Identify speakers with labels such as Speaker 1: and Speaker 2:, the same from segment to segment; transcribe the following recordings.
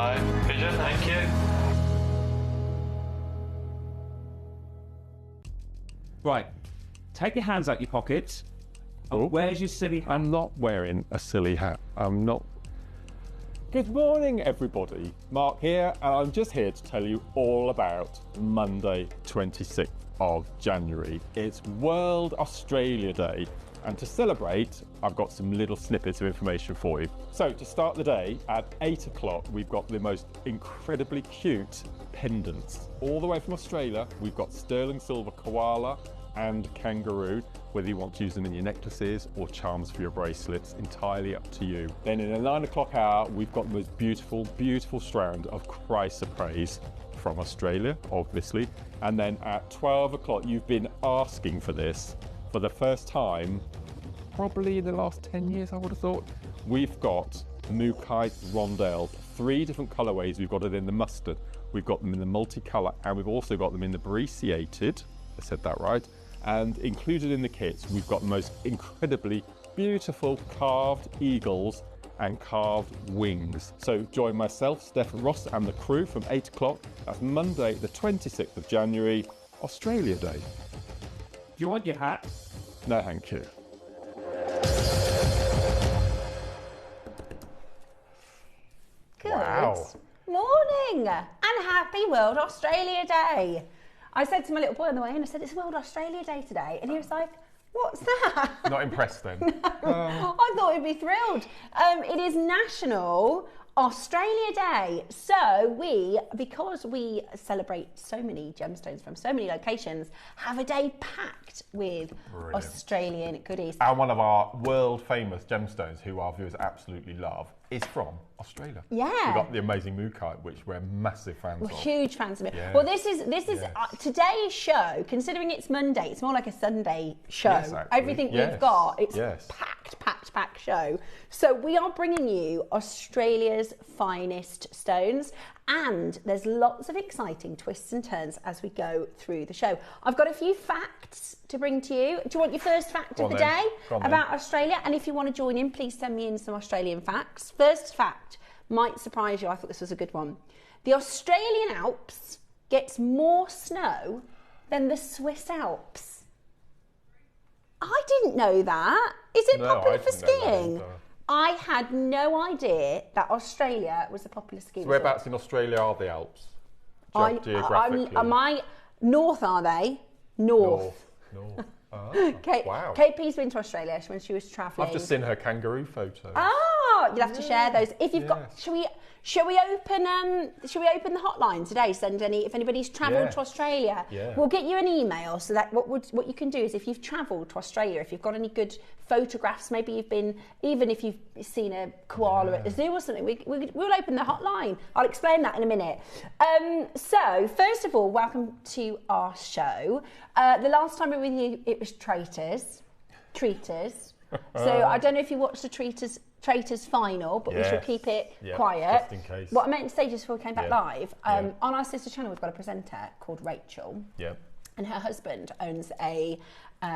Speaker 1: Night vision, thank you.
Speaker 2: Right, take your hands out your pockets. Oh, where's your silly hat?
Speaker 3: I'm not wearing a silly hat. I'm not. Good morning, everybody. Mark here, and I'm just here to tell you all about Monday, 26th of January. It's World Australia Day, and to celebrate, I've got some little snippets of information for you. So to start the day, at 8 o'clock, we've got the most incredibly cute pendants. All the way from Australia, we've got sterling silver koala and kangaroo, whether you want to use them in your necklaces or charms for your bracelets, entirely up to you. Then in the 9 o'clock hour, we've got the most beautiful, beautiful strand of chrysoprase from Australia, obviously. And then at 12 o'clock, you've been asking for this for the first time, probably in the last 10 years, I would have thought. We've got Mukai rondelles, 3 different colorways. We've got it in the mustard, we've got them in the multicolor, and we've also got them in the brecciated, I said that right. And included in the kits, we've got the most incredibly beautiful carved eagles and carved wings. So join myself, Steph Ross, and the crew from 8 o'clock. That's Monday, the 26th of January, Australia Day.
Speaker 2: Do you want your hat?
Speaker 3: No, thank you.
Speaker 4: Good
Speaker 3: Wow.
Speaker 4: morning and happy World Australia Day. I said to my little boy on the way in, I said, it's World Australia Day today. And he was like, what's that?
Speaker 3: Not impressed then?
Speaker 4: I thought he'd be thrilled. It is National Australia Day. So because we celebrate so many gemstones from so many locations, have a day packed with
Speaker 3: Brilliant.
Speaker 4: Australian goodies.
Speaker 3: And one of our world famous gemstones, who our viewers absolutely love, is from Australia.
Speaker 4: Yeah.
Speaker 3: We've got the amazing Mukai, which we're massive fans
Speaker 4: We're
Speaker 3: of.
Speaker 4: huge fans of it.
Speaker 3: Yeah.
Speaker 4: Well, this is
Speaker 3: Yes.
Speaker 4: today's show. Considering it's Monday, it's more like a Sunday show.
Speaker 3: Yes, actually.
Speaker 4: Everything
Speaker 3: Yes.
Speaker 4: we've got, it's
Speaker 3: Yes.
Speaker 4: packed show. So we are bringing you Australia's finest stones, and there's lots of exciting twists and turns as we go through the show. I've got a few facts to bring to you. Do you want your first fact
Speaker 3: Go
Speaker 4: of
Speaker 3: on
Speaker 4: the
Speaker 3: then.
Speaker 4: day
Speaker 3: Go on then.
Speaker 4: about Australia? And if you want to join in, please send me in some Australian facts. First fact might surprise you. I thought this was a good one. The Australian Alps gets more snow than the Swiss Alps. I didn't know that. Is it
Speaker 3: No,
Speaker 4: popular
Speaker 3: I
Speaker 4: for
Speaker 3: didn't know that
Speaker 4: skiing?
Speaker 3: either.
Speaker 4: I had no idea that Australia was a popular ski
Speaker 3: So
Speaker 4: resort.
Speaker 3: whereabouts in Australia are the Alps? Geographically?
Speaker 4: Am I north? Are they north?
Speaker 3: North. Ah, wow.
Speaker 4: KP's been to Australia when she was travelling.
Speaker 3: I've just seen her kangaroo photo.
Speaker 4: Oh, you'll have to share those. If you've got,
Speaker 3: Yes.
Speaker 4: shall we open the hotline today? Send if anybody's travelled
Speaker 3: Yeah.
Speaker 4: to Australia,
Speaker 3: Yeah.
Speaker 4: we'll get you an email. So that what you can do is if you've travelled to Australia, if you've got any good photographs, maybe you've been, even if you've seen a koala at the zoo or something, we'll open the hotline. I'll explain that in a minute. So first of all, welcome to our show. The last time we were with you, it was Traitors. So I don't know if you watched the Traitors final, but we shall
Speaker 3: Yes.
Speaker 4: keep it
Speaker 3: Yeah,
Speaker 4: quiet.
Speaker 3: just in case.
Speaker 4: What I meant to say just before we came back
Speaker 3: Yeah.
Speaker 4: live,
Speaker 3: Yeah.
Speaker 4: on our sister channel, we've got a presenter called Rachel,
Speaker 3: Yeah.
Speaker 4: and her husband owns a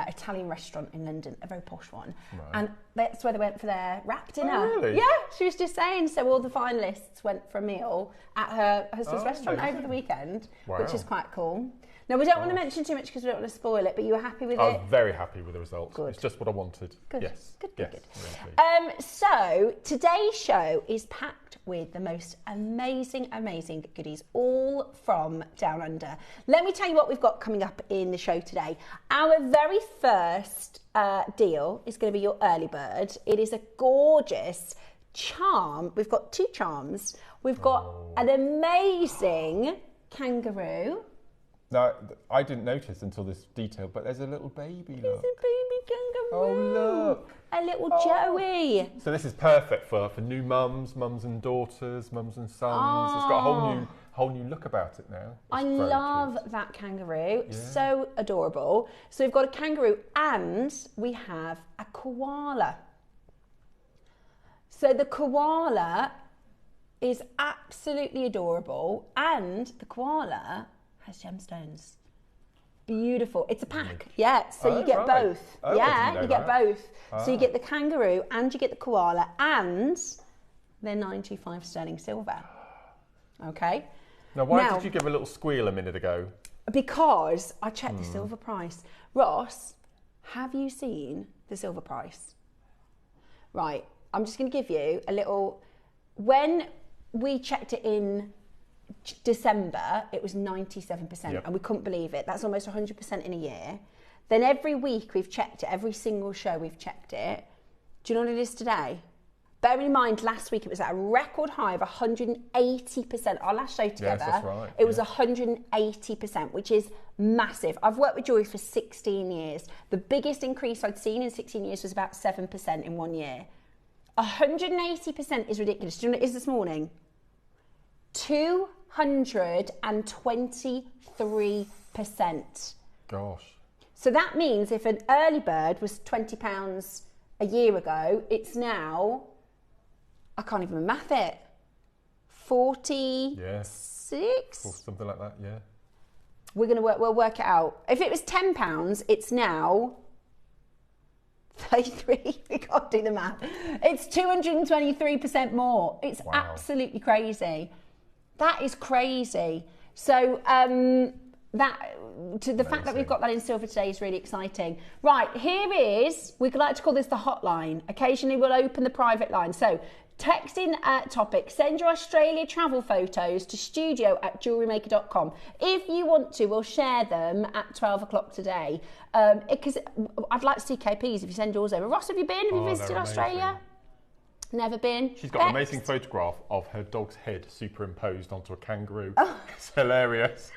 Speaker 4: Italian restaurant in London, a very posh one,
Speaker 3: Right.
Speaker 4: and that's where they went for their wrap dinner.
Speaker 3: Oh, really?
Speaker 4: Yeah, she was just saying. So all the finalists went for a meal at her husband's restaurant over the weekend, which is
Speaker 3: Wow.
Speaker 4: quite cool. Now, we don't want to mention too much because we don't want to spoil it, but you were happy with
Speaker 3: I
Speaker 4: it?
Speaker 3: was very happy with the results.
Speaker 4: Good.
Speaker 3: It's just what I wanted.
Speaker 4: Good.
Speaker 3: Yes.
Speaker 4: Good.
Speaker 3: Yes. Really pleased.
Speaker 4: So today's show is packed with the most amazing goodies, all from Down Under. Let me tell you what we've got coming up in the show today. Our very first deal is going to be your early bird. It is a gorgeous charm. We've got 2 charms. We've got an amazing kangaroo.
Speaker 3: Now, I didn't notice until this detail, but there's a little baby, look.
Speaker 4: There's a baby kangaroo.
Speaker 3: Oh, look.
Speaker 4: A little Joey.
Speaker 3: So this is perfect for new mums and daughters, mums and sons. It's got a whole new look about it now.
Speaker 4: I
Speaker 3: It's very
Speaker 4: love
Speaker 3: cute.
Speaker 4: that kangaroo.
Speaker 3: Yeah.
Speaker 4: So adorable. So we've got a kangaroo and we have a koala. So the koala is absolutely adorable, and the koala has gemstones. Beautiful. It's a pack. Yeah, so
Speaker 3: Oh,
Speaker 4: you get
Speaker 3: right.
Speaker 4: both.
Speaker 3: Oh, I
Speaker 4: Yeah,
Speaker 3: didn't know
Speaker 4: you get
Speaker 3: that.
Speaker 4: both. So you get the kangaroo and you get the koala, and they're 925 sterling silver. Okay.
Speaker 3: Now, why did you give a little squeal a minute ago?
Speaker 4: Because I checked the silver price. Ross, have you seen the silver price? Right, I'm just going to give you a little... When we checked it in December, it was 97%, and we couldn't believe it. That's almost 100% in a year. Then every week we've checked it, every single show we've checked it. Do you know what it is today? Bear in mind, last week it was at a record high of 180%. Our last show together,
Speaker 3: that's right.
Speaker 4: It was 180%, which is massive. I've worked with jewellery for 16 years. The biggest increase I'd seen in 16 years was about 7% in 1 year. 180% is ridiculous. Do you know what it is this morning? 223%.
Speaker 3: Gosh.
Speaker 4: So that means if an early bird was £20 a year ago, it's now, I can't even math it, 46?
Speaker 3: Yeah. Or something like that, yeah.
Speaker 4: We'll work it out. If it was £10, it's now 33. We can't do the math. It's 223% more. It's absolutely crazy. That is crazy. So the fact that we've got that in silver today is really exciting. Right, here is, we like to call this the hotline. Occasionally we'll open the private line. So text in topic, send your Australia travel photos to studio@jewellerymaker.com. If you want to, we'll share them at 12 o'clock today. Because I'd like to see KPs if you send yours over. Ross, have you been? Have you visited Australia? Never been.
Speaker 3: She's got an amazing photograph of her dog's head superimposed onto a kangaroo. It's hilarious.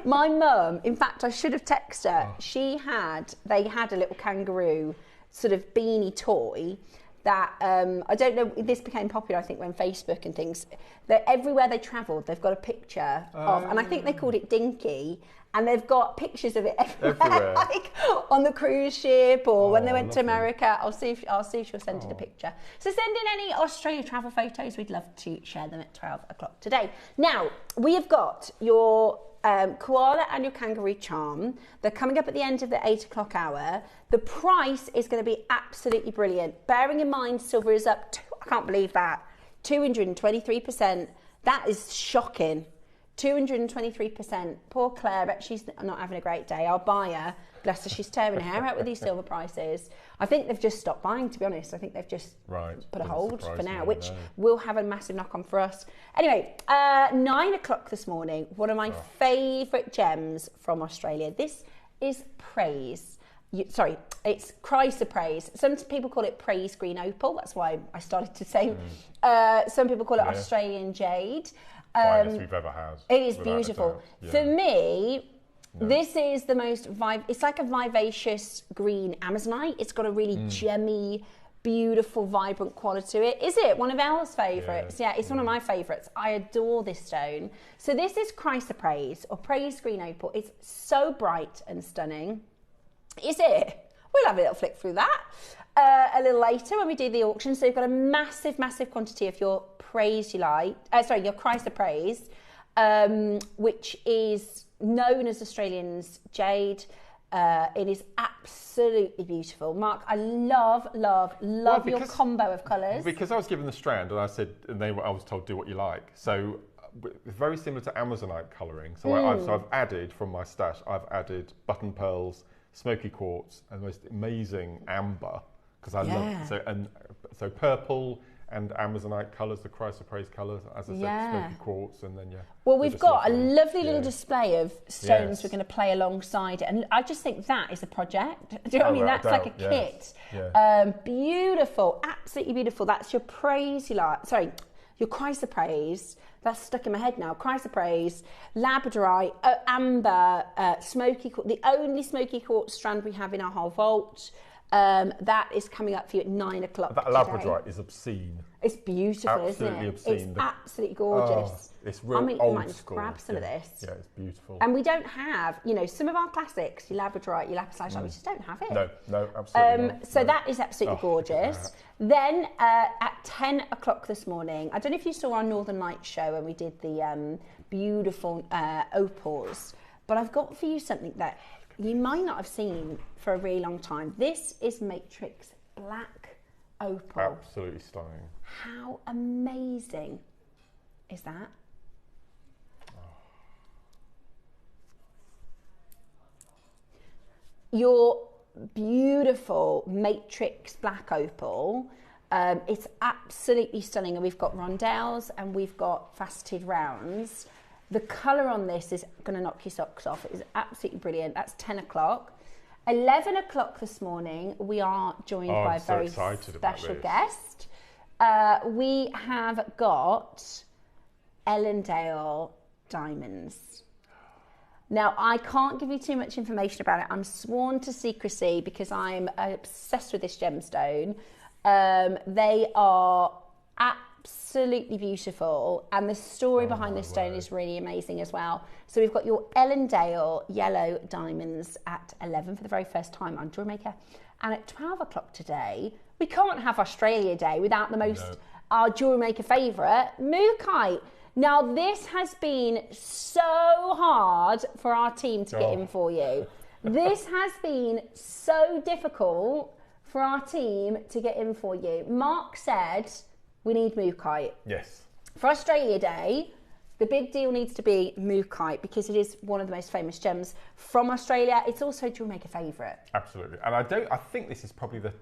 Speaker 4: My mum, in fact, I should have texted her. They had a little kangaroo sort of beanie toy that, I don't know, this became popular, I think, when Facebook and things, that everywhere they travelled, they've got a picture of, and I think they called it Dinky, and they've got pictures of it everywhere. Like on the cruise ship or when they went to America. I'll see if she'll send it a picture. So send in any Australia travel photos. We'd love to share them at 12 o'clock today. Now, we have got your koala and your kangaroo charm. They're coming up at the end of the 8 o'clock hour. The price is going to be absolutely brilliant. Bearing in mind, silver is up, I can't believe that, 223%. That is shocking. 223%. Poor Claire, but she's not having a great day. Our buyer, bless her, she's tearing her hair out with these silver prices. I think they've just stopped buying, to be honest. I think they've just put a hold for now, which will have a massive knock-on for us. Anyway, 9 o'clock this morning, one of my favourite gems from Australia. This is Praise. It's Chrysoprase. Some people call it Praise Green Opal. That's why I started to say. Some people call it Australian Jade.
Speaker 3: Finest we've ever had.
Speaker 4: It is beautiful. For me, this is the most it's like a vivacious green Amazonite. It's got a really gemmy, beautiful, vibrant quality to it. Is it one of Elle's favourites? Yeah, it's one of my favourites. I adore this stone. So this is Chrysoprase or Praise Green Opal. It's so bright and stunning. Is it? We'll have a little flick through that a little later when we do the auction. So you've got a massive, massive quantity of your Praise your Chrysoprase, which is known as Australian's jade. It is absolutely beautiful. Mark, I love your combo of colours.
Speaker 3: Because I was given the strand and I was told do what you like. So very similar to Amazonite colouring. So I've added from my stash, I've added button pearls, smoky quartz, and the most amazing amber, because I love so purple and Amazonite colours, the Chrysoprase colours, as I said, smoky quartz, and then
Speaker 4: well, we've got a lovely little display of stones we're going to play alongside it, and I just think that is a project. Do you know what I mean? That's like a kit. Beautiful, absolutely beautiful. That's your your Chrysoprase. That's stuck in my head now. Chrysoprase, labradorite, amber, smoky quartz, the only smoky quartz strand we have in our whole vault. That is coming up for you at 9 o'clock.
Speaker 3: That labradorite is obscene.
Speaker 4: It's beautiful,
Speaker 3: absolutely
Speaker 4: isn't it?
Speaker 3: Obscene.
Speaker 4: It's absolutely gorgeous.
Speaker 3: It's real old school.
Speaker 4: Grab some of this.
Speaker 3: Yeah, it's beautiful.
Speaker 4: And we don't have, some of our classics, your labradorite, your lapis lazuli, we just don't have it.
Speaker 3: No, absolutely not.
Speaker 4: So that is absolutely gorgeous. Then at 10 o'clock this morning, I don't know if you saw our Northern Lights show when we did the beautiful opals, but I've got for you something that you might not have seen for a really long time. This is Matrix Black Opal.
Speaker 3: Absolutely stunning.
Speaker 4: How amazing is that. Your beautiful matrix black opal. It's absolutely stunning, and we've got rondelles and we've got faceted rounds. The colour on this is going to knock your socks off. It is absolutely brilliant. That's 10 o'clock. 11 o'clock this morning, we are joined by a very special guest. We have got Ellendale diamonds. Now, I can't give you too much information about it. I'm sworn to secrecy because I'm obsessed with this gemstone. They are absolutely beautiful, and the story behind this stone is really amazing as well. So we've got your Ellendale yellow diamonds at 11 for the very first time on JewelleryMaker, and at 12 o'clock today, we can't have Australia Day without the most, our JewelleryMaker favourite, mookaite. Now, this has been so hard for our team to get in for you. This has been so difficult for our team to get in for you. Mark said we need mookaite.
Speaker 3: Yes.
Speaker 4: For Australia Day, the big deal needs to be mookaite because it is one of the most famous gems from Australia. It's also a JewelleryMaker favourite.
Speaker 3: Absolutely. And I think this is probably the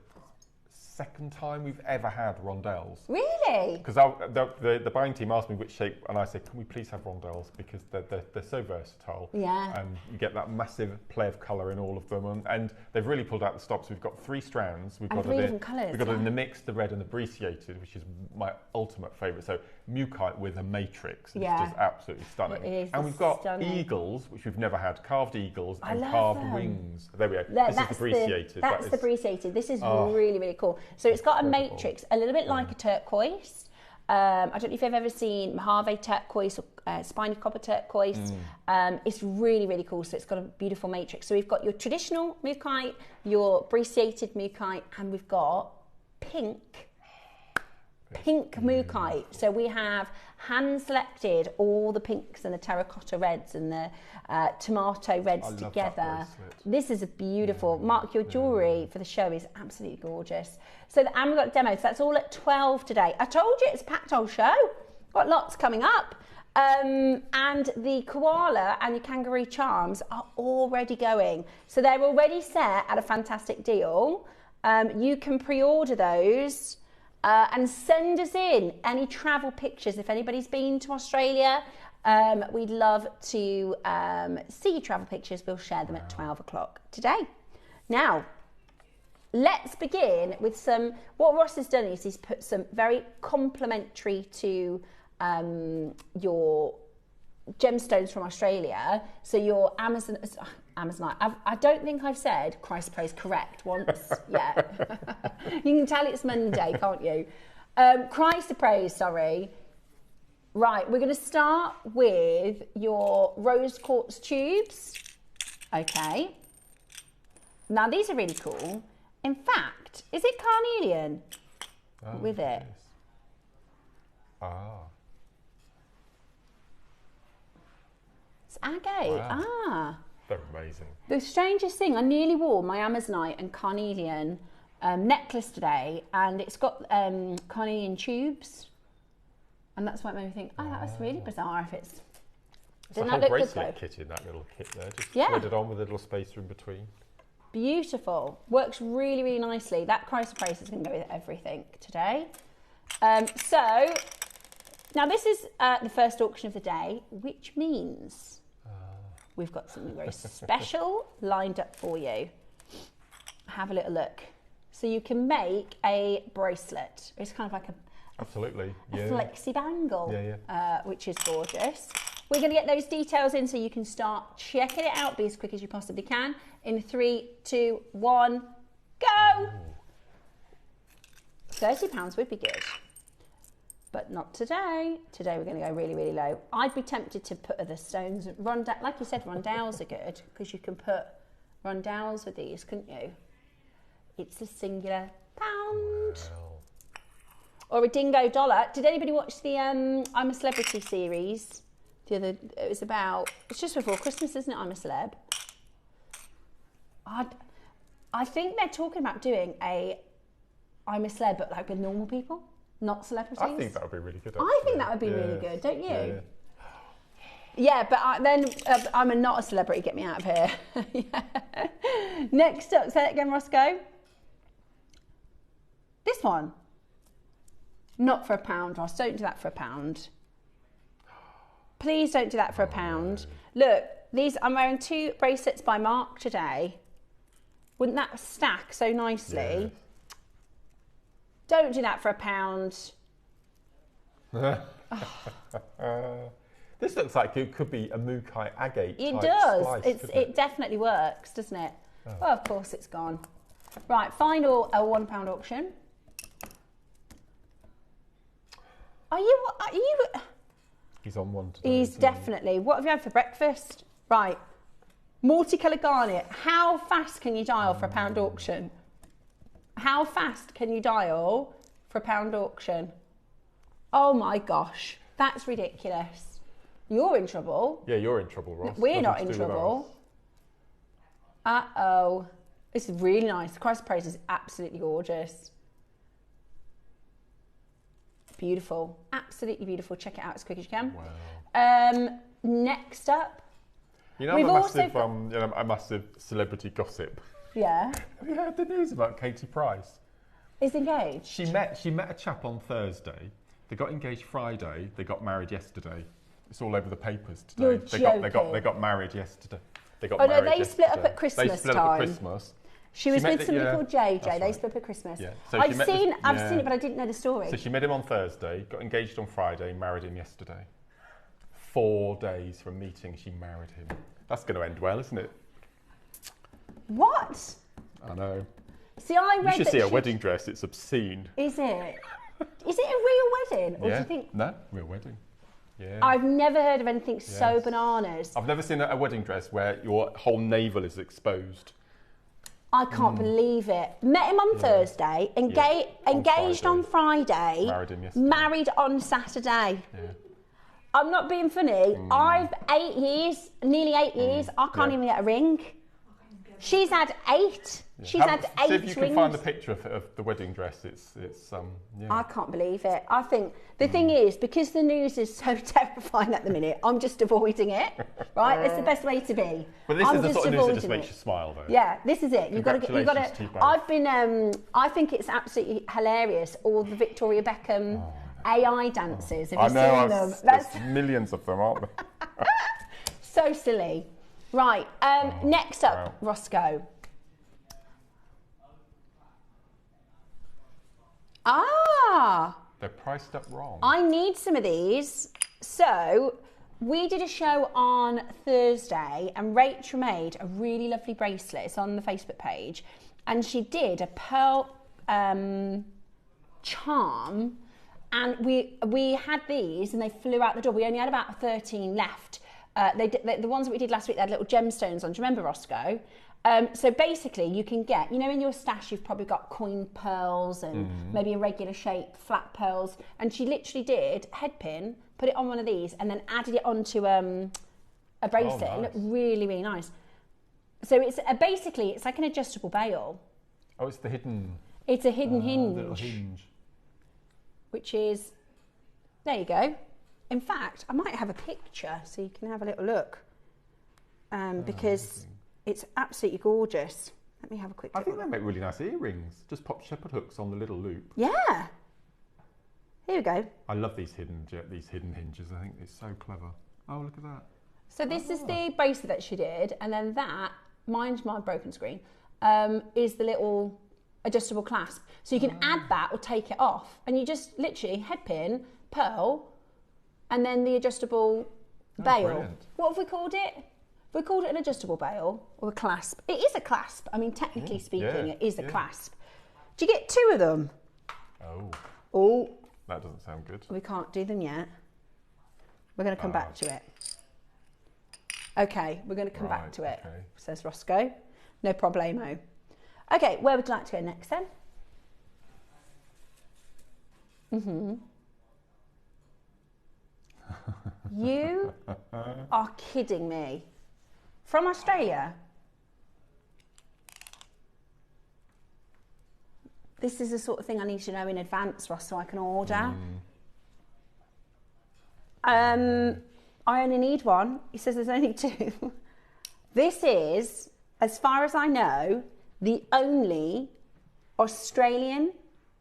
Speaker 3: second time we've ever had rondelles.
Speaker 4: Really?
Speaker 3: Because the buying team asked me which shape, and I said, can we please have rondelles, because they're so versatile.
Speaker 4: Yeah.
Speaker 3: And you get that massive play of colour in all of them, and they've really pulled out the stops. We've got 3 strands. We've got
Speaker 4: 3 different colours.
Speaker 3: We've got it in the mix, the red and the brecciated, which is my ultimate favourite. So mookaite with a matrix. It's just absolutely stunning.
Speaker 4: It is.
Speaker 3: And we've got
Speaker 4: stunning.
Speaker 3: eagles, which we've never had, carved eagles and
Speaker 4: love
Speaker 3: carved
Speaker 4: them.
Speaker 3: wings. There we go. This is the brecciated.
Speaker 4: That's the brecciated. This is really, really cool. So it's got a matrix, a little bit like a turquoise. I don't know if you've ever seen Mojave turquoise or spiny copper turquoise. It's really, really cool. So it's got a beautiful matrix. So we've got your traditional mookaite, your brecciated mookaite, and we've got pink mookaite. So we have hand selected all the pinks and the terracotta reds and the tomato reds together. This is a beautiful. Mark, your jewellery for the show is absolutely gorgeous. So and we've got demos. So that's all at 12 today. I told you it's a packed old show. Got lots coming up. And the koala and your kangaroo charms are already going. So they're already set at a fantastic deal. You can pre-order those. And send us in any travel pictures. If anybody's been to Australia, we'd love to see your travel pictures. We'll share them at 12 o'clock today. Now, let's begin with some, what Ross has done is he's put some very complimentary to your gemstones from Australia. So your Amazonite. I don't think I've said Christ praise correct once yet. You can tell it's Monday, can't you? Christ praise, sorry. Right, we're going to start with your rose quartz tubes. Okay. Now these are really cool. In fact, is it carnelian with it? It's agate.
Speaker 3: Wow. They're amazing.
Speaker 4: The strangest thing, I nearly wore my Amazonite and carnelian necklace today, and it's got carnelian tubes, and that's what made me think, that was really bizarre. If it's
Speaker 3: a whole bracelet kit in that little kit there, just thread it on with a little spacer in between.
Speaker 4: Beautiful, works really, really nicely. That Christ praise is going to go with everything today. So now this is the first auction of the day, which means we've got something very special lined up for you. Have a little look. So you can make a bracelet. It's kind of like a flexi bangle, which is gorgeous. We're going to get those details in so you can start checking it out. Be as quick as you possibly can. In 3, 2, 1, go! £30 would be good. But not today. Today we're going to go really, really low. I'd be tempted to put other stones. Like you said, rondelles are good because you can put rondelles with these, couldn't you? It's a singular £1. Wow. Or a dingo dollar. Did anybody watch the I'm a Celebrity series? It was about, it's just before Christmas, isn't it? I'm a Celeb. I think they're talking about doing a I'm a Celeb, but like with normal people. not celebrities?
Speaker 3: I think that would be really good.
Speaker 4: I think that would be really good, don't you? Yeah, but I'm not a celebrity. Get me out of here. Yeah. Next up, say it again, Roscoe. This one. Not for £1, Ross. Don't do that for £1. Please don't do that for £1. Look, I'm wearing 2 bracelets by Mark today. Wouldn't that stack so nicely?
Speaker 3: Yes.
Speaker 4: Don't do that for £1.
Speaker 3: This looks like it could be a Mukai agate.
Speaker 4: It
Speaker 3: type
Speaker 4: does.
Speaker 3: Slice,
Speaker 4: It definitely works, doesn't it? Oh. Well, of course it's gone. Right, final £1 auction. Are you?
Speaker 3: He's on one today.
Speaker 4: He's definitely. What have you had for breakfast? Right, multicoloured garnet. How fast can you dial for £1 auction? How fast can you dial for £1 auction? Oh my gosh, that's ridiculous. You're in trouble.
Speaker 3: Yeah, you're in trouble, Ross.
Speaker 4: We're not in trouble. Uh-oh. This is really nice. The Christ Praise is absolutely gorgeous. Beautiful. Absolutely beautiful. Check it out as quick as you can.
Speaker 3: Wow.
Speaker 4: Next up.
Speaker 3: You know, a massive celebrity gossip.
Speaker 4: Yeah.
Speaker 3: Have you heard the news about Katie Price?
Speaker 4: Is engaged?
Speaker 3: She met a chap on Thursday. They got engaged Friday. They got married yesterday. It's all over the papers today.
Speaker 4: You're
Speaker 3: They got married yesterday. They
Speaker 4: split up at Christmas
Speaker 3: They split up at Christmas.
Speaker 4: She was with somebody called JJ. They
Speaker 3: right.
Speaker 4: split up at Christmas.
Speaker 3: Yeah. So
Speaker 4: I've seen it, but I didn't know the story.
Speaker 3: So she met him on Thursday, got engaged on Friday, married him yesterday. 4 days from meeting, she married him. That's going to end well, isn't it?
Speaker 4: What?
Speaker 3: I know.
Speaker 4: See, I read
Speaker 3: you should
Speaker 4: that
Speaker 3: see her wedding dress. It's obscene.
Speaker 4: Is it? Is it a real wedding? Or do you think?
Speaker 3: No, real wedding. Yeah.
Speaker 4: I've never heard of anything so bananas.
Speaker 3: I've never seen a wedding dress where your whole navel is exposed.
Speaker 4: I can't believe it. Met him on Thursday, engaged on Friday,
Speaker 3: married him yesterday.
Speaker 4: Married on Saturday.
Speaker 3: Yeah.
Speaker 4: I'm not being funny. I've 8 years, nearly 8 years, I can't even get a ring. She's had 8.
Speaker 3: Yeah.
Speaker 4: She's had 8
Speaker 3: See if you can
Speaker 4: rings.
Speaker 3: find the picture of the wedding dress. It's
Speaker 4: I can't believe it. I think the thing is, because the news is so terrifying at the minute, I'm just avoiding it. Right? That's the best way to be.
Speaker 3: But this is the sort of news that just
Speaker 4: it.
Speaker 3: makes you smile, though.
Speaker 4: Yeah, this is it. You've got to.
Speaker 3: Congratulations to you both.
Speaker 4: I've been. I think it's absolutely hilarious. All the Victoria Beckham AI dances. Have you seen them?
Speaker 3: There's millions of them, aren't there?
Speaker 4: So silly. Right. Next up, Roscoe.
Speaker 3: They're priced up wrong.
Speaker 4: I need some of these. So we did a show on Thursday and Rachel made a really lovely bracelet. It's on the Facebook page. And she did a pearl charm. And we had these and they flew out the door. We only had about 13 left. The ones that we did last week, they had little gemstones on. Do you remember, Roscoe? So basically, you can get, in your stash, you've probably got coin pearls and maybe a regular shape, flat pearls. And she literally did head pin, put it on one of these, and then added it onto a bracelet.
Speaker 3: Nice.
Speaker 4: It looked really, really nice. So it's basically, it's like an adjustable bail.
Speaker 3: Oh, it's the hidden.
Speaker 4: It's a hidden hinge.
Speaker 3: Little hinge.
Speaker 4: Which is, there you go. In fact, I might have a picture so you can have a little look. Because it's absolutely gorgeous. Let me have a quick look.
Speaker 3: I think they make really nice earrings. Just pop shepherd hooks on the little loop.
Speaker 4: Yeah. Here we go.
Speaker 3: I love these hidden hinges. I think it's so clever. Oh, look at that.
Speaker 4: So this is the bracelet that she did, and then that, mine's my broken screen, is the little adjustable clasp. So you can add that or take it off, and you just literally head pin, pearl, and then the adjustable bail.
Speaker 3: Brilliant.
Speaker 4: What have we called it? We called it an adjustable bail or a clasp. It is a clasp. I mean, technically speaking, it is a clasp. Do you get 2 of them? Oh.
Speaker 3: That doesn't sound good.
Speaker 4: We can't do them yet. We're going to come back to it. Okay, we're going to come back to it, says Roscoe. No problemo. Okay, where would you like to go next then? You are kidding me. From Australia? This is the sort of thing I need to know in advance, Ross, so I can order. I only need one. He says there's only two. This is, as far as I know, the only Australian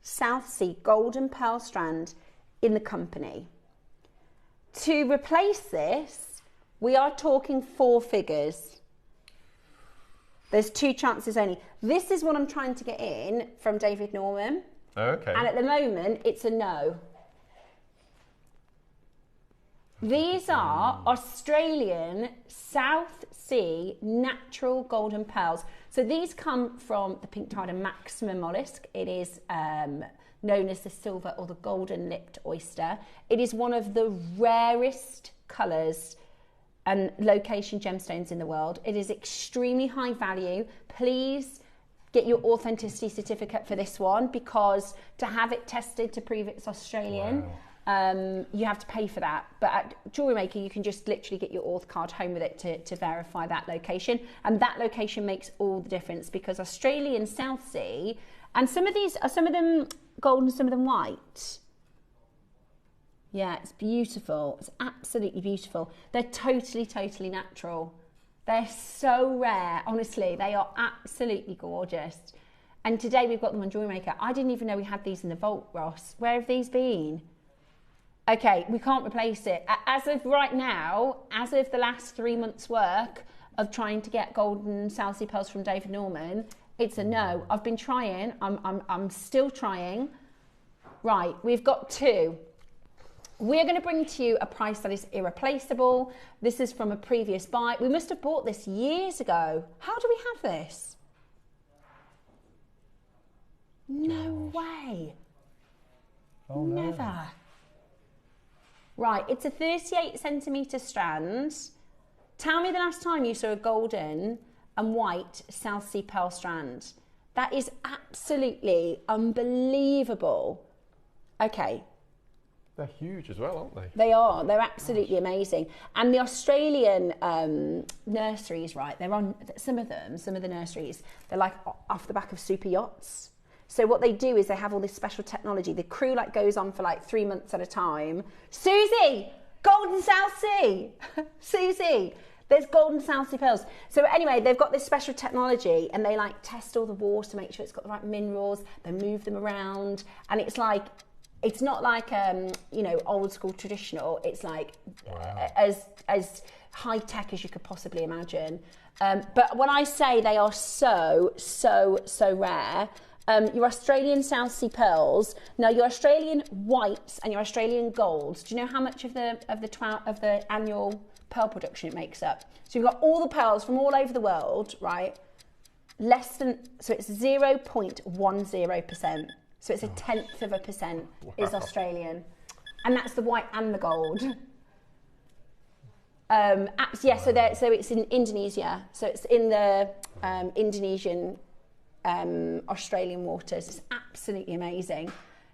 Speaker 4: South Sea golden pearl strand in the company. To replace this, we are talking 4 figures. There's 2 chances only. This is what I'm trying to get in from David Norman.
Speaker 3: Okay.
Speaker 4: And at the moment, it's a no. These are Australian South Sea natural golden pearls. So these come from the pink tide maxima mollusk. It is known as the silver or the golden lipped oyster. It is one of the rarest colours and location gemstones in the world. It is extremely high value. Please get your authenticity certificate for this one, because to have it tested to prove it's Australian, you have to pay for that. But at JewelleryMaker, you can just literally get your auth card home with it to verify that location. And that location makes all the difference, because Australian South Sea, and some of them gold and some of them white. Yeah, it's beautiful. It's absolutely beautiful. They're totally, totally natural. They're so rare. Honestly, they are absolutely gorgeous. And today we've got them on JewelleryMaker. I didn't even know we had these in the vault, Ross. Where have these been? Okay, we can't replace it. As of right now, as of the last 3 months' work of trying to get golden South Sea pearls from David Norman, it's a no. I've been trying. I'm still trying. Right, we've got 2. We're going to bring to you a price that is irreplaceable. This is from a previous buy. We must have bought this years ago. How do we have this? No way.
Speaker 3: Oh, no.
Speaker 4: Never. Right, it's a 38 centimetre strand. Tell me the last time you saw a golden and white South Sea pearl strand. That is absolutely unbelievable. Okay.
Speaker 3: They're huge as well, aren't they?
Speaker 4: They are. They're absolutely amazing. And the Australian nurseries, right, they're on, some of the nurseries, they're like off the back of super yachts. So what they do is they have all this special technology. The crew like goes on for like 3 months at a time. Susie, golden South Sea. Susie, there's golden South Sea pearls. So anyway, they've got this special technology and they like test all the water to make sure it's got the right minerals. They move them around, and it's like, it's not like you know, old school traditional. It's like as high tech as you could possibly imagine. But when I say they are so rare, your Australian South Sea pearls. Now your Australian whites and your Australian golds. Do you know how much of the annual pearl production it makes up? So you've got all the pearls from all over the world, right? So it's 0.10%. So it's 0.1% is Australian, and that's the white and the gold. Yeah, so it's in Indonesia. So it's in the Indonesian, Australian waters. It's absolutely amazing.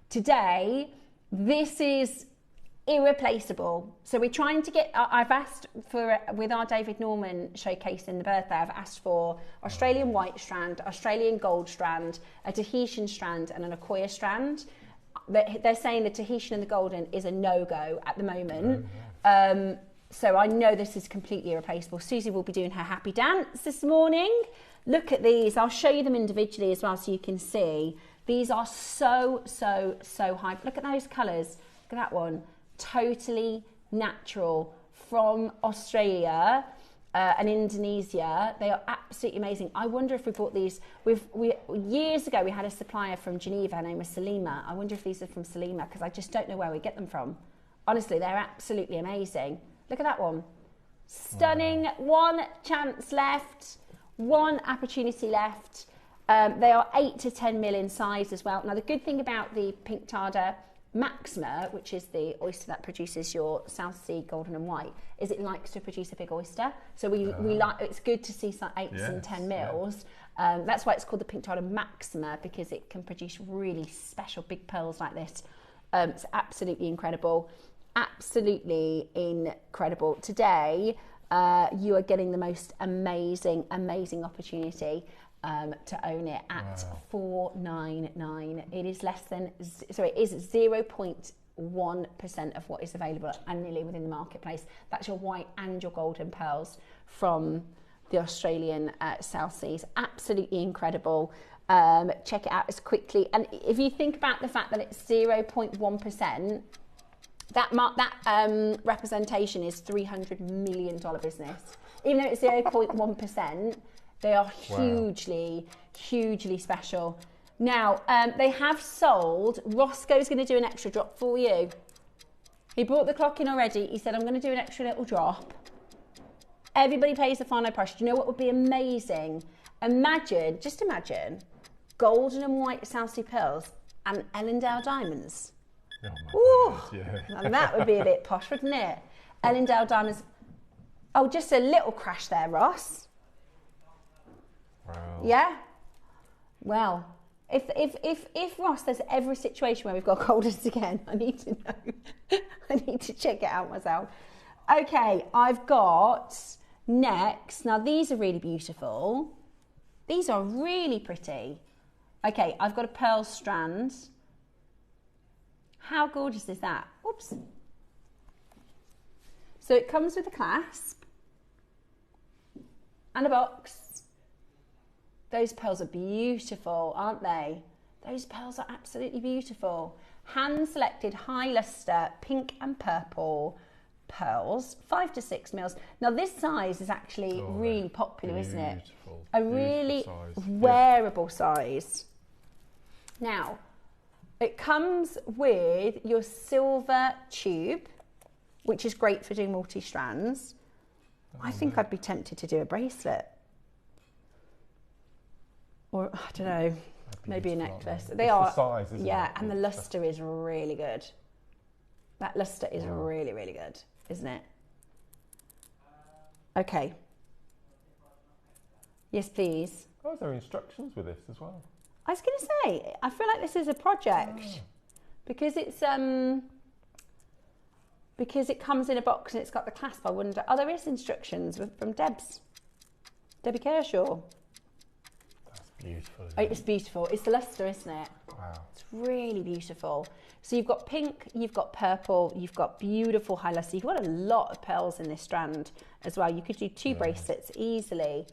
Speaker 4: Today, this is irreplaceable. So we're trying to get, I've asked for, with our David Norman showcase in the birthday, I've asked for Australian white strand, Australian gold strand, a Tahitian strand and an Akoya strand. They're saying the Tahitian and the golden is a no-go at the moment. So I know this is completely irreplaceable. Susie will be doing her happy dance this morning. Look at these. I'll show you them individually as well so you can see. These are so high. Look at those colours. Look at that one. Totally natural from Australia and Indonesia. They are absolutely amazing. I wonder if we bought these. Years ago we had a supplier from Geneva. Her name was Salima. I wonder if these are from Salima, because I just don't know where we get them from. Honestly, they're absolutely amazing. Look at that one. Stunning. Wow. One chance left. One opportunity left. They are 8 to 10 mil in size as well. Now the good thing about the pink tartar maxima, which is the oyster that produces your South Sea golden and white, is it likes to produce a big oyster. So we like, it's good to see some 8s and 10 mils. Yeah. That's why it's called the pink tartar maxima, because it can produce really special big pearls like this. It's absolutely incredible. Absolutely incredible. Today, you are getting the most amazing opportunity. to own it at $499. It is less than, sorry, it is 0.1% of what is available annually within the marketplace. That's your white and your golden pearls from the Australian South Seas. Absolutely incredible. Check it out as quickly. And if you think about the fact that it's 0.1%, that representation is $300 million business. Even though it's 0.1%, they are hugely, hugely special. Now, they have sold, Roscoe's going to do an extra drop for you. He brought the clock in already. He said, I'm going to do an extra little drop. Everybody pays the final price. Do you know what would be amazing? Imagine, just imagine, golden and white South Sea pearls and Ellendale diamonds.
Speaker 3: Oh my God, yeah.
Speaker 4: Now that would be a bit posh, wouldn't it? Ellendale diamonds. Oh, just a little crash there, Ross.
Speaker 3: Wow.
Speaker 4: Yeah. Well, if Ross, there's ever a situation where we've got goldens again, I need to know. I need to check it out myself. Okay, I've got next. Now these are really beautiful. These are really pretty. Okay, I've got a pearl strand. How gorgeous is that? Oops. So it comes with a clasp and a box. Those pearls are beautiful, aren't they? Those pearls are absolutely beautiful. Hand-selected high luster pink and purple pearls, 5 to 6 mils. Now this size is actually really popular, isn't it? A really wearable size. Now, it comes with your silver tube, which is great for doing multi-strands. I think I'd be tempted to do a bracelet. Or, I don't know, maybe a necklace. They are,
Speaker 3: the size, isn't
Speaker 4: yeah,
Speaker 3: it?
Speaker 4: and the luster is really good. That luster is really, really good, isn't it? Okay. Yes, please.
Speaker 3: Oh, is there instructions with this as well?
Speaker 4: I was going to say, I feel like this is a project because it's because it comes in a box and it's got the clasp. I wonder. Oh, there is instructions from Debbie Kershaw.
Speaker 3: That's beautiful.
Speaker 4: It's beautiful. It's the luster, isn't it?
Speaker 3: Wow.
Speaker 4: It's really beautiful. So you've got pink, you've got purple, you've got beautiful high luster. You've got a lot of pearls in this strand as well. You could do 2 bracelets easily.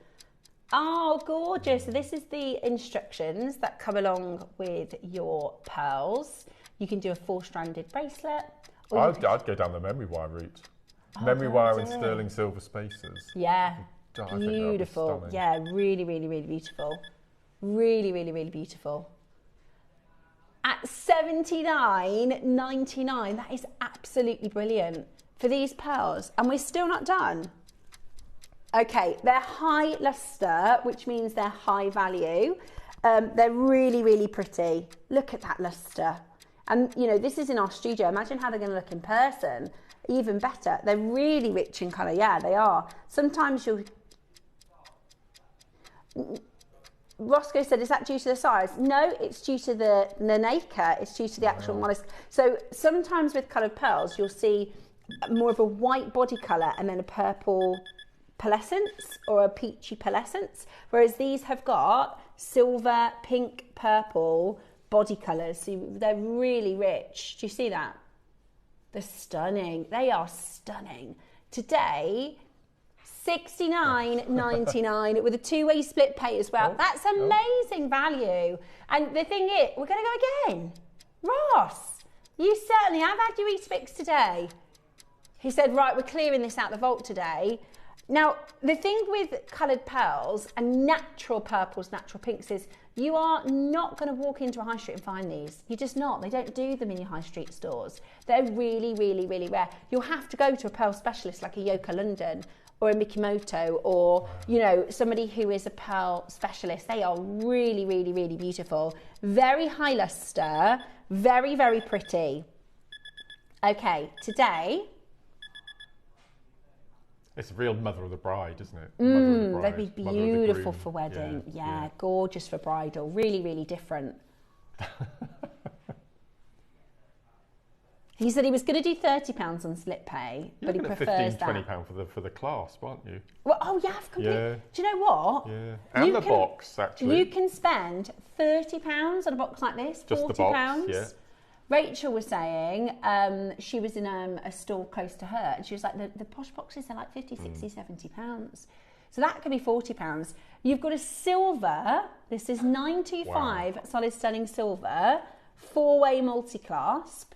Speaker 4: Oh, gorgeous. So this is the instructions that come along with your pearls. You can do a 4-stranded bracelet.
Speaker 3: I'd go down the memory wire route. Memory wire and sterling silver spacers.
Speaker 4: Yeah,
Speaker 3: I think
Speaker 4: beautiful. Yeah, really, really, really beautiful. Really, really, really beautiful. At $79.99, that is absolutely brilliant for these pearls. And we're still not done. Okay, they're high luster, which means they're high value. They're really, really pretty. Look at that luster. And, you know, this is in our studio. Imagine how they're going to look in person. Even better. They're really rich in colour. Yeah, they are. Sometimes you'll... Roscoe said, is that due to the size? No, it's due to the nacre. It's due to the actual mollusk. So sometimes with coloured pearls, you'll see more of a white body colour and then a purple pearlescence or a peachy pearlescence, whereas these have got silver, pink, purple body colours. So they're really rich. Do you see that? They're stunning. They are stunning. Today, $69.99 with a 2-way split pay as well. That's amazing value. And the thing is, we're going to go again. Ross, you certainly have had your Easter today. He said, right, we're clearing this out the vault today. Now, the thing with coloured pearls and natural purples, natural pinks is you are not going to walk into a high street and find these. You're just not. They don't do them in your high street stores. They're really, really, really rare. You'll have to go to a pearl specialist like a Yoka London or a Mikimoto or, you know, somebody who is a pearl specialist. They are really, really, really beautiful. Very high luster, very, very pretty. Okay, today...
Speaker 3: It's a real mother of the bride, isn't it?
Speaker 4: They'd be beautiful for wedding. Yeah, gorgeous for bridal. Really, really different. He said he was going to do £30 on slip pay, but he prefers that.
Speaker 3: £15, £20 for the clasp, aren't you?
Speaker 4: Well, oh yeah, I've completely.
Speaker 3: Yeah.
Speaker 4: Do you know what?
Speaker 3: Yeah, and the box actually.
Speaker 4: You can spend £30 on a box like this.
Speaker 3: Just
Speaker 4: £40.
Speaker 3: the box, yeah.
Speaker 4: Rachel was saying she was in a store close to her, and she was like, the posh boxes are like 50, 60, £70. So that could be £40. You've got a silver. This is 925 solid sterling silver, 4-way multi-clasp.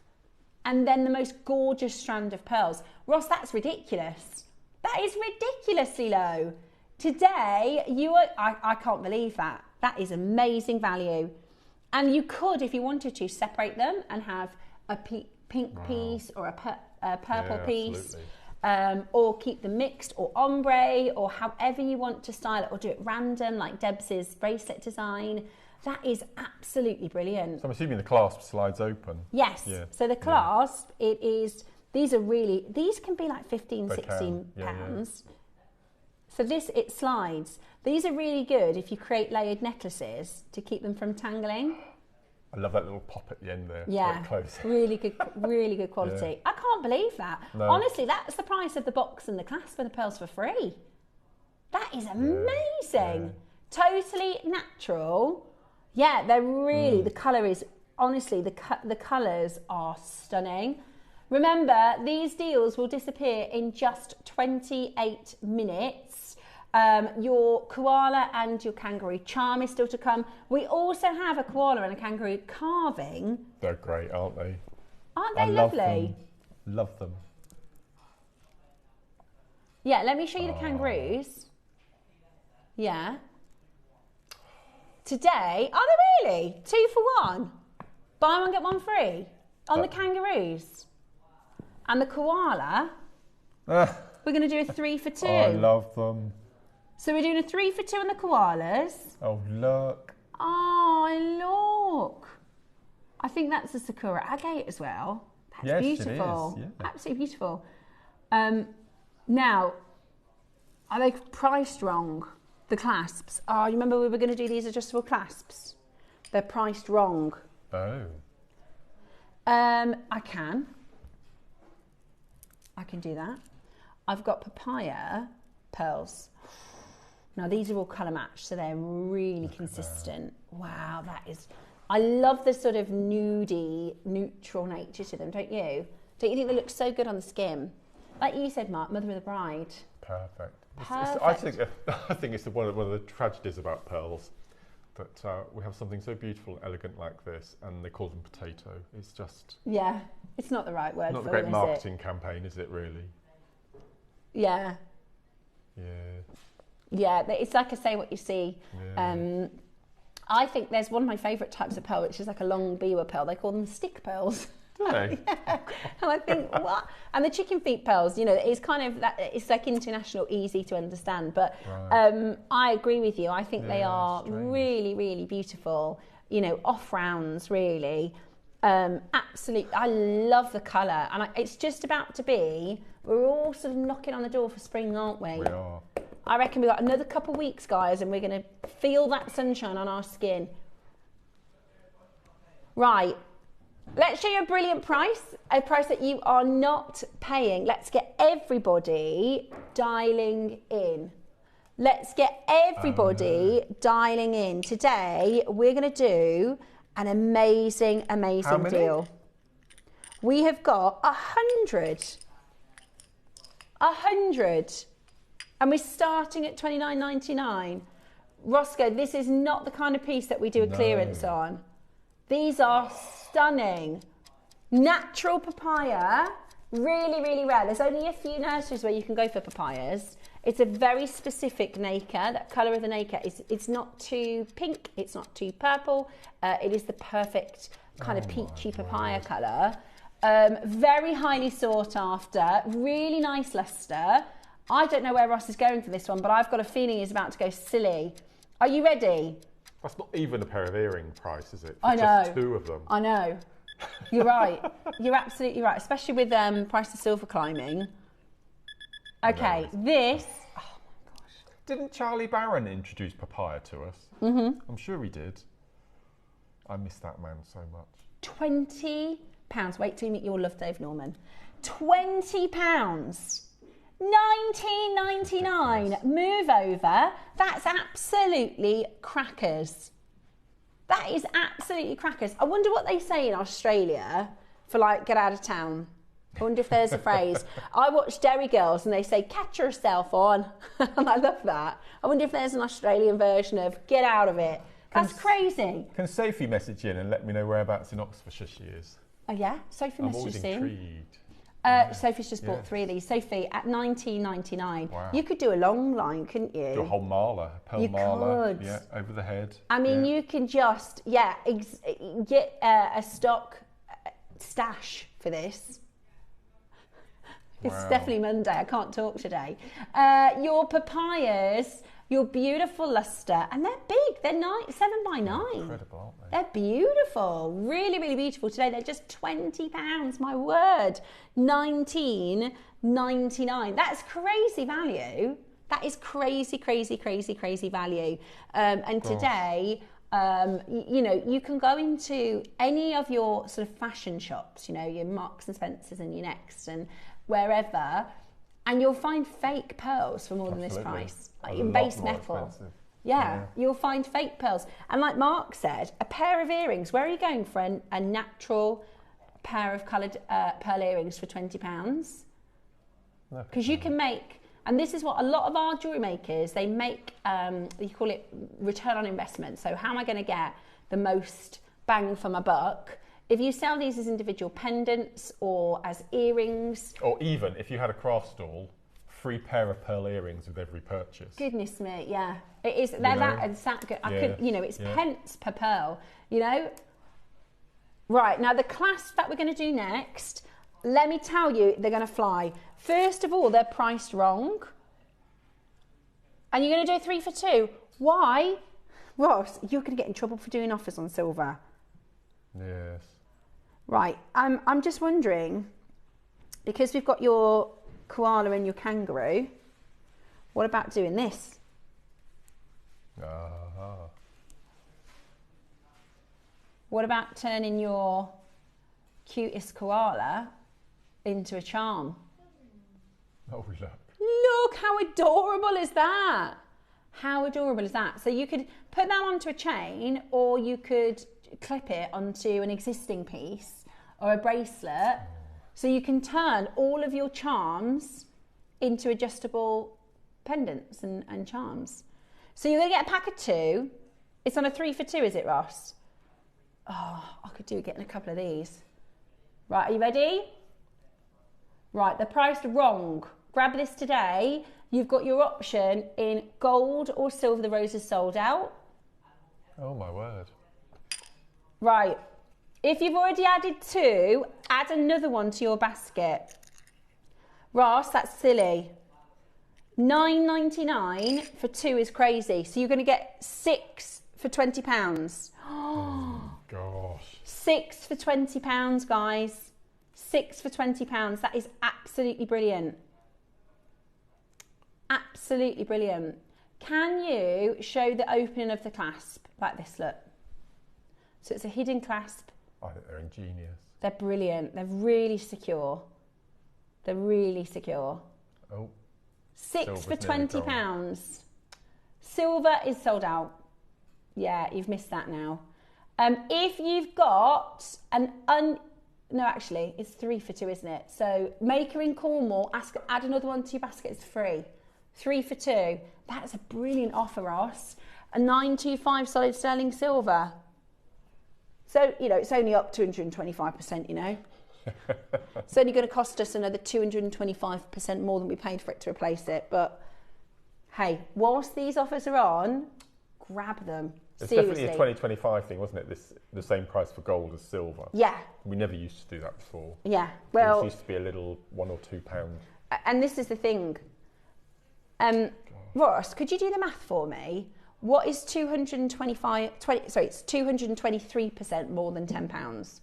Speaker 4: And then the most gorgeous strand of pearls. Ross, that's ridiculous. That is ridiculously low. Today, I can't believe that. That is amazing value. And you could, if you wanted to, separate them and have a pink piece or a purple piece. Or keep them mixed or ombre or however you want to style it, or do it random like Deb's bracelet design. That is absolutely brilliant.
Speaker 3: So I'm assuming the clasp slides open.
Speaker 4: Yes. Yeah. So the clasp, these can be like 15, 16 pounds. So it slides. These are really good if you create layered necklaces to keep them from tangling.
Speaker 3: I love that little pop at the end there.
Speaker 4: Yeah, really good quality. Yeah. I can't believe that. No. Honestly, that's the price of the box and the clasp and the pearls for free. That is amazing. Yeah. Totally natural. Yeah, they're really, the colour is, honestly, the colours are stunning. Remember, these deals will disappear in just 28 minutes. Your koala and your kangaroo charm is still to come. We also have a koala and a kangaroo carving.
Speaker 3: They're great, aren't they?
Speaker 4: Aren't they lovely?
Speaker 3: Love them.
Speaker 4: Yeah, let me show you the kangaroos. Yeah. Today, are they really? 2 for 1? Buy one, get one free on the kangaroos. And the koala, we're going to do a 3 for 2.
Speaker 3: Oh, I love them.
Speaker 4: So we're doing a 3 for 2 on the koalas.
Speaker 3: Oh, look.
Speaker 4: Oh, look. I think that's a Sakura agate as well. That's beautiful.
Speaker 3: It is. Yeah.
Speaker 4: Absolutely beautiful. Now, are they priced wrong? The clasps. Oh, you remember we were going to do these adjustable clasps? They're priced wrong.
Speaker 3: Oh.
Speaker 4: I can do that. I've got papaya pearls. Now these are all colour matched, so they're really consistent. Wow, that is. I love the sort of nudie, neutral nature to them, don't you? Don't you think they look so good on the skin? Like you said, Mark, Mother of the Bride.
Speaker 3: Perfect. I think it's one of the tragedies about pearls, that we have something so beautiful and elegant like this, and they call them potato. It's just...
Speaker 4: Yeah, it's not the right word
Speaker 3: not
Speaker 4: for
Speaker 3: the great
Speaker 4: them,
Speaker 3: marketing campaign, is it really?
Speaker 4: Yeah.
Speaker 3: Yeah.
Speaker 4: Yeah, it's like I say what you see.
Speaker 3: Yeah.
Speaker 4: I think there's one of my favourite types of pearl, which is like a long biwa pearl. They call them stick pearls.
Speaker 3: Do they?
Speaker 4: Yeah. And I think, what? And the chicken feet pearls, you know, it's kind of that. It's like international, easy to understand. But I agree with you. I think they are really, really beautiful. You know, off rounds, really. Absolutely, I love the colour, and it's just about to be. We're all sort of knocking on the door for spring, aren't we?
Speaker 3: We are.
Speaker 4: I reckon we've got another couple of weeks, guys, and we're going to feel that sunshine on our skin. Right. Let's show you a brilliant price, a price that you are not paying. Let's get everybody dialing in. Let's get everybody dialing in. Today, we're going to do an amazing, amazing deal. We have got 100. 100. And we're starting at $29.99. Roscoe, this is not the kind of piece that we do a clearance on. These are stunning. Natural papaya, really, really rare. There's only a few nurseries where you can go for papayas. It's a very specific nacre. That colour of the nacre, it's not too pink, it's not too purple. It is the perfect kind of peachy papaya colour. Very highly sought after, really nice lustre. I don't know where Ross is going for this one, but I've got a feeling he's about to go silly. Are you ready?
Speaker 3: That's not even a pair of earring price, is it?
Speaker 4: I know.
Speaker 3: Just 2 of them.
Speaker 4: I know. You're right. You're absolutely right, especially with price of silver climbing. Okay, this... Oh, my gosh.
Speaker 3: Didn't Charlie Barron introduce papaya to us? Mm-hmm. I'm sure he did. I miss that man so much.
Speaker 4: Wait till you meet your love, Dave Norman. £20. £19.99. Move over. That's absolutely crackers. That is absolutely crackers. I wonder what they say in Australia for like get out of town. I wonder if there's a phrase. I watch Derry Girls and they say catch yourself on. And I love that. I wonder if there's an Australian version of get out of it. That's crazy.
Speaker 3: Can Sophie message in and let me know whereabouts in Oxfordshire she is?
Speaker 4: Oh yeah, Sophie messages in.
Speaker 3: I'm always intrigued.
Speaker 4: Sophie's just bought 3 of these. Sophie, at $19.99.
Speaker 3: Wow.
Speaker 4: You could do a long line, couldn't you?
Speaker 3: Do a whole mala, a pearl mala. Could. Yeah, over the head.
Speaker 4: I mean, you can just, get a stock stash for this. It's definitely Monday. I can't talk today. Your papayas, your beautiful luster, and they're big. They're 7x9.
Speaker 3: Incredible, aren't they?
Speaker 4: They're beautiful. Really, really beautiful today. They're just £20. My word. $19.99. That's crazy value. That is crazy, crazy, crazy, crazy value. And today, you can go into any of your sort of fashion shops, your Marks and Spencers and your Next and wherever, and you'll find fake pearls for more than this price. Like in base metal. Yeah, you'll find fake pearls. And like Mark said, a pair of earrings, where are you going for a natural pair of coloured pearl earrings for £20? Because you can make, and this is what a lot of our jewellery makers, they make, you call it return on investment. So how am I going to get the most bang for my buck? If you sell these as individual pendants or as earrings.
Speaker 3: Or even if you had a craft stall, free pair of pearl earrings with every purchase.
Speaker 4: Goodness me, yeah. It is, it's that good. I could, it's pence per pearl, Right, now the clasp that we're going to do next, let me tell you, they're going to fly. First of all, they're priced wrong. And you're going to do 3 for 2. Why? Ross, you're going to get in trouble for doing offers on silver.
Speaker 3: Yes.
Speaker 4: Right, I'm just wondering, because we've got your koala and your kangaroo, what about doing this? What about turning your cutest koala into a charm?
Speaker 3: Oh, look.
Speaker 4: Look, how adorable is that? How adorable is that? So you could put that onto a chain, or you could clip it onto an existing piece or a bracelet. So you can turn all of your charms into adjustable pendants and charms. So you're going to get a pack of 2. It's on a 3 for 2, is it, Ross? Oh, I could do getting a couple of these. Right, are you ready? Right, they're priced wrong. Grab this today. You've got your option in gold or silver. The rose is sold out.
Speaker 3: Oh, my word.
Speaker 4: Right. If you've already added 2, add another one to your basket. Ross, that's silly. $9.99 for 2 is crazy. So you're going to get 6 for £20.
Speaker 3: Oh, gosh.
Speaker 4: 6 for £20, guys. 6 for £20. That is absolutely brilliant. Absolutely brilliant. Can you show the opening of the clasp like this, look? So it's a hidden clasp.
Speaker 3: I think they're ingenious.
Speaker 4: They're brilliant. They're really secure. They're really secure.
Speaker 3: Oh.
Speaker 4: 6 for £20. Silver is sold out. Yeah, you've missed that now. If you've got no, actually, it's 3 for 2, isn't it? So Maker in Cornwall, add another one to your basket. It's free. 3 for 2. That's a brilliant offer, Ross. A 925 solid sterling silver. So, it's only up 225%, It's only going to cost us another 225% more than we paid for it to replace it. But, hey, whilst these offers are on, grab them.
Speaker 3: It's
Speaker 4: Seriously.
Speaker 3: definitely a 2025 thing, wasn't it? The same price for gold as silver.
Speaker 4: Yeah.
Speaker 3: We never used to do that before.
Speaker 4: Yeah. Well,
Speaker 3: it used to be a little £1 or £2.
Speaker 4: And this is the thing. Ross, could you do the math for me? What is 223% more than £10?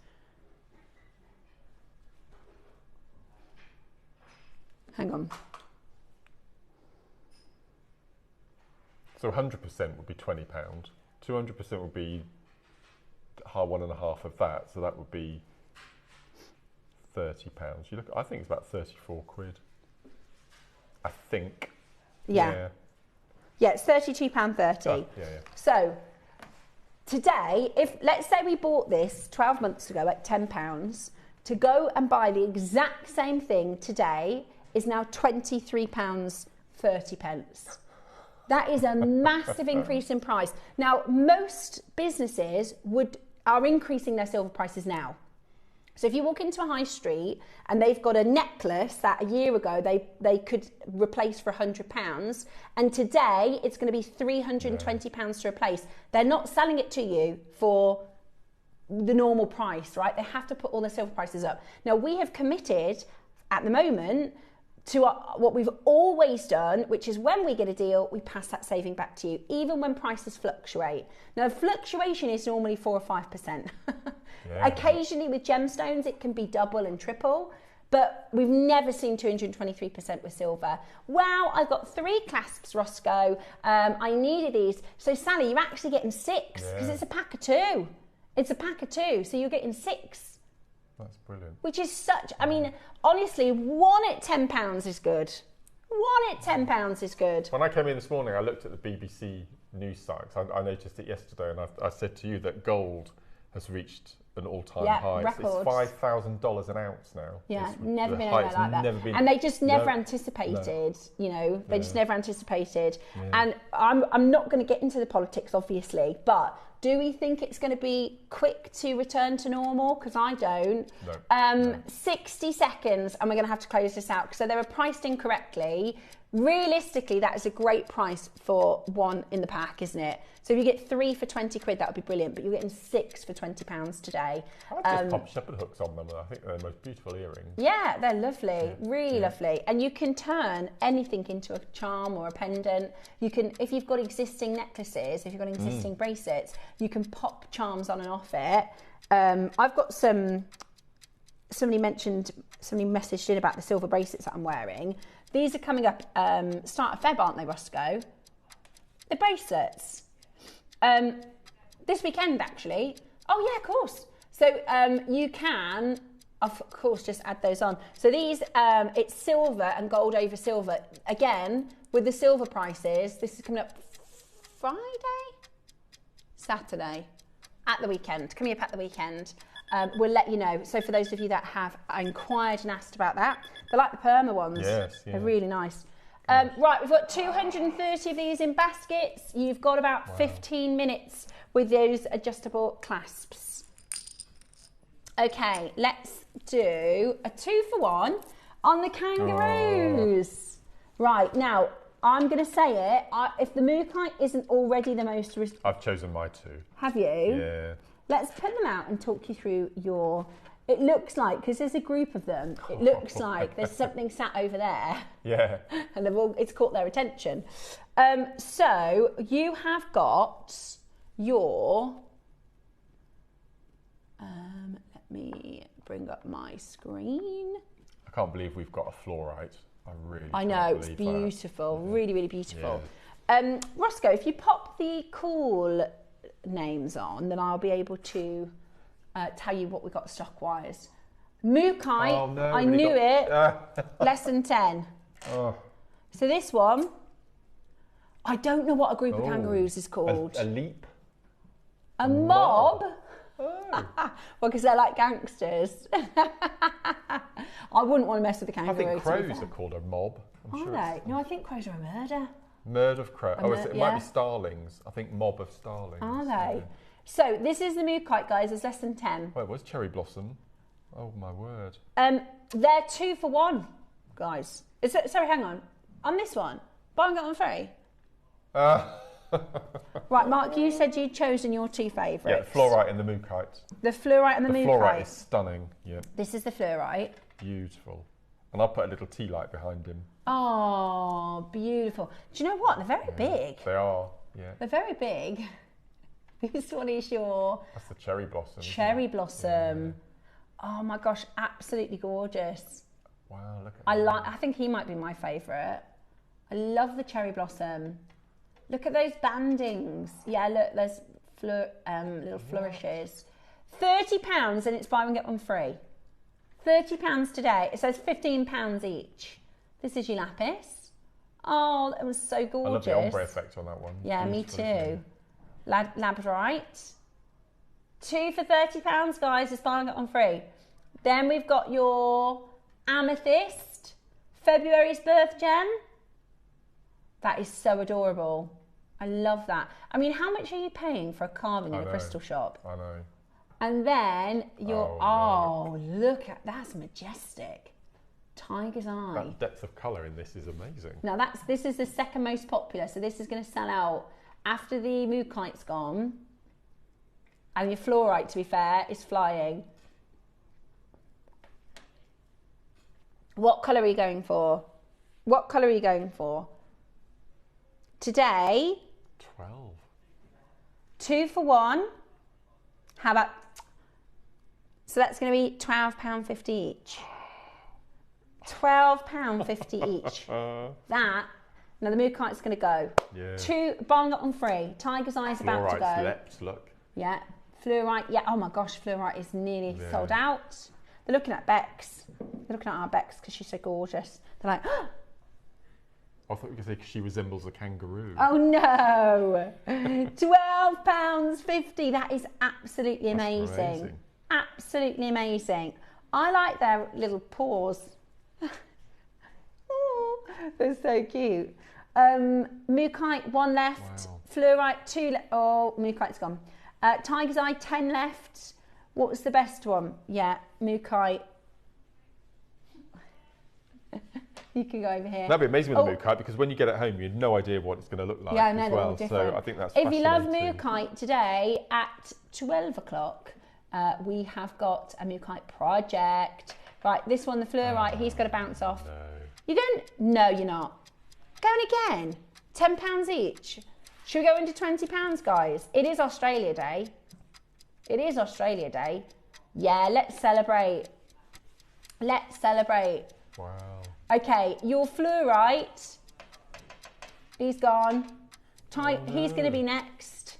Speaker 4: Hang on.
Speaker 3: So 100% would be £20. 200% would be 1.5 of that. So that would be £30. You look, I think it's about 34 quid. I think.
Speaker 4: Yeah, it's £32.30.
Speaker 3: Oh, yeah.
Speaker 4: So today, if let's say we bought this 12 months ago at £10, to go and buy the exact same thing today is now £23.30. That is a massive increase in price. Now, most businesses are increasing their silver prices now. So if you walk into a high street and they've got a necklace that a year ago they could replace for £100, and today it's going to be £320 to replace. They're not selling it to you for the normal price, right? They have to put all their silver prices up. Now, we have committed at the moment to what we've always done, which is when we get a deal, we pass that saving back to you, even when prices fluctuate. Now, fluctuation is normally 4 or 5%.
Speaker 3: Yeah.
Speaker 4: Occasionally with gemstones, it can be double and triple, but we've never seen 223% with silver. Wow, I've got 3 clasps, Roscoe. I needed these. So, Sally, you're actually getting 6 because it's a pack of 2. It's a pack of 2, so you're getting 6.
Speaker 3: That's brilliant.
Speaker 4: Which is such, I mean, honestly, 1 at £10 is good. 1 at £10 is good.
Speaker 3: When I came in this morning, I looked at the BBC news site. I noticed it yesterday, and I said to you that gold has reached an all-time high.
Speaker 4: Records.
Speaker 3: It's $5,000 an ounce now.
Speaker 4: Yeah,
Speaker 3: it's
Speaker 4: never been anywhere like that. And they just never anticipated, you know, they just never anticipated. Yeah. And I'm not going to get into the politics, obviously, but do we think it's going to be quick to return to normal? Because I don't. No. 60 seconds and we're going to have to close this out. So they were priced incorrectly. Realistically, that is a great price for 1 in the pack, isn't it? So if you get 3 for 20 quid, that would be brilliant. But you're getting 6 for £20 today.
Speaker 3: I've just popped shepherd hooks on them. I think they're the most beautiful earrings.
Speaker 4: Yeah, they're lovely, really lovely. And you can turn anything into a charm or a pendant. You can, if you've got existing necklaces, if you've got existing bracelets, you can pop charms on and off it. I've got somebody messaged in about the silver bracelets that I'm wearing. These are coming up start of Feb, aren't they, Roscoe? The bracelets. This weekend, actually. Oh, yeah, of course. So you can, of course, just add those on. So these, it's silver and gold over silver. Again, with the silver prices, this is coming up Saturday, at the weekend. Coming up at the weekend. We'll let you know. So for those of you that have inquired and asked about that, they're like the Perma ones.
Speaker 3: Yes, yeah.
Speaker 4: They're really nice. Right, we've got 230 of these in baskets. You've got about 15 minutes with those adjustable clasps. Okay, let's do a 2 for 1 on the kangaroos. Right, now, I'm going to say it. If the mookai isn't already the most...
Speaker 3: I've chosen my 2.
Speaker 4: Have you?
Speaker 3: Yeah.
Speaker 4: Let's put them out and talk you through your... It looks like, because there's a group of them, it looks like there's something sat over there.
Speaker 3: Yeah.
Speaker 4: And it's caught their attention. So you have got your... let me bring up my screen.
Speaker 3: I can't believe we've got a fluorite.
Speaker 4: I know, it's beautiful. That. Really, really beautiful. Yeah. Roscoe, if you pop the cool names on, then I'll be able to... tell you what we got stock-wise. Mookai, I knew it. Less than 10. Oh. So this one, I don't know what a group of kangaroos is called.
Speaker 3: A leap?
Speaker 4: A mob? Oh. Well, because they're like gangsters. I wouldn't want to mess with the kangaroo.
Speaker 3: I think crows are called a mob.
Speaker 4: Are they? No, I think crows are a murder.
Speaker 3: Murder of crow. It might be starlings. I think mob of starlings.
Speaker 4: Are they? Yeah. So this is the mookai, guys. It's less than 10.
Speaker 3: Wait, what's cherry blossom? Oh my word.
Speaker 4: They're 2 for 1, guys. Sorry, hang on. On this one, buy one get one free. Right, Mark, you said you'd chosen your 2 favourites.
Speaker 3: Yeah, the fluorite and the mookite.
Speaker 4: The fluorite and the mookai.
Speaker 3: The fluorite is stunning. Yeah.
Speaker 4: This is the fluorite.
Speaker 3: Beautiful. And I'll put a little tea light behind him.
Speaker 4: Oh, beautiful. Do you know what? They're very big.
Speaker 3: They are. Yeah.
Speaker 4: They're very big. This one is your...
Speaker 3: That's the cherry blossom.
Speaker 4: Cherry blossom. Yeah. Oh my gosh, absolutely gorgeous.
Speaker 3: Wow, look at that.
Speaker 4: I think he might be my favourite. I love the cherry blossom. Look at those bandings. Yeah, look, there's little flourishes. £30 and it's buy one get one free. £30 today. It says £15 each. This is your lapis. Oh, it was so gorgeous.
Speaker 3: I love the ombre effect on that one.
Speaker 4: Yeah, me too. Labradorite. 2 for £30, guys. Is buying it on free. Then we've got your amethyst. February's birth gem. That is so adorable. I love that. I mean, how much are you paying for a carving in a crystal shop?
Speaker 3: I know.
Speaker 4: And then your,
Speaker 3: no.
Speaker 4: Look at, that's majestic. Tiger's eye.
Speaker 3: That depth of colour in this is amazing.
Speaker 4: Now this is the second most popular, so this is going to sell out after the mookaite's gone. And your fluorite, to be fair, is flying. What colour are you going for? What colour are you going for? Today,
Speaker 3: 12.
Speaker 4: 2 for 1. How about, so that's going to be £12.50 each. £12.50 each. That, now the mookaite's going to go.
Speaker 3: Yeah.
Speaker 4: 2, buying it on free. Tiger's eye's about to go.
Speaker 3: Fluorite's look.
Speaker 4: Yeah. Fluorite, yeah. Oh my gosh, fluorite is nearly sold out. They're looking at Bex. They're looking at our Bex because she's so gorgeous. They're like, oh.
Speaker 3: I thought you were going to say she resembles a kangaroo.
Speaker 4: Oh no! £12.50. That is absolutely amazing. Absolutely amazing. I like their little paws. Oh, they're so cute. Mookaite, 1 left.
Speaker 3: Wow.
Speaker 4: Fluorite, 2 left. Oh, mookaite's gone. Tiger's eye, 10 left. What was the best one? Yeah, mookaite. You can go over here.
Speaker 3: That'd be amazing with the mookaite because when you get it home, you have no idea what it's going to look like.
Speaker 4: Yeah, I know,
Speaker 3: as
Speaker 4: they're all
Speaker 3: well.
Speaker 4: different.
Speaker 3: So I think that's
Speaker 4: If you love
Speaker 3: fascinating.
Speaker 4: mookaite, today at 12 o'clock, we have got a mookaite project. Right, this one, the fluorite, he's got to bounce off.
Speaker 3: No.
Speaker 4: You're going? No, you're not. Going again. £10 each. Should we go into £20, guys? It is Australia Day. It is Australia Day. Yeah, let's celebrate. Let's celebrate.
Speaker 3: Wow.
Speaker 4: Okay, your fluorite, he's gone. He's going to be next.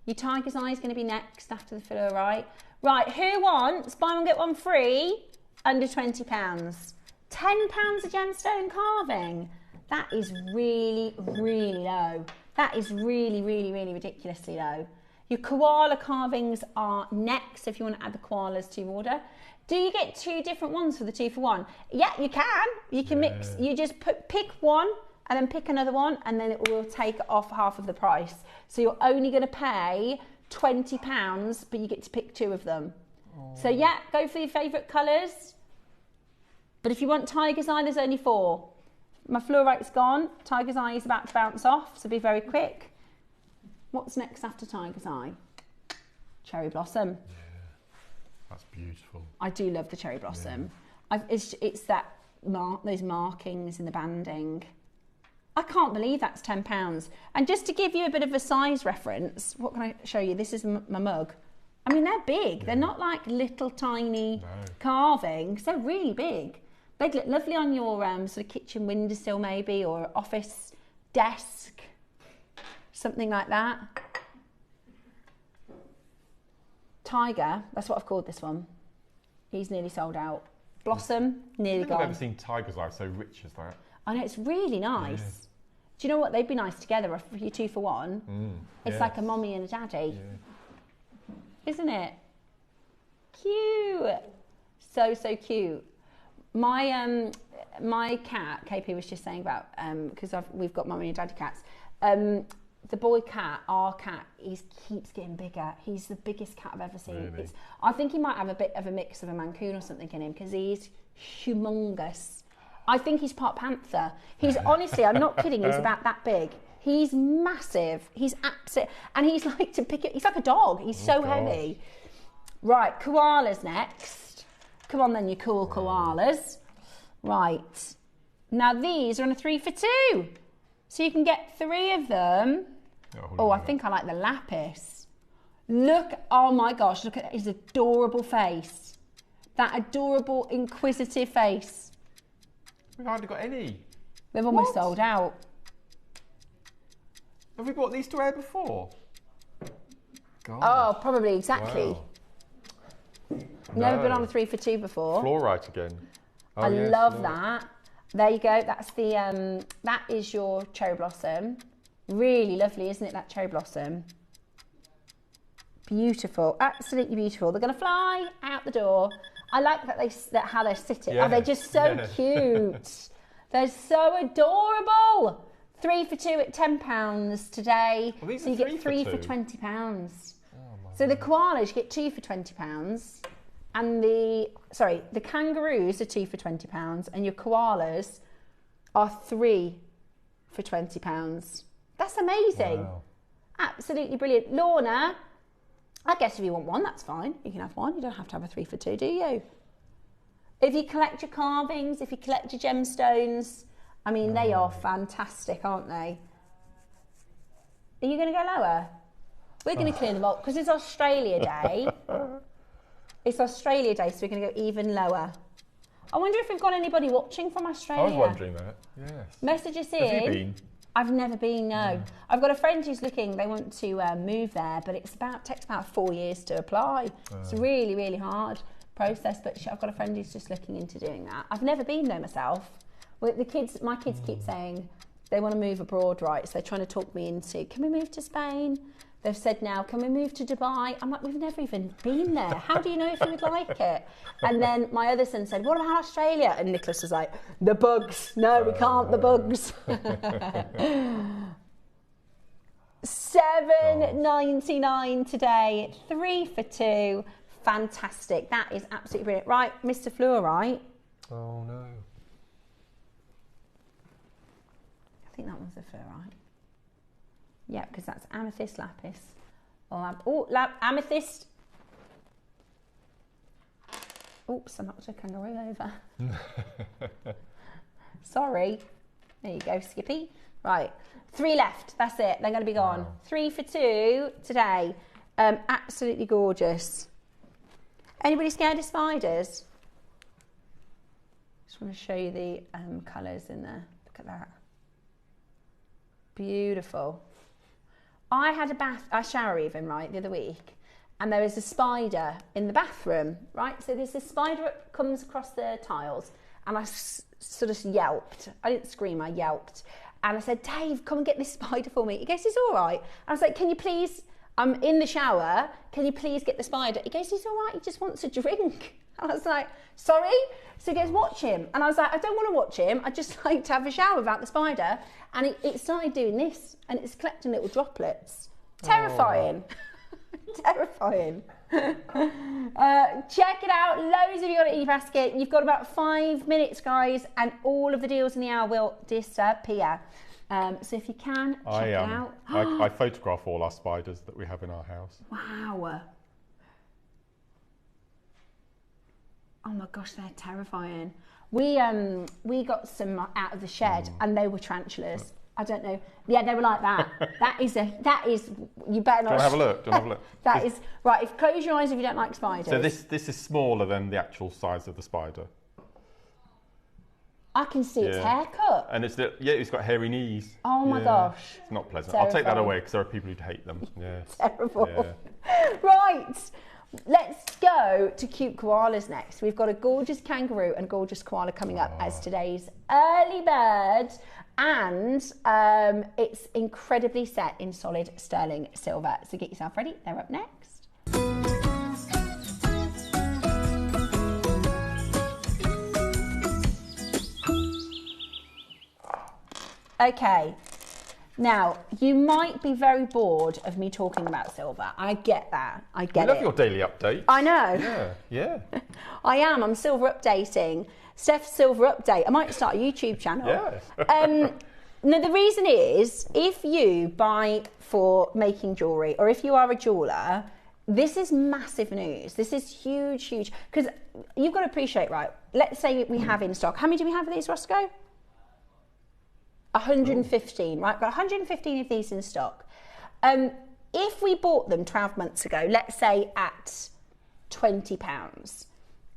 Speaker 4: Your tiger's eye is going to be next after the fluorite. Right, who wants buy one get one free under £20? £10 a gemstone carving. That is really, really low. That is really, really, really ridiculously low. Your koala carvings are next if you want to add the koalas to your order. Do you get 2 different ones for the 2 for 1? Yeah, you can. You can mix. You just pick one and then pick another one and then it will take off half of the price. So you're only going to pay £20, but you get to pick 2 of them. Oh. So yeah, go for your favourite colours. But if you want tiger's eye, there's only 4. My fluorite's gone. Tiger's eye is about to bounce off, so be very quick. What's next after tiger's eye? Cherry blossom.
Speaker 3: Yeah, that's beautiful.
Speaker 4: I do love the cherry blossom. Yeah. It's that those markings in the banding. I can't believe that's £10. And just to give you a bit of a size reference, what can I show you? This is my mug. I mean, they're big. Yeah. They're not like little tiny carvings. They're really big. They'd look lovely on your sort of kitchen windowsill maybe, or office desk, something like that. Tiger, that's what I've called this one. He's nearly sold out. Blossom, nearly gone.
Speaker 3: I've never seen tiger's eye so rich as that.
Speaker 4: I know, it's really nice. Yeah. Do you know what? They'd be nice together for you 2 for 1. It's like a mommy and a daddy. Yeah. Isn't it? Cute. So, so cute. My my cat, KP was just saying about, because we've got mummy and daddy cats. The boy cat, our cat, he keeps getting bigger. He's the biggest cat I've ever seen.
Speaker 3: Really?
Speaker 4: I think he might have a bit of a mix of a Mancoon or something in him because he's humongous. I think he's part panther. He's honestly, I'm not kidding, he's about that big. He's massive. He's absolute, and he's like to pick it. He's like a dog. He's so heavy. Right, koalas next. Come on then, you cool koalas. Right. Now these are on a 3 for 2. So you can get 3 of them. Oh, I think I like the lapis. Look, oh my gosh, look at his adorable face. That adorable, inquisitive face.
Speaker 3: We've hardly got any.
Speaker 4: They've almost sold out.
Speaker 3: Have we bought these to air before? God.
Speaker 4: Oh, probably, exactly.
Speaker 3: Wow.
Speaker 4: Never been on a 3 for 2 before.
Speaker 3: Fluorite again. Oh,
Speaker 4: I
Speaker 3: yes,
Speaker 4: love that. There you go. That's the that is your cherry blossom. Really lovely, isn't it? That cherry blossom. Beautiful, absolutely beautiful. They're going to fly out the door. I like that how they're sitting.
Speaker 3: Yeah.
Speaker 4: Oh, they're just so cute. They're so adorable. 3 for 2 at £10 today.
Speaker 3: Well,
Speaker 4: so you get 3 for £20. So the koalas, you get 2 for £20. And the kangaroos are 2 for £20. And your koalas are 3 for £20. That's amazing.
Speaker 3: Wow.
Speaker 4: Absolutely brilliant. Lorna, I guess if you want one, that's fine. You can have one. You don't have to have a 3 for 2, do you? If you collect your carvings, if you collect your gemstones, I mean, they are fantastic, aren't they? Are you going to go lower? We're going to clear the vault because it's Australia Day. It's Australia Day, so we're going to go even lower. I wonder if we've got anybody watching from Australia.
Speaker 3: I was wondering that, yes.
Speaker 4: Message us in.
Speaker 3: Have you been?
Speaker 4: I've never been, no. I've got a friend who's looking, they want to move there, but takes about 4 years to apply. It's a really, really hard process, but I've got a friend who's just looking into doing that. I've never been there myself. Well, my kids keep saying they want to move abroad, right? So they're trying to talk me into, can we move to Spain? They've said now, can we move to Dubai? I'm like, we've never even been there. How do you know if you would like it? And then my other son said, what about Australia? And Nicholas was like, the bugs. No, we can't, the bugs. $7.99 today, 3 for 2. Fantastic. That is absolutely brilliant. Right, Mr. Fluorite.
Speaker 3: Oh, no.
Speaker 4: I think that one's the fluorite. Yeah, because that's amethyst lapis. Amethyst. Oops, I knocked a kangaroo over. Sorry. There you go, Skippy. Right, 3 left. That's it. They're going to be gone.
Speaker 3: Wow.
Speaker 4: 3 for 2 today. Absolutely gorgeous. Anybody scared of spiders? Just want to show you the colours in there. Look at that. Beautiful. I had a shower even, right, the other week, and there was a spider in the bathroom, right? So there's this spider that comes across the tiles, and I sort of yelped. I didn't scream, I yelped. And I said, Dave, come and get this spider for me. He goes, it's all right. I was like, can you please, I'm in the shower, can you please get the spider? He goes, he's all right, he just wants a drink. And I was like, sorry? So he goes, watch him. And I was like, I don't want to watch him. I just like to have a shower without the spider. And it started doing this, and it's collecting little droplets. Terrifying. Oh. Terrifying. Check it out. Loads of you got an eBasket. You've got about 5 minutes, guys, and all of the deals in the hour will disappear. So if you can, check it out.
Speaker 3: I photograph all our spiders that we have in our house.
Speaker 4: Wow. Oh my gosh, they're terrifying. We got some out of the shed, and they were tarantulas. I don't know. Yeah, they were like that. That is you better not.
Speaker 3: Do you want to have a look? Do you want to have a look?
Speaker 4: That is right. Close your eyes if you don't like spiders.
Speaker 3: So this is smaller than the actual size of the spider.
Speaker 4: I can see its haircut.
Speaker 3: And it's got hairy knees.
Speaker 4: Oh my gosh.
Speaker 3: It's not pleasant.
Speaker 4: Terrifying.
Speaker 3: I'll take that away because there are people who'd hate them. Yeah.
Speaker 4: Terrible.
Speaker 3: Yeah.
Speaker 4: Right. Let's go to cute koalas next. We've got a gorgeous kangaroo and gorgeous koala coming up as today's early bird. And it's incredibly set in solid sterling silver. So get yourself ready. They're up next. Okay. Now, you might be very bored of me talking about silver. I get that. I get it.
Speaker 3: I love your daily update.
Speaker 4: I know.
Speaker 3: Yeah.
Speaker 4: I am. I'm silver updating. Steph's Silver Update. I might start a YouTube channel.
Speaker 3: Yeah.
Speaker 4: No, the reason is, if you buy for making jewellery, or if you are a jeweller, this is massive news. This is huge, huge. Because you've got to appreciate, right? Let's say we have in stock. How many do we have of these, Roscoe? 115, right? Got 115 of these in stock. If we bought them 12 months ago, let's say at £20,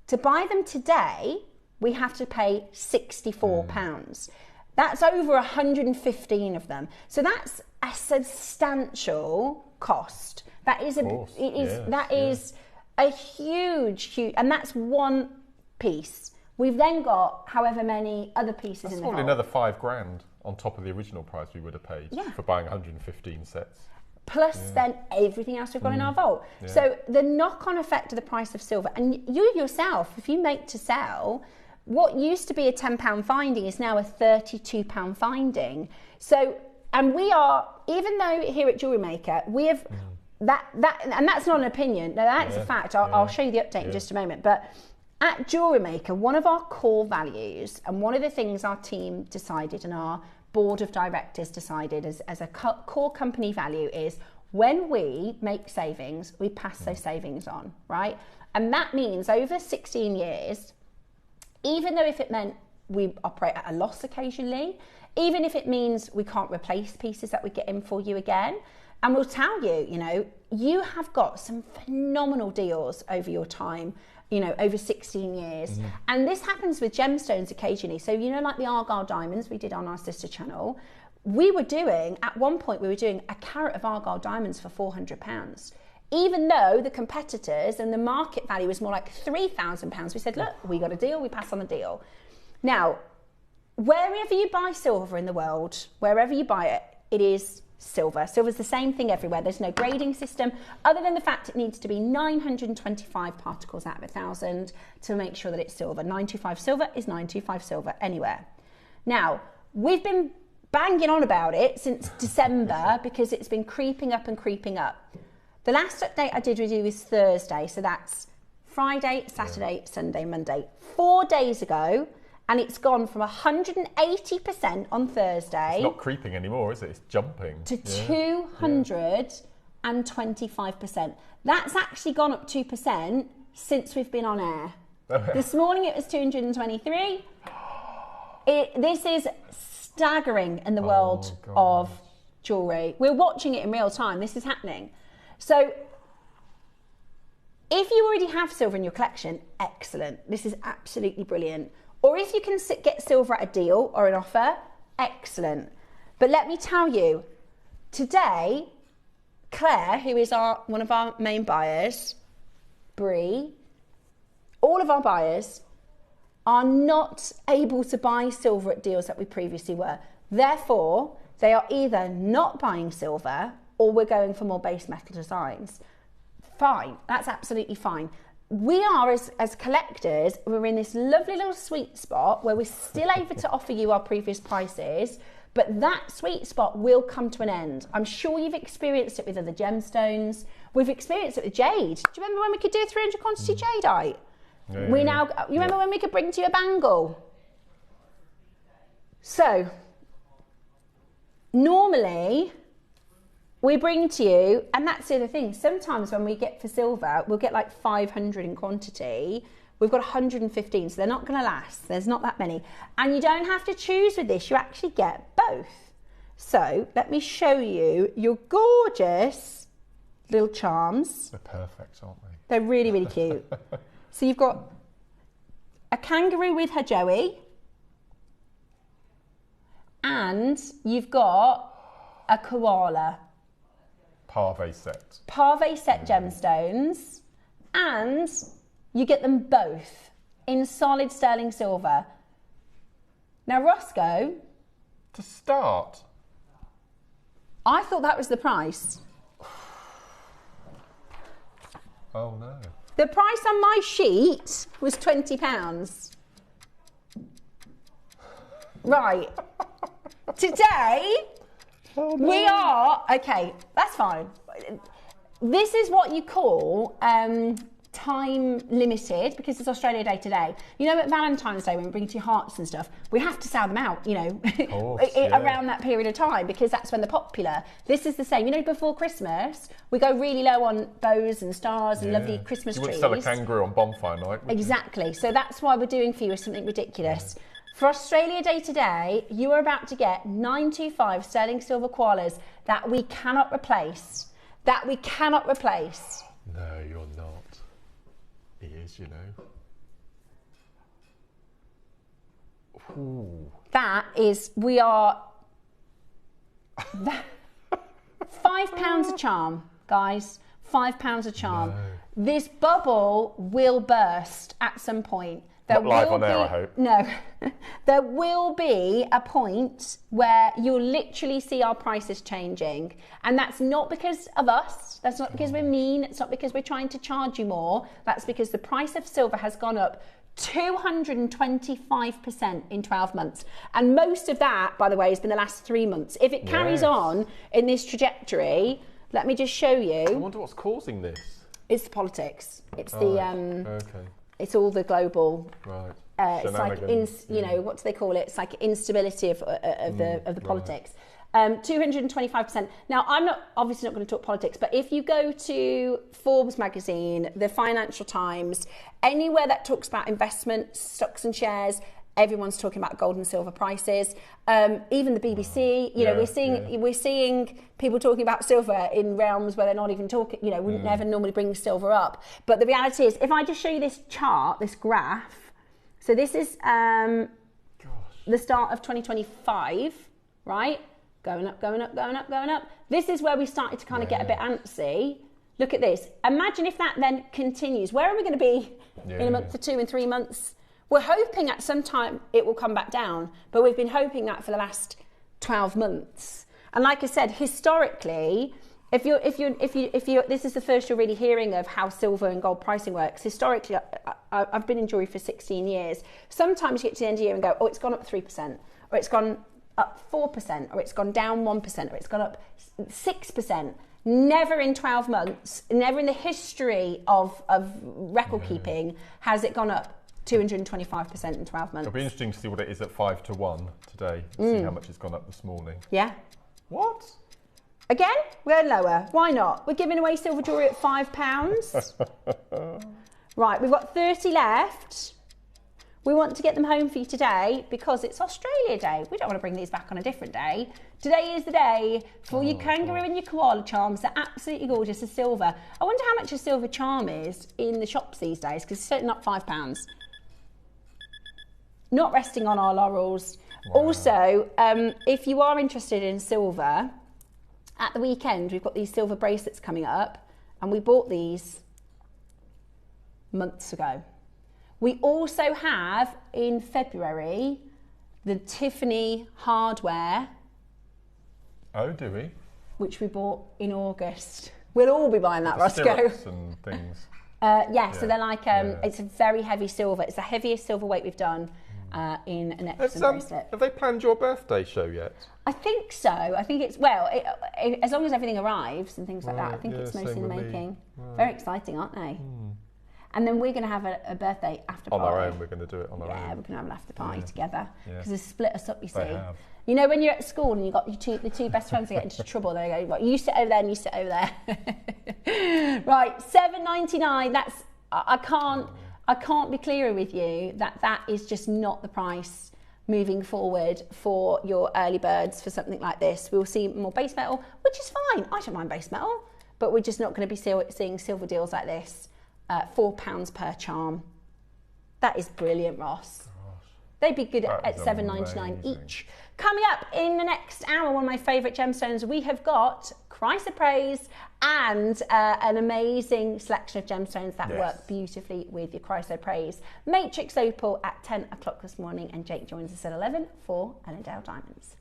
Speaker 4: to buy them today, we have to pay £64. That's over 115 of them. So that's a substantial cost. That is A huge, and that's one piece. We've then got however many other pieces in the
Speaker 3: probably
Speaker 4: vault.
Speaker 3: another £5,000 on top of the original price we would have paid for buying 115 sets.
Speaker 4: Plus then everything else we've got in our vault.
Speaker 3: Yeah.
Speaker 4: So the knock-on effect of the price of silver, and you yourself, if you make to sell, what used to be a £10 finding is now a £32 finding. So, and we are, even though here at JewelleryMaker, we have and that's not an opinion, no, that's a fact. I'll show you the update in just a moment. But at JewelleryMaker, one of our core values, and one of the things our team decided and our board of directors decided as a core company value is when we make savings, we pass those savings on, right? And that means over 16 years, even though if it meant we operate at a loss occasionally, even if it means we can't replace pieces that we get in for you again, and we'll tell you, you know, you have got some phenomenal deals over your time, you know, over 16 years. And this happens with gemstones occasionally. So, you know, like the Argyle diamonds we did on our sister channel, we were doing, at one point, we were doing a carat of Argyle diamonds for £400. Even though the competitors and the market value was more like £3,000, we said, look, we got a deal, we pass on the deal. Now, wherever you buy silver in the world, wherever you buy it, it is silver. Silver's the same thing everywhere. There's no grading system other than the fact it needs to be 925 particles out of 1,000 to make sure that it's silver. 925 silver is 925 silver anywhere. Now, we've been banging on about it since December because it's been creeping up and creeping up. The last update I did with you is Thursday, so that's Friday, Saturday, Sunday, Monday. 4 days ago, and it's gone from 180% on Thursday.
Speaker 3: It's not creeping anymore, is it? It's jumping.
Speaker 4: To 225%. That's actually gone up 2% since we've been on air. This morning it was 223. This is staggering in the world of jewellery. We're watching it in real time. This is happening. So if you already have silver in your collection, excellent. This is absolutely brilliant. Or if you can get silver at a deal or an offer, excellent. But let me tell you, today, Claire, who is one of our main buyers, Bree, all of our buyers are not able to buy silver at deals that we previously were. Therefore, they are either not buying silver or we're going for more base metal designs. Fine, that's absolutely fine. We are, as collectors, we're in this lovely little sweet spot where we're still able to offer you our previous prices, but that sweet spot will come to an end. I'm sure you've experienced it with other gemstones. We've experienced it with jade. Do you remember when we could do 300 quantity jadeite? You remember when we could bring to you a bangle? So, normally, we bring to you, and that's the other thing, sometimes when we get for silver, we'll get like 500 in quantity. We've got 115, so they're not going to last. There's not that many. And you don't have to choose with this, you actually get both. So let me show you your gorgeous little charms.
Speaker 3: They're perfect, aren't they?
Speaker 4: They're really, really cute. So you've got a kangaroo with her Joey, and you've got a koala.
Speaker 3: Parve set.
Speaker 4: Parve set gemstones, and you get them both in solid sterling silver. Now, Roscoe.
Speaker 3: To start.
Speaker 4: I thought that was the price.
Speaker 3: Oh no.
Speaker 4: The price on my sheet was £20. Right. Today, we are, okay, that's fine. This is what you call time limited because it's Australia Day today. You know, at Valentine's Day when we bring to your hearts and stuff, we have to sell them out, you know, around that period of time because that's when they're popular. This is the same. You know, before Christmas, we go really low on bows and stars and lovely Christmas trees.
Speaker 3: You wouldn't sell a kangaroo on bonfire night, would
Speaker 4: Exactly. So that's why we're doing for you something ridiculous. Yeah. For Australia Day today, you are about to get 925 sterling silver koalas that we cannot replace. That we cannot replace.
Speaker 3: No, you're not. He is, you know. Ooh.
Speaker 4: That is, we are £5 a charm, guys. £5 a charm. This bubble will burst at some point.
Speaker 3: Not live on air, I hope.
Speaker 4: No. There will be a point where you'll literally see our prices changing. And that's not because of us. That's not because we're mean. It's not because we're trying to charge you more. That's because the price of silver has gone up 225% in 12 months. And most of that, by the way, has been the last 3 months. If it carries on in this trajectory, let me just show you.
Speaker 3: I wonder what's causing this.
Speaker 4: It's the politics. It's it's all the global.
Speaker 3: Right.
Speaker 4: It's like you know, what do they call it? It's like instability of the politics. 225%. Now, I'm obviously not going to talk politics, but if you go to Forbes magazine, the Financial Times, anywhere that talks about investment, stocks and shares, everyone's talking about gold and silver prices. Even the BBC, you know, we're seeing people talking about silver in realms where they're not even talking. You know, we never normally bring silver up. But the reality is, if I just show you this chart, this graph. So this is the start of 2025, right? Going up, going up, going up, going up. This is where we started to kind of get a bit antsy. Look at this. Imagine if that then continues. Where are we going to be in a month or 2 and 3 months? We're hoping at some time it will come back down, but we've been hoping that for the last 12 months. And like I said, historically, if you this is the first you're really hearing of how silver and gold pricing works. Historically, I've been in jewelry for 16 years. Sometimes you get to the end of the year and go, oh, it's gone up 3%, or it's gone up 4%, or it's gone down 1%, or it's gone up 6%. Never in 12 months, never in the history of record keeping has it gone up 225% in 12 months.
Speaker 3: It'll be interesting to see what it is at 5 to 1 today. See how much it's gone up this morning.
Speaker 4: Yeah.
Speaker 3: What?
Speaker 4: Again, we're lower. Why not? We're giving away silver jewellery at £5. Right, we've got 30 left. We want to get them home for you today because it's Australia Day. We don't want to bring these back on a different day. Today is the day for your kangaroo and your koala charms. They're absolutely gorgeous as silver. I wonder how much a silver charm is in the shops these days, because it's certainly not £5. Not resting on our laurels. Wow. Also, if you are interested in silver, at the weekend we've got these silver bracelets coming up, and we bought these months ago. We also have in February the Tiffany hardware.
Speaker 3: Oh, do we?
Speaker 4: Which we bought in August. We'll all be buying that, Roscoe.
Speaker 3: And things.
Speaker 4: So they're like it's a very heavy silver. It's the heaviest silver weight we've done in a necklace and bracelet.
Speaker 3: Have they planned your birthday show yet?
Speaker 4: I think so. I think it's as long as everything arrives and things like that. I think it's mostly in the making. Right. Very exciting, aren't they? And then we're going to have a birthday after party.
Speaker 3: On our own, we're going to do it on our own.
Speaker 4: Yeah, we're going to have an after party together. Because they split us up, you see.
Speaker 3: They have.
Speaker 4: You know, when you're at school and you've got the two best friends that get into trouble, they go, well, you sit over there and you sit over there. Right, $7.99. That's I can't be clearer with you that is just not the price moving forward for your early birds for something like this. We'll see more base metal, which is fine. I don't mind base metal, but we're just not going to be seeing silver deals like this. £4 per charm. That is brilliant, Ross. Gosh. They'd be good at $7.99 each. Coming up in the next hour, one of my favourite gemstones, we have got chrysoprase and an amazing selection of gemstones that work beautifully with your chrysoprase. Matrix Opal at 10 o'clock this morning, and Jake joins us at 11 for Ellendale Diamonds.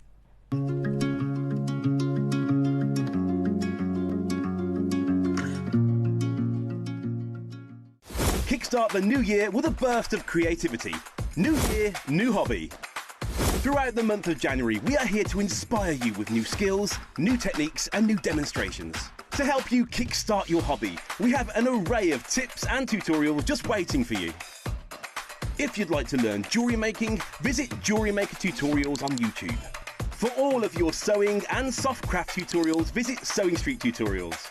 Speaker 1: Kickstart the new year with a burst of creativity. New year, new hobby. Throughout the month of January, we are here to inspire you with new skills, new techniques and new demonstrations. To help you kickstart your hobby, we have an array of tips and tutorials just waiting for you. If you'd like to learn jewellery making, visit JewelleryMaker Tutorials on YouTube. For all of your sewing and soft craft tutorials, visit Sewing Street Tutorials.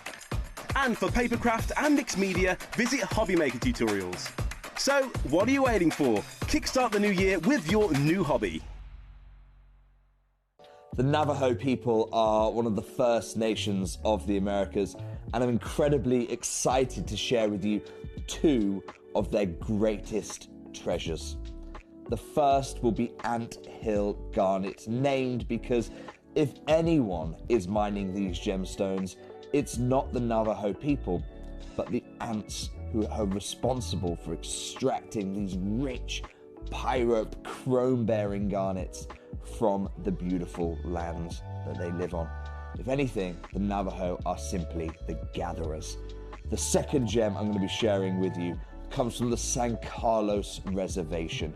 Speaker 1: And for papercraft and mixed media, visit Hobbymaker Tutorials. So, what are you waiting for? Kickstart the new year with your new hobby.
Speaker 5: The Navajo people are one of the First Nations of the Americas, and I'm incredibly excited to share with you two of their greatest treasures. The first will be Ant Hill Garnet, named because if anyone is mining these gemstones, It's not the Navajo people, but the ants who are responsible for extracting these rich pyrope chrome-bearing garnets from the beautiful lands that they live on. If anything, the Navajo are simply the gatherers. The second gem I'm going to be sharing with you comes from the San Carlos Reservation.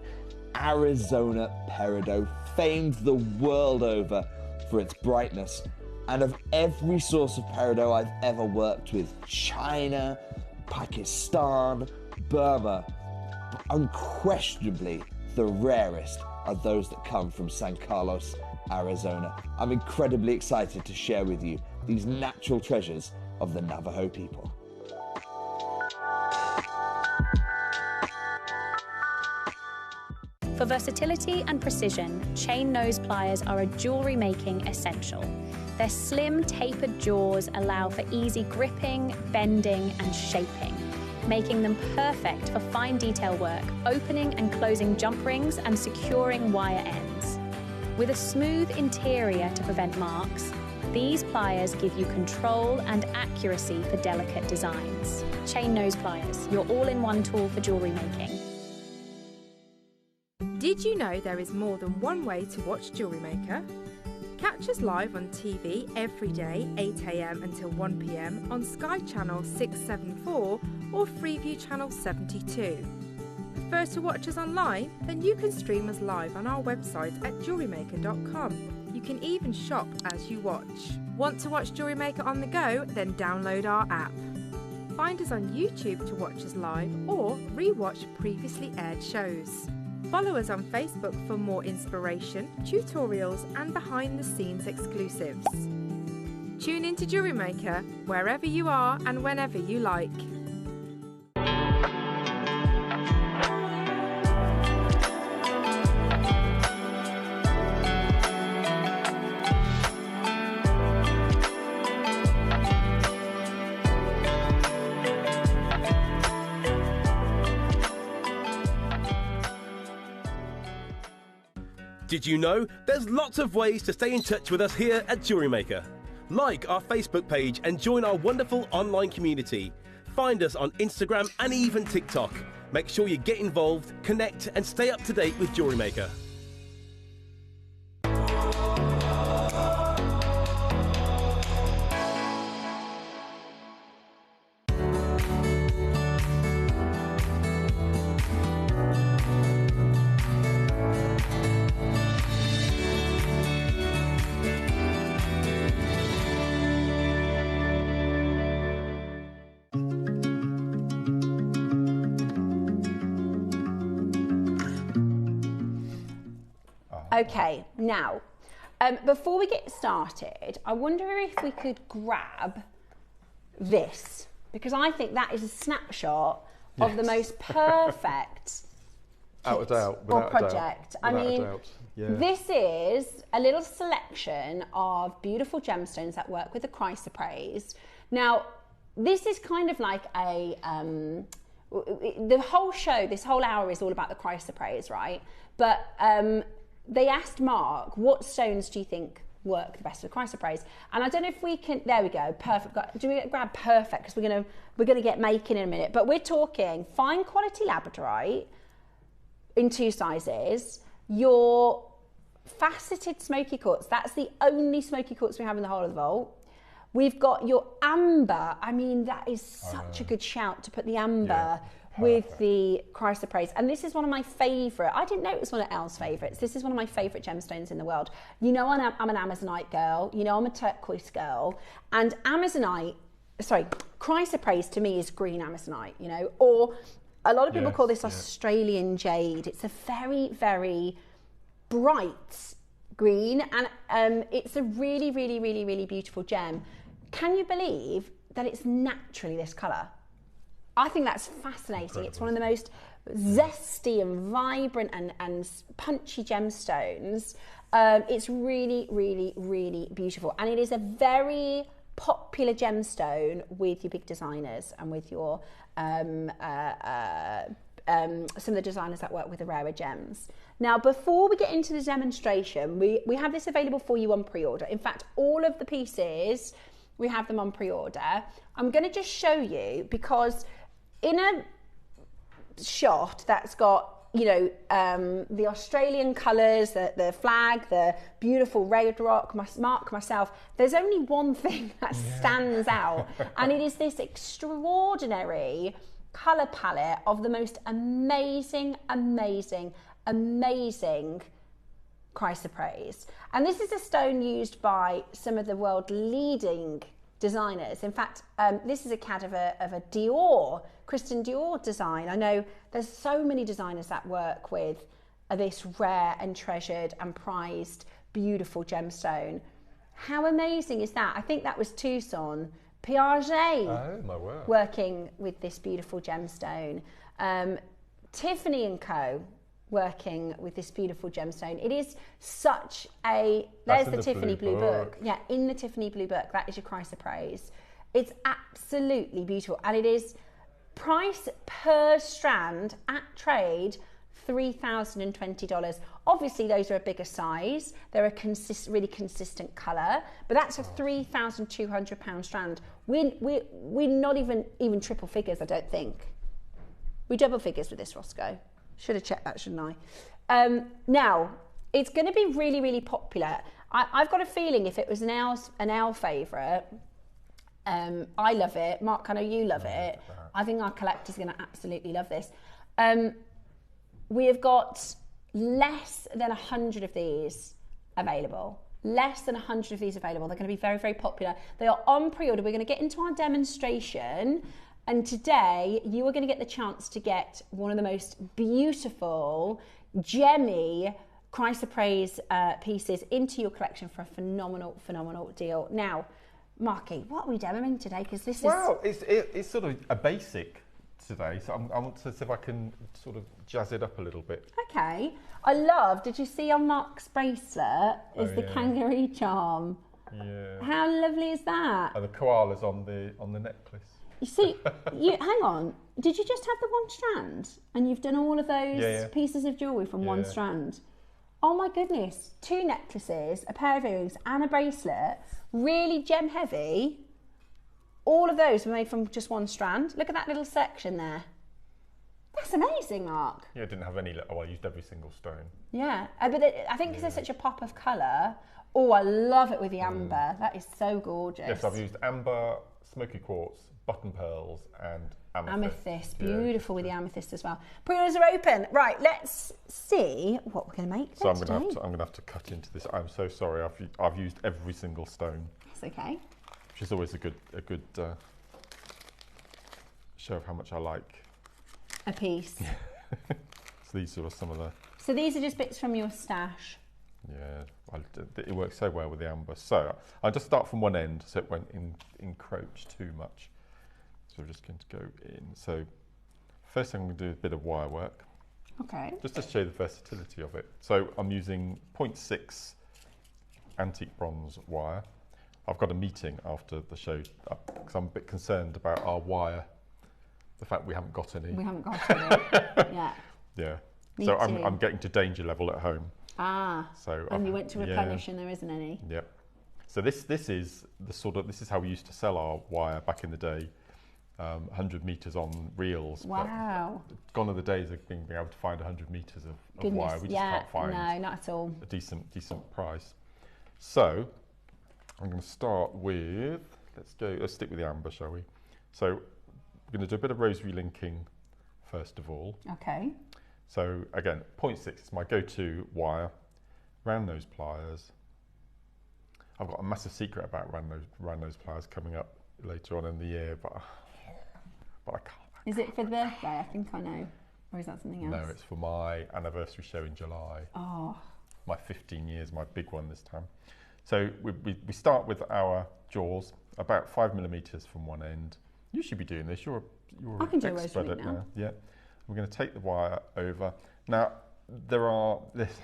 Speaker 5: Arizona peridot, famed the world over for its brightness. And of every source of peridot I've ever worked with, China, Pakistan, Burma, unquestionably the rarest are those that come from San Carlos, Arizona. I'm incredibly excited to share with you these natural treasures of the Navajo people.
Speaker 6: For versatility and precision, chain nose pliers are a jewellery making essential. Their slim, tapered jaws allow for easy gripping, bending and shaping, making them perfect for fine detail work, opening and closing jump rings and securing wire ends. With a smooth interior to prevent marks, these pliers give you control and accuracy for delicate designs. Chain nose pliers, your all-in-one tool for jewellery making.
Speaker 7: Did you know there is more than one way to watch JewelleryMaker? Catch us live on TV every day, 8 AM until 1 PM on Sky Channel 674 or Freeview Channel 72. Prefer to watch us online? Then you can stream us live on our website at JewelleryMaker.com. You can even shop as you watch. Want to watch JewelleryMaker on the go? Then download our app. Find us on YouTube to watch us live or re-watch previously aired shows. Follow us on Facebook for more inspiration, tutorials and behind-the-scenes exclusives. Tune in to JewelleryMaker wherever you are and whenever you like.
Speaker 1: Did you know there's lots of ways to stay in touch with us here at JewelleryMaker? Like our Facebook page and join our wonderful online community. Find us on Instagram and even TikTok. Make sure you get involved, connect and stay up to date with JewelleryMaker.
Speaker 4: Okay, now, before we get started, I wonder if we could grab this, because I think that is a snapshot of the most perfect
Speaker 3: Without a doubt.
Speaker 4: or project. I mean, this is a little selection of beautiful gemstones that work with the chrysoprase. Now, this is kind of like a, the whole show, this whole hour is all about the chrysoprase, right? But they asked Mark, what stones do you think work the best with chrysoprase? And I don't know if we can, there we go, perfect. Do we grab perfect? Because we're gonna get making in a minute. But we're talking fine quality labradorite in 2 sizes, your faceted smoky quartz, that's the only smoky quartz we have in the whole of the vault. We've got your amber. I mean, that is such a good shout to put the amber with the chrysoprase. And this is one of my favourite. I didn't know it was one of Elle's favourites. This is one of my favourite gemstones in the world. You know, I'm an Amazonite girl. You know, I'm a turquoise girl. And chrysoprase to me is green Amazonite, you know, or a lot of people call this Australian jade. It's a very, very bright green, and it's a really, really, really, really beautiful gem. Can you believe that it's naturally this colour? I think that's fascinating. Incredible. It's one of the most zesty and vibrant and punchy gemstones. It's really, really, really beautiful. And it is a very popular gemstone with your big designers and with your some of the designers that work with the rarer gems. Now, before we get into the demonstration, we have this available for you on pre-order. In fact, all of the pieces we have them on pre-order. I'm going to just show you, because in a shot that's got, you know, the Australian colours, the flag, the beautiful red rock, myself, there's only one thing that stands out, and it is this extraordinary colour palette of the most amazing chrysoprase. And this is a stone used by some of the world leading designers. In fact, this is a CAD of a Dior, Christian Dior design. I know there's so many designers that work with this rare and treasured and prized, beautiful gemstone. How amazing is that? I think that was Tucson, Piaget,
Speaker 3: Oh my word.
Speaker 4: working with this beautiful gemstone. Tiffany & Co. working with this beautiful gemstone. It is such a, there's the Tiffany Blue Book. Yeah, in the Tiffany Blue Book, that is your chrysoprase. It's absolutely beautiful, and it is price per strand at trade $3,020. Obviously those are a bigger size, they're a really consistent colour, but that's a £3,200 strand. We're not even triple figures, I don't think. We're double figures with this, Roscoe. Should have checked that, shouldn't I? Now, it's going to be really, really popular. I've got a feeling if it was an L favourite, I love it. Mark, I know you love it. I think our collector's going to absolutely love this. We have got less than 100 of these available. Less than 100 of these available. They're going to be very, very popular. They are on pre-order. We're going to get into our demonstration. And today, you are going to get the chance to get one of the most beautiful, gemmy chrysoprase pieces into your collection for a phenomenal, phenomenal deal. Now, Marky, what are we demoing today? Because this is...
Speaker 3: it's sort of a basic today, so I want to see if I can sort of jazz it up a little bit.
Speaker 4: Okay. I love, did you see on Mark's bracelet is the kangaroo charm?
Speaker 3: Yeah.
Speaker 4: How lovely is that?
Speaker 3: And the koalas on the necklace.
Speaker 4: You see, hang on, did you just have the one strand? And you've done all of those pieces of jewellery from one strand? Oh my goodness, 2 necklaces, a pair of earrings and a bracelet, really gem heavy. All of those were made from just one strand. Look at that little section there. That's amazing, Mark.
Speaker 3: Yeah, I didn't have any, I used every single stone.
Speaker 4: Yeah, but I think because there's such a pop of colour, oh, I love it with the amber. That is so gorgeous.
Speaker 3: Yes, I've used amber, smoky quartz, button pearls and amethyst.
Speaker 4: Beautiful with the amethyst as well. Pre-orders are open. Right, let's see what we're going to make.
Speaker 3: So I'm going to have to cut into this. I'm so sorry. I've used every single stone.
Speaker 4: That's okay.
Speaker 3: Which is always a good show of how much I like
Speaker 4: a piece.
Speaker 3: So these are some of the.
Speaker 4: So these are just bits from your stash.
Speaker 3: Yeah, it works so well with the amber. So I'll just start from one end, so it won't encroach too much. So we're just going to go in. So first thing I'm going to do is a bit of wire work.
Speaker 4: Okay.
Speaker 3: Just to show the versatility of it. So I'm using 0.6 antique bronze wire. I've got a meeting after the show because I'm a bit concerned about our wire. The fact we haven't got any.
Speaker 4: We haven't got any. Yeah.
Speaker 3: Yeah.
Speaker 4: Me
Speaker 3: so
Speaker 4: too.
Speaker 3: I'm getting to danger level at home.
Speaker 4: Ah.
Speaker 3: So
Speaker 4: and you went to replenish and there isn't any.
Speaker 3: Yep. So this is this is how we used to sell our wire back in the day. 100 metres on reels.
Speaker 4: Wow.
Speaker 3: Gone are the days of being able to find 100 metres of wire. We just can't find
Speaker 4: no, not at all.
Speaker 3: A decent price. So I'm going to start with, let's stick with the amber, shall we? So we're going to do a bit of rosary linking first of all.
Speaker 4: Okay.
Speaker 3: So again, 0.6 is my go-to wire. Round nose pliers. I've got a massive secret about round nose pliers coming up later on in the year, but I can't.
Speaker 4: Is it for the birthday? I think I know. Or is that something else?
Speaker 3: No, it's for my anniversary show in July.
Speaker 4: Oh.
Speaker 3: My 15 years, my big one this time. So we start with our jaws, about 5mm from one end. You should be doing this. You're
Speaker 4: I can do
Speaker 3: expert
Speaker 4: rosary
Speaker 3: at
Speaker 4: now.
Speaker 3: Yeah. We're going to take the wire over. Now, there are this.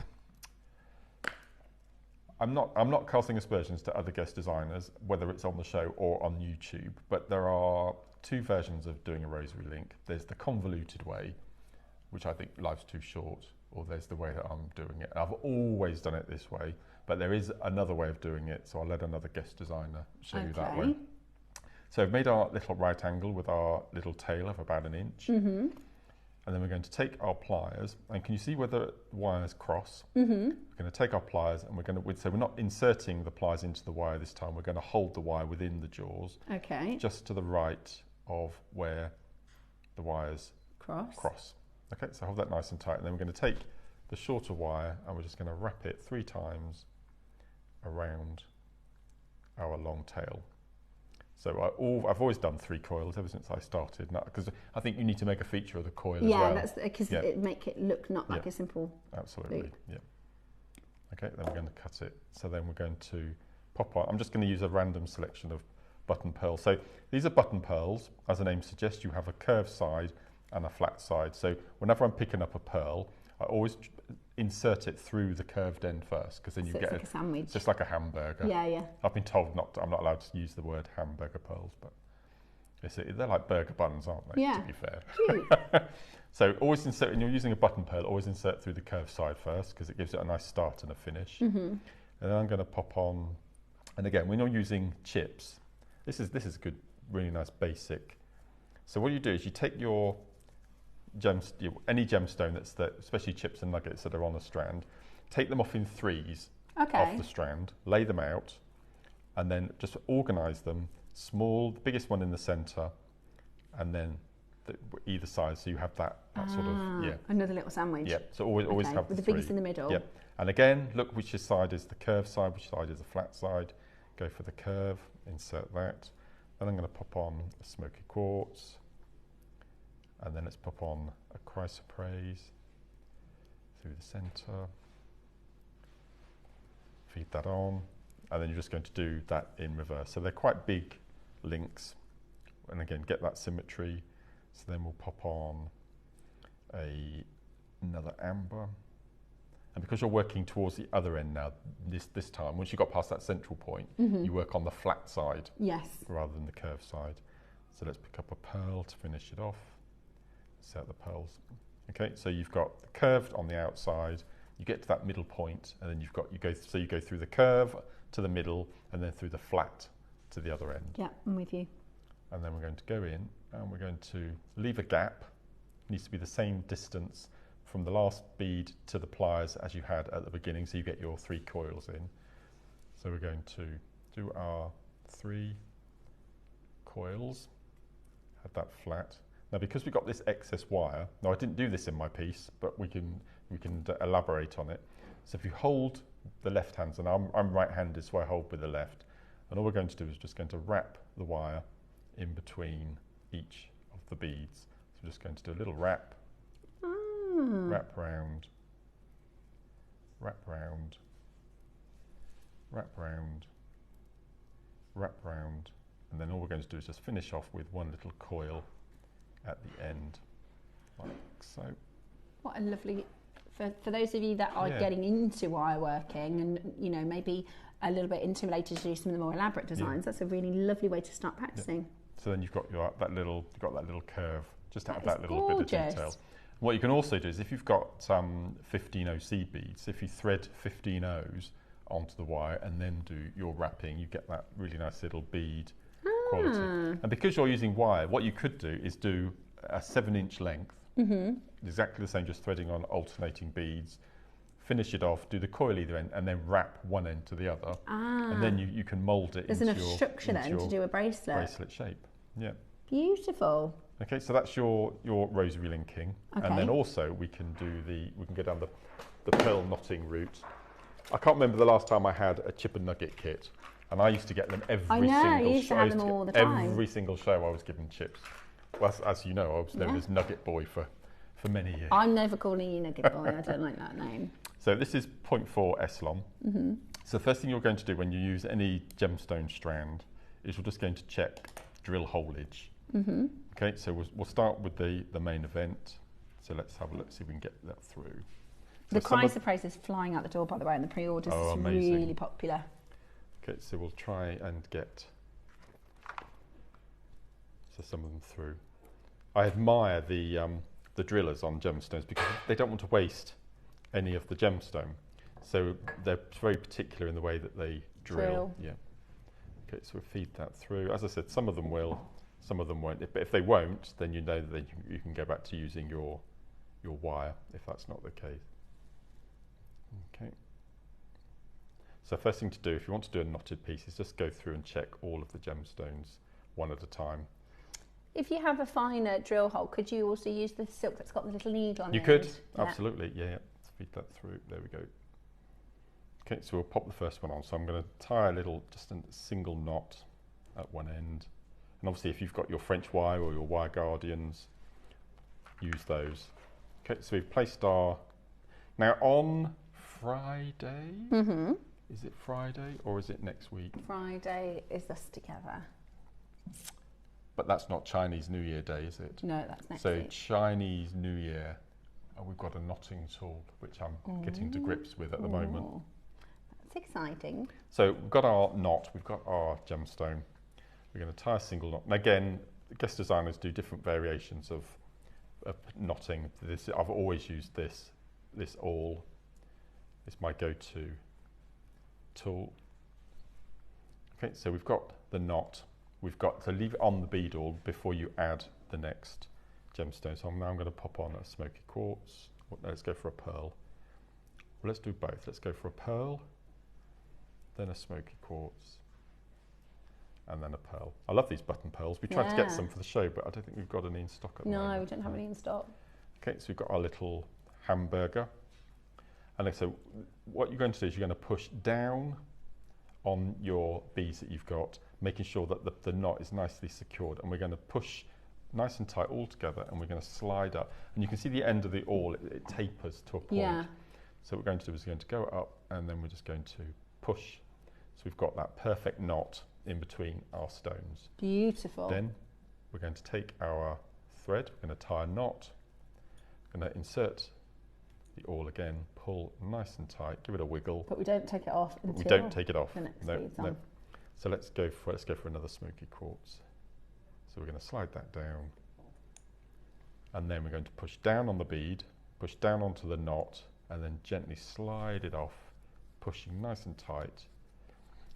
Speaker 3: I'm not casting aspersions to other guest designers, whether it's on the show or on YouTube, but there are 2 versions of doing a rosary link. There's the convoluted way, which I think life's too short, or there's the way that I'm doing it. And I've always done it this way. but there is another way of doing it, so I'll let another guest designer show you that way.
Speaker 4: Okay.
Speaker 3: So we've made our little right angle with our little tail of about 1 inch.
Speaker 4: Mm-hmm.
Speaker 3: And then we're going to take our pliers, and can you see where the wires cross?
Speaker 4: Mm-hmm.
Speaker 3: We're going to take our pliers, and we're going to, so we're not inserting the pliers into the wire this time, we're going to hold the wire within the jaws,
Speaker 4: Okay.
Speaker 3: just to the right of where the wires cross. Okay, so hold that nice and tight, and then we're going to take the shorter wire, and we're just going to wrap it 3 times around our long tail. So I've always done 3 coils ever since I started, because I think you need to make a feature of the coil as well.
Speaker 4: Yeah, that's because it make it look not like a simple
Speaker 3: absolutely
Speaker 4: loop.
Speaker 3: Yeah. Okay, then we're going to cut it. So then we're going to pop on. I'm just going to use a random selection of button pearls. So these are button pearls. As the name suggests, you have a curved side and a flat side. So whenever I'm picking up a pearl, I always insert it through the curved end first, because then you get
Speaker 4: like a sandwich.
Speaker 3: It's just like a hamburger.
Speaker 4: Yeah, yeah.
Speaker 3: I've been told I'm not allowed to use the word hamburger pearls, but they're like burger buns, aren't they?
Speaker 4: Yeah.
Speaker 3: To be fair.
Speaker 4: Cute.
Speaker 3: So always insert, when you're using a button pearl, always insert through the curved side first, because it gives it a nice start and a finish.
Speaker 4: Mm-hmm.
Speaker 3: And then I'm going to pop on, and again, when you're using chips, this is good, really nice basic. So what you do is you take your any gemstone especially chips and nuggets that are on a strand, take them off in 3s off the strand, lay them out, and then just organise them small, the biggest one in the centre, and then either side, so you have that sort of
Speaker 4: another little sandwich.
Speaker 3: Yeah, so always have
Speaker 4: with the
Speaker 3: 3.
Speaker 4: biggest in the middle.
Speaker 3: Yeah, and again, look which side is the curved side, which side is the flat side. Go for the curve, insert that. Then I'm going to pop on a smoky quartz. And then let's pop on a chrysoprase through the centre, feed that on, and then you're just going to do that in reverse. So they're quite big links, and again, get that symmetry. So then we'll pop on another amber, and because you're working towards the other end now, this time, once you got past that central point, you work on the flat side rather than the curved side. So let's pick up a pearl to finish it off. Set the pearls. Okay, so you've got the curved on the outside, you get to that middle point, and then you go through the curve to the middle, and then through the flat to the other end.
Speaker 4: Yeah, I'm with you.
Speaker 3: And then we're going to go in, and we're going to leave a gap. It needs to be the same distance from the last bead to the pliers as you had at the beginning, so you get your 3 coils in. So we're going to do our 3 coils, have that flat. Now, because we've got this excess wire, now I didn't do this in my piece, but we can elaborate on it. So if you hold the left hand, and I'm right-handed, so I hold with the left, and all we're going to do is just going to wrap the wire in between each of the beads. So we're just going to do a little wrap, wrap round, wrap round, wrap round, wrap round, and then all we're going to do is just finish off with one little coil at the end, like so.
Speaker 4: What a lovely, for those of you that are getting into wire working and maybe a little bit intimidated to do some of the more elaborate designs, that's a really lovely way to start practicing.
Speaker 3: Yeah. So then you've got that little curve, just out of that little bit of detail. What you can also do is if you've got 15 OC beads, if you thread 15 O's onto the wire and then do your wrapping, you get that really nice little bead quality. And because you're using wire, what you could do is do a 7-inch length, exactly the same, just threading on alternating beads, finish it off, do the coil either end, and then wrap one end to the other, and then you can mould it.
Speaker 4: There's enough structure then to do a bracelet shape.
Speaker 3: Yeah.
Speaker 4: Beautiful.
Speaker 3: Okay, so that's your rosary linking, and then also we can go down the pearl knotting route. I can't remember the last time I had a chip and nugget kit. And I used to get them every single show I was given chips. Well, as you know, I was known as Nugget Boy for many years.
Speaker 4: I'm never calling you Nugget Boy, I don't like that name.
Speaker 3: So this is 0.4 Eslon. So the first thing you're going to do when you use any gemstone strand is you're just going to check drill holage. Okay, so we'll start with the main event. So let's have a look, see if we can get that through.
Speaker 4: The chrysoprase is flying out the door, by the way, and the pre-orders is really popular.
Speaker 3: Okay, so we'll try and get some of them through. I admire the drillers on gemstones because they don't want to waste any of the gemstone. So they're very particular in the way that they drill. Yeah. Okay, so we feed that through. As I said, some of them will, some of them won't. But if they won't, then you know that you can go back to using your wire if that's not the case. Okay. So first thing to do, if you want to do a knotted piece, is just go through and check all of the gemstones one at a time.
Speaker 4: If you have a finer drill hole, could you also use the silk that's got the little needle on it?
Speaker 3: You could, absolutely, yeah. Let's feed that through, there we go. Okay, so we'll pop the first one on. So I'm going to tie just a single knot at one end. And obviously if you've got your French wire or your wire guardians, use those. Okay, so we've placed our, now on Friday, is it Friday or is it next week?
Speaker 4: Friday is us together.
Speaker 3: But that's not Chinese New Year Day, is it?
Speaker 4: No, that's next
Speaker 3: so
Speaker 4: week.
Speaker 3: Chinese New Year, we've got a knotting tool, which I'm getting to grips with at the moment.
Speaker 4: That's exciting.
Speaker 3: So we've got our knot, we've got our gemstone. We're going to tie a single knot. And again, guest designers do different variations of knotting. I've always used this awl. It's my go-to tool. Okay, so we've got the knot. We've got to leave it on the bead awl before you add the next gemstone. So now I'm going to pop on a smoky quartz. No, let's go for a pearl. Well, let's do both. Let's go for a pearl, then a smoky quartz, and then a pearl. I love these button pearls. We tried to get some for the show, but I don't think we've got any in stock at the moment.
Speaker 4: No, we don't have any in stock.
Speaker 3: Okay, so we've got our little hamburger. And so what you're going to do is you're going to push down on your beads that you've got, making sure that the knot is nicely secured. And we're going to push nice and tight all together, and we're going to slide up. And you can see the end of the awl, it tapers to a point.
Speaker 4: Yeah.
Speaker 3: So what we're going to do is we're going to go up, and then we're just going to push. So we've got that perfect knot in between our stones.
Speaker 4: Beautiful.
Speaker 3: Then we're going to take our thread, we're going to tie a knot, we're going to insert the awl again, pull nice and tight, give it a wiggle.
Speaker 4: But we don't take it off until
Speaker 3: we don't take it off.
Speaker 4: The next
Speaker 3: No,
Speaker 4: bead's
Speaker 3: no.
Speaker 4: on.
Speaker 3: So let's go for another smoky quartz. So we're going to slide that down, and then we're going to push down on the bead, push down onto the knot, and then gently slide it off, pushing nice and tight.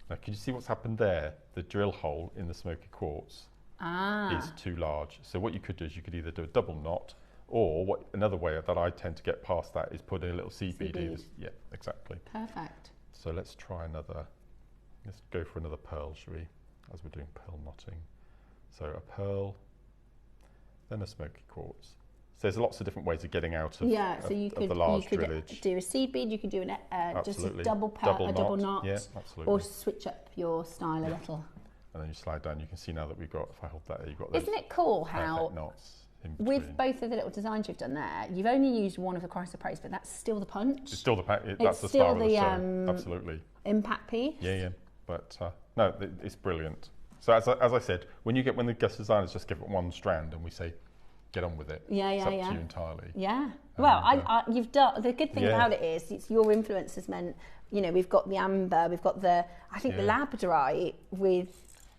Speaker 3: Now, can you see what's happened there? The drill hole in the smoky quartz is too large. So what you could do is you could either do a double knot, or another way that I tend to get past that is put a little seed bead in. Yeah, exactly.
Speaker 4: Perfect.
Speaker 3: So let's try another. Let's go for another pearl, shall we? As we're doing pearl knotting. So a pearl, then a smoky quartz. So there's lots of different ways of getting out of,
Speaker 4: so you could,
Speaker 3: the large
Speaker 4: you could
Speaker 3: drillage.
Speaker 4: do a seed bead, you could do just a double knot,
Speaker 3: yeah, absolutely.
Speaker 4: or switch up your style a little.
Speaker 3: And then you slide down. You can see now that we've got, if I hold that, you've got those.
Speaker 4: Isn't it cool how
Speaker 3: knots in
Speaker 4: with both of the little designs you've done there, you've only used one of the chrysoprase, but that's still the punch.
Speaker 3: It's still that's the star of the show. Absolutely.
Speaker 4: Impact piece.
Speaker 3: Yeah. But no, it's brilliant. So as I said, when the guest designers just give it one strand and we say, get on with it. It's up to you entirely.
Speaker 4: Yeah. Well, you've done. The good thing about it is, it's your influence has meant. We've got the amber, we've got the labradorite with.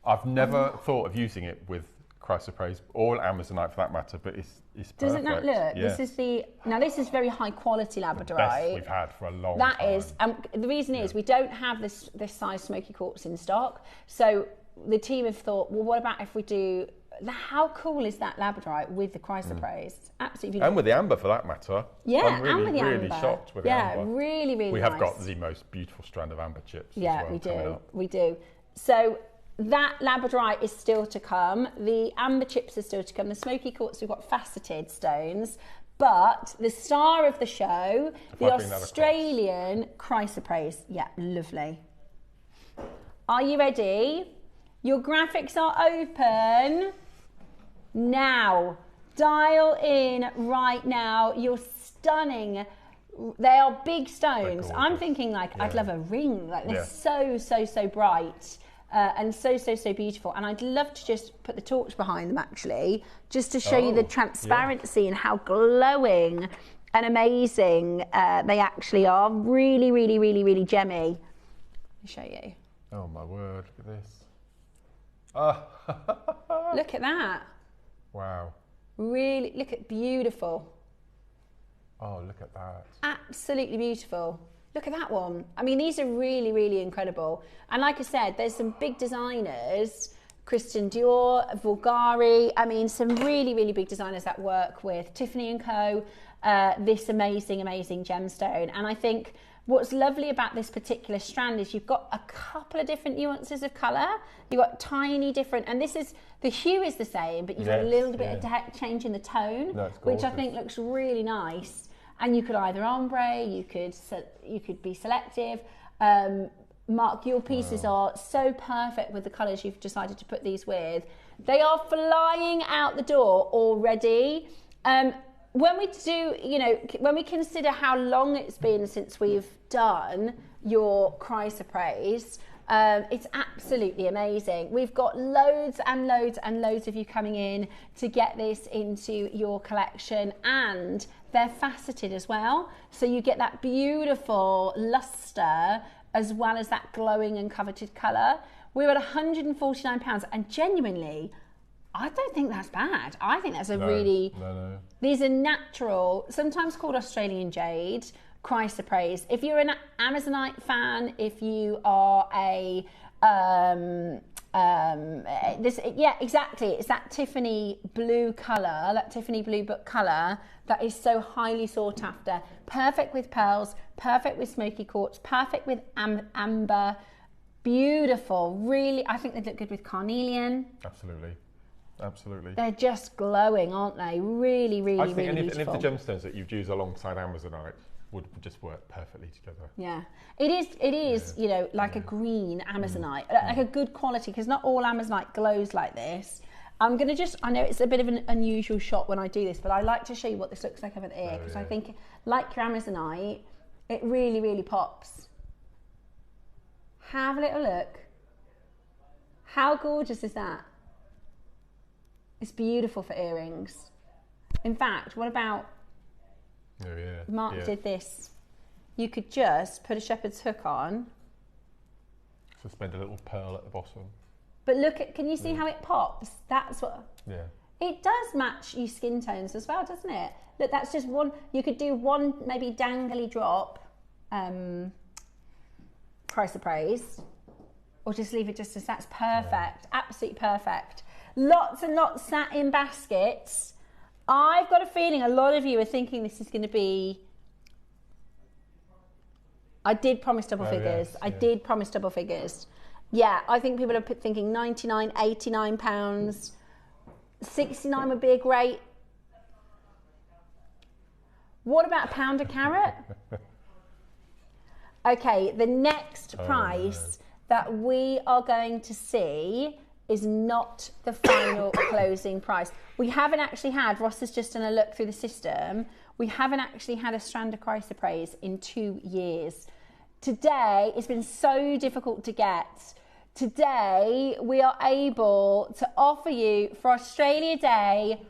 Speaker 3: I've never thought of using it with chrysoprase or amazonite for that matter, but it's perfect.
Speaker 4: Doesn't that look?
Speaker 3: Yeah.
Speaker 4: This is very high quality labradorite.
Speaker 3: The best we've had for a long time.
Speaker 4: That is, the reason is we don't have this size smoky quartz in stock. So the team have thought, well, what about if we do? How cool is that labradorite with the chrysoprase? Absolutely beautiful.
Speaker 3: And with the amber for that matter.
Speaker 4: Yeah,
Speaker 3: I'm really,
Speaker 4: and with the
Speaker 3: really
Speaker 4: amber.
Speaker 3: shocked with the amber.
Speaker 4: Yeah, really, really
Speaker 3: We
Speaker 4: nice.
Speaker 3: have got the most beautiful strand of amber chips as well.
Speaker 4: We do.
Speaker 3: Coming up.
Speaker 4: We do. So that labradorite is still to come. The amber chips are still to come. The smoky quartz, we've got faceted stones. But the star of the show, the Australian chrysoprase. Yeah, lovely. Are you ready? Your graphics are open. Now, dial in right now. You're stunning. They are big stones. I'm thinking I'd love a ring. They're so bright and so beautiful. And I'd love to just put the torch behind them actually, just to show you the transparency and how glowing and amazing they actually are. Really gemmy. Let me show you.
Speaker 3: Oh my word, look at this.
Speaker 4: Look at that.
Speaker 3: Wow.
Speaker 4: Really, look at beautiful.
Speaker 3: Oh, look at that.
Speaker 4: Absolutely beautiful. Look at that one. I mean, these are really, really incredible. And like I said, there's some big designers, Christian Dior, Bulgari. I mean, some really, really big designers that work with Tiffany & Co. This amazing, amazing gemstone. And I think what's lovely about this particular strand is you've got a couple of different nuances of colour. You've got tiny different, and this is, the hue is the same, but you've got a little bit of change in the tone, which I think looks really nice. And you could either ombre, you could be selective. Mark, your pieces are so perfect with the colours you've decided to put these with. They are flying out the door already. When we do, you know, when we consider how long it's been since we've done your chrysoprase, it's absolutely amazing. We've got loads and loads and loads of you coming in to get this into your collection, and they're faceted as well. So you get that beautiful luster as well as that glowing and coveted colour. We're at £149, and genuinely, I don't think that's bad. I think that's a really... No. These are natural, sometimes called Australian jade, chrysoprase. If you're an Amazonite fan, if you are a... yeah, exactly. It's that Tiffany blue colour, that Tiffany blue book colour that is so highly sought after. Perfect with pearls, perfect with smoky quartz, perfect with amber. Beautiful. Really, I think they look good with carnelian.
Speaker 3: Absolutely.
Speaker 4: They're just glowing, aren't they? Really, really, really beautiful.
Speaker 3: And if the gemstones that you've used alongside Amazonite would just work perfectly together.
Speaker 4: Yeah, it is. You know, like a green Amazonite, like a good quality, because not all Amazonite glows like this. I'm gonna I know it's a bit of an unusual shot when I do this, but I like to show you what this looks like over the ear, because I think, like your Amazonite, it really, really pops. Have a little look. How gorgeous is that? It's beautiful for earrings. In fact, what about Mark did this? You could just put a shepherd's hook on.
Speaker 3: Suspend a little pearl at the bottom.
Speaker 4: But look at, can you see how it pops? That's what... Yeah. It does match your skin tones as well, doesn't it? Look, that's just one, you could do one maybe dangly drop, chrysoprase, or just leave it just as that's perfect, absolutely perfect. Lots and lots sat in baskets. I've got a feeling a lot of you are thinking this is going to be... I did promise double figures. I did promise double figures. Yeah, I think people are thinking 99, 89 pounds. 69 would be a great... What about a pound a carat? Okay, the next price that we are going to see is not the final closing price. We haven't actually had, Ross has just done a look through the system, we haven't actually had a strand of chrysoprase in 2 years. Today, it's been so difficult to get. Today, we are able to offer you, for Australia Day,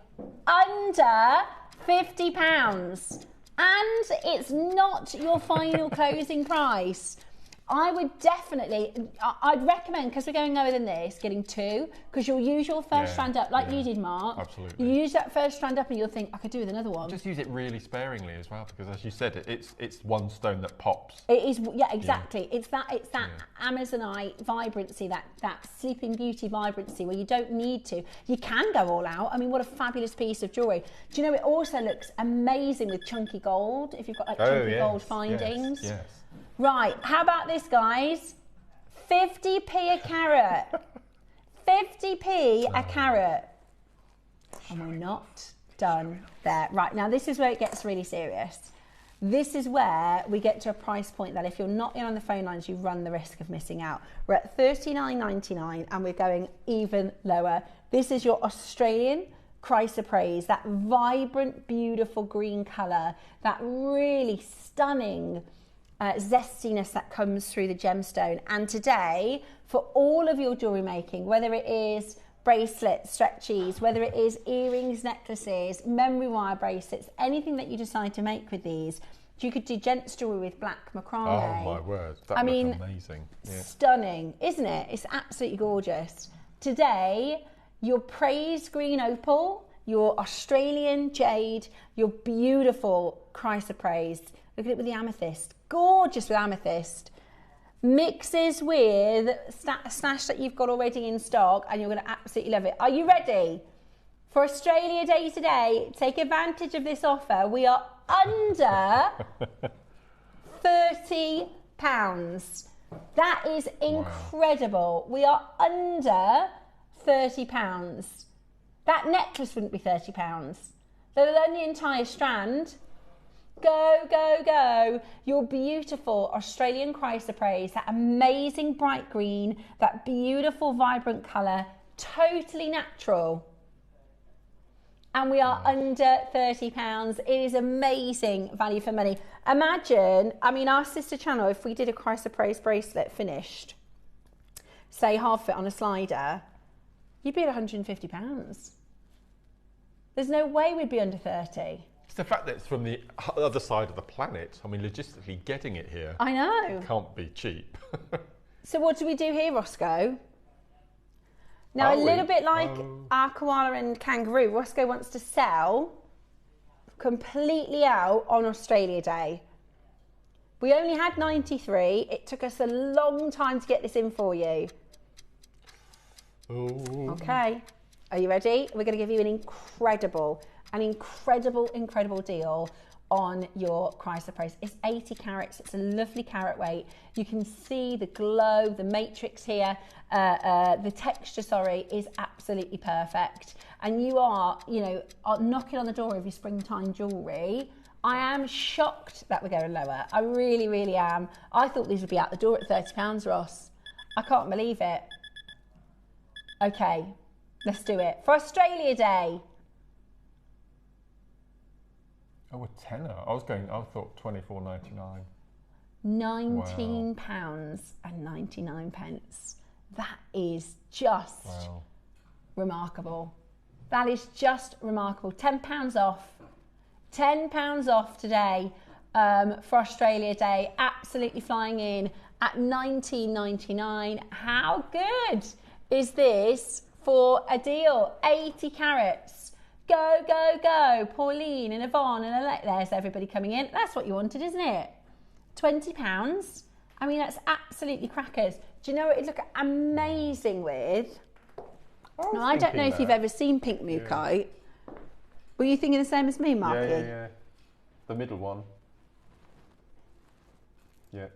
Speaker 4: under £50. And it's not your final closing price. I would definitely, I'd recommend, because we're going lower than this, getting 2, because you'll use your first strand up like you did, Mark.
Speaker 3: Absolutely.
Speaker 4: You use that first strand up and you'll think, I could do with another one.
Speaker 3: Just use it really sparingly as well, because as you said, it's one stone that pops.
Speaker 4: It is, yeah, exactly. Yeah. It's that Amazonite vibrancy, that Sleeping Beauty vibrancy, where you don't need to. You can go all out. I mean, what a fabulous piece of jewellery. Do you know, it also looks amazing with chunky gold, if you've got like chunky gold findings.
Speaker 3: Yes.
Speaker 4: Right, how about this, guys? 50p a carat. 50p a carat. And we're not done there. Right, now this is where it gets really serious. This is where we get to a price point that if you're not in on the phone lines, you run the risk of missing out. We're at $39.99 and we're going even lower. This is your Australian chrysoprase, that vibrant, beautiful green colour, that really stunning zestiness that comes through the gemstone. And today, for all of your jewellery making, whether it is bracelets, stretchies, whether it is earrings, necklaces, memory wire bracelets, anything that you decide to make with these, you could do gents jewellery with black macrame.
Speaker 3: Oh my word, that looks amazing. Yeah.
Speaker 4: Stunning, isn't it? It's absolutely gorgeous. Today, your praise green opal, your Australian jade, your beautiful chrysoprase. Look at it with the amethyst. gorgeous with amethyst. Mixes with a stash that you've got already in stock, and you're going to absolutely love it. Are you ready? For Australia Day today, take advantage of this offer. We are under £30. That is incredible. Wow. We are under £30. That necklace wouldn't be £30, let alone the entire strand. Go, go, go. Your beautiful Australian chrysoprase, that amazing bright green, that beautiful vibrant colour, totally natural. And we are under £30. It is amazing value for money. Imagine, I mean, our sister channel, if we did a chrysoprase bracelet finished, say half it on a slider, you'd be at £150. There's no way we'd be under 30.
Speaker 3: It's the fact that it's from the other side of the planet. I mean, logistically getting it here.
Speaker 4: I know.
Speaker 3: Can't be cheap.
Speaker 4: So what do we do here, Roscoe? Now, a little bit like our koala and kangaroo, Roscoe wants to sell completely out on Australia Day. We only had 93. It took us a long time to get this in for you.
Speaker 3: Oh.
Speaker 4: Okay. Are you ready? We're going to give you an incredible deal on your chrysoprase. It's 80 carats. It's a lovely carat weight. You can see the glow, the matrix here, the texture, sorry, is absolutely perfect. And you are, knocking on the door of your springtime jewellery. I am shocked that we're going lower. I really, really am. I thought these would be out the door at £30, Ross. I can't believe it. Okay, let's do it. For Australia Day.
Speaker 3: Oh, a tenner. I thought £24.99.
Speaker 4: £19.99. That is just remarkable. That is just remarkable. £10 off. £10 off today for Australia Day. Absolutely flying in at £19.99. How good is this for a deal? 80 carats. Go, go, go. Pauline and Yvonne and Alec. There's everybody coming in. That's what you wanted, isn't it? £20. I mean, that's absolutely crackers. Do you know what it'd look amazing with? Now, I don't know if you've ever seen pink mookaite. Yeah. Were you thinking the same as me, Marky?
Speaker 3: Yeah. The middle one. Yeah.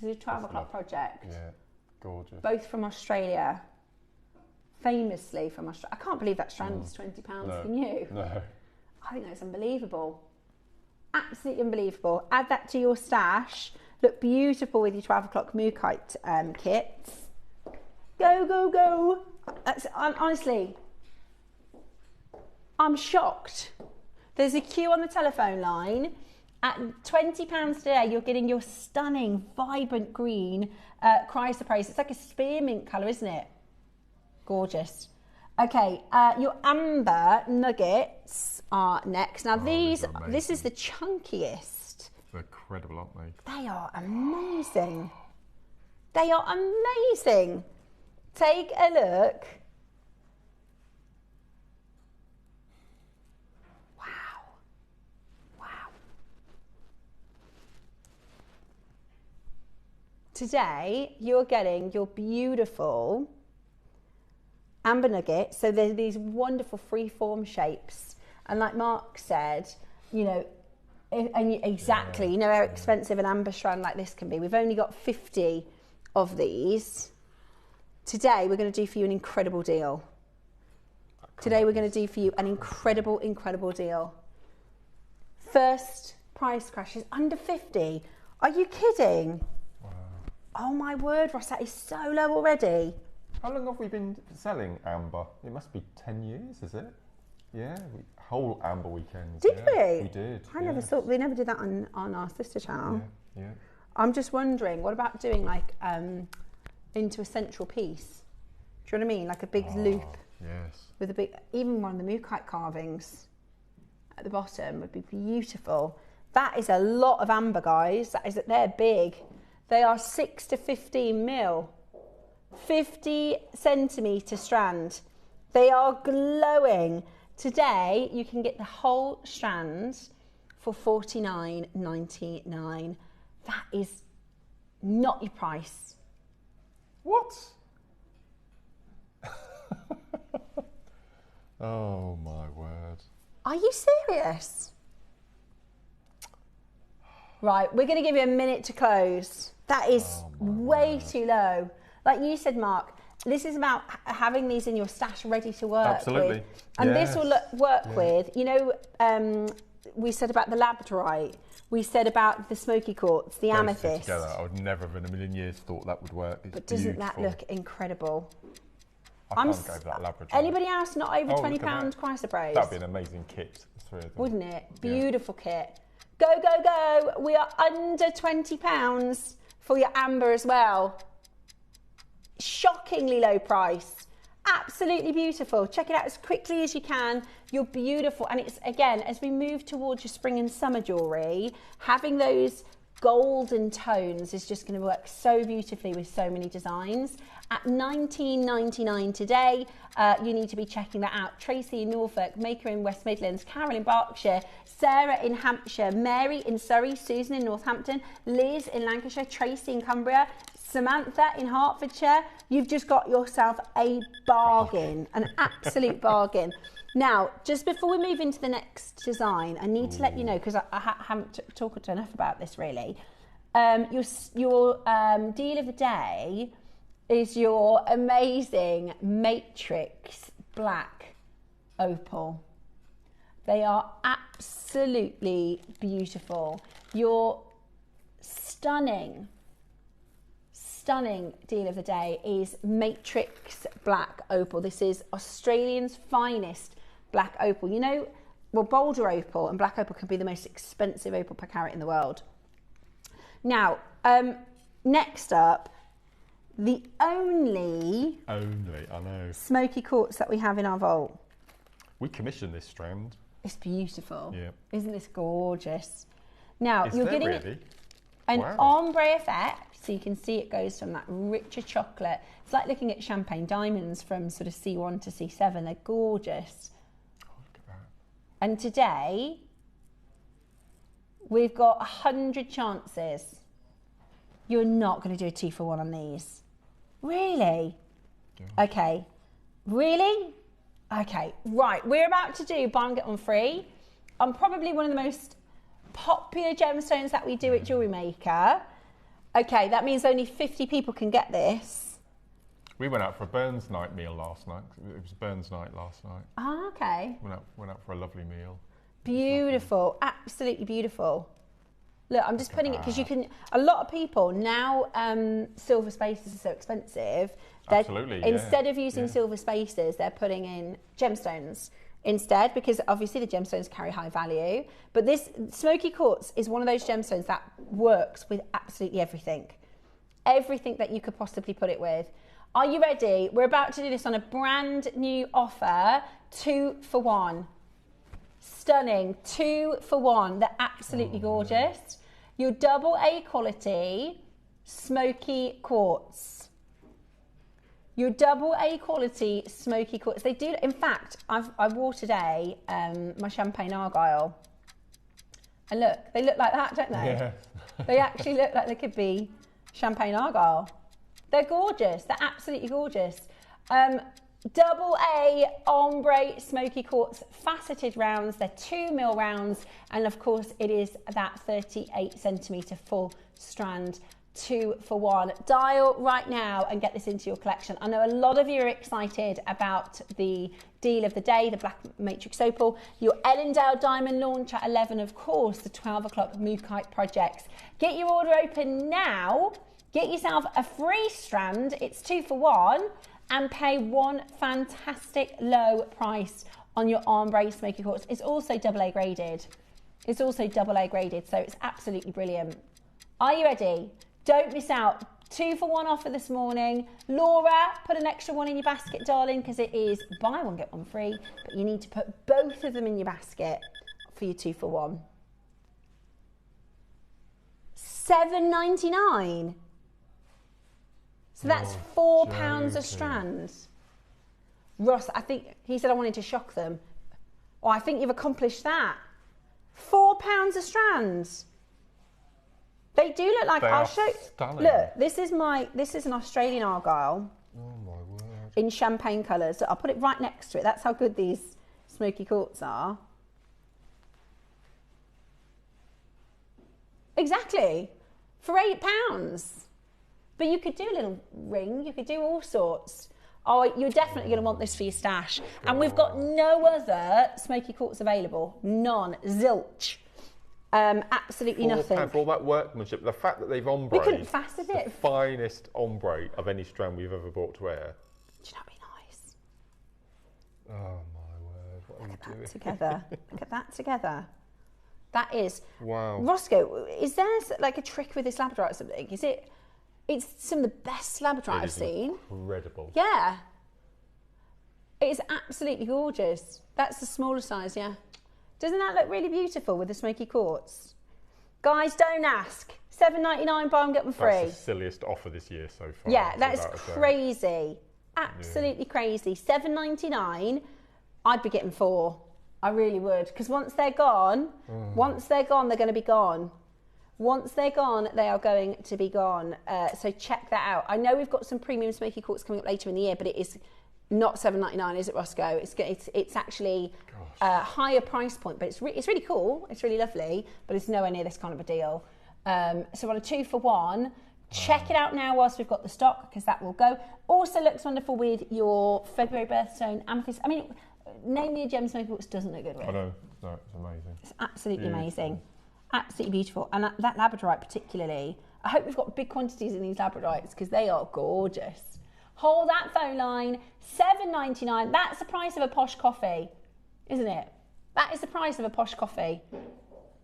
Speaker 4: This is a 12 o'clock project.
Speaker 3: Yeah, gorgeous.
Speaker 4: Both from Australia. Famously from Australia. I can't believe that strand is £20, can you?
Speaker 3: No.
Speaker 4: I think that's unbelievable. Absolutely unbelievable. Add that to your stash. Look beautiful with your 12 o'clock mookaite kits. Go, go, go. Honestly, I'm shocked. There's a queue on the telephone line. At £20 today, you're getting your stunning, vibrant green chrysoprase. It's like a spearmint colour, isn't it? Gorgeous. Okay, your amber nuggets are next. Now this is the chunkiest.
Speaker 3: They're incredible, aren't they?
Speaker 4: They are amazing. They are amazing. Take a look. Wow. Wow. Today, you're getting your beautiful amber nugget. So there's these wonderful free-form shapes. And like Mark said, exactly, you know how expensive an amber strand like this can be. We've only got 50 of these. Today, we're going to do for you an incredible deal. Today, we're going to do for you an incredible, incredible deal. First price crash is under 50. Are you kidding?
Speaker 3: Wow.
Speaker 4: Oh my word, Ross, that is so low already.
Speaker 3: How long have we been selling amber? It must be 10 years, is it? Yeah, whole amber weekends.
Speaker 4: Did we?
Speaker 3: We did.
Speaker 4: I never thought, we never did that on our sister channel.
Speaker 3: Yeah.
Speaker 4: I'm just wondering, what about doing like into a central piece? Do you know what I mean? Like a big loop.
Speaker 3: Yes.
Speaker 4: With a big, even one of the mookaite carvings at the bottom would be beautiful. That is a lot of amber, guys. They're big. They are 6 to 15 mil. 50 centimetre strand. They are glowing. Today, you can get the whole strand for $49.99. That is not your price.
Speaker 3: What? Oh my word.
Speaker 4: Are you serious? Right, we're going to give you a minute to close. That is way too low. Like you said, Mark, this is about having these in your stash ready to work
Speaker 3: Absolutely.
Speaker 4: with. And this will work with, you know, we said about the labradorite, we said about the smoky quartz, the amethyst.
Speaker 3: Together. I would never have in a million years thought that would work. It's
Speaker 4: but doesn't
Speaker 3: beautiful.
Speaker 4: that look incredible?
Speaker 3: I can't go for that labradorite.
Speaker 4: Anybody else not over £20
Speaker 3: that.
Speaker 4: price of praise?
Speaker 3: That'd be an amazing kit, the three of them.
Speaker 4: Wouldn't it? Beautiful kit. Go, go, go. We are under £20 for your amber as well. Shockingly low price. Absolutely beautiful. Check it out as quickly as you can. You're beautiful. And it's, again, as we move towards your spring and summer jewellery, having those golden tones is just going to work so beautifully with so many designs. At $19.99 today, you need to be checking that out. Tracy in Norfolk, Maker in West Midlands, Carol in Berkshire, Sarah in Hampshire, Mary in Surrey, Susan in Northampton, Liz in Lancashire, Tracy in Cumbria, Samantha in Hertfordshire. You've just got yourself a bargain, an absolute bargain. Now, just before we move into the next design, I need to let you know, because I haven't talked enough about this really. Your deal of the day is your amazing Matrix Black Opal. They are absolutely beautiful. Your stunning deal of the day is Matrix Black Opal. This is Australian's finest black opal. You know, well, Boulder opal and black opal can be the most expensive opal per carat in the world. Now, next up, the only
Speaker 3: I know.
Speaker 4: smoky quartz that we have in our vault.
Speaker 3: We commissioned this strand.
Speaker 4: It's beautiful.
Speaker 3: Yeah.
Speaker 4: Isn't this gorgeous? Now,
Speaker 3: Is
Speaker 4: you're
Speaker 3: there
Speaker 4: getting
Speaker 3: really?
Speaker 4: an
Speaker 3: Wow.
Speaker 4: ombre effect, so you can see it goes from that richer chocolate. It's like looking at champagne diamonds from sort of C1 to C7. They're gorgeous.
Speaker 3: Oh, look at that.
Speaker 4: And today, we've got 100 chances. You're not going to do a 2-for-1 on these. Really?
Speaker 3: Yeah.
Speaker 4: Okay. Really? Okay. Right. We're about to do buy one get one free on probably one of the most popular gemstones that we do at JewelleryMaker. Okay, that means only 50 people can get this.
Speaker 3: We went out for a Burns night meal last night. It was Burns night last night.
Speaker 4: Ah, okay.
Speaker 3: Went out for a lovely meal.
Speaker 4: Beautiful. Absolutely beautiful. Look, I'm just putting it because you can. A lot of people now, silver spaces are so expensive.
Speaker 3: Absolutely.
Speaker 4: Instead of using silver spaces, they're putting in gemstones instead, because obviously the gemstones carry high value. But this smoky quartz is one of those gemstones that works with absolutely everything. Everything that you could possibly put it with. Are you ready? We're about to do this on a brand new offer, 2-for-1. Stunning, 2-for-1. They're absolutely gorgeous. Your double A quality smoky quartz. Your double A quality smoky quartz. They do. In fact, I wore today my champagne argyle, and look, they look like that, don't they?
Speaker 3: Yeah.
Speaker 4: They actually look like they could be champagne argyle. They're gorgeous. They're absolutely gorgeous. Double A ombre smoky quartz faceted rounds. They're 2mm rounds, and of course it is that 38cm full strand 2-for-1. Dial right now and get this into your collection. I know a lot of you are excited about the deal of the day, the Black Matrix Opal. Your Ellendale Diamond launch at 11, of course, the 12 o'clock Move Kite projects. Get your order open now. Get yourself a free strand. It's 2-for-1. And pay one fantastic low price on your ombre smoky quartz. It's also double A graded. It's also double A graded, so it's absolutely brilliant. Are you ready? Don't miss out. 2-for-1 offer this morning. Laura, put an extra one in your basket, darling, because it is buy one, get one free, but you need to put both of them in your basket for your 2-for-1. $7.99. So that's £4 a strand. Ross, I think he said I wanted to shock them. Oh, I think you've accomplished that. £4 a strand. They do look like, I'll show.
Speaker 3: Stunning.
Speaker 4: Look, this is an Australian argyle.
Speaker 3: Oh my word.
Speaker 4: In champagne colours. So I'll put it right next to it. That's how good these smoky quartz are. Exactly. For £8. But you could do a little ring. You could do all sorts. Oh, you're definitely going to want this for your stash. And we've got no other smoky quartz available. None. Zilch. Absolutely nothing.
Speaker 3: £4 for all that workmanship. The fact that they've ombre.
Speaker 4: We couldn't facet it.
Speaker 3: The finest ombre of any strand we've ever bought to wear.
Speaker 4: Do you know what'd be nice?
Speaker 3: Oh my word! What are you doing?
Speaker 4: Together. Look at that together. That is.
Speaker 3: Wow.
Speaker 4: Roscoe, is there like a trick with this labradorite or something? Is it? It's some of the best labradorite I've seen.
Speaker 3: Incredible.
Speaker 4: Yeah. It's absolutely gorgeous. That's the smaller size, yeah. Doesn't that look really beautiful with the smoky quartz? Guys, don't ask. £7.99, buy them, get them free.
Speaker 3: That's the silliest offer this year so far.
Speaker 4: Yeah, that is crazy. Absolutely crazy. £7.99, I'd be getting 4. I really would. Because once they're gone, they're going to be gone. Once they're gone, they are going to be gone. So check that out. I know we've got some premium smoky quartz coming up later in the year, but it is not $7.99, is it, Roscoe? It's actually a higher price point, but it's really cool. It's really lovely, but it's nowhere near this kind of a deal. So on a 2 for 1, check it out now whilst we've got the stock, because that will go. Also looks wonderful with your February birthstone amethyst. I mean, name me a gem smoky quartz doesn't look good with.
Speaker 3: I know. No, it's amazing.
Speaker 4: It's absolutely amazing. Absolutely beautiful. And that labradorite particularly, I hope we've got big quantities in these labradorites because they are gorgeous. Hold that phone line, $7.99. That's the price of a posh coffee, isn't it? That is the price of a posh coffee.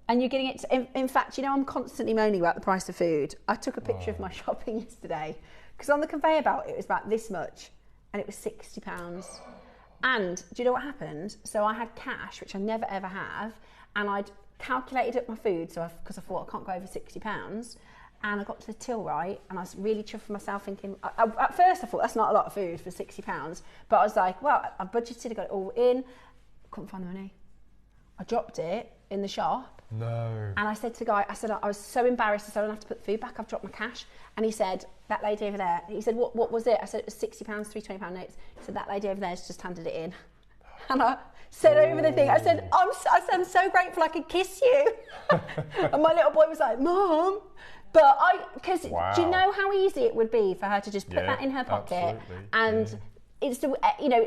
Speaker 4: And you're getting it, in fact, you know, I'm constantly moaning about the price of food. I took a picture of my shopping yesterday because on the conveyor belt it was about this much and it was £60. And do you know what happened? So I had cash, which I never ever have, and I'd calculated up my food, because I thought I can't go over £60, and I got to the till, right, and I was really chuffed with myself thinking, at first I thought that's not a lot of food for £60, but I was like, well, I budgeted, I got it all in, couldn't find the money. I dropped it in the shop.
Speaker 3: No.
Speaker 4: And I said to the guy, I was so embarrassed, I said, I don't have to put the food back, I've dropped my cash. And he said, that lady over there, he said, what was it? I said, it was £60, 3 £20 notes. He said, that lady over there has just handed it in. And I said over the thing, I said, I'm so grateful I could kiss you. And my little boy was like, Mom. But because do you know how easy it would be for her to just put that in her pocket?
Speaker 3: Absolutely.
Speaker 4: And it's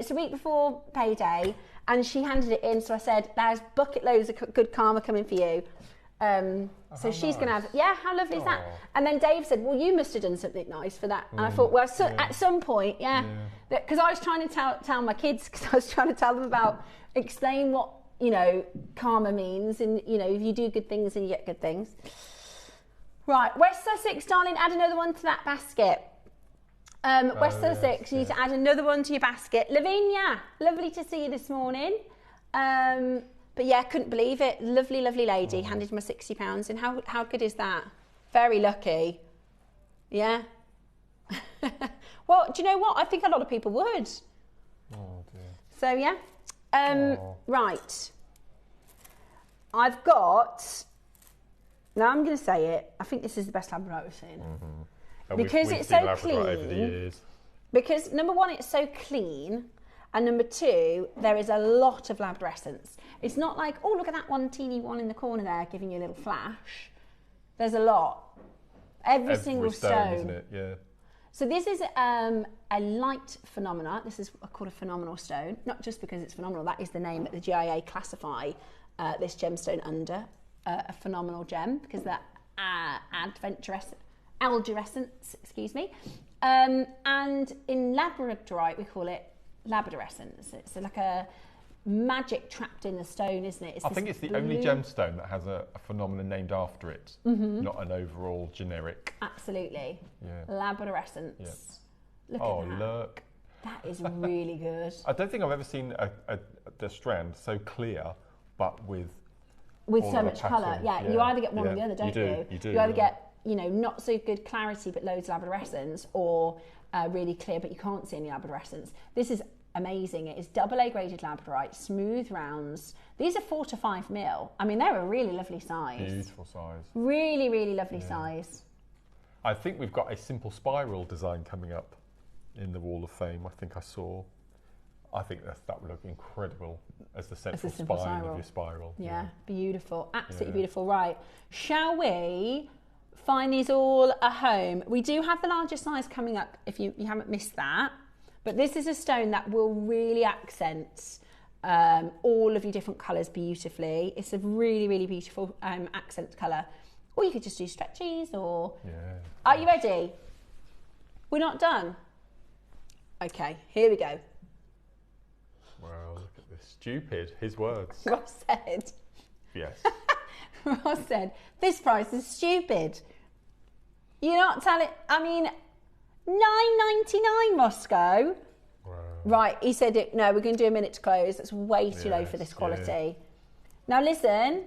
Speaker 4: the week before payday, and she handed it in. So I said, there's bucket loads of good karma coming for you. So she's going to have, how lovely is that? And then Dave said, well, you must have done something nice for that. And I thought, well, at some point, because I was trying to tell my kids, because I was trying to tell them explain what, karma means. And, if you do good things and you get good things. Right, West Sussex, darling, add another one to that basket. West Sussex, you need to add another one to your basket. Lavinia, lovely to see you this morning. But yeah, couldn't believe it. Lovely, lovely lady handed me £60. And how good is that? Very lucky. Yeah. Well, do you know what? I think a lot of people would.
Speaker 3: Oh dear.
Speaker 4: So yeah. Right. I've got. Now I'm going to say it. I think this is the best labradorite we've seen.
Speaker 3: Because
Speaker 4: it's so clean.
Speaker 3: Over the years.
Speaker 4: Because number one, it's so clean. And number two, there is a lot of Labrador essence. It's not like, oh, look at that one teeny one in the corner there giving you a little flash. There's a lot. Every single stone.
Speaker 3: Isn't it? Yeah.
Speaker 4: So this is a light phenomena. This is called a phenomenal stone. Not just because it's phenomenal, that is the name that the GIA classify this gemstone under, a phenomenal gem, because that algerescence, excuse me. And in labradorite, we call it labradorescence. It's like a magic trapped in the stone, isn't it?
Speaker 3: I think it's the only gemstone that has a phenomenon named after it, not an overall generic.
Speaker 4: Absolutely.
Speaker 3: Yeah.
Speaker 4: Labradorescence.
Speaker 3: Yeah.
Speaker 4: Look
Speaker 3: Oh,
Speaker 4: at that.
Speaker 3: look.
Speaker 4: That is really good.
Speaker 3: I don't think I've ever seen a strand so clear, but with
Speaker 4: so much colour. Yeah, you either get one or the other, don't you?
Speaker 3: You do.
Speaker 4: You either get, not so good clarity but loads of labradorescence, or really clear but you can't see any labradorescence. This is amazing. It is double A graded labradorite, smooth rounds. These are 4 to 5 mil. I mean, they're a really lovely size.
Speaker 3: Beautiful size.
Speaker 4: Really, really lovely size.
Speaker 3: I think we've got a simple spiral design coming up in the Wall of Fame. I think I saw. I think that would look incredible as the central spine of your spiral.
Speaker 4: Yeah, beautiful. Absolutely beautiful. Right. Shall we find these all a home? We do have the larger size coming up if you haven't missed that. But this is a stone that will really accent all of your different colours beautifully. It's a really, really beautiful accent colour. Or you could just do stretchies or...
Speaker 3: Yeah.
Speaker 4: Are you ready? We're not done. Okay, here we go.
Speaker 3: Wow, look at this. Stupid, his words.
Speaker 4: Ross said...
Speaker 3: Yes.
Speaker 4: Ross said, this price is stupid. You're not telling... I mean, $9.99 Moscow.
Speaker 3: Wow.
Speaker 4: Right, he said, no, we're going to do a minute to close. That's way too low for this quality. Now listen,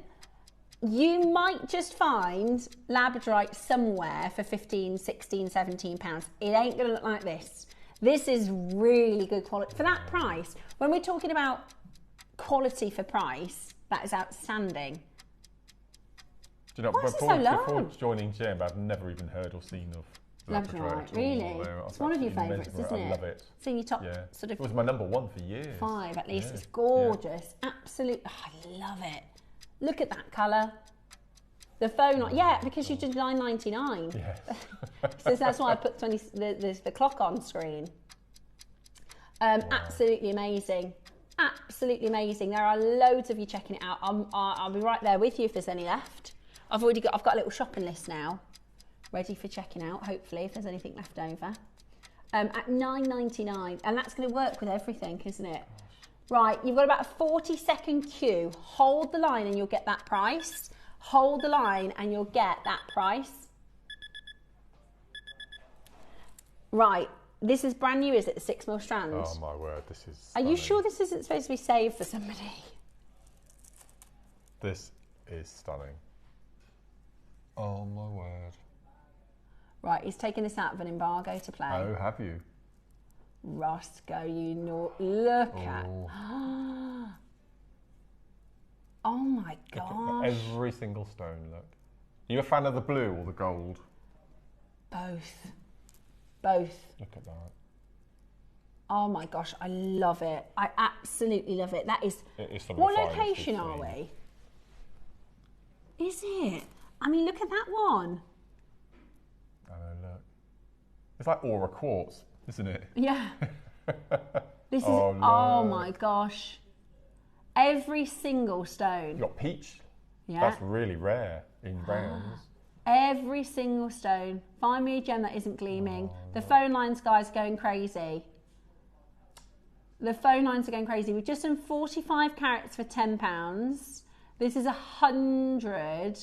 Speaker 4: you might just find labradorite somewhere for 15, 16, 17 pounds. It ain't going to look like this. This is really good quality. For that price, when we're talking about quality for price, that is outstanding.
Speaker 3: Do you know, before joining Gem, I've never even heard or seen of labradorite.
Speaker 4: Really? It's one of your favourites, isn't it?
Speaker 3: I love it.
Speaker 4: It's in your top sort of...
Speaker 3: It was my number one for years.
Speaker 4: 5 at least. It's gorgeous. Absolutely. Oh, I love it. Look at that colour. The phone, because you did $9.99.
Speaker 3: Yes.
Speaker 4: So that's why I put the clock on screen. Absolutely amazing. Absolutely amazing. There are loads of you checking it out. I'll be right there with you if there's any left. I've got a little shopping list now, ready for checking out. Hopefully, if there's anything left over. At $9.99, and that's going to work with everything, isn't it? Right, you've got about a 40-second queue. Hold the line and you'll get that price. Hold the line and you'll get that price. Right, this is brand new, is it? The 6 mil strand?
Speaker 3: Oh my word, this is
Speaker 4: stunning. Are you sure this isn't supposed to be saved for somebody?
Speaker 3: This is stunning. Oh my word.
Speaker 4: Right, he's taking this out of an embargo to play.
Speaker 3: Oh, have you?
Speaker 4: Roscoe, you know, look at... Oh my gosh.
Speaker 3: Every single stone, look. Are you a fan of the blue or the gold?
Speaker 4: Both. Both.
Speaker 3: Look at that.
Speaker 4: Oh my gosh, I love it. I absolutely love it. That is...
Speaker 3: It is
Speaker 4: what location are we? Is it? I mean, look at that one.
Speaker 3: I know, look. It's like aura quartz, isn't it?
Speaker 4: Yeah. This is... Oh my gosh. Every single stone.
Speaker 3: You got peach.
Speaker 4: Yeah.
Speaker 3: That's really rare in browns.
Speaker 4: Every single stone. Find me a gem that isn't gleaming. The phone lines, guys, are going crazy. The phone lines are going crazy. We've just done 45 carats for £10. This is 100.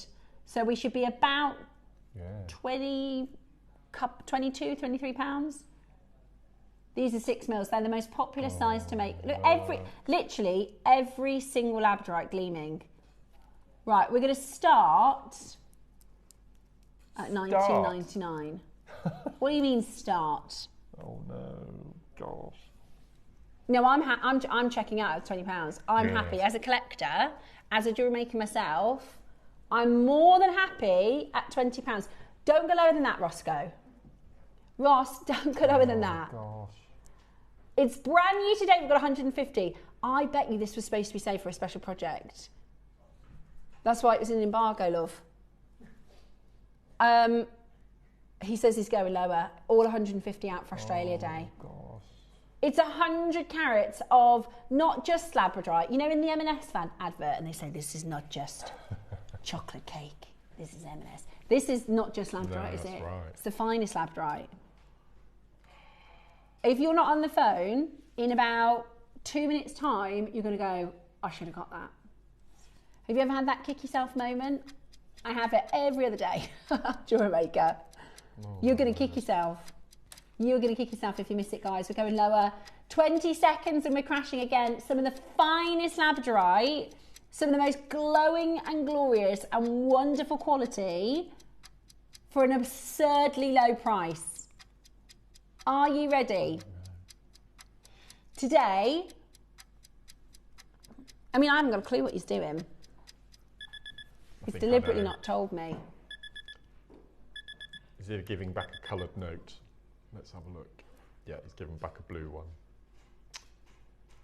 Speaker 4: So we should be about 22, 23 pounds. These are 6 mils. They're the most popular size to make. Look, literally every single labradorite gleaming. Right, we're going to start at $19.99. What do you mean start?
Speaker 3: Oh no, gosh.
Speaker 4: No, I'm checking out at £20. I'm happy as a collector, as a jewellery maker myself. I'm more than happy at £20. Don't go lower than that, Roscoe. Ross, don't go lower than that.
Speaker 3: Gosh.
Speaker 4: It's brand new today. We've got 150. I bet you this was supposed to be saved for a special project. That's why it was in embargo, love. He says he's going lower. All 150 out for Australia Day.
Speaker 3: Gosh.
Speaker 4: It's 100 carats of not just labradorite. You know, in the M&S advert, and they say this is not just chocolate cake. This is M&S. This is not just labradorite, is it?
Speaker 3: Right.
Speaker 4: It's the finest labradorite. If you're not on the phone, in about 2 minutes' time, you're going to go, I should have got that. Have you ever had that kick yourself moment? I have it every other day. JewelleryMaker. You're going to kick yourself. You're going to kick yourself if you miss it, guys. We're going lower. 20 seconds and we're crashing again. Some of the finest labradorite, some of the most glowing and glorious and wonderful quality for an absurdly low price. Are you ready? Today, I mean, I haven't got a clue what he's doing. He's deliberately not told me.
Speaker 3: Is he giving back a coloured note? Let's have a look. Yeah, he's giving back a blue one.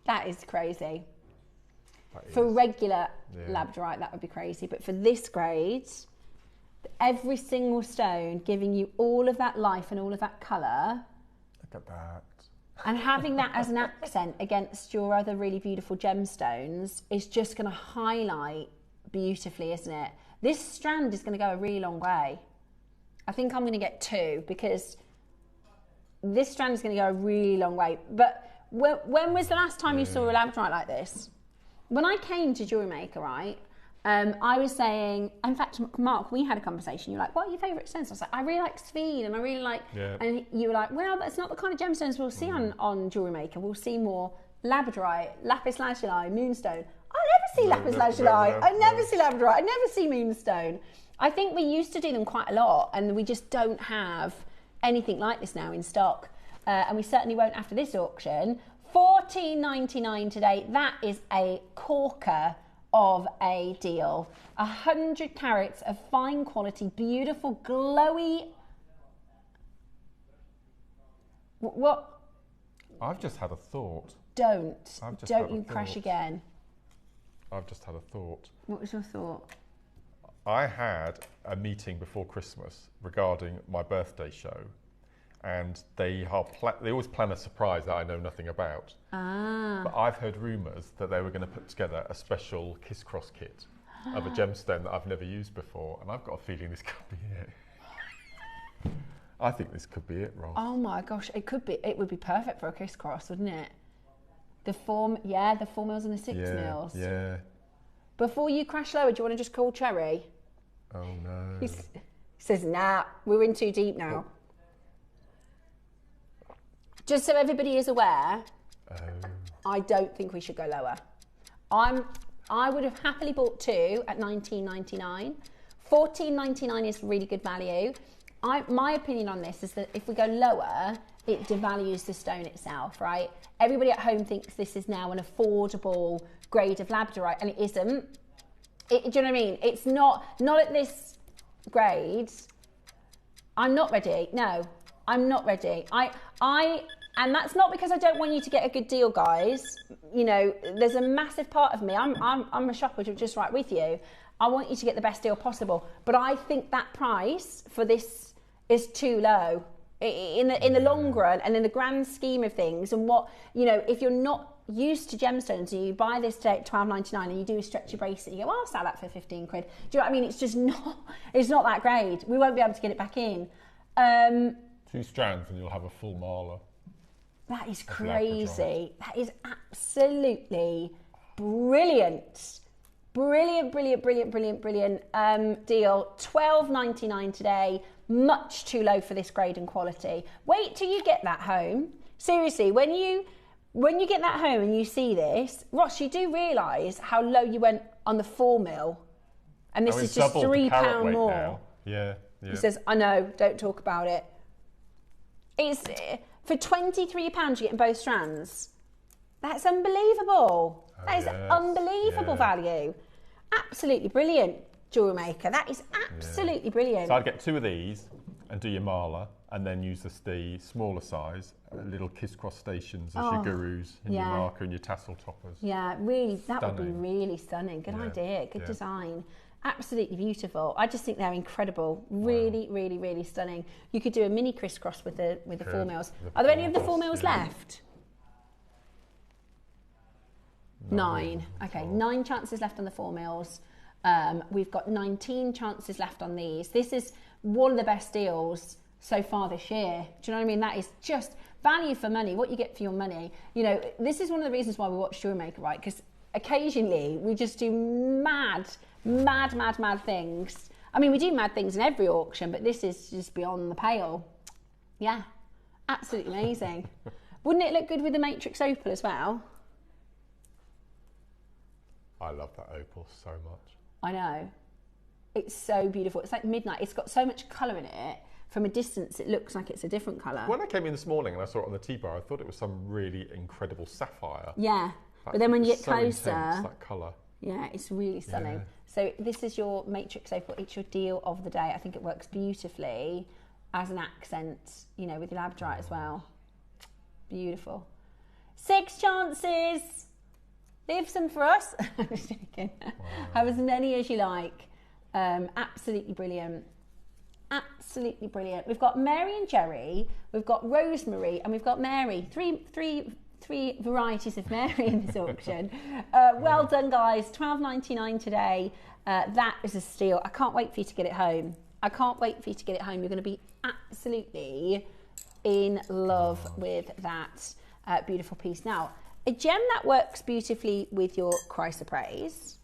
Speaker 4: That is crazy.
Speaker 3: That
Speaker 4: For
Speaker 3: is.
Speaker 4: regular labradorite, that would be crazy. But for this grade, every single stone giving you all of that life and all of that colour.
Speaker 3: Look at that.
Speaker 4: And having that as an accent against your other really beautiful gemstones is just going to highlight beautifully, isn't it? This strand is going to go a really long way. I think I'm going to get 2 because this strand is going to go a really long way. But when was the last time you saw a labradorite like this? When I came to JewelleryMaker, right, I was saying, in fact, Mark, we had a conversation. You were like, what are your favourite stones? I was like, I really like Sphene and I really like, and you were like, well, that's not the kind of gemstones we'll see on JewelleryMaker. We'll see more labradorite, lapis lazuli, moonstone. I never see lapis lazuli. I never see labradorite. I never see moonstone. I think we used to do them quite a lot and we just don't have anything like this now in stock. And we certainly won't after this auction. $14.99 today. That is a corker of a deal. 100 carats of fine quality, beautiful, glowy. What?
Speaker 3: I've just had a thought.
Speaker 4: Don't you
Speaker 3: thought.
Speaker 4: crash again.
Speaker 3: I've just had a thought.
Speaker 4: What was your thought?
Speaker 3: I had a meeting before Christmas regarding my birthday show, and they always plan a surprise that I know nothing about. But I've heard rumours that they were going to put together a special Kiss Cross kit of a gemstone that I've never used before, and I've got a feeling this could be it. I think this could be it, Ross.
Speaker 4: Oh my gosh, it could be. It would be perfect for a Kiss Cross, wouldn't it? The 4 mils and the 6 mils.
Speaker 3: Yeah.
Speaker 4: Before you crash lower, do you want to just call Cherry?
Speaker 3: Oh no.
Speaker 4: He says, nah, we're in too deep now. Just so everybody is aware, I don't think we should go lower. I would have happily bought 2 at $19.99. $14.99 is really good value. My opinion on this is that if we go lower, it devalues the stone itself, right? Everybody at home thinks this is now an affordable grade of labradorite, and it isn't. Do you know what I mean? It's not at this grade. I'm not ready. No, I'm not ready. And that's not because I don't want you to get a good deal, guys. You know, there's a massive part of me. I'm a shopper, just right with you. I want you to get the best deal possible. But I think that price for this is too low in the long run and in the grand scheme of things. And what, you know, if you're not used to gemstones and you buy this today at $12.99 and you do a stretchy bracelet, you go, well, I'll sell that for 15 quid. Do you know what I mean? It's just not, it's not that great. We won't be able to get it back in.
Speaker 3: 2 strands and you'll have a full mala.
Speaker 4: That is crazy. That is absolutely brilliant. Brilliant deal. $12.99 today. Much too low for this grade and quality. Wait till you get that home. Seriously, when you get that home and you see this, Ross, you do realise how low you went on the 4 mil, and this is just £3 more.
Speaker 3: Now. Yeah.
Speaker 4: He says, I know, don't talk about it. It's for £23 you're getting both strands. That's unbelievable. That is unbelievable value. Absolutely brilliant, JewelleryMaker. That is absolutely brilliant.
Speaker 3: So I'd get 2 of these and do your mala, and then use the smaller size, little Kiss Cross stations as your gurus and your marker and your tassel toppers.
Speaker 4: Yeah, really, that would be really stunning. Good idea, good design. Absolutely beautiful. I just think they're incredible. Really, really stunning. You could do a mini crisscross with the 4 mils. Are there any of the 4 mils left? 9. Okay, 9 chances left on the 4 mils. We've got 19 chances left on these. This is one of the best deals so far this year. Do you know what I mean? That is just value for money, what you get for your money. You know, this is one of the reasons why we watch JewelleryMaker, right? Because occasionally we just do mad things. I mean, we do mad things in every auction, but this is just beyond the pale. Yeah, absolutely amazing. Wouldn't it look good with the Matrix Opal as well?
Speaker 3: I love that opal so much.
Speaker 4: I know. It's so beautiful. It's like midnight. It's got so much colour in it. from a distance it looks like it's a different colour.
Speaker 3: When I came in this morning and I saw it on the T-bar, I thought it was some really incredible sapphire.
Speaker 4: Yeah, but then when you get
Speaker 3: so
Speaker 4: closer,
Speaker 3: intense, that colour.
Speaker 4: Yeah, it's really stunning.
Speaker 3: Yeah.
Speaker 4: So this is your matrix opal. It's your deal of the day. I think it works beautifully as an accent, you know, with your labradorite as well. Beautiful. 6 chances. Leave some for us. I'm just joking. Wow. Have as many as you like. Absolutely brilliant. Absolutely brilliant. We've got Mary and Jerry, we've got Rosemary, and we've got Mary. Three varieties of Mary in this auction. Well done, guys. $12.99 today. That is a steal. I can't wait for you to get it home. I can't wait for you to get it home. You're going to be absolutely in love with that beautiful piece. Now, a gem that works beautifully with your chrysoprase,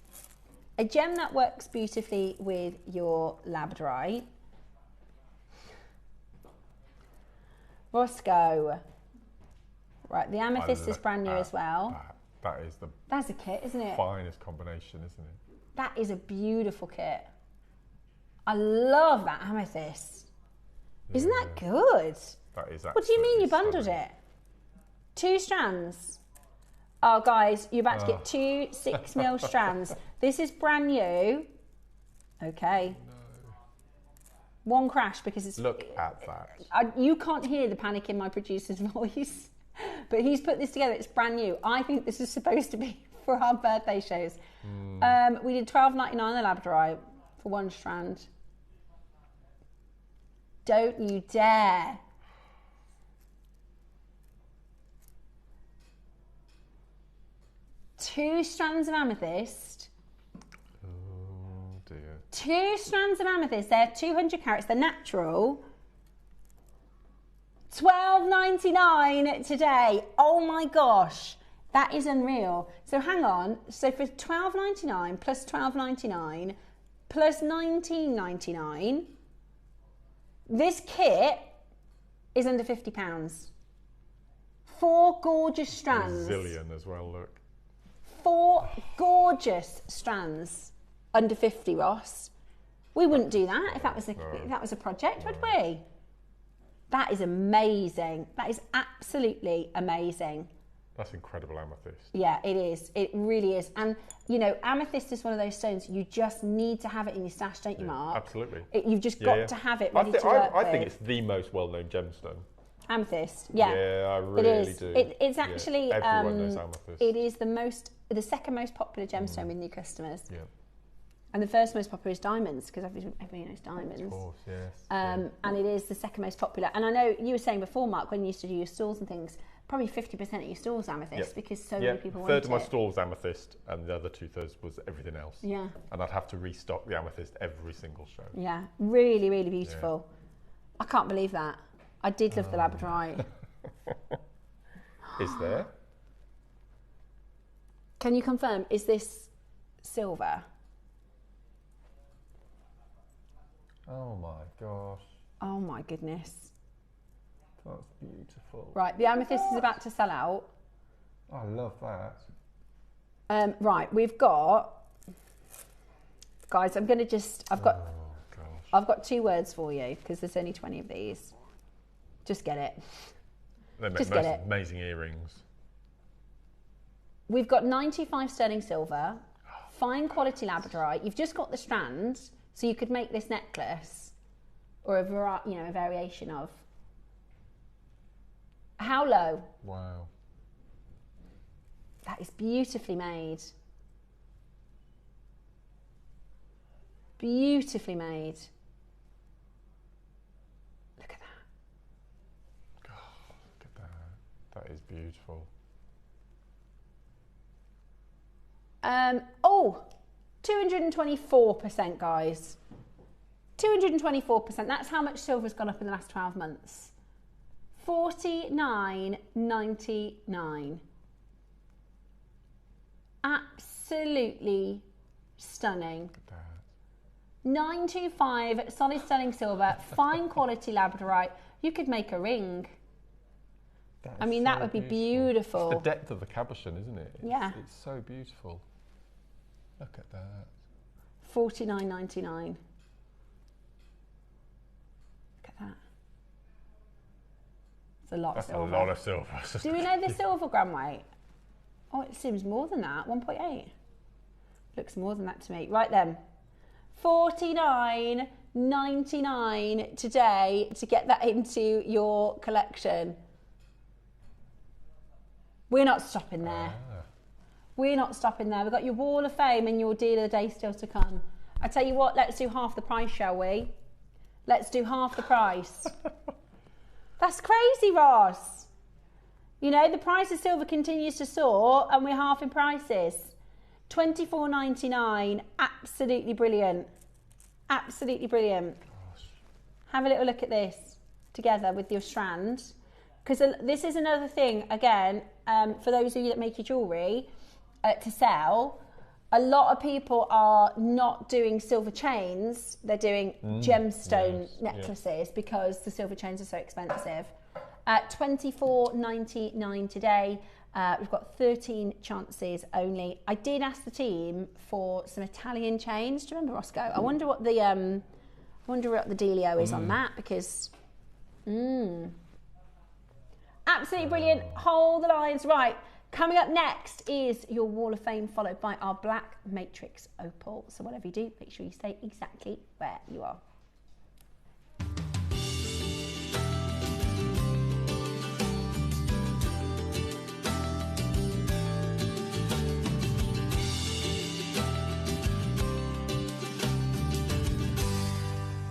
Speaker 4: a gem that works beautifully with your labradorite. Roscoe. Right, the amethyst is brand new as well.
Speaker 3: That is the
Speaker 4: That's a kit, isn't it?
Speaker 3: finest combination, isn't it?
Speaker 4: That is a beautiful kit. I love that amethyst. Isn't that good?
Speaker 3: That is.
Speaker 4: What do you mean you bundled
Speaker 3: stunning.
Speaker 4: it? 2 strands. Oh, guys, you're about to get 2 6mm strands. This is brand new. Okay. No. 1 crash because it's...
Speaker 3: Look at that.
Speaker 4: You can't hear the panic in my producer's voice, but he's put this together. It's brand new. I think this is supposed to be for our birthday shows. We did $12.99 the labradorite for 1 strand. Don't you dare. Two strands of amethyst.
Speaker 3: Oh dear.
Speaker 4: 2 strands of amethyst. They're 200 carats. They're natural. $12.99 today. Oh my gosh. That is unreal. So hang on. So for $12.99 plus $12.99 plus $19.99, this kit is under £50. 4 gorgeous strands.
Speaker 3: A zillion as well, look.
Speaker 4: 4 gorgeous strands under 50, Ross. We wouldn't do that if that was a project, would we? That is amazing. That is absolutely amazing.
Speaker 3: That's incredible amethyst.
Speaker 4: Yeah, it is. It really is. And, you know, amethyst is one of those stones you just need to have it in your stash, don't you, Mark?
Speaker 3: Absolutely.
Speaker 4: You've just got to have it ready to work
Speaker 3: I think
Speaker 4: with.
Speaker 3: it's the most well-known gemstone.
Speaker 4: Amethyst, yeah.
Speaker 3: Yeah, I really do.
Speaker 4: It's actually,
Speaker 3: everyone knows amethyst.
Speaker 4: it is the second most popular gemstone with new customers.
Speaker 3: Yeah.
Speaker 4: And the first most popular is diamonds, because everybody knows diamonds.
Speaker 3: Of course, yes.
Speaker 4: And it is the second most popular. And I know you were saying before, Mark, when you used to do your stalls and things, probably 50% of your stalls amethyst, because so many people want it.
Speaker 3: 1/3 of my stall was amethyst, and the other 2/3 was everything else.
Speaker 4: Yeah.
Speaker 3: And I'd have to restock the amethyst every single show.
Speaker 4: Yeah, really, really beautiful. Yeah. I can't believe that. I did love the labradorite.
Speaker 3: Is there?
Speaker 4: Can you confirm, is this silver?
Speaker 3: Oh my gosh.
Speaker 4: Oh my goodness.
Speaker 3: That's beautiful.
Speaker 4: Right, the amethyst is about to sell out.
Speaker 3: I love that.
Speaker 4: Right, we've got, guys, I've got 2 words for you, because there's only 20 of these. Just get it.
Speaker 3: They make
Speaker 4: Just
Speaker 3: most
Speaker 4: get it.
Speaker 3: amazing earrings.
Speaker 4: We've got 95 sterling silver, fine quality labradorite. You've just got the strands, so you could make this necklace, or a variation of. How low?
Speaker 3: Wow.
Speaker 4: That is beautifully made. Beautifully made. Look at that.
Speaker 3: God, look at that. That is beautiful.
Speaker 4: 224%, guys. 224%. That's how much silver's gone up in the last 12 months. $49.99. Absolutely stunning.
Speaker 3: Look at that.
Speaker 4: 925 solid sterling silver, fine quality labradorite. You could make a ring. I mean, that would be beautiful.
Speaker 3: It's the depth of the cabochon, isn't it?
Speaker 4: Yeah.
Speaker 3: It's so beautiful. Look at that.
Speaker 4: $49.99. Look at that. that. It's a lot
Speaker 3: That's
Speaker 4: of silver.
Speaker 3: a lot of silver.
Speaker 4: Do we know the silver gram weight? Oh, it seems more than that, 1.8. Looks more than that to me. Right then, $49.99 today to get that into your collection. We're not stopping there. We're not stopping there. We've got your Wall of Fame and your Deal of the Day still to come. I tell you what, let's do half the price, shall we? Let's do half the price. That's crazy, Ross. You know, the price of silver continues to soar and we're half in prices. $24.99, absolutely brilliant. Absolutely brilliant. Have a little look at this together with your strand. Because this is another thing, again, for those of you that make your jewellery to sell, a lot of people are not doing silver chains, they're doing gemstone necklaces because the silver chains are so expensive. $24.99 today. We've got 13 chances only. I did ask the team for some Italian chains. Do you remember, Roscoe? I wonder what the dealio is on that because absolutely brilliant. Hold the lines. Right. Coming up next is your Wall of Fame, followed by our Black Matrix Opal. So whatever you do, make sure you stay exactly where you are.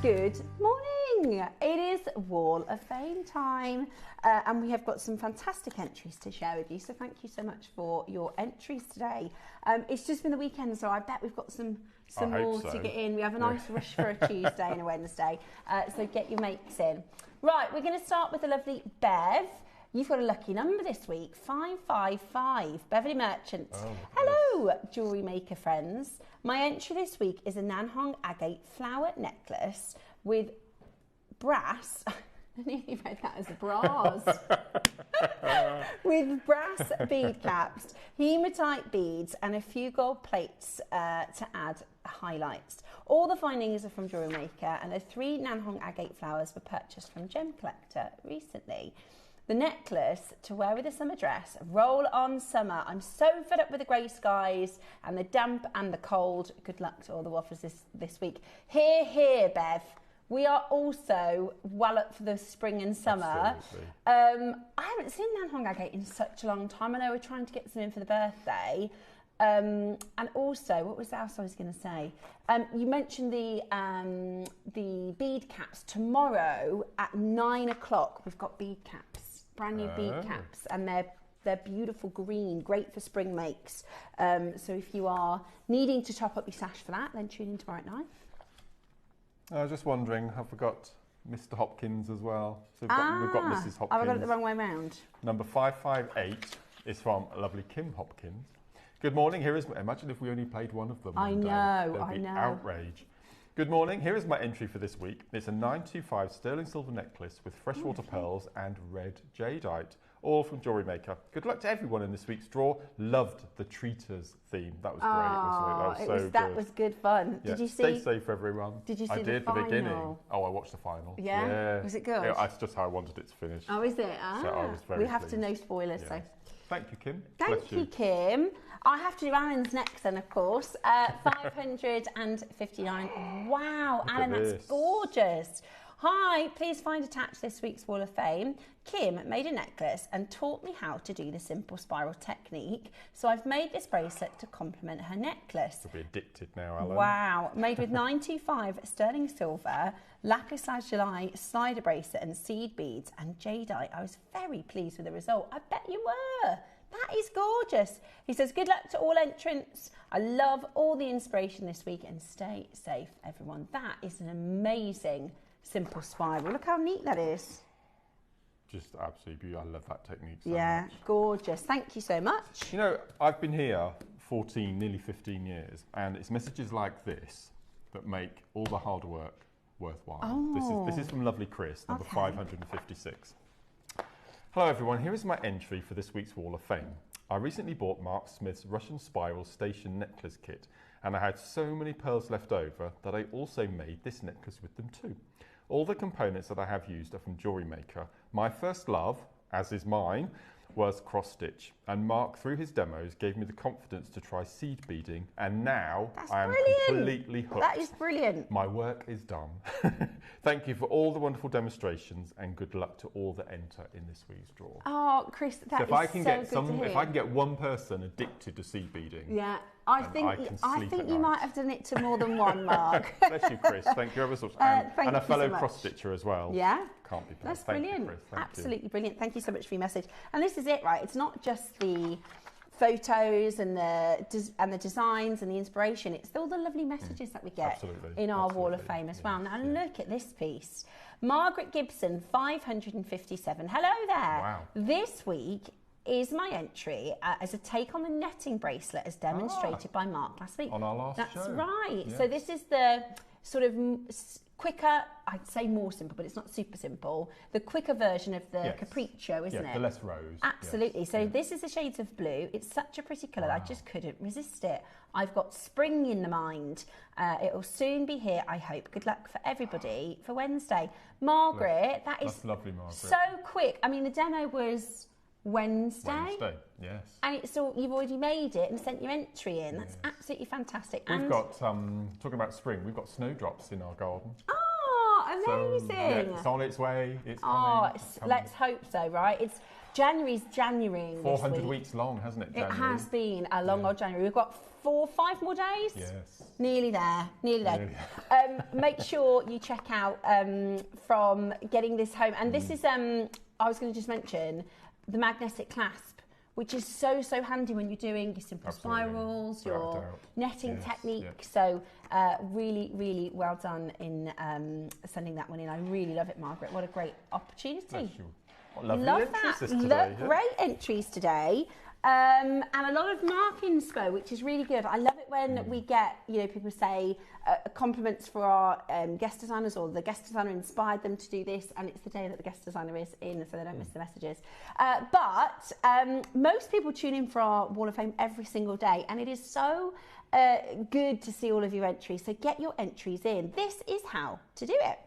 Speaker 4: Good morning. It is Wall of Fame time and we have got some fantastic entries to share with you, so thank you so much for your entries today. It's just been the weekend, so I bet we've got some more to get in. We have a nice rush for a Tuesday and a Wednesday, so get your makes in. Right, we're going to start with the lovely Bev. You've got a lucky number this week, 555, Beverly Merchant. Oh, hello, Jewellery Maker friends. My entry this week is a Nanhong agate flower necklace with brass, I nearly read that as a bras, with brass bead caps, hematite beads and a few gold plates to add highlights. All the findings are from Jewellery Maker and the 3 Nanhong agate flowers were purchased from Gem Collector recently. The necklace to wear with a summer dress, roll on summer. I'm so fed up with the grey skies and the damp and the cold. Good luck to all the waffles this week. Hear, hear, Bev. We are also well up for the spring and summer. I haven't seen Nanhong agate in such a long time. I know we're trying to get some in for the birthday. And also, what was else I was going to say? You mentioned the bead caps. Tomorrow at 9 o'clock, we've got bead caps. Brand new bead caps, and they're beautiful green, great for spring makes. So if you are needing to top up your sash for that, then tune in tomorrow at 9.
Speaker 3: I was just wondering, have we got Mr. Hopkins as well? So we've got Mrs. Hopkins.
Speaker 4: Have I got it the wrong way round?
Speaker 3: Number 558 is from a lovely Kim Hopkins. Good morning, here is, imagine if we only played one of them.
Speaker 4: I know,
Speaker 3: There'd be outrage. Good morning, here is my entry for this week. It's a 925 sterling silver necklace with freshwater pearls and red jadeite, all from Jewellery Maker. Good luck to everyone in this week's draw. Loved the treaters theme. That was great, wasn't it? That was
Speaker 4: good fun.
Speaker 3: Yeah.
Speaker 4: Did you
Speaker 3: Stay safe, everyone.
Speaker 4: Did you see
Speaker 3: I did,
Speaker 4: the
Speaker 3: beginning.
Speaker 4: final?
Speaker 3: Oh, I watched the final.
Speaker 4: Yeah? Was it good?
Speaker 3: Yeah, that's just how I wanted it to finish.
Speaker 4: Oh, is it?
Speaker 3: So I was very
Speaker 4: we have
Speaker 3: pleased.
Speaker 4: to know spoilers,
Speaker 3: Yes.
Speaker 4: so.
Speaker 3: Thank you, Kim.
Speaker 4: Thank you, Kim. I have to do Alan's next then, of course. 559. Wow,
Speaker 3: Look
Speaker 4: Alan,
Speaker 3: at
Speaker 4: that's
Speaker 3: this.
Speaker 4: gorgeous. Hi, please find attached this week's Wall of Fame. Kim made a necklace and taught me how to do the simple spiral technique. So I've made this bracelet to complement her necklace.
Speaker 3: You'll be addicted now, Alan.
Speaker 4: Wow, made with 925 sterling silver, lapis lazuli slider bracelet and seed beads and jadeite. I was very pleased with the result. I bet you were. That is gorgeous. He says, good luck to all entrants. I love all the inspiration this week and stay safe, everyone. That is an amazing simple spiral. Look how neat that is.
Speaker 3: Just absolutely beautiful. I love that technique so
Speaker 4: much. Gorgeous. Thank you so much.
Speaker 3: You know, I've been here 14, nearly 15 years, and it's messages like this that make all the hard work worthwhile.
Speaker 4: Oh.
Speaker 3: This is from lovely Chris, number 556. Hello everyone, here is my entry for this week's Wall of Fame. I recently bought Mark Smith's Russian Spiral Station necklace kit, and I had so many pearls left over that I also made this necklace with them too. All the components that I have used are from JewelleryMaker. My first love, as is mine, was cross stitch, and Mark, through his demos, gave me the confidence to try seed beading, and now I am completely hooked.
Speaker 4: That is brilliant.
Speaker 3: My work is done. Thank you for all the wonderful demonstrations, and good luck to all that enter in this week's draw.
Speaker 4: Oh, Chris, that
Speaker 3: if I can get one person addicted to seed beading,
Speaker 4: yeah, I think you might have done it to more than one, Mark.
Speaker 3: Bless you, Chris. Thank you ever so much. And a fellow cross stitcher as well.
Speaker 4: Yeah.
Speaker 3: Can't be better.
Speaker 4: That's brilliant.
Speaker 3: You, Chris.
Speaker 4: Absolutely brilliant. Thank you so much for your message. And this is it, right? It's not just the photos and the designs and the inspiration. It's all the lovely messages that we get in our Wall of Fame as well. Now look at this piece. Margaret Gibson, 557. Hello there.
Speaker 3: Wow.
Speaker 4: This week is my entry as a take on the netting bracelet as demonstrated by Mark last week.
Speaker 3: On our last show.
Speaker 4: That's right.
Speaker 3: Yes.
Speaker 4: So this is the sort of quicker, I'd say more simple, but it's not super simple. The quicker version of the Capriccio, isn't it?
Speaker 3: The less rose.
Speaker 4: Absolutely. So this is the shades of blue. It's such a pretty colour. I just couldn't resist it. I've got spring in the mind. It will soon be here, I hope. Good luck for everybody for Wednesday. Margaret, that's lovely, Margaret. So quick. I mean, the demo was Wednesday, yes. And it's all, you've already made it and sent your entry in. That's absolutely fantastic.
Speaker 3: We've got, talking about spring, we've got snowdrops in our garden.
Speaker 4: Oh, amazing.
Speaker 3: It's on its way. It's coming.
Speaker 4: Let's hope so, right? It's January's January.
Speaker 3: 400 weeks long, hasn't it, January?
Speaker 4: It has been a long old January. We've got 5 more days.
Speaker 3: Yes.
Speaker 4: Nearly there. Make sure you check out from getting this home. And this is, I was going to just mention, the magnetic clasp, which is so handy when you're doing your simple spirals, your netting technique. So really well done in sending that one in. I really love it, Margaret. What a great opportunity.
Speaker 3: Love that.
Speaker 4: Great entries today. And a lot of Mark inspo, which is really good. I love it when we get, people say compliments for our guest designers, or the guest designer inspired them to do this, and it's the day that the guest designer is in, so they don't miss the messages. But most people tune in for our Wall of Fame every single day, and it is so good to see all of your entries. So get your entries in. This is how to do it.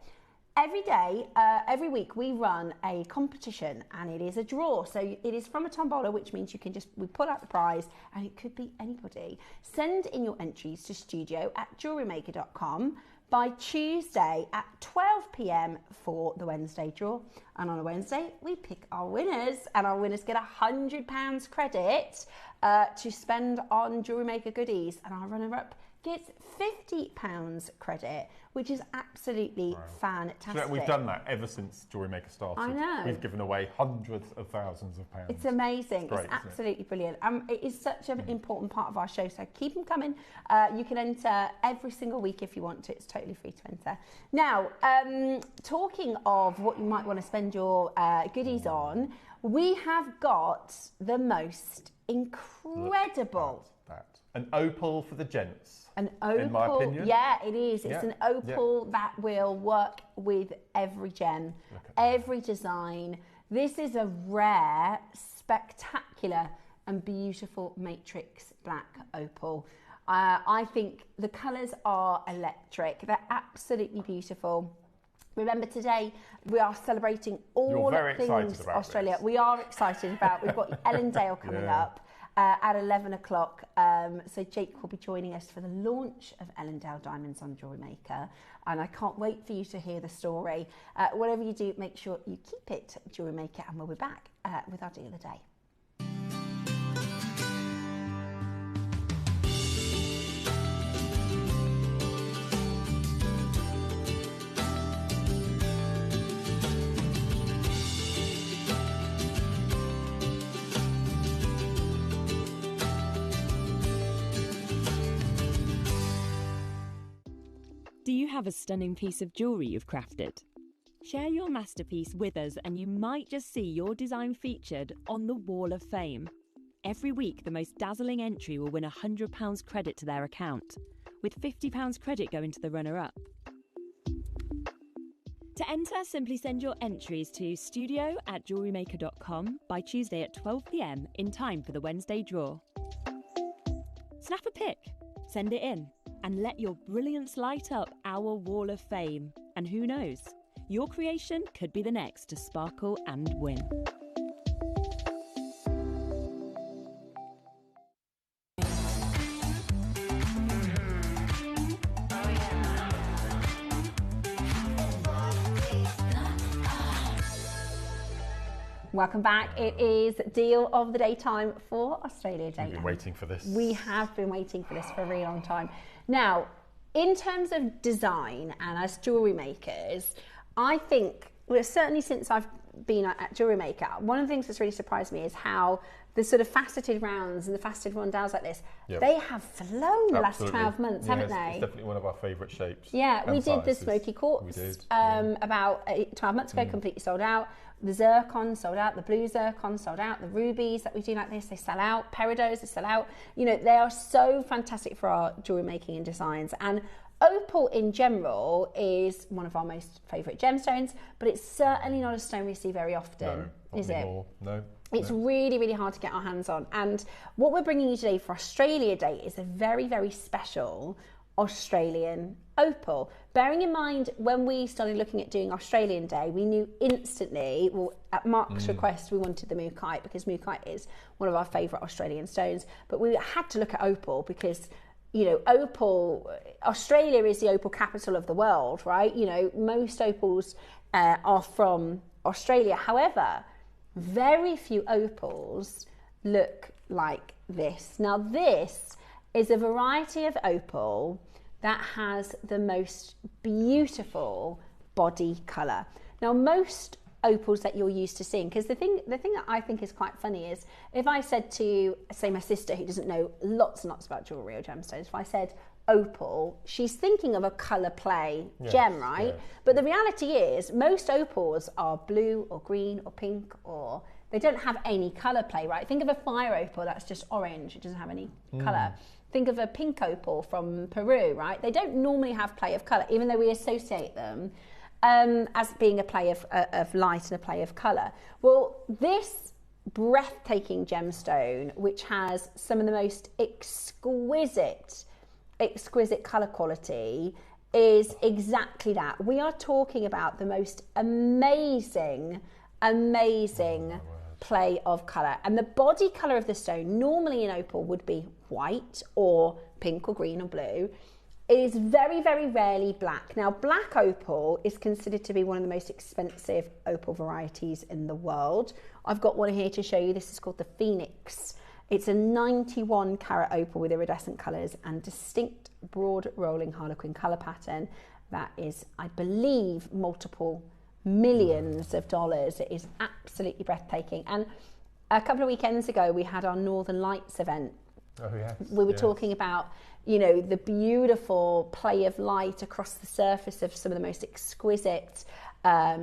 Speaker 4: Every day, every week, we run a competition, and it is a draw. So it is from a tombola, which means we pull out the prize, and it could be anybody. Send in your entries to studio@jewellerymaker.com by Tuesday at 12 p.m. for the Wednesday draw. And on a Wednesday, we pick our winners, and our winners get £100 credit to spend on Jewellery Maker goodies, and our runner-up gets £50 credit, which is absolutely fantastic.
Speaker 3: So we've done that ever since Jewellery Maker started.
Speaker 4: I know.
Speaker 3: We've given away hundreds of thousands of pounds.
Speaker 4: It's amazing. It's absolutely brilliant. It is such an important part of our show, so keep them coming. You can enter every single week if you want to. It's totally free to enter. Now, talking of what you might want to spend your goodies on, we have got the most incredible...
Speaker 3: An opal for the gents.
Speaker 4: An opal,
Speaker 3: in my opinion.
Speaker 4: Yeah, it is. It's an opal that will work with every gem, every design. This is a rare, spectacular and beautiful matrix black opal. I think the colours are electric. They're absolutely beautiful. Remember, today we are celebrating all things Australia. We are excited about. We've got Ellendale coming up at 11 o'clock. So Jake will be joining us for the launch of Ellendale Diamonds on Jewellery Maker. And I can't wait for you to hear the story. Whatever you do, make sure you keep it Jewellery Maker, and we'll be back with our deal of the day.
Speaker 8: Do you have a stunning piece of jewellery you've crafted? Share your masterpiece with us and you might just see your design featured on the Wall of Fame. Every week, the most dazzling entry will win £100 credit to their account, with £50 credit going to the runner-up. To enter, simply send your entries to studio@jewellerymaker.com by Tuesday at 12 p.m. in time for the Wednesday draw. Snap a pic, send it in, and let your brilliance light up our Wall of Fame. And who knows, Your creation could be the next to sparkle and win.
Speaker 4: Welcome back. It is deal of the day time for Australia Day.
Speaker 3: We've been waiting for this.
Speaker 4: We have been waiting for this for a really long time. Now, in terms of design and as jewellery makers, I think, well, certainly since I've been at JewelleryMaker, one of the things that's really surprised me is how the sort of faceted rounds and the faceted rondelles like this, they have flown the last 12 months, haven't they?
Speaker 3: It's definitely one of our favourite shapes.
Speaker 4: Yeah, we did the smoky quartz about 12 months ago, completely sold out. The zircon sold out, the blue zircon sold out, the rubies that we do like this, they sell out, peridots, they sell out. You know, they are so fantastic for our jewellery making and designs. And opal in general is one of our most favourite gemstones, but it's certainly not a stone we see very often, is it?
Speaker 3: No.
Speaker 4: It's really, really hard to get our hands on. And what we're bringing you today for Australia Day is a very, very special Australian opal. Bearing in mind, when we started looking at doing Australian Day, we knew instantly, well, at Mark's request, we wanted the mookaite because mookaite is one of our favourite Australian stones. But we had to look at opal because, you know, opal, Australia is the opal capital of the world, right? You know, most opals are from Australia. However, very few opals look like this. Now, this is a variety of opal that has the most beautiful body colour. Now, most opals that you're used to seeing, because the thing that I think is quite funny is if I said to, say, my sister who doesn't know lots and lots about jewellery or gemstones, if I said opal, she's thinking of a colour play gem, right? Yes. But the reality is most opals are blue or green or pink, or they don't have any colour play, right? Think of a fire opal, that's just orange, it doesn't have any colour. Think of a pink opal from Peru, right? They don't normally have play of colour, even though we associate them as being a play of light and a play of colour. Well, this breathtaking gemstone, which has some of the most exquisite colour quality, is exactly that. We are talking about the most amazing play of colour. And the body colour of the stone, normally in opal, would be white or pink or green or blue. It is very, very rarely black. Now, black opal is considered to be one of the most expensive opal varieties in the world. I've got one here to show you. This is called the Phoenix. It's a 91 carat opal with iridescent colours and distinct broad rolling harlequin colour pattern that is, I believe, multiple millions of dollars. It is absolutely breathtaking. And a couple of weekends ago, we had our Northern Lights event.
Speaker 3: Oh, yes.
Speaker 4: We were talking about, you know, the beautiful play of light across the surface of some of the most exquisite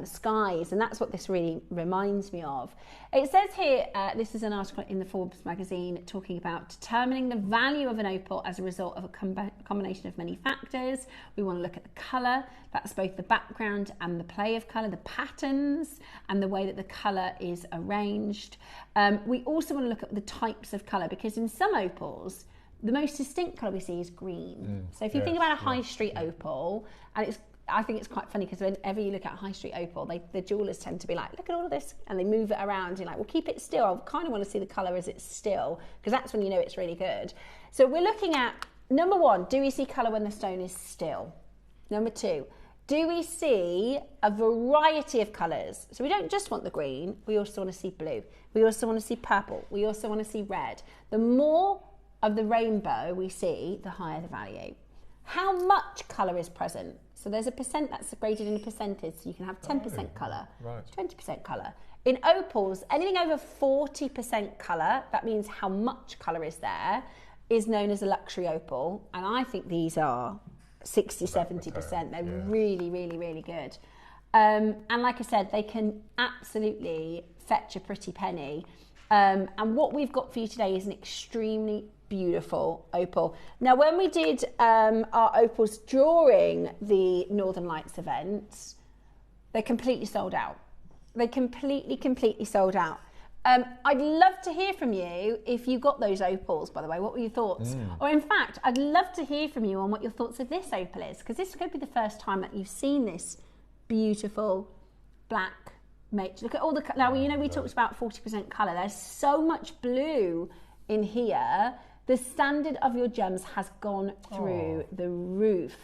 Speaker 4: skies, and that's what this really reminds me of. It says here, this is an article in the Forbes magazine talking about determining the value of an opal as a result of a combination of many factors. We want to look at the colour, that's both the background and the play of colour, the patterns and the way that the colour is arranged. We also want to look at the types of colour, because in some opals, the most distinct colour we see is green. So if you think about a high street opal, and I think it's quite funny because whenever you look at high street opal, the jewellers tend to be like, look at all of this, and they move it around. You're like, well, keep it still. I kind of want to see the colour as it's still, because that's when you know it's really good. So we're looking at, number one, do we see colour when the stone is still? Number two, do we see a variety of colours? So we don't just want the green, we also want to see blue. We also want to see purple. We also want to see red. The more of the rainbow we see, the higher the value. How much colour is present? So there's a percent that's graded in a percentage, so you can have 10% colour, 20% colour. In opals, anything over 40% colour, that means how much colour is there, is known as a luxury opal. And I think these are 60, 70%. They're really, really, really good. And like I said, they can absolutely fetch a pretty penny. And what we've got for you today is an extremely beautiful opal. Now, when we did our opals during the Northern Lights event, they completely sold out. They completely sold out. I'd love to hear from you if you got those opals, by the way. What were your thoughts? Or in fact, I'd love to hear from you on what your thoughts of this opal is, because this could be the first time that you've seen this beautiful black mate. Look at all the, now you know we talked about 40% colour. There's so much blue in here. The standard of your gems has gone through the roof.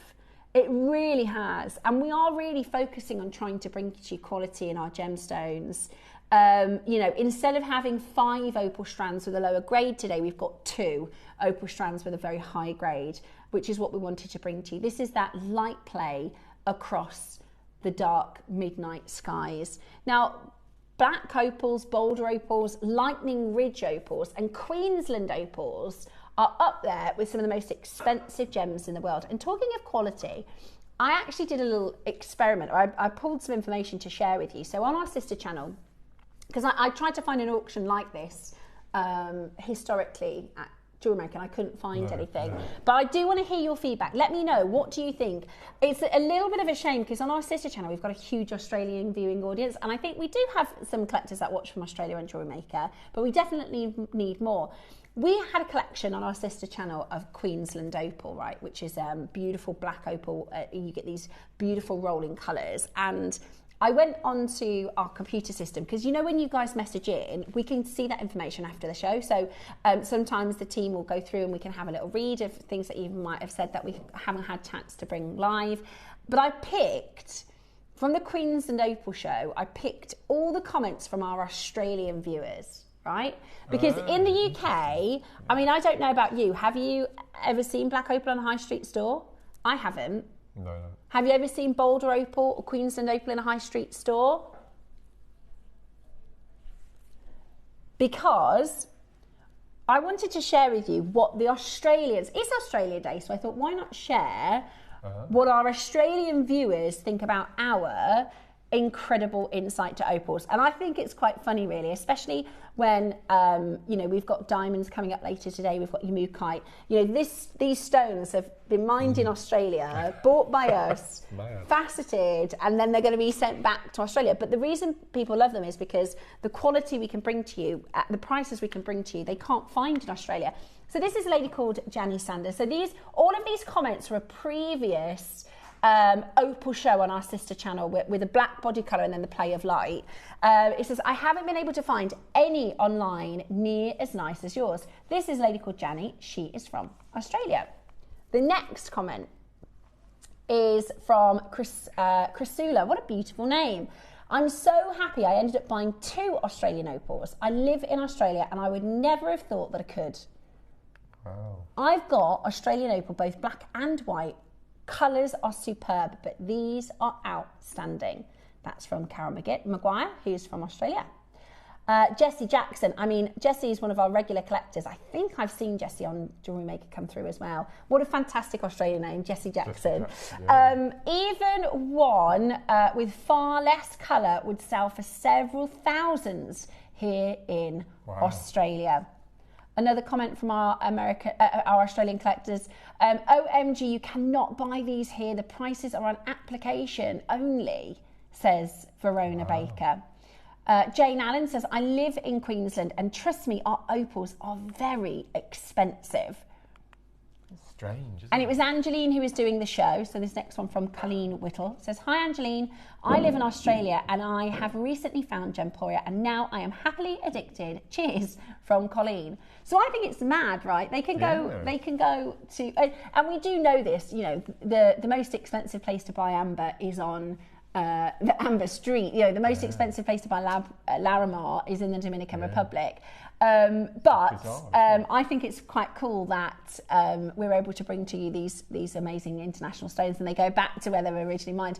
Speaker 4: It really has. And we are really focusing on trying to bring to you quality in our gemstones. You know, instead of having 5 opal strands with a lower grade today, we've got 2 opal strands with a very high grade, which is what we wanted to bring to you. This is that light play across the dark midnight skies. Now, black opals, boulder opals, lightning ridge opals and Queensland opals are up there with some of the most expensive gems in the world. And talking of quality, I actually did a little experiment. I pulled some information to share with you. So on our sister channel, because I tried to find an auction like this historically at JewelleryMaker and I couldn't find anything. But I do want to hear your feedback. Let me know, what do you think? It's a little bit of a shame because on our sister channel we've got a huge Australian viewing audience, and I think we do have some collectors that watch from Australia and JewelleryMaker, but we definitely need more. We had a collection on our sister channel of Queensland opal, right, which is beautiful black opal. You get these beautiful rolling colours, and I went onto our computer system because, you know, when you guys message in, we can see that information after the show. So sometimes the team will go through and we can have a little read of things that you might have said that we haven't had chance to bring live. But I picked, from the Queensland Opal show, I picked all the comments from our Australian viewers, right? Because in the UK, I mean, I don't know about you. Have you ever seen black opal on a high street store? I haven't.
Speaker 3: No.
Speaker 4: Have you ever seen boulder opal or Queensland opal in a high street store? Because I wanted to share with you what the Australians, it's Australia Day, so I thought, why not share what our Australian viewers think about our incredible insight to opals. And I think it's quite funny, really, especially when you know, we've got diamonds coming up later today, we've got Yamukite. You know, these stones have been mined in Australia, bought by us, faceted, and then they're going to be sent back to Australia. But the reason people love them is because the quality we can bring to you, at the prices we can bring to you, they can't find in Australia. So this is a lady called Janny Sanders. So all of these comments were a previous opal show on our sister channel with a black body colour and then the play of light. It says, I haven't been able to find any online near as nice as yours. This is a lady called Janny. She is from Australia. The next comment is from Chrysula. What a beautiful name. I'm so happy I ended up buying 2 Australian opals. I live in Australia and I would never have thought that I could. Wow. I've got Australian opal, both black and white. Colours are superb, but these are outstanding. That's from Carol Maguire, who's from Australia. Jessie Jackson. I mean, Jessie is one of our regular collectors. I think I've seen Jessie on JewelleryMaker come through as well. What a fantastic Australian name, Jessie Jackson. Even one with far less colour would sell for several thousands here in Australia. Another comment from our Australian collectors. OMG, you cannot buy these here. The prices are on application only, says Verona Baker. Jane Allen says, I live in Queensland and trust me, our opals are very expensive.
Speaker 3: Strange, isn't
Speaker 4: and it was Angeline who was doing the show. So this next one from Colleen Whittle says, hi Angeline, I live in Australia and I have recently found Gemporia and now I am happily addicted. Cheers, from Colleen. So I think it's mad, right? They can go to, and we do know this, you know, the most expensive place to buy amber is on the Amber Street. You know, the most expensive place to buy Larimar is in the Dominican Republic. I think it's quite cool that we're able to bring to you these amazing international stones and they go back to where they were originally mined.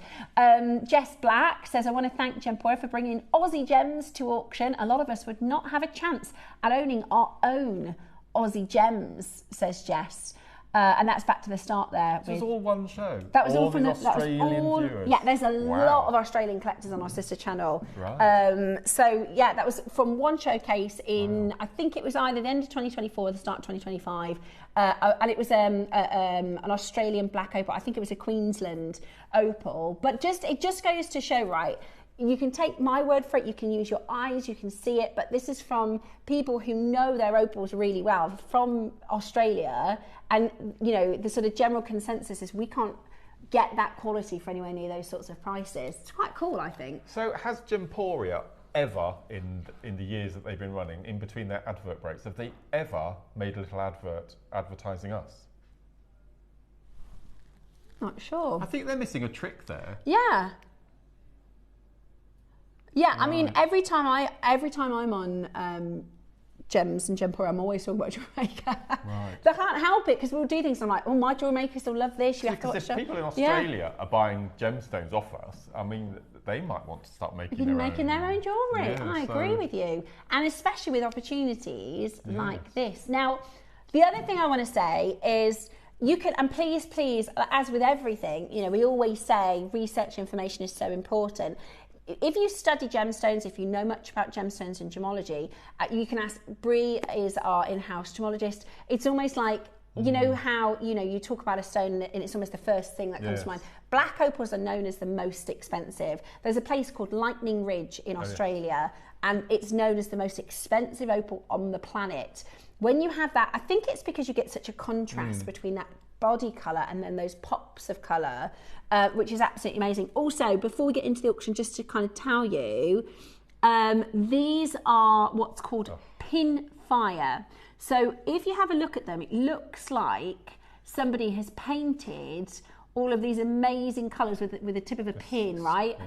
Speaker 4: Jess Black says, I want to thank Gemporia for bringing Aussie gems to auction. A lot of us would not have a chance at owning our own Aussie gems, says Jess. And that's back to the start there.
Speaker 3: So it was all one show?
Speaker 4: That was all from
Speaker 3: the Australian viewers?
Speaker 4: Yeah, there's a lot of Australian collectors on our sister channel. Right. So yeah, that was from one showcase in, I think it was either the end of 2024 or the start of 2025. And it was an Australian black opal. I think it was a Queensland opal. But it just goes to show, right, you can take my word for it, you can use your eyes, you can see it, but this is from people who know their opals really well from Australia. And, you know, the sort of general consensus is we can't get that quality for anywhere near those sorts of prices. It's quite cool, I think.
Speaker 3: So has Gemporia ever, in the years that they've been running, in between their advert breaks, have they ever made a little advert advertising us?
Speaker 4: Not sure.
Speaker 3: I think they're missing a trick there.
Speaker 4: Yeah. Yeah, I mean, every time I'm on Gems and Gemporia, I'm always talking about JewelleryMaker.
Speaker 3: Right.
Speaker 4: But I can't help it because we'll do things. I'm like, oh, my JewelleryMakers will love this. You have to watch
Speaker 3: Because if people in Australia are buying gemstones off us, I mean, they might want to start making their own
Speaker 4: jewellery.
Speaker 3: Yeah,
Speaker 4: I agree with you. And especially with opportunities like this. Now, the other thing I want to say is you can, and please, as with everything, you know, we always say research information is so important. If you study gemstones, if you know much about gemstones and gemology, you can ask. Bree is our in-house gemologist. It's almost like, you know how, you know, you talk about a stone and it's almost the first thing that comes to mind. Black opals are known as the most expensive. There's a place called Lightning Ridge in Australia, and it's known as the most expensive opal on the planet. When you have that, I think it's because you get such a contrast between that body colour and then those pops of colour, which is absolutely amazing. Also, before we get into the auction, just to kind of tell you, these are what's called pin fire. So if you have a look at them, it looks like somebody has painted all of these amazing colours with the tip of a pin, right?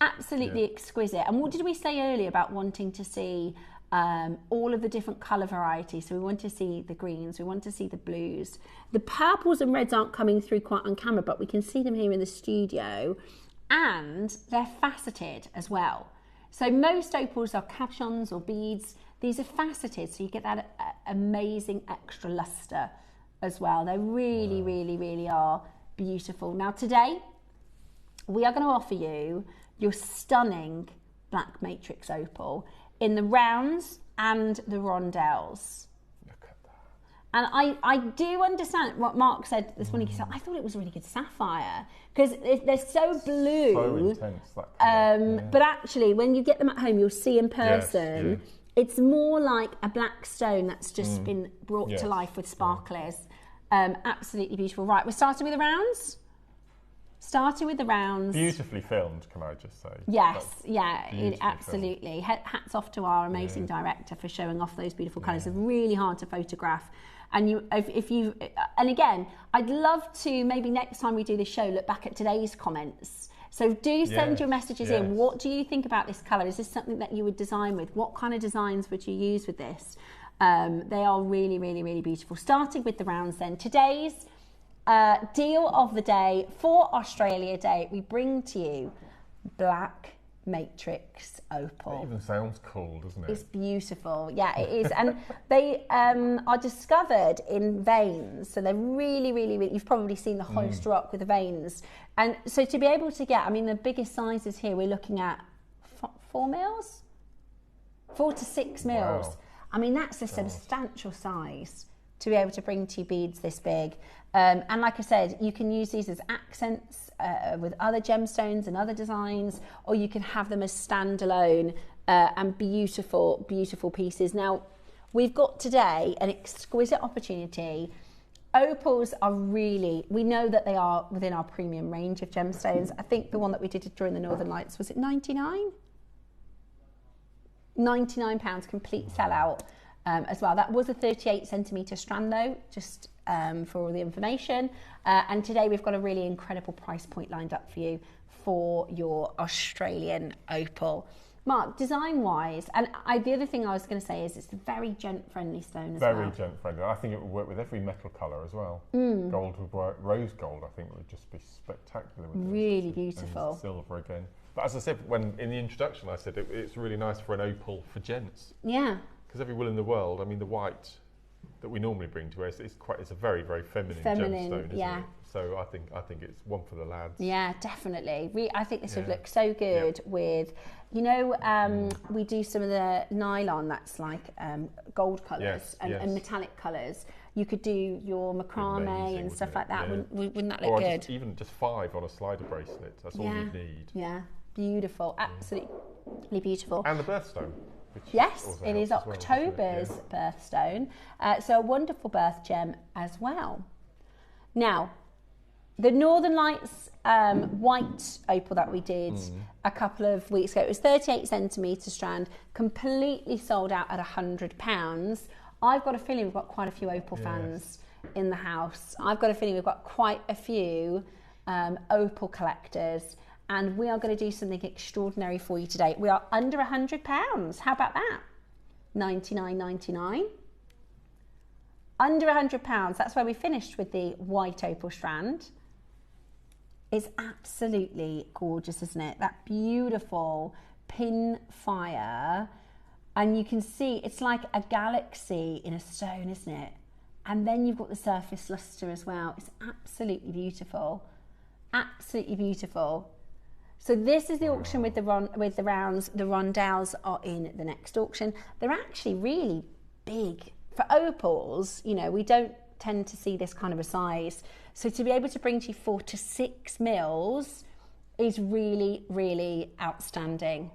Speaker 4: Absolutely exquisite. And what did we say earlier about wanting to see all of the different colour varieties? So we want to see the greens, we want to see the blues. The purples and reds aren't coming through quite on camera, but we can see them here in the studio, and they're faceted as well. So most opals are cabochons or beads. These are faceted, so you get that amazing extra lustre as well. They really, really, really are beautiful. Now today, we are going to offer you your stunning black matrix opal in the rounds and the rondelles.
Speaker 3: Look at that.
Speaker 4: And I do understand what Mark said this morning. He said, I thought it was a really good sapphire because they're so blue.
Speaker 3: So intense, that colour.
Speaker 4: But actually, when you get them at home, you'll see in person, it's more like a black stone that's just been brought to life with sparklers. Absolutely beautiful. Right, we're starting with the rounds.
Speaker 3: Beautifully filmed, can I just say?
Speaker 4: Yes, absolutely. Hats off to our amazing director for showing off those beautiful colours. They're really hard to photograph. And and again, I'd love to maybe next time we do this show look back at today's comments. So do send your messages in. What do you think about this colour? Is this something that you would design with? What kind of designs would you use with this? They are really, really, really beautiful. Starting with the rounds then. Today's deal of the day for Australia Day, we bring to you black matrix opal.
Speaker 3: It even sounds cool, doesn't it?
Speaker 4: It's beautiful. Yeah, it is. And they are discovered in veins. So they're really, really, really, you've probably seen the hoist rock with the veins. And so to be able to get, I mean, the biggest sizes here, we're looking at 4 mils? 4 to 6 mils.
Speaker 3: Wow.
Speaker 4: I mean, that's a substantial size to be able to bring 2 beads this big. And like I said, you can use these as accents with other gemstones and other designs, or you can have them as standalone and beautiful, beautiful pieces. Now, we've got today an exquisite opportunity. Opals are really, we know that they are within our premium range of gemstones. I think the one that we did during the Northern Lights, was it 99? £99, complete sellout as well. That was a 38 centimetre strand though, just for all the information. And today we've got a really incredible price point lined up for you for your Australian opal. Mark, design-wise, and the other thing I was going to say is it's a very gent-friendly stone as well.
Speaker 3: Very gent-friendly. I think it would work with every metal colour as well. Gold would work. Rose gold, I think, would just be spectacular. With
Speaker 4: really beautiful.
Speaker 3: And silver again. But as I said, when in the introduction, I said it's really nice for an opal for gents.
Speaker 4: Yeah.
Speaker 3: Because every wool in the world, I mean, the white that we normally bring to us, it's a very, very feminine gemstone, isn't it? So I think it's one for the lads.
Speaker 4: Yeah, definitely. I think this would look so good with, you know, we do some of the nylon that's like gold colours and metallic colours. You could do your macrame and stuff like that. Yeah. Wouldn't that look good?
Speaker 3: Even just 5 on a slider bracelet. That's all you need.
Speaker 4: Yeah, beautiful. Absolutely beautiful.
Speaker 3: And the birthstone.
Speaker 4: Yes, it is October's birthstone. So a wonderful birth gem as well. Now, the Northern Lights white opal that we did a couple of weeks ago. It was 38 centimetre strand, completely sold out at £100. I've got a feeling we've got quite a few opal fans in the house. I've got a feeling we've got quite a few opal collectors, and we are going to do something extraordinary for you today. We are under £100. How about that? $99.99. Under £100. That's where we finished with the white opal strand. It's absolutely gorgeous, isn't it? That beautiful pin fire. And you can see it's like a galaxy in a stone, isn't it? And then you've got the surface luster as well. It's absolutely beautiful. Absolutely beautiful. So this is the auction with the rounds. The rondelles are in the next auction. They're actually really big. For opals, you know, we don't tend to see this kind of a size. So to be able to bring to you 4 to 6 mils is really, really outstanding.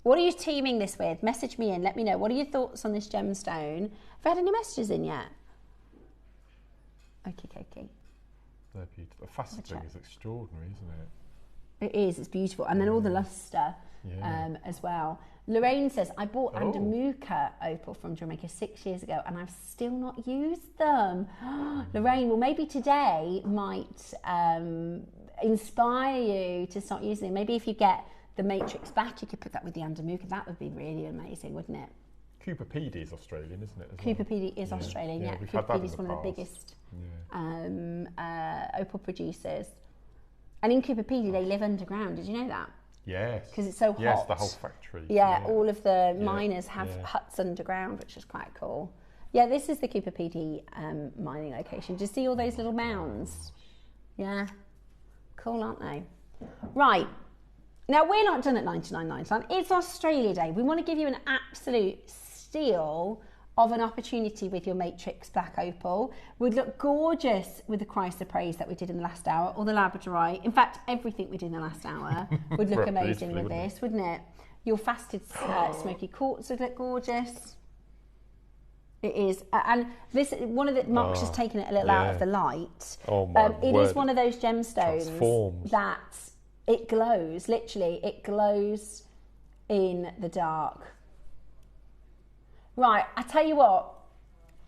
Speaker 4: What are you teaming this with? Message me in, let me know. What are your thoughts on this gemstone? Have you had any messages in yet? Okay.
Speaker 3: They're beautiful. The faceting is extraordinary, isn't it?
Speaker 4: It is, it's beautiful. And then all the luster as well. Lorraine says, I bought Andamuka opal from JewelleryMaker 6 years ago and I've still not used them. Lorraine, well maybe today might inspire you to start using them. Maybe if you get the matrix back, you could put that with the Andamuka. That would be really amazing, wouldn't it?
Speaker 3: Cooper Pedy is Australian, isn't it?
Speaker 4: Cooper Pedy is Australian, yeah. Cooper Pedy is one of the biggest opal producers. And in Cooper Pedy, they live underground. Did you know that?
Speaker 3: Yes.
Speaker 4: Because it's so hot.
Speaker 3: Yes, the whole factory.
Speaker 4: Yeah, all of the miners have huts underground, which is quite cool. Yeah, this is the Cooper Pedy mining location. Do you see all those little mounds? Yeah. Cool, aren't they? Right. Now, we're not done at $99.99. It's Australia Day. We want to give you an absolute steal of an opportunity with your Matrix Black Opal. Would look gorgeous with the chrysoprase that we did in the last hour, or the labradorite. In fact, everything we did in the last hour would look amazing with this, wouldn't it? Your faceted smoky quartz would look gorgeous. It is, and this one of the Mark's just taken it a little out of the light.
Speaker 3: Oh my
Speaker 4: It
Speaker 3: word.
Speaker 4: is one of those gemstones
Speaker 3: Transforms.
Speaker 4: that it glows. Literally, it glows in the dark. Right, I tell you what,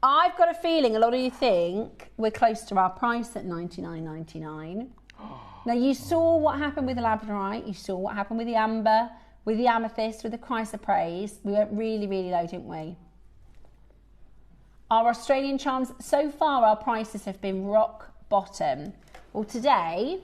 Speaker 4: I've got a feeling a lot of you think we're close to our price at $99.99. Now, you saw what happened with the labradorite, you saw what happened with the amber, with the amethyst, with the chrysoprase. We went really, really low, didn't we? Our Australian charms, so far our prices have been rock bottom. Well, today,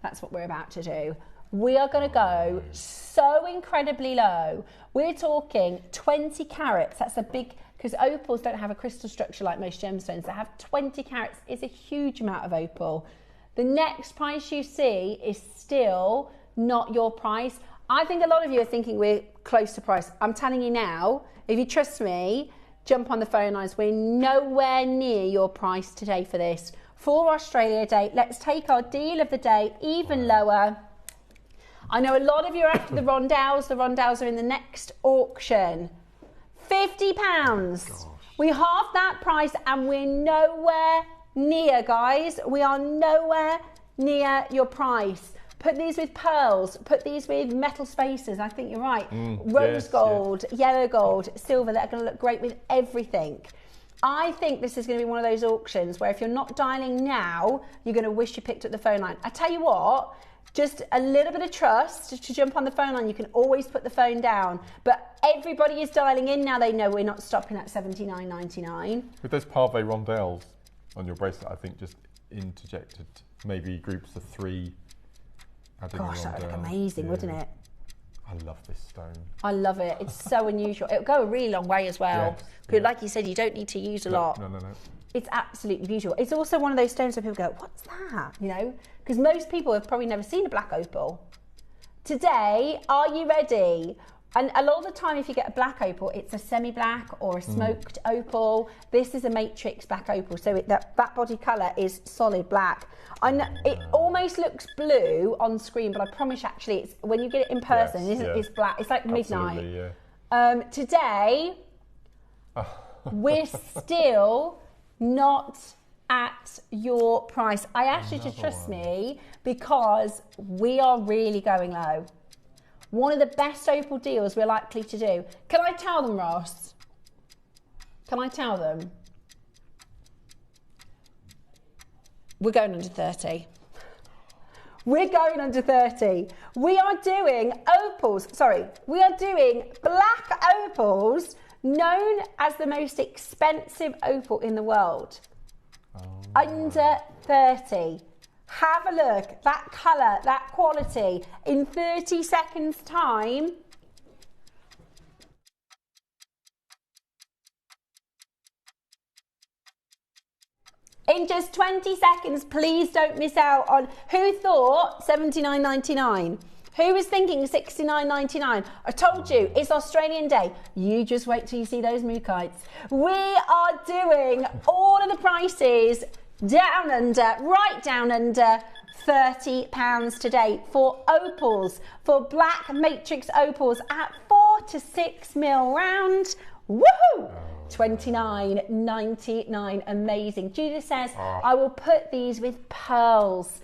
Speaker 4: that's what we're about to do. We are going to go so incredibly low. We're talking 20 carats. That's a big, because opals don't have a crystal structure like most gemstones. They have 20 carats. It's a huge amount of opal. The next price you see is still not your price. I think a lot of you are thinking we're close to price. I'm telling you now, if you trust me, jump on the phone lines. We're nowhere near your price today for this. For Australia Day, let's take our deal of the day even lower. I know a lot of you are after the rondelles. The rondelles are in the next auction. £50. We halved that price and we're nowhere near, guys. We are nowhere near your price. Put these with pearls. Put these with metal spacers. I think you're right. Rose gold, yellow gold, silver. They're going to look great with everything. I think this is going to be one of those auctions where if you're not dialing now, you're going to wish you picked up the phone line. I tell you what, just a little bit of trust to jump on the phone line. You can always put the phone down. But everybody is dialing in now. They know we're not stopping at $79.99.
Speaker 3: With those pave rondelles on your bracelet, I think just interjected maybe groups of 3.
Speaker 4: Gosh, that would look amazing, wouldn't it?
Speaker 3: I love this stone.
Speaker 4: I love it. It's so unusual. It'll go a really long way as well. Because like you said, you don't need to use a lot.
Speaker 3: No.
Speaker 4: It's absolutely beautiful. It's also one of those stones where people go, what's that? You know, because most people have probably never seen a black opal. Today, are you ready? And a lot of the time, if you get a black opal, it's a semi-black or a smoked opal. This is a matrix black opal, so that body colour is solid black. I know, it almost looks blue on screen, but I promise you, actually, it's when you get it in person, it's black. It's like midnight. Today, we're still not at your price. I asked you to trust me because we are really going low. One of the best opal deals we're likely to do. Can I tell them, Ross? Can I tell them? We're going under 30. We're going under 30. We are doing opals, we are doing black opals, known as the most expensive opal in the world. Under 30. Have a look, that colour, that quality, in 30 seconds time. In just 20 seconds, please don't miss out on, who thought $79.99? Who was thinking $69.99? I told you, it's Australian Day. You just wait till you see those mookites. We are doing all of the prices down under, right down under £30 today for opals, for black matrix opals at 4 to 6 mil round. Woohoo! $29.99, amazing. Judith says, I will put these with pearls.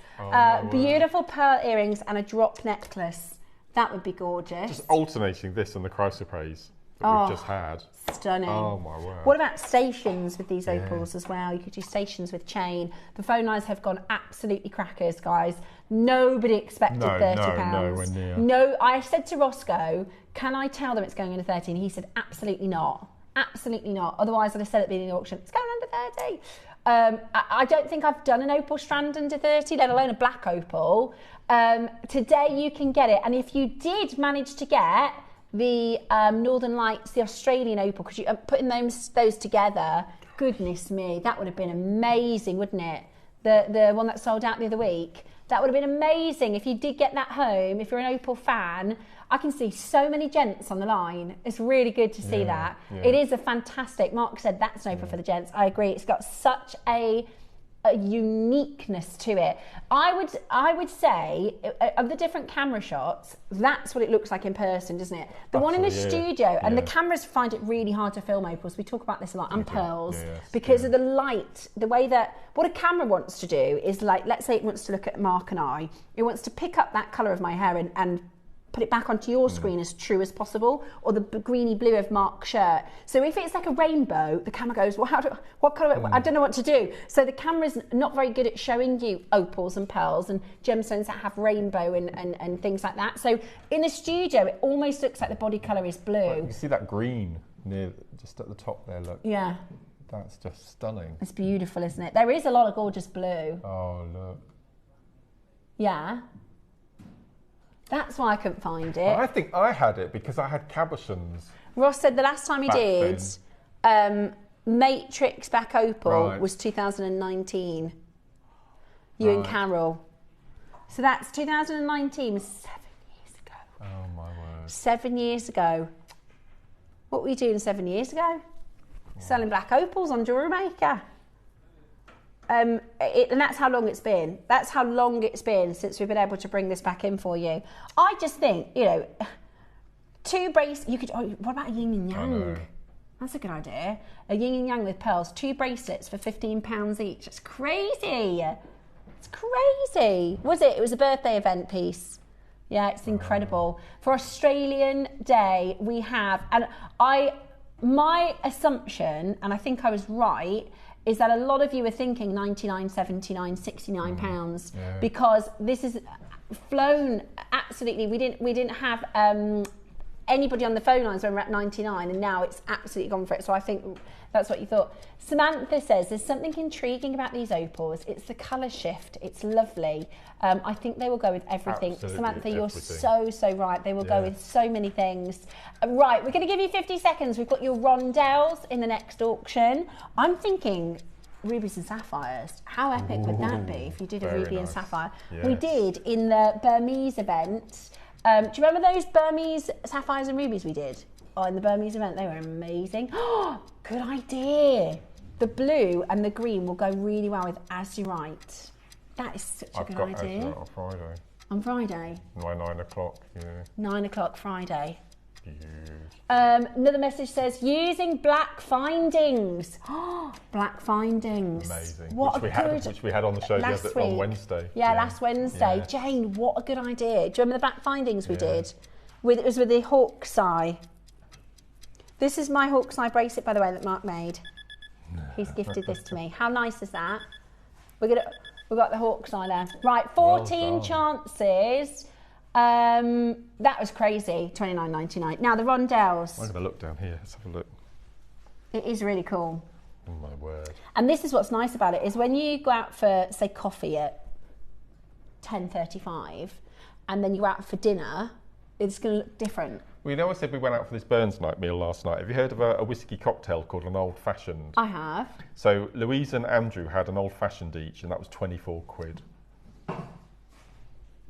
Speaker 4: Beautiful pearl earrings and a drop necklace. That would be gorgeous.
Speaker 3: Just alternating this and the chrysoprase that we've just had.
Speaker 4: Stunning.
Speaker 3: Oh my word.
Speaker 4: What about stations with these opals as well? You could do stations with chain. The phone lines have gone absolutely crackers, guys. Nobody expected £30.
Speaker 3: Nowhere near.
Speaker 4: No, I said to Roscoe, can I tell them it's going under 30? And he said, absolutely not. Absolutely not. Otherwise, I'd have said at the beginning of the auction, it's going under 30. I don't think I've done an opal strand under 30, let alone a black opal. Today you can get it. And if you did manage to get the Northern Lights, the Australian opal, because you putting those together, goodness me, that would have been amazing, wouldn't it? The one that sold out the other week. That would have been amazing if you did get that home. If you're an opal fan, I can see so many gents on the line. It's really good to see that.
Speaker 3: Yeah.
Speaker 4: It is a fantastic, Mark said that's an opal for the gents. I agree. It's got such a uniqueness to it. I would say of the different camera shots, that's what it looks like in person, doesn't it? The one in the studio, and the cameras find it really hard to film opals. We talk about this a lot, and pearls, because of the light, the way that what a camera wants to do is, like, let's say it wants to look at Mark and I, it wants to pick up that colour of my hair and put it back onto your screen as true as possible, or the greeny blue of Mark's shirt. So if it's like a rainbow, the camera goes, well, what colour? I don't know what to do. So the camera's not very good at showing you opals and pearls and gemstones that have rainbow and things like that. So in the studio, it almost looks like the body colour is blue.
Speaker 3: Well, you see that green near, just at the top there, look.
Speaker 4: Yeah.
Speaker 3: That's just stunning.
Speaker 4: It's beautiful, isn't it? There is a lot of gorgeous blue.
Speaker 3: Oh, look.
Speaker 4: Yeah. That's why I couldn't find it.
Speaker 3: Well, I think I had it because I had cabochons.
Speaker 4: Ross said the last time he did Matrix back opal was 2019. You and Carol. So that's 2019, 7 years ago.
Speaker 3: Oh my word.
Speaker 4: 7 years ago. What were you doing 7 years ago? Selling black opals on JewelleryMaker. And that's how long it's been. That's how long it's been since we've been able to bring this back in for you. I just think, you know, what about a yin and yang? That's a good idea. A yin and yang with pearls, 2 bracelets for £15 each. It's crazy. It's crazy. Was it? It was a birthday event piece. Yeah, it's incredible. For Australian Day, we have, and my assumption, and I think I was right, is that a lot of you are thinking 99, 79, 69 pounds, because this is flown absolutely. We didn't have anybody on the phone lines when we're at 99, and now it's absolutely gone for it. So I think that's what you thought. Samantha says there's something intriguing about these opals. It's the colour shift. It's lovely. I think they will go with everything.
Speaker 3: Absolutely,
Speaker 4: Samantha, you're so right. They will go with so many things. Right, we're going to give you 50 seconds. We've got your rondelles in the next auction. I'm thinking rubies and sapphires. How epic would that be if you did a ruby and sapphire?
Speaker 3: Yes.
Speaker 4: We did in the Burmese event. Do you remember those Burmese sapphires and rubies we did? Oh, in the Burmese event, they were amazing. Oh, good idea. The blue and the green will go really well with azurite. That is such a good idea.
Speaker 3: On Friday.
Speaker 4: On Friday?
Speaker 3: By 9 o'clock,
Speaker 4: 9 o'clock Friday. Another message says, using black findings. Black findings.
Speaker 3: Amazing.
Speaker 4: What
Speaker 3: Which we had on the show on Wednesday.
Speaker 4: Yeah, last Wednesday.
Speaker 3: Yeah.
Speaker 4: Jane, what a good idea. Do you remember the black findings we did? It was with the hawk's eye. This is my hawk's eye bracelet, by the way, that Mark made. He's gifted this to me. How nice is that? We've got the hawk's eye there. Right, 14 chances. That was crazy, $29.99. Now the rondelles.
Speaker 3: I'm going to look down here. Let's have a look.
Speaker 4: It is really cool.
Speaker 3: Oh my word.
Speaker 4: And this is what's nice about it, is when you go out for, say, coffee at 10:35 and then you go out for dinner, it's going to look different.
Speaker 3: We know I said we went out for this Burns night meal last night. Have you heard of a whiskey cocktail called an old fashioned?
Speaker 4: I have.
Speaker 3: So Louise and Andrew had an old fashioned each, and that was 24 quid.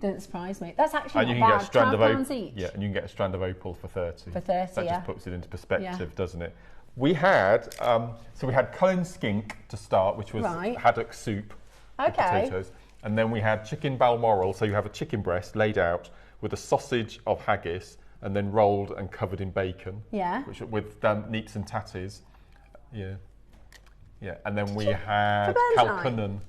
Speaker 4: Doesn't surprise me. That's actually
Speaker 3: And you
Speaker 4: not
Speaker 3: can
Speaker 4: bad.
Speaker 3: get a strand of
Speaker 4: £12
Speaker 3: opal.
Speaker 4: each.
Speaker 3: Yeah, and you can get a strand of opal for 30.
Speaker 4: For 30,
Speaker 3: That
Speaker 4: yeah.
Speaker 3: just puts it into perspective, doesn't it? We had so we had Cullen skink to start, which was haddock soup with potatoes, and then we had chicken balmoral. So you have a chicken breast laid out with a sausage of haggis, and then rolled and covered in bacon.
Speaker 4: Yeah.
Speaker 3: Which with neats and tatties. Yeah. Yeah, and then we had calcunnan,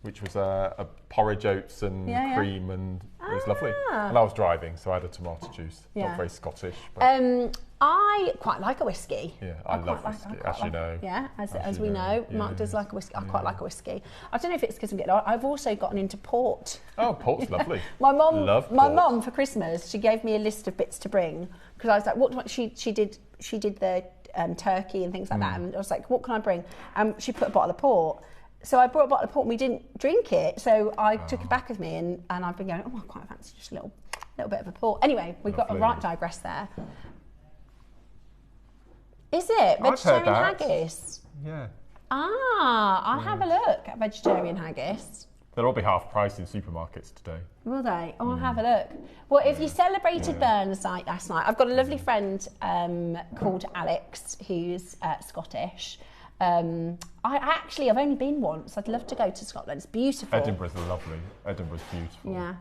Speaker 3: which was a porridge oats and cream, and it was lovely. And I was driving, so I had a tomato juice. Not very Scottish. But
Speaker 4: I quite like a whiskey.
Speaker 3: Yeah, I love whiskey, as you know.
Speaker 4: Yeah, as we know, Mark does like a whiskey. I quite like a whiskey. I don't know if it's because I'm getting on. I've also gotten into port.
Speaker 3: Oh, port's lovely.
Speaker 4: My mum for Christmas, she gave me a list of bits to bring, because I was like, what she did the turkey and things like that, and I was like, what can I bring? She put a bottle of port. So I brought a bottle of port and we didn't drink it. So I took it back with me, and I've been going, I quite fancy just a little bit of a port. Anyway, we got a right digress there. Is it? Vegetarian haggis?
Speaker 3: Yeah.
Speaker 4: I'll have a look at vegetarian haggis.
Speaker 3: They'll all be half price in supermarkets today.
Speaker 4: Will they? Oh, I'll have a look. Well, if you celebrated Burns night last night, I've got a lovely friend called Alex, who's Scottish. I've only been once. I'd love to go to Scotland. It's beautiful.
Speaker 3: Edinburgh's lovely. Edinburgh's beautiful.
Speaker 4: Yeah.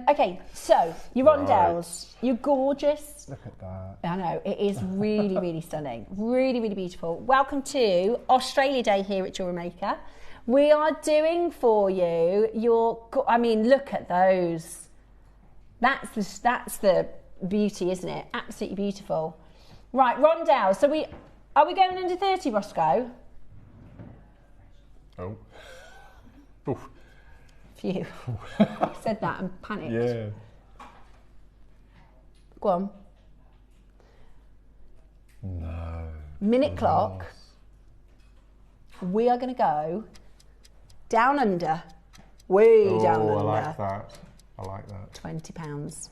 Speaker 4: Okay, so your rondelles. You're gorgeous.
Speaker 3: Look at that.
Speaker 4: I know, it is really, really stunning. Really, really beautiful. Welcome to Australia Day here at JewelleryMaker. We are doing for you look at those. That's the beauty, isn't it? Absolutely beautiful. Right, rondelles. So are we going under 30, Roscoe?
Speaker 3: Oh. Oof.
Speaker 4: Phew. I said that and panicked.
Speaker 3: Yeah.
Speaker 4: Go on.
Speaker 3: No.
Speaker 4: Minute clock. We are going to go down under. Way down under.
Speaker 3: I like that. I like that.
Speaker 4: £20.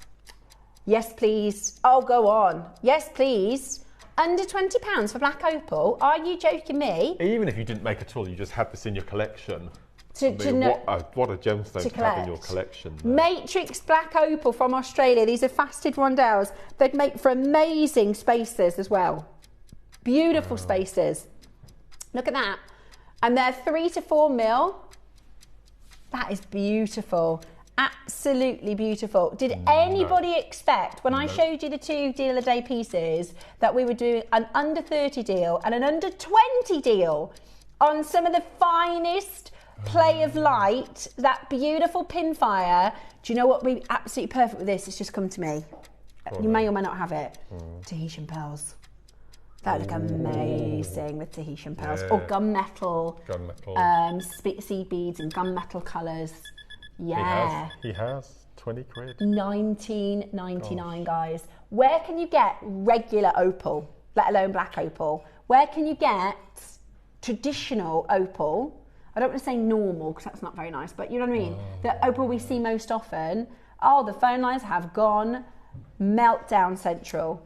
Speaker 4: Yes, please. Oh, go on. Yes, please. Under £20 for black opal? Are you joking me?
Speaker 3: Even if you didn't make at all, you just had this in your collection.
Speaker 4: What
Speaker 3: a gemstone to have in your collection. There.
Speaker 4: Matrix Black Opal from Australia. These are faceted rondelles. They'd make for amazing spacers as well. Beautiful spacers. Look at that. And they're 3 to 4 mil. That is beautiful. Absolutely beautiful. Did anybody expect, when I showed you the two deal of the day pieces, that we were doing an under 30 deal and an under 20 deal on some of the finest play of light, that beautiful pinfire? Do you know what would be absolutely perfect with this? It's just come to me. You may or may not have it. Tahitian pearls. That would look amazing with Tahitian pearls. Or gunmetal. Seed beads and gunmetal colours. Yeah.
Speaker 3: He has 20 quid.
Speaker 4: $19.99, guys. Where can you get regular opal, let alone black opal? Where can you get traditional opal? I don't want to say normal because that's not very nice, but you know what I mean? The opal we see most often. Oh, the phone lines have gone meltdown central.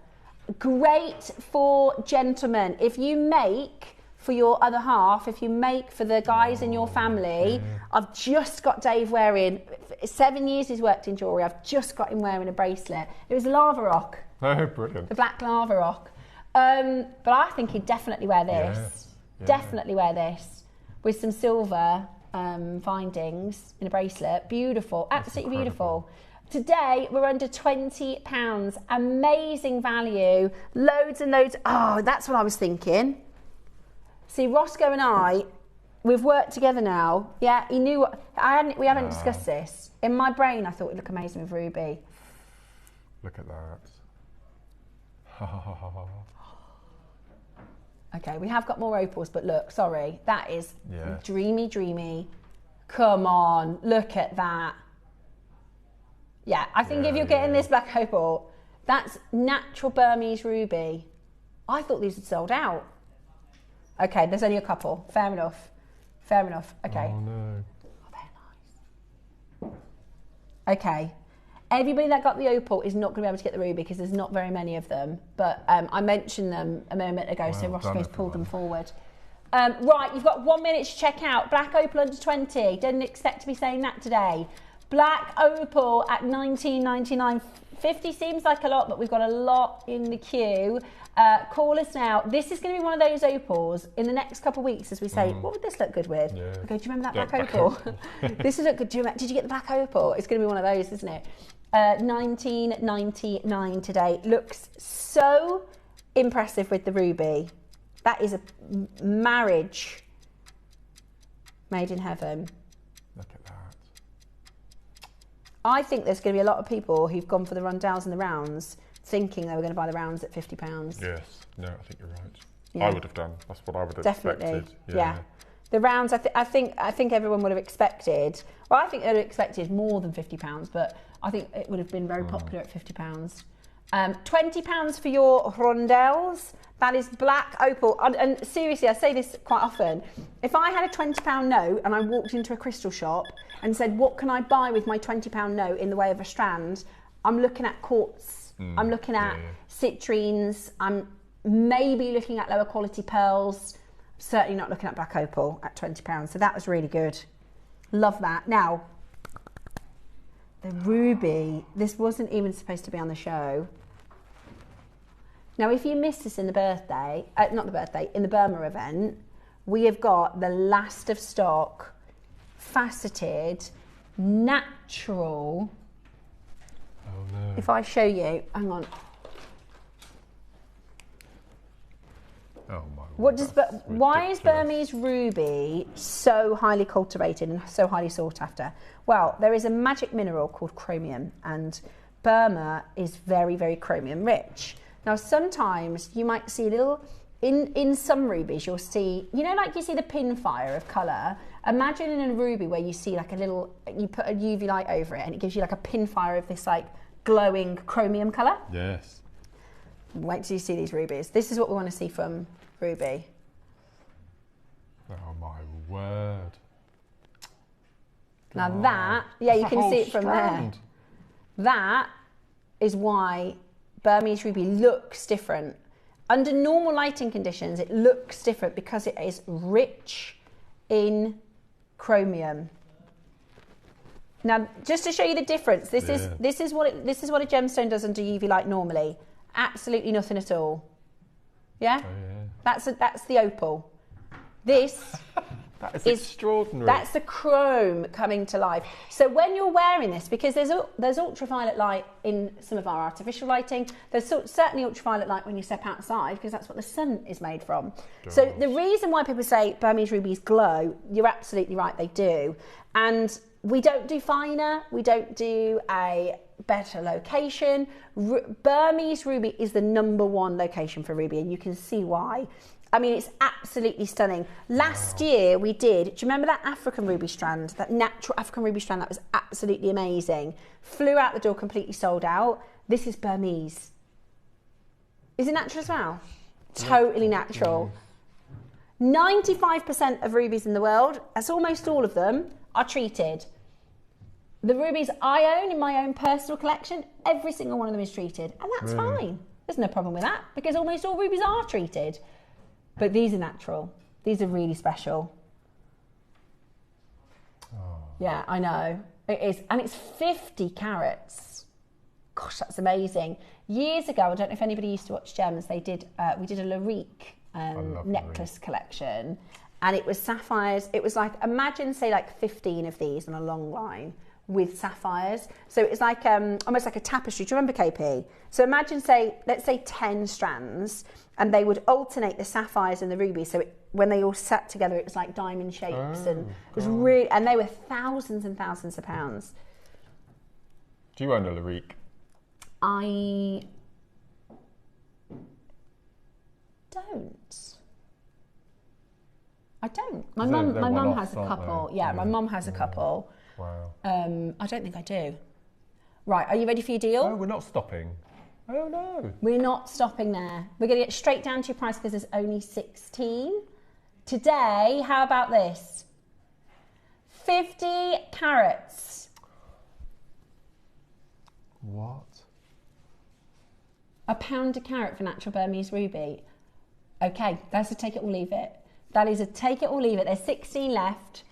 Speaker 4: Great for gentlemen. If you make for your other half, if you make for the guys in your family, I've just got Dave wearing, 7 years he's worked in jewellery, I've just got him wearing a bracelet. It was lava rock.
Speaker 3: Oh, brilliant.
Speaker 4: The black lava rock. But I think he'd definitely wear this.
Speaker 3: Yeah.
Speaker 4: Definitely wear this with some silver. findings in a bracelet. Beautiful, absolutely beautiful. Today, we're under £20. Amazing value. Loads and loads. Oh, that's what I was thinking. See, Roscoe and I, we've worked together now. Yeah, he knew what... we haven't discussed this. In my brain, I thought it would look amazing with ruby.
Speaker 3: Look at that.
Speaker 4: Okay, we have got more opals, but look, sorry. That is dreamy, dreamy. Come on, look at that. Yeah, I think if you're getting this black opal, that's natural Burmese ruby. I thought these had sold out. Okay, there's only a couple. Fair enough. Fair enough. Okay.
Speaker 3: Oh no.
Speaker 4: Oh, they're nice. Okay. Everybody that got the opal is not going to be able to get the ruby because there's not very many of them. But I mentioned them a moment ago, so Roscoe's pulled them forward. Right, you've got 1 minute to check out. Black opal under 20. Didn't expect to be saying that today. Black opal at $19.99. 50 seems like a lot, but we've got a lot in the queue. Call us now. This is going to be one of those opals in the next couple of weeks as we say, what would this look good with?
Speaker 3: Yeah.
Speaker 4: Okay, do you remember that black opal? This would look good. Did you get the black opal? It's going to be one of those, isn't it? $19.99 today. Looks so impressive with the ruby. That is a marriage made in heaven.
Speaker 3: Look at that.
Speaker 4: I think there's going to be a lot of people who've gone for the rundowns and the rounds thinking they were going to buy the rounds at £50.
Speaker 3: Yes, no, I think you're right.
Speaker 4: Yeah.
Speaker 3: I would have done. That's what I would have
Speaker 4: Definitely.
Speaker 3: expected.
Speaker 4: Yeah. The rounds, I think everyone would have expected. Well, I think they would have expected more than £50, but I think it would have been very popular at £50. £20 for your rondelles. That is black opal. And seriously, I say this quite often. If I had a £20 note and I walked into a crystal shop and said, what can I buy with my £20 note in the way of a strand? I'm looking at quartz. I'm looking at citrines. I'm maybe looking at lower quality pearls. Certainly not looking at black opal at £20. So that was really good. Love that. Now, the ruby. This wasn't even supposed to be on the show. Now, if you missed this in the birthday, in the Burma event, we have got the last of stock, faceted, natural.
Speaker 3: Oh no.
Speaker 4: If I show you, hang on.
Speaker 3: Oh my.
Speaker 4: Why is Burmese ruby so highly cultivated and so highly sought after? Well, there is a magic mineral called chromium, and Burma is very, very chromium rich. Now, sometimes you might see little, in some rubies, you'll see, you know, like you see the pin fire of colour. Imagine in a ruby where you see like a little, you put a UV light over it and it gives you like a pin fire of this like glowing chromium colour.
Speaker 3: Yes.
Speaker 4: Wait till you see these rubies. This is what we want to see from ruby.
Speaker 3: Oh my word.
Speaker 4: Now that, yeah, you can see it from
Speaker 3: strand.
Speaker 4: there. That is why Burmese ruby looks different. Under normal lighting conditions, it looks different because it is rich in chromium. Now, just to show you the difference, this is what a gemstone does under UV light normally. Absolutely nothing at all. Yeah?
Speaker 3: Oh, yeah.
Speaker 4: That's the opal. This
Speaker 3: That is extraordinary.
Speaker 4: That's the chrome coming to life. So when you're wearing this, because there's ultraviolet light in some of our artificial lighting, there's certainly ultraviolet light when you step outside, because that's what the sun is made from.
Speaker 3: Gosh.
Speaker 4: So the reason why people say Burmese rubies glow, you're absolutely right, they do. And we don't do finer, we don't do a better location. Burmese ruby is the #1 location for ruby, and you can see why. I mean, it's absolutely stunning. Last year we did, do you remember that African ruby strand, that natural African ruby strand that was absolutely amazing? Flew out the door, completely sold out. This is Burmese. Is it natural as well? Totally natural. 95% of rubies in the world, that's almost all of them, are treated. The rubies I own in my own personal collection, every single one of them is treated. And that's fine. There's no problem with that, because almost all rubies are treated. But these are natural. These are really special.
Speaker 3: Oh.
Speaker 4: Yeah, I know. It is. And it's 50 carats. Gosh, that's amazing. Years ago, I don't know if anybody used to watch Gems, we did a Larique necklace collection. and it was sapphires. It was like, imagine say like 15 of these on a long line with sapphires. So it's like almost like a tapestry. Do you remember, KP? So imagine say, let's say 10 strands, and they would alternate the sapphires and the rubies. So when they all sat together, it was like diamond shapes, and it was really, and they were thousands and thousands of pounds.
Speaker 3: Do you own a Larique?
Speaker 4: I don't. My mum has a couple. Yeah, my mum has a couple.
Speaker 3: Wow.
Speaker 4: I don't think I do. Right, are you ready for your deal?
Speaker 3: Oh, we're not stopping. Oh no.
Speaker 4: We're not stopping there. We're going to get straight down to your price because there's only 16. Today, how about this? 50 carats.
Speaker 3: What?
Speaker 4: £1 a carat for natural Burmese ruby. Okay, that's a take it or leave it. That is a take it or leave it. There's 16 left.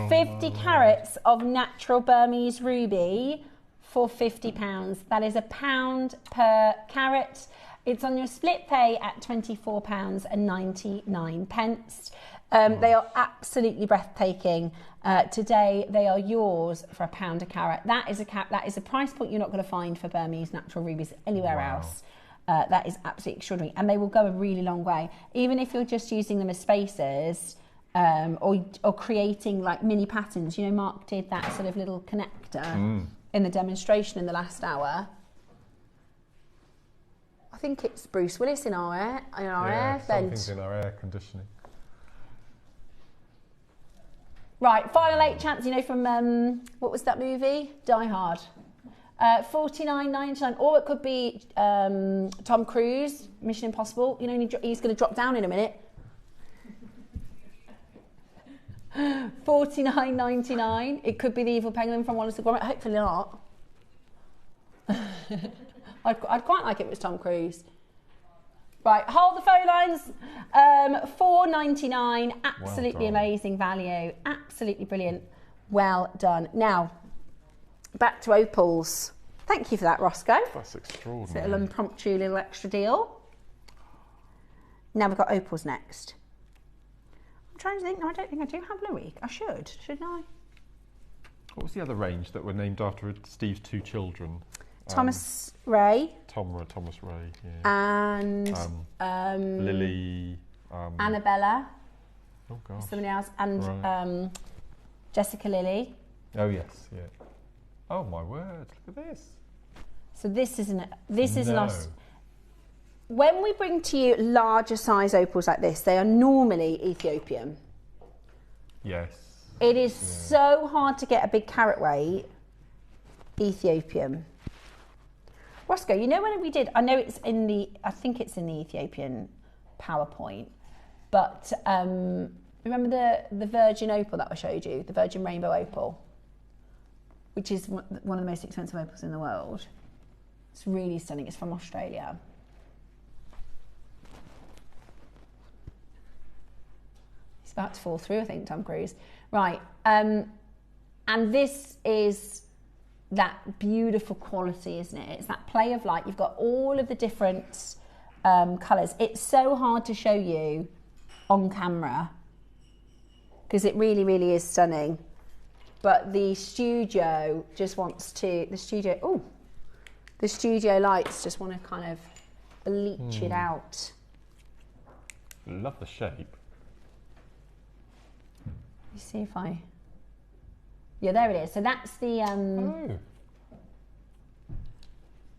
Speaker 4: 50 carats of natural Burmese ruby for £50. That is £1 per carat. It's on your split pay at £24.99. They are absolutely breathtaking. Today they are yours for £1 a carat. That is a price point you're not going to find for Burmese natural rubies anywhere else. That is absolutely extraordinary, and they will go a really long way. Even if you're just using them as spacers, or creating like mini patterns. You know, Mark did that sort of little connector in the demonstration in the last hour. I think it's Bruce Willis in our air vent.
Speaker 3: Something's in our air conditioning.
Speaker 4: Right, final 8 chance. You know from what was that movie? Die Hard. $49.99, or it could be Tom Cruise, Mission Impossible. You know, he's going to drop down in a minute. $49.99. It could be the evil penguin from Wallace and Gromit. Hopefully not. I'd quite like it if it was Tom Cruise. Right, hold the phone lines. $4.99. Absolutely amazing value. Absolutely brilliant. Well done. Now, back to opals. Thank you for that, Roscoe.
Speaker 3: That's
Speaker 4: It's
Speaker 3: extraordinary.
Speaker 4: a little impromptu little extra deal. Now we've got opals next. I'm trying to think. No, I don't think I do have Larique. I should. Shouldn't I?
Speaker 3: What was the other range that were named after Steve's 2 children?
Speaker 4: Thomas Ray.
Speaker 3: Thomas Ray, yeah.
Speaker 4: And
Speaker 3: Lily.
Speaker 4: Annabella.
Speaker 3: Oh gosh.
Speaker 4: Somebody else. And Jessica Lily.
Speaker 3: Oh yes, yeah. Oh my word! Look at this.
Speaker 4: So this is when we bring to you larger size opals like this, they are normally Ethiopian.
Speaker 3: Yes.
Speaker 4: It is so hard to get a big carat weight Ethiopian. Roscoe, you know when we did, I know it's in the, I think it's in the Ethiopian PowerPoint, but remember the virgin opal that I showed you, the virgin rainbow opal, which is one of the most expensive opals in the world. It's really stunning. It's from Australia. He's about to fall through, I think, Tom Cruise. Right, and this is that beautiful quality, isn't it? It's that play of light. You've got all of the different colours. It's so hard to show you on camera because it really, really is stunning. But the studio just wants to, the studio lights just want to kind of bleach it out.
Speaker 3: Love the shape.
Speaker 4: You see if I, yeah, there it is. So that's the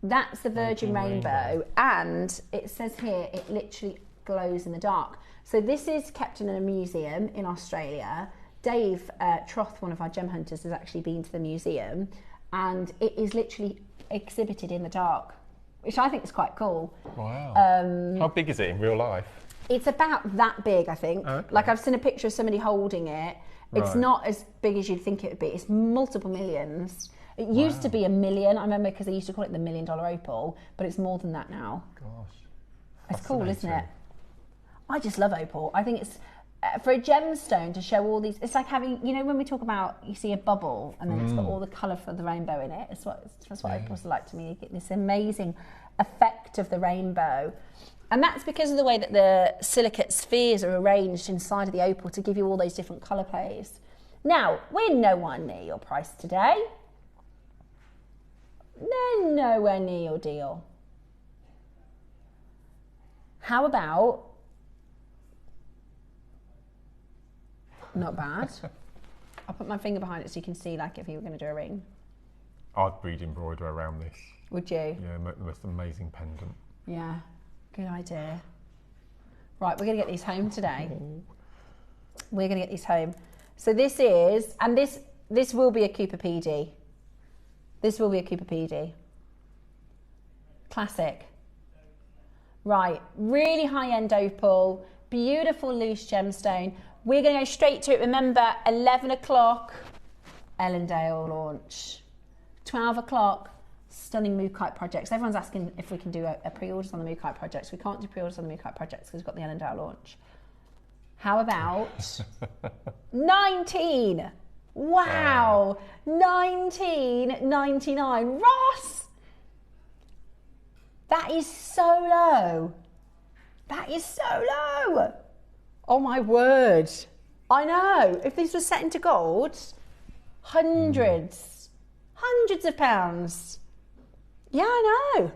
Speaker 4: that's the virgin rainbow, and it says here it literally glows in the dark. So this is kept in a museum in Australia. Dave Troth, one of our gem hunters, has actually been to the museum, and it is literally exhibited in the dark, which I think is quite cool.
Speaker 3: Wow. How big is it in real life?
Speaker 4: It's about that big, I think.
Speaker 3: Okay.
Speaker 4: Like I've seen a picture of somebody holding it. It's not as big as you'd think it would be. It's multiple millions. It used to be $1 million. I remember because they used to call it the $1 million opal, but it's more than that now.
Speaker 3: Gosh.
Speaker 4: It's cool, isn't it? I just love opal. I think it's for a gemstone to show all these, it's like having, you know, when we talk about, you see a bubble and then it's got all the colour for the rainbow in it. That's what opals are like to me. You get this amazing effect of the rainbow. And that's because of the way that the silicate spheres are arranged inside of the opal to give you all those different colour plays. Now, we're nowhere near your price today. They're nowhere near your deal. How about, not bad. I'll put my finger behind it so you can see like if you were going to do a ring.
Speaker 3: I'd bead embroider around this.
Speaker 4: Would you?
Speaker 3: Yeah, the most amazing pendant.
Speaker 4: Yeah, good idea. Right, we're going to get these home today. We're going to get these home. So this is, and this will be a Cooper PD. This will be a Cooper PD. Classic. Right, really high-end opal, beautiful loose gemstone. We're going to go straight to it. Remember, 11 o'clock, Ellendale launch. 12 o'clock, stunning Mookaite projects. Everyone's asking if we can do a pre-orders on the Mookaite projects. We can't do pre-orders on the Mookaite projects because we've got the Ellendale launch. How about 19? Wow, 19.99. Ross, that is so low. That is so low. Oh my word. I know. If these were set into gold, hundreds of pounds. Yeah, I know.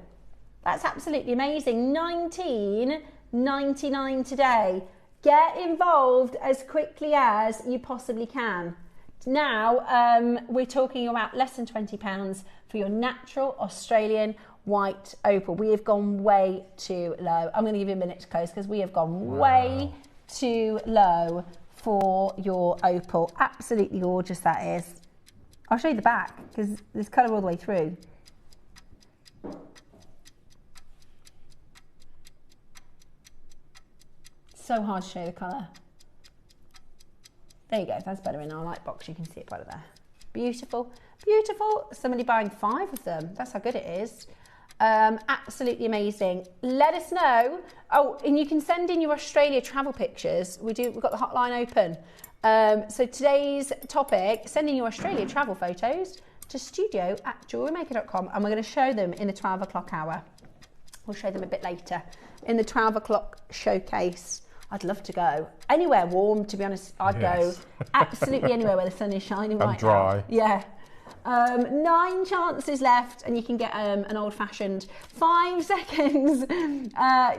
Speaker 4: That's absolutely amazing. 19.99 today. Get involved as quickly as you possibly can. Now, we're talking about less than £20 for your natural Australian white opal. We have gone way too low. I'm going to give you a minute to close because we have gone way too low for your opal. Absolutely gorgeous that is. I'll show you the back because there's colour all the way through. So hard to show the colour. There you go, that's better in our light box. You can see it better there. Beautiful, beautiful. Somebody buying 5 of them. That's how good it is. Absolutely amazing. Let us know. Oh, and you can send in your Australia travel pictures. We've got the hotline open. So today's topic, send in your Australia travel photos to studio@jewellerymaker.com, and we're going to show them in the 12 o'clock hour. We'll show them a bit later in the 12 o'clock showcase. I'd love to go anywhere warm, to be honest. I'd go absolutely anywhere where the sun is shining right
Speaker 3: dry.
Speaker 4: now. Yeah. 9 chances left and you can get an old-fashioned 5 seconds.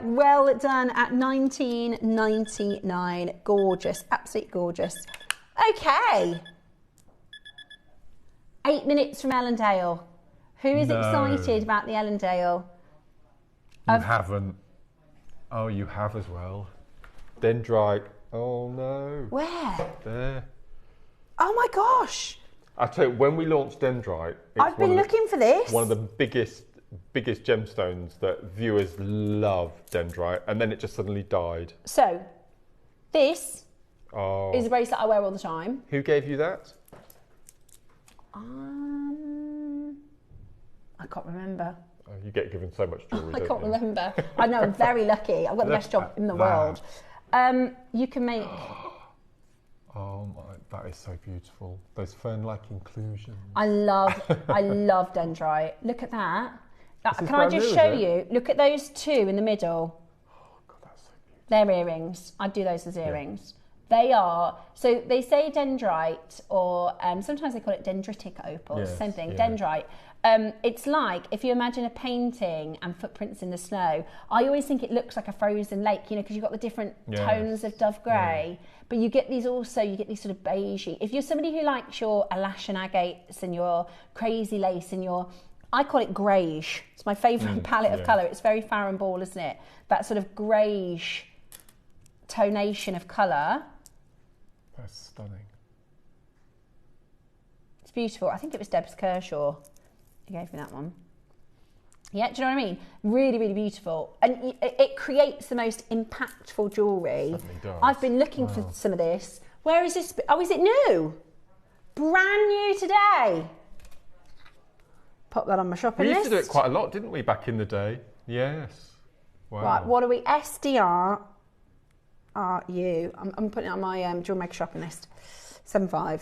Speaker 4: Well done at 19.99. Gorgeous, absolutely gorgeous. Okay. 8 minutes from Ellendale. Who is excited about the Ellendale?
Speaker 3: You haven't. Oh, you have as well. Dendrite. Oh no.
Speaker 4: Where?
Speaker 3: There.
Speaker 4: Oh my gosh.
Speaker 3: I tell you, when we launched Dendrite,
Speaker 4: I've been looking for this.
Speaker 3: One of the biggest gemstones that viewers love, Dendrite, and then it just suddenly died.
Speaker 4: So, this is a bracelet I wear all the time.
Speaker 3: Who gave you that?
Speaker 4: I can't remember.
Speaker 3: Oh, you get given so much jewellery.
Speaker 4: I can't remember. I know, I'm very lucky. I've got the best job in the world. You can make...
Speaker 3: Oh my, that is so beautiful. Those fern-like inclusions.
Speaker 4: I love Dendrite. Look at that. Can I just
Speaker 3: new,
Speaker 4: show you? Look at those 2 in the middle.
Speaker 3: Oh God, that's so beautiful.
Speaker 4: They're earrings. I'd do those as earrings. Yeah. They are, so they say dendrite, or sometimes they call it dendritic opal. Yes, same thing, dendrite. It's like if you imagine a painting and footprints in the snow. I always think it looks like a frozen lake, you know, because you've got the different tones of dove grey. Yeah. But you get these also, you get these sort of beigey. If you're somebody who likes your Alash and agates and your crazy lace and your, I call it greige. It's my favourite palette of colour. It's very Farrow & Ball, isn't it? That sort of greige tonation of colour.
Speaker 3: That's stunning.
Speaker 4: It's beautiful. I think it was Debs Kershaw who gave me that one. Yeah, do you know what I mean? Really, really beautiful. And it creates the most impactful jewellery.
Speaker 3: It certainly does.
Speaker 4: I've been looking for some of this. Where is this? Oh, is it new? Brand new today. Pop that on my shopping list.
Speaker 3: We used to do it quite a lot, didn't we, back in the day? Yes. Wow.
Speaker 4: Right, what are we? SDR. are you? I'm putting it on my JewelleryMaker shopping list. 7.5.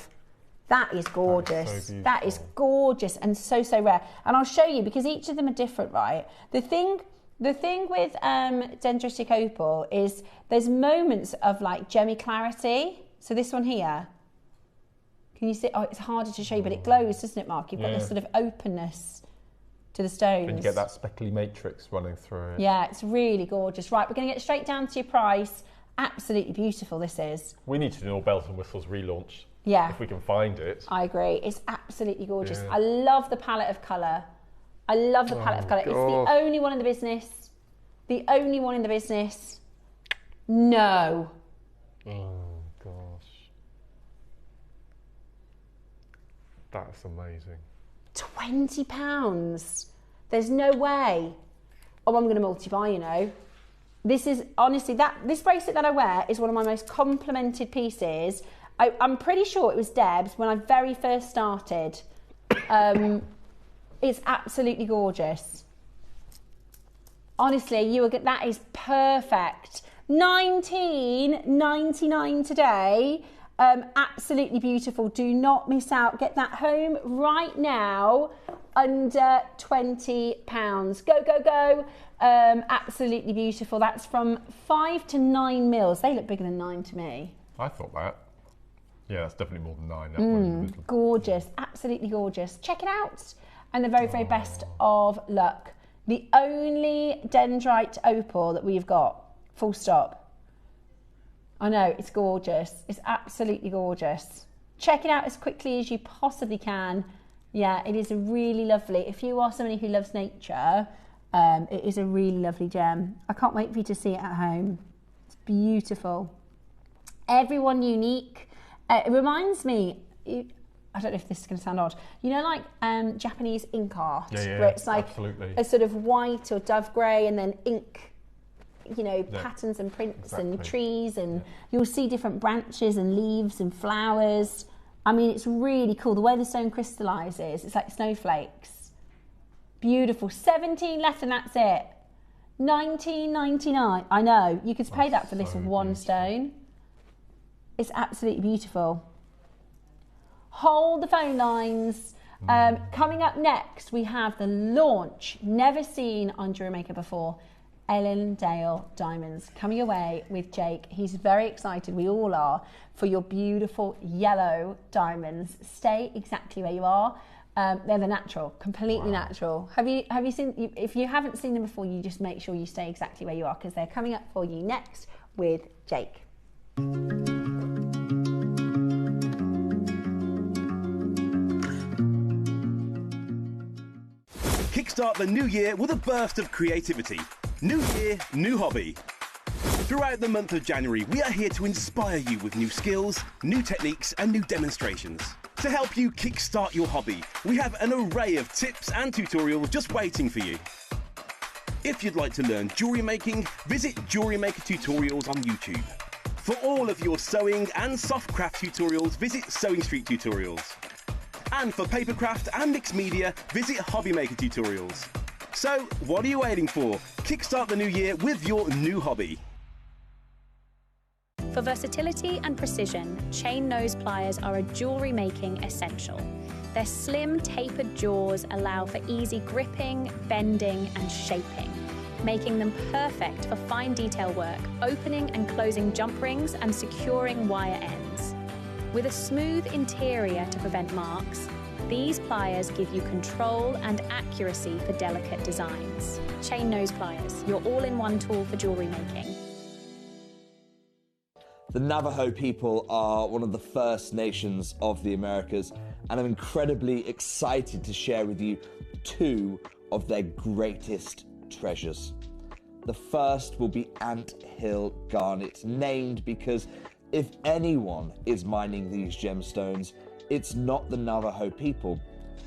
Speaker 4: That is gorgeous. That is gorgeous and so rare. And I'll show you because each of them are different, right? The thing with dendritic opal is there's moments of like gemmy clarity. So this one here, can you see? Oh, it's harder to show you, but it glows, doesn't it, Mark? You've got this sort of openness to the stones.
Speaker 3: And you get that speckly matrix running through it. Yeah,
Speaker 4: it's really gorgeous. Right, we're going to get straight down to your price. Absolutely beautiful this is.
Speaker 3: We need to do a bells and whistles relaunch.
Speaker 4: Yeah.
Speaker 3: If we can find it.
Speaker 4: I agree. It's absolutely gorgeous.
Speaker 3: Yeah.
Speaker 4: I love the palette of colour. I love the palette of colour. It's the only one in the business. The only one in the business. No.
Speaker 3: Oh, gosh. That's amazing.
Speaker 4: £20. There's no way. Oh, I'm going to multi-buy, you know. This is, honestly, this bracelet that I wear is one of my most complimented pieces. I'm pretty sure it was Deb's when I very first started. It's absolutely gorgeous. Honestly, that is perfect. $19.99 today. Absolutely beautiful. Do not miss out. Get that home right now. Under £20. Go, go, go. Absolutely beautiful. That's from 5 to 9 mils. They look bigger than 9 to me.
Speaker 3: I thought that. Yeah, that's definitely more than 9. That one.
Speaker 4: Gorgeous. Absolutely gorgeous. Check it out. And the very, very best of luck. The only dendrite opal that we've got. Full stop. I know, it's gorgeous. It's absolutely gorgeous. Check it out as quickly as you possibly can. Yeah, it is a really lovely, if you are somebody who loves nature, it is a really lovely gem. I can't wait for you to see it at home. It's beautiful. Everyone unique. It reminds me, I don't know if this is going to sound odd, you know, like Japanese ink art, where it's like a sort of white or dove grey and then ink, you know, patterns and prints and trees, and you'll see different branches and leaves and flowers. I mean, it's really cool. The way the stone crystallises, it's like snowflakes. Beautiful. 17 left and that's it. $19.99. I know. You could pay that for this one stone. It's absolutely beautiful. Hold the phone lines. Coming up next, we have the launch, never seen on JewelleryMaker before, Ellendale Diamonds, coming away with Jake. He's very excited, we all are, for your beautiful yellow diamonds. Stay exactly where you are. They're the natural, completely natural. Have you seen, if you haven't seen them before, you just make sure you stay exactly where you are because they're coming up for you next with Jake.
Speaker 1: Kickstart the new year with a burst of creativity. New year, new hobby. Throughout the month of January, we are here to inspire you with new skills, new techniques and new demonstrations. To help you kickstart your hobby, we have an array of tips and tutorials just waiting for you. If you'd like to learn jewellery making, visit JewelleryMaker Tutorials on YouTube. For all of your sewing and soft craft tutorials, visit Sewing Street Tutorials. And for papercraft and mixed media, visit Hobbymaker Tutorials. So, what are you waiting for? Kickstart the new year with your new hobby.
Speaker 6: For versatility and precision, chain nose pliers are a jewellery making essential. Their slim, tapered jaws allow for easy gripping, bending and shaping, making them perfect for fine detail work, opening and closing jump rings and securing wire ends. With a smooth interior to prevent marks, these pliers give you control and accuracy for delicate designs. Chain nose pliers, your all-in-one tool for jewellery making.
Speaker 5: The Navajo people are one of the First Nations of the Americas, and I'm incredibly excited to share with you 2 of their greatest treasures. The first will be Ant Hill Garnet, named because if anyone is mining these gemstones, it's not the Navajo people,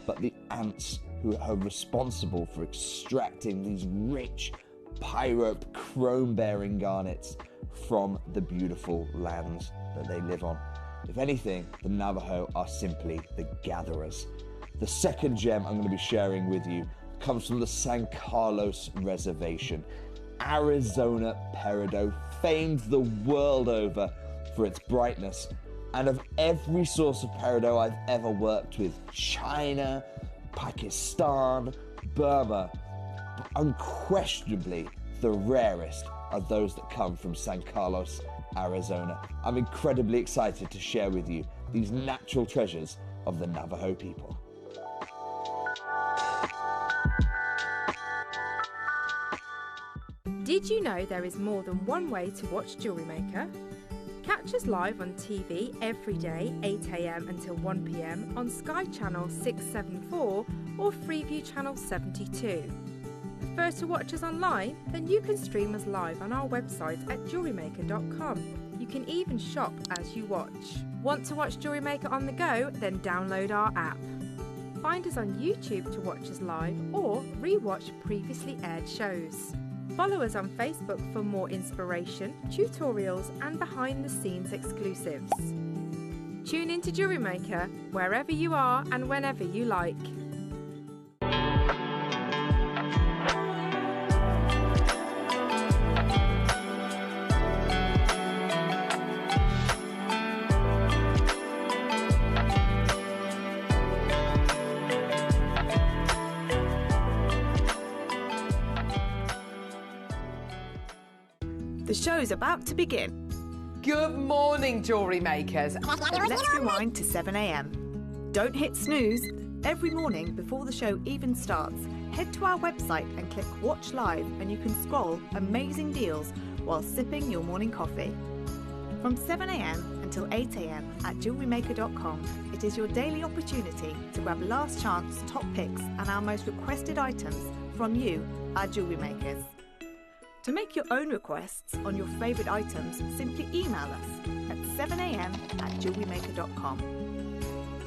Speaker 5: but the ants who are responsible for extracting these rich pyrope chrome-bearing garnets from the beautiful lands that they live on. If anything, the Navajo are simply the gatherers. The second gem I'm going to be sharing with you comes from the San Carlos Reservation. Arizona peridot famed the world over for its brightness. And of every source of peridot I've ever worked with, China, Pakistan, Burma, unquestionably the rarest are those that come from San Carlos, Arizona. I'm incredibly excited to share with you these natural treasures of the Navajo people.
Speaker 7: Did you know there is more than one way to watch JewelleryMaker? Catch us live on TV every day, 8 AM until 1 PM on Sky Channel 674 or Freeview Channel 72. Prefer to watch us online? Then you can stream us live on our website at JewelleryMaker.com. You can even shop as you watch. Want to watch JewelleryMaker on the go? Then download our app. Find us on YouTube to watch us live or re-watch previously aired shows. Follow us on Facebook for more inspiration, tutorials and behind-the-scenes exclusives. Tune in to JewelleryMaker wherever you are and whenever you like.
Speaker 9: The show's about to begin.
Speaker 10: Good morning, jewellery makers.
Speaker 9: Let's rewind to 7 AM. Don't hit snooze. Every morning before the show even starts, head to our website and click Watch Live and you can scroll amazing deals while sipping your morning coffee. From 7 AM until 8 AM at JewelleryMaker.com, it is your daily opportunity to grab last chance top picks and our most requested items from you, our jewellery makers. To make your own requests on your favourite items, simply email us at 7 AM at JewelleryMaker.com.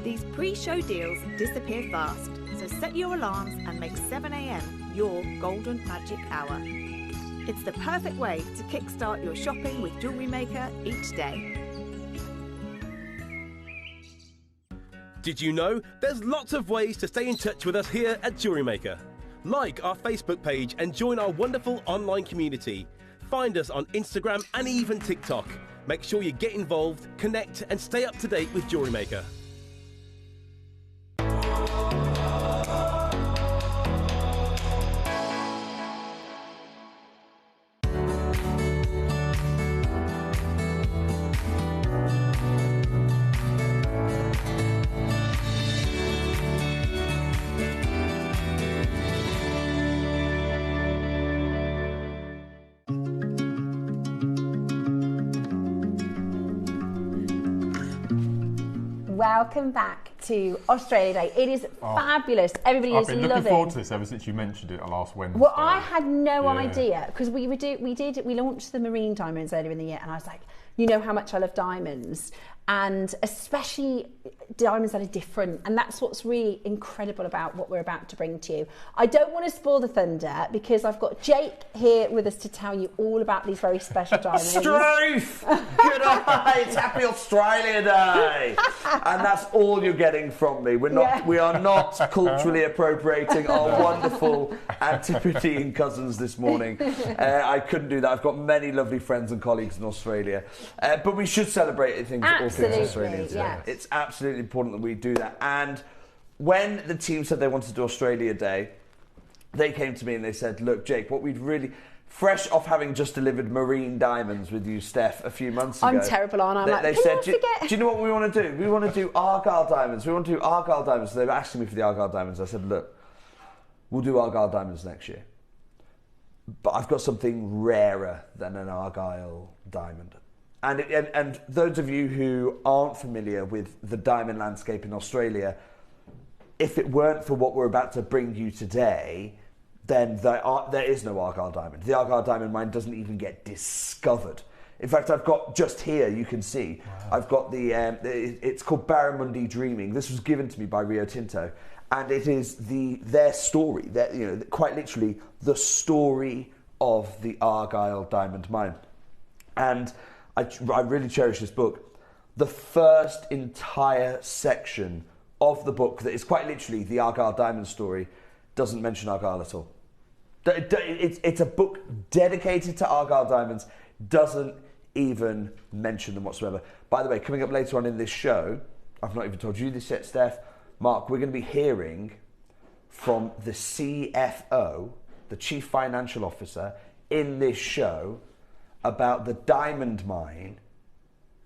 Speaker 9: These pre-show deals disappear fast, so set your alarms and make 7 AM your golden magic hour. It's the perfect way to kickstart your shopping with Jewellery Maker each day.
Speaker 1: Did you know there's lots of ways to stay in touch with us here at Jewellery Maker? Like our Facebook page and join our wonderful online community. Find us on Instagram and even TikTok. Make sure you get involved, connect and stay up to date with Jewellery Maker.
Speaker 4: Welcome back to Australia Day. It is fabulous. Everybody is loving.
Speaker 3: I've been looking forward to this ever since you mentioned it last Wednesday.
Speaker 4: Well, I had no idea because we launched the marine diamonds earlier in the year, and I was like, you know how much I love diamonds, and especially diamonds that are different, and that's what's really incredible about what we're about to bring to you. I don't want to spoil the thunder because I've got Jake here with us to tell you all about these very special diamonds.
Speaker 5: Struth! Good day! It's Happy Australia Day! And that's all you're getting from me. We are not culturally appropriating our wonderful Antipodean cousins this morning. I couldn't do that. I've got many lovely friends and colleagues in Australia. But we should celebrate things Australian today.
Speaker 4: Yes.
Speaker 5: It's absolutely important that we do that. And when the team said they wanted to do Australia Day, they came to me and they said, look, Jake, what we'd really... Fresh off having just delivered marine diamonds with you, Steph, a few months ago.
Speaker 4: I'm terrible, aren't I?
Speaker 5: They said, do you know what we want to do? We want to do Argyle diamonds. We want to do Argyle diamonds. So they were asking me for the Argyle diamonds. I said, look, we'll do Argyle diamonds next year. But I've got something rarer than an Argyle diamond. And those of you who aren't familiar with the diamond landscape in Australia, if it weren't for what we're about to bring you today, then there is no Argyle diamond. The Argyle diamond mine doesn't even get discovered. In fact, I've got just here, you can see, I've got it's called Barramundi Dreaming. This was given to me by Rio Tinto, and it is their story, quite literally the story of the Argyle diamond mine. And I really cherish this book. The first entire section of the book that is quite literally the Argyle diamond story doesn't mention Argyle at all. It's a book dedicated to Argyle diamonds. doesn't even mention them whatsoever. By the way, coming up later on in this show, I've not even told you this yet, Steph, Mark, we're going to be hearing from the CFO, the Chief Financial Officer, in this show about the diamond mine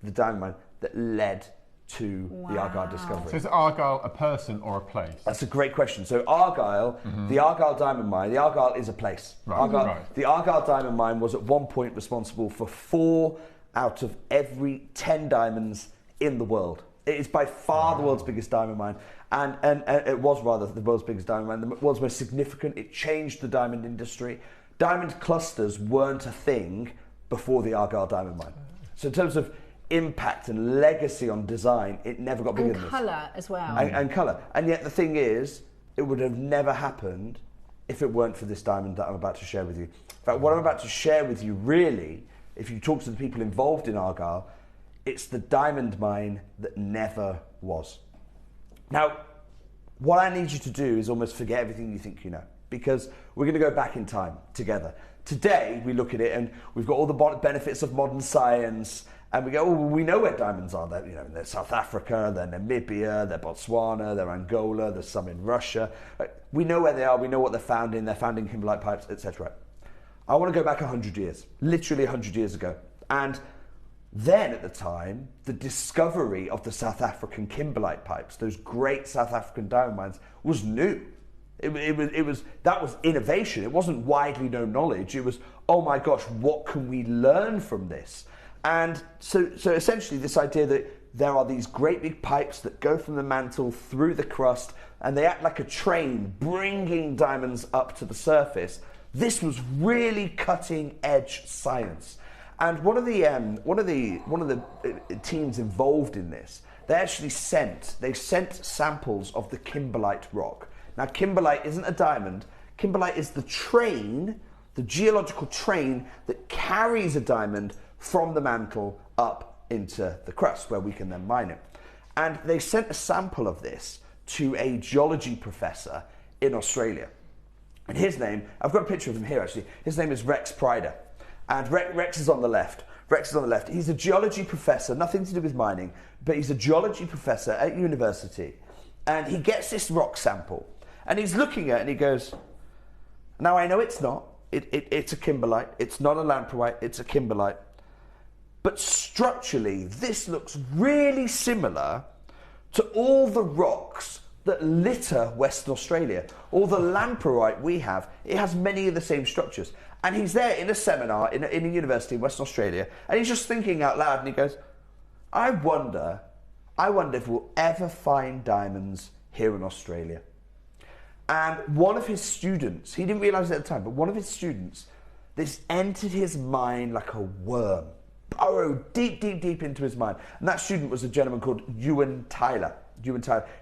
Speaker 5: that led to the Argyle discovery.
Speaker 3: So is Argyle a person or a place?
Speaker 5: That's a great question. So Argyle, the Argyle diamond mine, the Argyle is a place. The Argyle diamond mine was at one point responsible for 4 out of every 10 diamonds in the world. It is by far the world's biggest diamond mine, and it was rather the world's biggest diamond mine, the world's most significant. It changed the diamond industry. Diamond clusters weren't a thing before the Argyle diamond mine. So in terms of impact and legacy on design, it never got bigger than this.
Speaker 4: And colour as well.
Speaker 5: And colour. And yet the thing is, it would have never happened if it weren't for this diamond that I'm about to share with you. In fact, what I'm about to share with you, really, if you talk to the people involved in Argyle, it's the diamond mine that never was. Now, what I need you to do is almost forget everything you think you know, because we're going to go back in time together. Today, we look at it and we've got all the benefits of modern science, and we go, oh, well, we know where diamonds are. They're South Africa, they're Namibia, they're Botswana, they're Angola, there's some in Russia. We know where they are, we know what they're found in kimberlite pipes, etc. I want to go back 100 years, literally 100 years ago. And then at the time, the discovery of the South African kimberlite pipes, those great South African diamond mines, was new. That was innovation. It wasn't widely known knowledge. It was, oh my gosh, what can we learn from this? And so essentially this idea that there are these great big pipes that go from the mantle through the crust, and they act like a train bringing diamonds up to the surface. This was really cutting edge science. And one of the teams involved in this, they sent samples of the kimberlite rock. Now, kimberlite isn't a diamond. Kimberlite is the train, the geological train that carries a diamond from the mantle up into the crust, where we can then mine it. And they sent a sample of this to a geology professor in Australia. And his name, I've got a picture of him here actually. His name is Rex Pryder. And Rex is on the left. He's a geology professor, nothing to do with mining, but he's a geology professor at university. And he gets this rock sample, and he's looking at it, and he goes, now I know it's not. It's a kimberlite. It's not a lamproite. It's a kimberlite. But structurally, this looks really similar to all the rocks that litter Western Australia. All the lamproite we have, it has many of the same structures. And he's there in a seminar in a university in Western Australia, and he's just thinking out loud, and he goes, I wonder if we'll ever find diamonds here in Australia. And one of his students, he didn't realise it at the time, but one of his students, this entered his mind like a worm, burrowed deep into his mind. And that student was a gentleman called Ewan Tyler.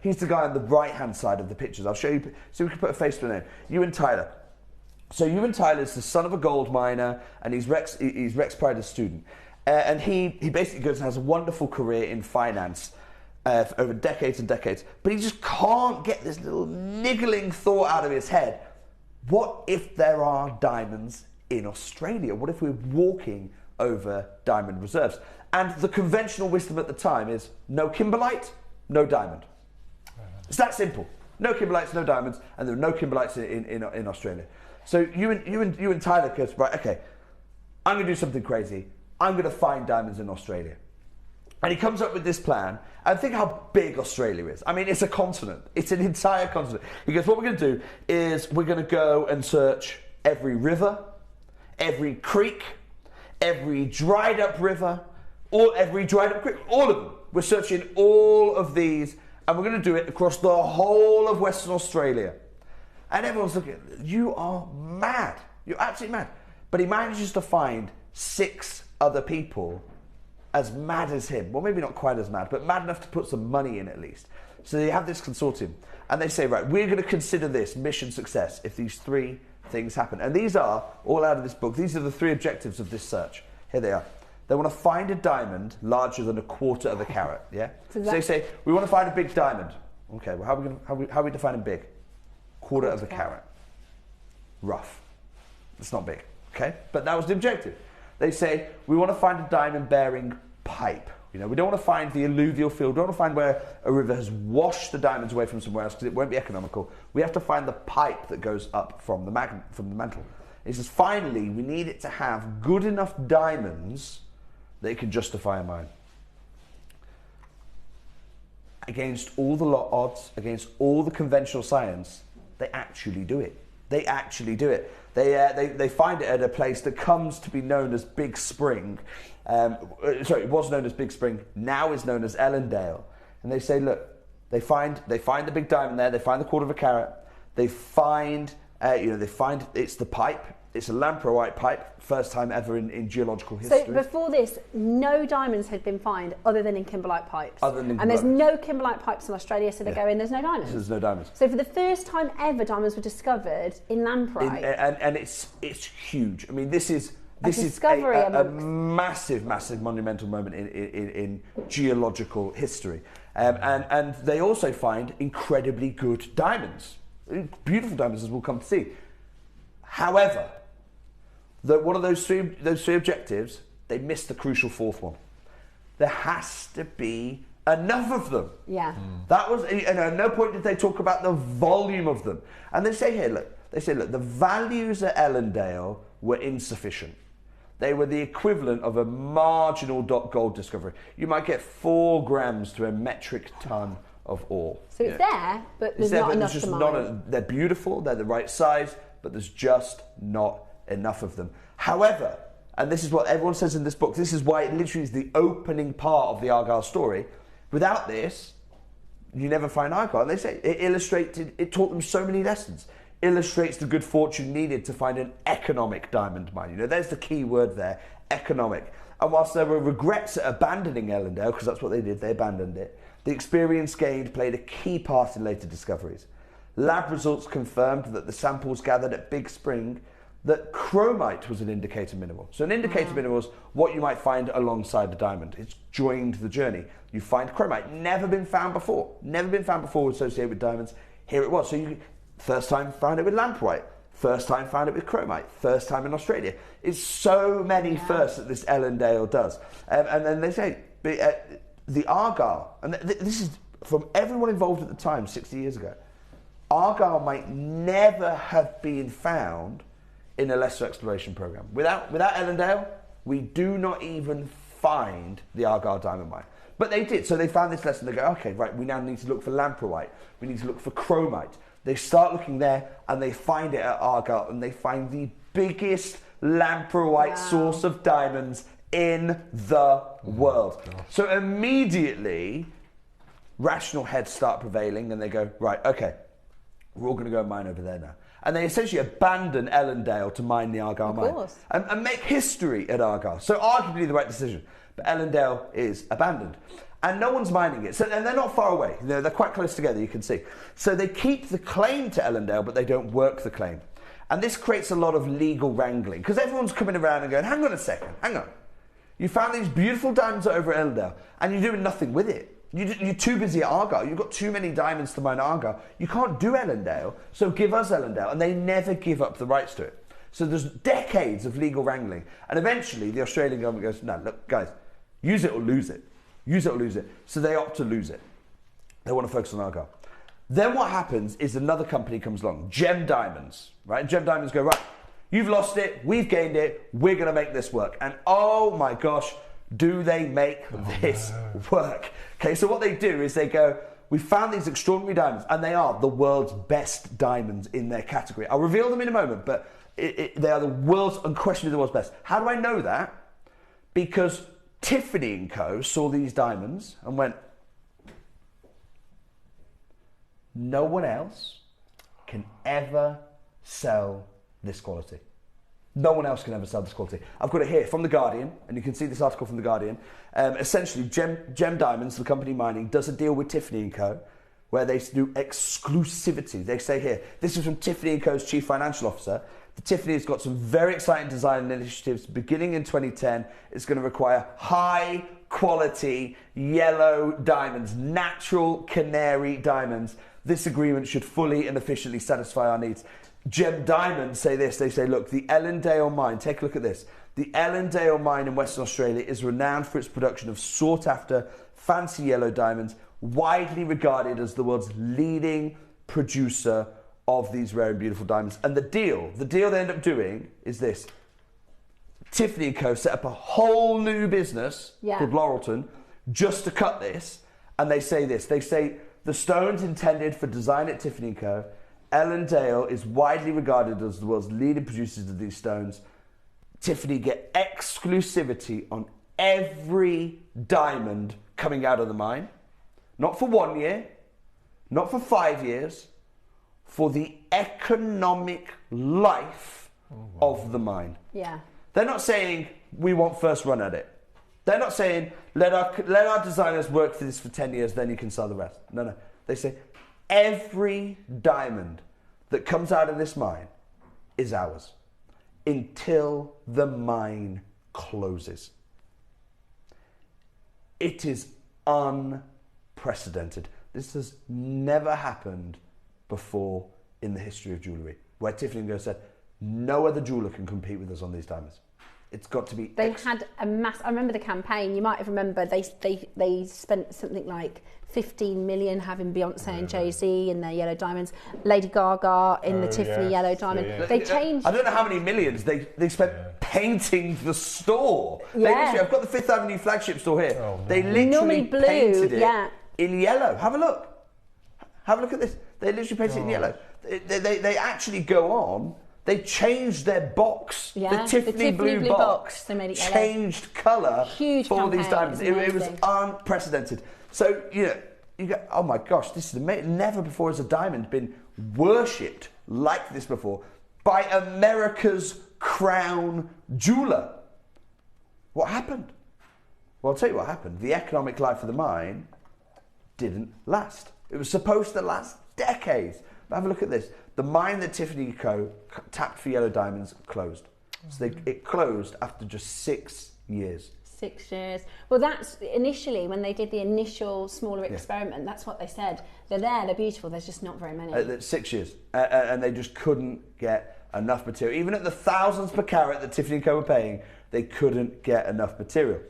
Speaker 5: He's the guy on the right-hand side of the pictures. I'll show you, so we can put a face to a name. Ewan Tyler. So Ewan Tyler is the son of a gold miner, and he's Rex Pryder's student. And he basically goes and has a wonderful career in finance for over decades and decades. But he just can't get this little niggling thought out of his head. What if there are diamonds in Australia? What if we're walking over diamond reserves? And the conventional wisdom at the time is no kimberlite, no diamond. It's that simple. No kimberlites, no diamonds, and there are no kimberlites in Australia. So you and Tyler goes, right, okay, I'm going to do something crazy. I'm going to find diamonds in Australia. And he comes up with this plan, and think how big Australia is. I mean, it's a continent. It's an entire continent. He goes, what we're going to do is we're going to go and search every river, every creek, every dried up river, or every dried up creek, all of them. We're searching all of these, and we're going to do it across the whole of Western Australia. And everyone's looking, you are mad. You're absolutely mad. But he manages to find 6 other people as mad as him. Well, maybe not quite as mad, but mad enough to put some money in at least. So they have this consortium, and they say, right, we're going to consider this mission success if these 3 things happen. And these are, all out of this book, these are the 3 objectives of this search. Here they are. They want to find a diamond larger than a quarter of a carat, yeah? So they say, we want to find a big diamond. Okay, well, how are we defining big? Quarter of a carat. Rough. It's not big, okay? But that was the objective. They say, we want to find a diamond-bearing pipe. You know, we don't want to find the alluvial field. We don't want to find where a river has washed the diamonds away from somewhere else because it won't be economical. We have to find the pipe that goes up from the mantle. He says, finally, we need it to have good enough diamonds that it can justify a mine. Against all the odds, against all the conventional science, they actually do it. They actually do it. They find it at a place that comes to be known as Big Spring. Sorry, it was known as Big Spring, now is known as Ellendale. And they say, look, they find the big diamond there, they find the 1/4 carat, they find it's the pipe. It's a lamproite pipe, first time ever in geological history.
Speaker 4: So before this, no diamonds had been found other than in kimberlite pipes.
Speaker 5: And
Speaker 4: there's no kimberlite pipes in Australia, so they go in, there's no diamonds.
Speaker 5: There's no diamonds.
Speaker 4: So for the first time ever, diamonds were discovered in lamproite.
Speaker 5: And it's huge. I mean, this is
Speaker 4: a
Speaker 5: massive monumental moment in geological history. And they also find incredibly good diamonds. Beautiful diamonds, as we'll come to see. However, one of those three objectives, they missed the crucial fourth one. There has to be enough of them.
Speaker 4: Yeah.
Speaker 5: That was, at no point did they talk about the volume of them. And they say here, look, the values at Ellendale were insufficient. They were the equivalent of a marginal gold discovery. You might get 4 grams to a metric ton of ore.
Speaker 4: So it's there, but there's not enough to mine.
Speaker 5: They're beautiful, they're the right size, but there's just not enough of them. However, and this is what everyone says in this book, this is why it literally is the opening part of the Argyle story. Without this, you never find Argyle. And they say it taught them so many lessons. Illustrates the good fortune needed to find an economic diamond mine. You know, there's the key word there, economic. And whilst there were regrets at abandoning Ellendale, because that's what they did, they abandoned it, the experience gained played a key part in later discoveries. Lab results confirmed that the samples gathered at Big Spring that chromite was an indicator mineral. So an indicator mineral is what you might find alongside a diamond. It's joined the journey. You find chromite, never been found before associated with diamonds. Here it was. So you first time found it with lamproite, first time found it with chromite, first time in Australia. It's so many firsts that this Ellendale does. And then they say, the Argyle, and this is from everyone involved at the time, 60 years ago, Argyle might never have been found in a lesser exploration program. Without Ellendale, we do not even find the Argyle diamond mine. But they did, so they found this lesson. They go, okay, right, we now need to look for lamproite, we need to look for chromite. They start looking there and they find it at Argyle, and they find the biggest lamproite source of diamonds in the world. So immediately, rational heads start prevailing and they go, right, okay, we're all going to go and mine over there now. And they essentially abandon Ellendale to mine the Argyle mine and make history at Argyle. So arguably the right decision. But Ellendale is abandoned. And no one's mining it. And they're not far away. You know, they're quite close together, you can see. So they keep the claim to Ellendale, but they don't work the claim. And this creates a lot of legal wrangling, because everyone's coming around and going, hang on a second, hang on. You found these beautiful diamonds over at Ellendale, and you're doing nothing with it. You're too busy at Argyle. You've got too many diamonds to mine at Argyle. You can't do Ellendale, so give us Ellendale. And they never give up the rights to it. So there's decades of legal wrangling. And eventually, the Australian government goes, no, look, guys, use it or lose it. Use it or lose it. So they opt to lose it. They want to focus on Argyle. Then what happens is another company comes along, Gem Diamonds, right? And Gem Diamonds go, right, you've lost it, we've gained it, we're going to make this work. And oh my gosh, do they make this work? Okay, so what they do is they go, we found these extraordinary diamonds, and they are the world's best diamonds in their category. I'll reveal them in a moment, but they are unquestionably the world's best. How do I know that? Because Tiffany & Co. saw these diamonds and went, no one else can ever sell this quality. No one else can ever sell this quality. I've got it here from The Guardian, and you can see this article from The Guardian. Essentially, Gem Diamonds, the company mining, does a deal with Tiffany & Co. where they do exclusivity. They say here, this is from Tiffany & Co.'s chief financial officer. The Tiffany has got some very exciting design initiatives beginning in 2010. It's going to require high quality yellow diamonds, natural canary diamonds. This agreement should fully and efficiently satisfy our needs. Gem Diamonds say this, they say, look, the Ellendale mine, take a look at this. The Ellendale mine in Western Australia is renowned for its production of sought-after, fancy yellow diamonds, widely regarded as the world's leading producer of these rare and beautiful diamonds. And the deal they end up doing is this. Tiffany & Co. set up a whole new business called Laurelton just to cut this. And they say this. They say, the stones intended for design at Tiffany & Co. Ellendale is widely regarded as the world's leading producers of these stones. Tiffany get exclusivity on every diamond coming out of the mine. Not for 1 year, not for 5 years, for the economic life of the mine.
Speaker 4: Yeah.
Speaker 5: They're not saying we want first run at it. They're not saying let our designers work for this for 10 years, then you can sell the rest. No. They say every diamond that comes out of this mine is ours until the mine closes. It is unprecedented. This has never happened before in the history of jewellery, where Tiffany & Co. said, no other jeweller can compete with us on these diamonds. It's got to be...
Speaker 4: They had a I remember the campaign, you might have remembered, they spent something like 15 million having Beyonce and Jay-Z in their yellow diamonds, Lady Gaga in the Tiffany yellow diamond. They changed...
Speaker 5: I don't know how many millions they spent painting the store.
Speaker 4: Yeah.
Speaker 5: I've got the Fifth Avenue flagship store here.
Speaker 4: Oh, no.
Speaker 5: They literally
Speaker 4: Normally blue,
Speaker 5: painted it in yellow. Have a look. Have a look at this. They literally painted it in yellow. They actually go on... They changed their box, the Tiffany blue box,
Speaker 4: they made it yellow.
Speaker 5: Changed colour for these diamonds. It was unprecedented. So, you go, oh my gosh, this is amazing. Never before has a diamond been worshipped like this before by America's crown jeweller. What happened? Well, I'll tell you what happened. The economic life of the mine didn't last. It was supposed to last decades. But have a look at this. The mine that Tiffany & Co. tapped for yellow diamonds closed. So it closed after just 6 years.
Speaker 4: 6 years. Well, that's initially when they did the initial smaller experiment. That's what they said. They're there, they're beautiful. There's just not very many.
Speaker 5: 6 years, and they just couldn't get enough material. Even at the thousands per carat that Tiffany & Co. were paying, they couldn't get enough material.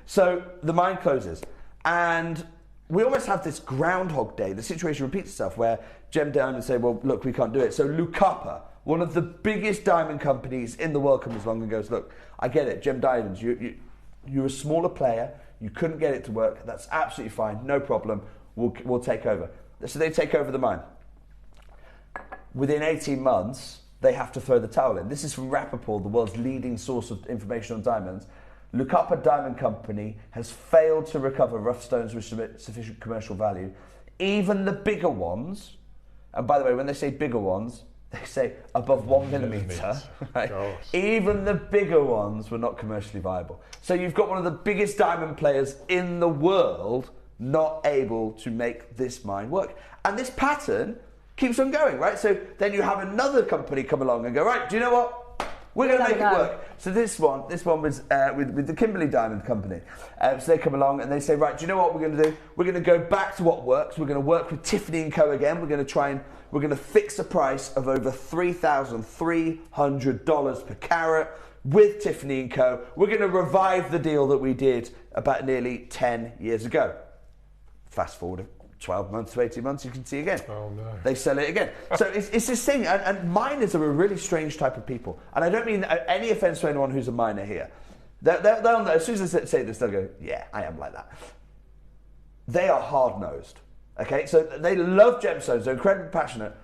Speaker 5: So the mine closes, and we almost have this Groundhog Day. The situation repeats itself where Gem Diamonds say, well, look, we can't do it. So Lucapa, one of the biggest diamond companies in the world, comes along and goes, look, I get it, Gem Diamonds, you're a smaller player, you couldn't get it to work, that's absolutely fine, no problem, we'll take over. So they take over the mine. Within 18 months, they have to throw the towel in. This is from Rappaport, the world's leading source of information on diamonds. Lucapa Diamond Company has failed to recover rough stones with sufficient commercial value. Even the bigger ones, and by the way, when they say bigger ones, they say above 1 millimetre. Right? Even the bigger ones were not commercially viable. So you've got one of the biggest diamond players in the world not able to make this mine work. And this pattern keeps on going, right? So then you have another company come along and go, right, do you know what? We're going to make it work. So this one was with the Kimberley Diamond Company. So they come along and they say, right, do you know what we're going to do? We're going to go back to what works. We're going to work with Tiffany & Co. again. We're going to fix a price of over $3,300 per carat with Tiffany & Co. We're going to revive the deal that we did about nearly 10 years ago. Fast forward 12 months to 18 months, you can see again. Oh no. They sell it again. So it's this thing, and miners are a really strange type of people. And I don't mean any offence to anyone who's a miner here. They'll know, as soon as they say this, they'll go, yeah, I am like that. They are hard-nosed, okay? So they love gemstones, they're incredibly passionate,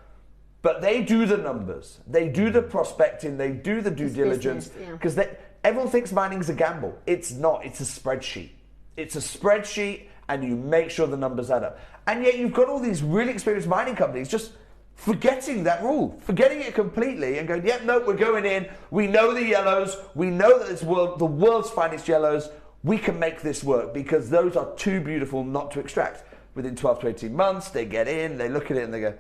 Speaker 5: but they do the numbers, they do the prospecting, they do the due diligence, because everyone thinks mining's a gamble. It's not, it's a spreadsheet. It's a spreadsheet, and you make sure the numbers add up. And yet you've got all these really experienced mining companies just forgetting that rule, forgetting it completely and going, yep, no, we're going in, we know the yellows, we know that it's the world's finest yellows, we can make this work because those are too beautiful not to extract. Within 12 to 18 months, they get in, they look at it and they go,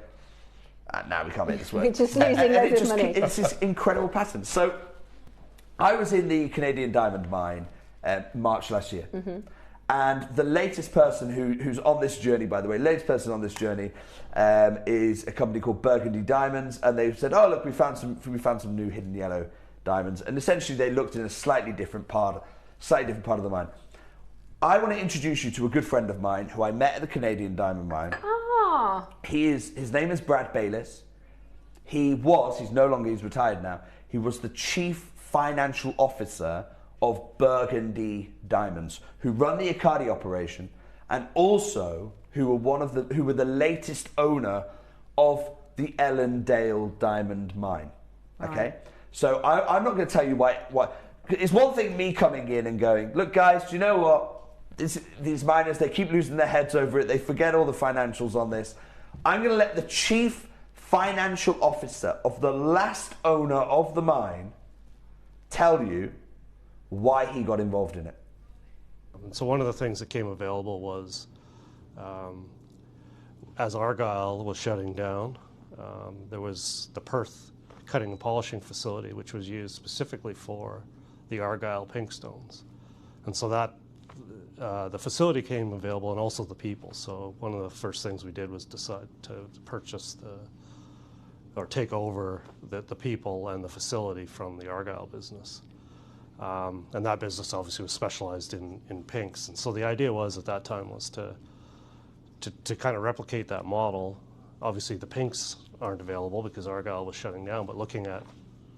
Speaker 5: no, we can't make this work.
Speaker 4: We're just losing loads of money.
Speaker 5: It's this incredible pattern. So I was in the Canadian diamond mine March last year. Mm-hmm. And the latest person who's on this journey, by the way, is a company called Burgundy Diamonds, and they've said, "Oh, look, we found some new hidden yellow diamonds, and essentially they looked in a slightly different part of the mine. I want to introduce you to a good friend of mine who I met at the Canadian diamond mine.
Speaker 4: Ah.
Speaker 5: His name is Brad Bayliss. He's no longer, he's retired now. He was the chief financial officer of Burgundy Diamonds, who run the Icardi operation, and also who were the latest owner of the Ellendale diamond mine. Okay, so I'm not going to tell you why. It's one thing me coming in and going, look guys, do you know what? These miners, they keep losing their heads over it. They forget all the financials on this. I'm going to let the chief financial officer of the last owner of the mine tell you why he got involved in it.
Speaker 11: So one of the things that came available was, as Argyle was shutting down, there was the Perth cutting and polishing facility, which was used specifically for the Argyle pink stones. And so that the facility came available, and also the people. So one of the first things we did was decide to purchase or take over the people and the facility from the Argyle business. And that business obviously was specialized in pinks. And so the idea was at that time was to kind of replicate that model. Obviously the pinks aren't available because Argyle was shutting down, but looking at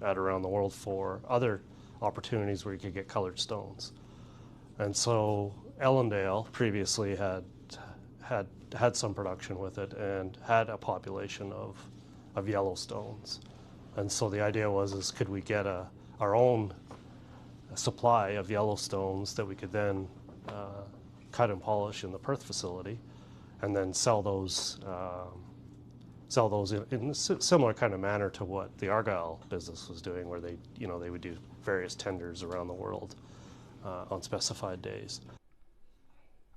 Speaker 11: around the world for other opportunities where you could get colored stones. And so Ellendale previously had some production with it and had a population of yellow stones. And so the idea was could we get our own supply of yellow stones that we could then cut and polish in the Perth facility, and then sell those in a similar kind of manner to what the Argyle business was doing, where they would do various tenders around the world on specified days.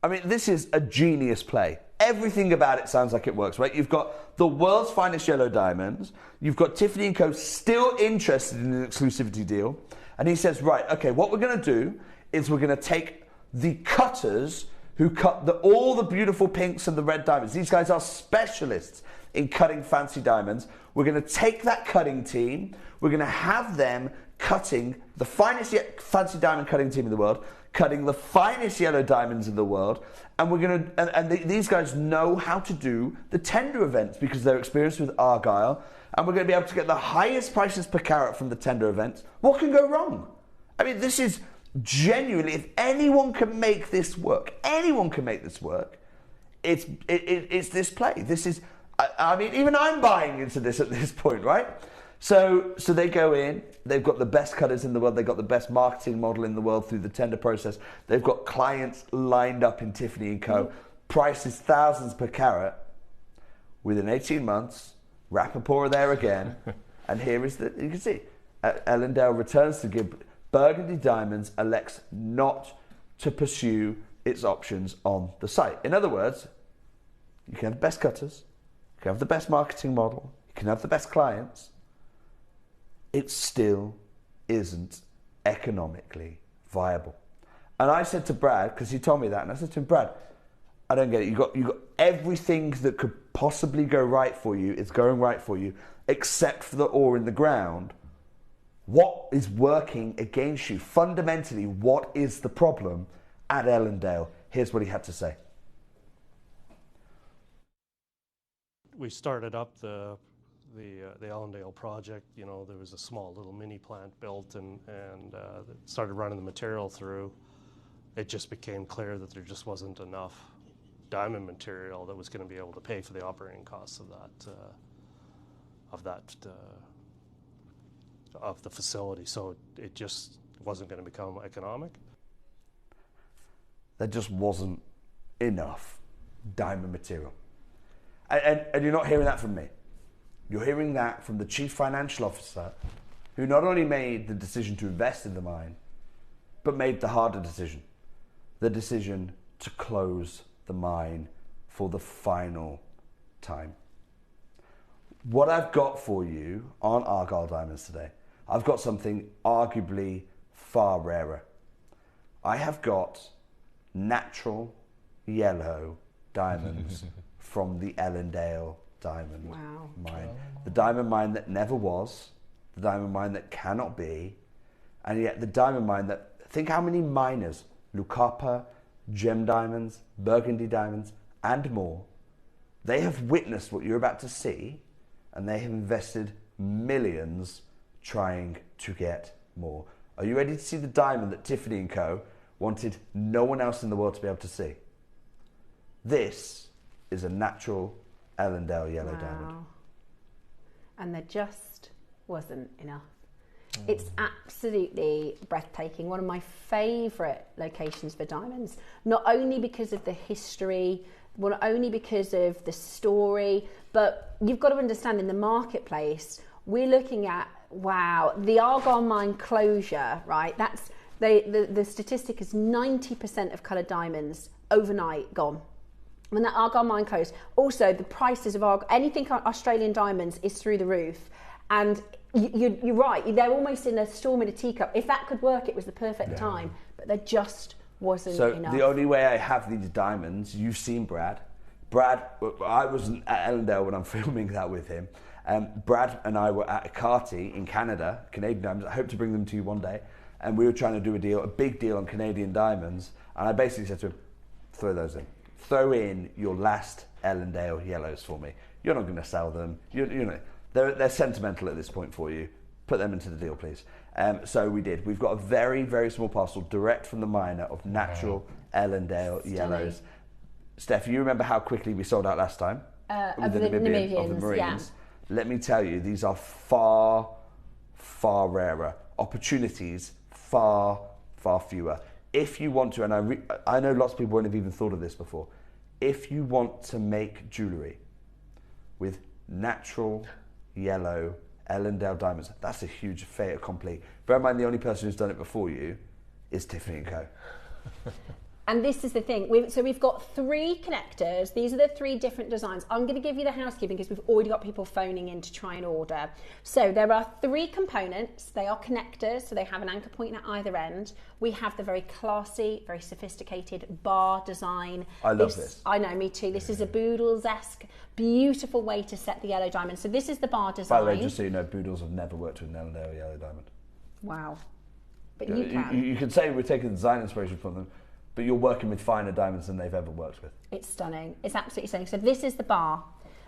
Speaker 5: I mean, this is a genius play. Everything about it sounds like it works, right? You've got the world's finest yellow diamonds. You've got Tiffany & Co. still interested in an exclusivity deal. And he says, right, okay, what we're going to do is we're going to take the cutters who cut all the beautiful pinks and the red diamonds. These guys are specialists in cutting fancy diamonds. We're going to take that cutting team. We're going to have them cutting the finest fancy diamond cutting team in the world, cutting the finest yellow diamonds in the world, and we're going to, these guys know how to do the tender events because they're experienced with Argyle, and we're going to be able to get the highest prices per carat from the tender events. What can go wrong? I mean, this is genuinely, if anyone can make this work, it's this play. This is, I mean, even I'm buying into this at this point, right? So they go in, they've got the best cutters in the world, they've got the best marketing model in the world through the tender process, they've got clients lined up in Tiffany & Co. Prices thousands per carat. Within 18 months, Rappaport are there again, and here is you can see, Ellendale returns to give. Burgundy Diamonds elects not to pursue its options on the site. In other words, you can have the best cutters, you can have the best marketing model, you can have the best clients. It still isn't economically viable. And I said to Brad, because he told me that, and I said to him, Brad, I don't get it. You got everything that could possibly go right for you is going right for you, except for the ore in the ground. What is working against you? Fundamentally, what is the problem at Ellendale? Here's what he had to say.
Speaker 11: We started up the Ellendale project. You know, there was a small little mini plant built and started running the material through. It just became clear that there just wasn't enough diamond material that was going to be able to pay for the operating costs of the facility. So it just wasn't going to become economic.
Speaker 5: There just wasn't enough diamond material. And you're not hearing that from me. You're hearing that from the chief financial officer, who not only made the decision to invest in the mine, but made the harder decision. The decision to close the mine for the final time. What I've got for you on Argyle Diamonds today, I've got something arguably far rarer. I have got natural yellow diamonds from the Ellendale diamond mine. The diamond mine that never was, the diamond mine that cannot be, and yet the diamond mine that, think how many miners, Lucapa, gem diamonds, burgundy diamonds, and more, they have witnessed what you're about to see, and they have invested millions trying to get more. Are you ready to see the diamond that Tiffany & Co. wanted no one else in the world to be able to see? This is a natural Ellendale yellow diamond.
Speaker 4: And there just wasn't enough. It's absolutely breathtaking. One of my favourite locations for diamonds, not only because of the history, not only because of the story, but you've got to understand in the marketplace, we're looking at, wow, the Argyle mine closure, right? That's the statistic is 90% of coloured diamonds overnight gone. When that Argyle mine closed, also the prices of anything Australian diamonds is through the roof. And you're right, they're almost in a storm in a teacup. If that could work, it was the perfect time, but there just wasn't enough.
Speaker 5: So the only way I have these diamonds, you've seen Brad. Brad, I wasn't at Ellendale when I'm filming that with him. Brad and I were at a Carty in Canada, Canadian diamonds. I hope to bring them to you one day. And we were trying to do a big deal on Canadian diamonds. And I basically said to him, throw those in. Throw in your last Ellendale yellows for me. You're not going to sell them. You know, they're sentimental at this point for you. Put them into the deal, please. So we did. We've got a very, very small parcel direct from the miner of natural Ellendale yellows. Steph, you remember how quickly we sold out last time?
Speaker 4: Of the Namibians,
Speaker 5: of the Marines.
Speaker 4: yeah.
Speaker 5: Let me tell you, these are far, far rarer. Opportunities, far, far fewer. If you want to, and I know lots of people won't have even thought of this before, if you want to make jewellery with natural yellow Ellendale diamonds, that's a huge fait accompli. Bear in mind, the only person who's done it before you is Tiffany & Co.
Speaker 4: And this is the thing. So we've got 3 connectors. These are the 3 different designs. I'm going to give you the housekeeping because we've already got people phoning in to try and order. So there are 3 components. They are connectors, so they have an anchor point at either end. We have the very classy, very sophisticated bar design.
Speaker 5: I love this.
Speaker 4: I know, me too. This is a Boodles-esque, beautiful way to set the yellow diamond. So this is the bar design.
Speaker 5: By the way, just so you know, Boodles have never worked with an Ellendale yellow diamond.
Speaker 4: Wow. But you can.
Speaker 5: You could say we're taking design inspiration from them, but you're working with finer diamonds than they've ever worked with.
Speaker 4: It's stunning. It's absolutely stunning. So this is the bar.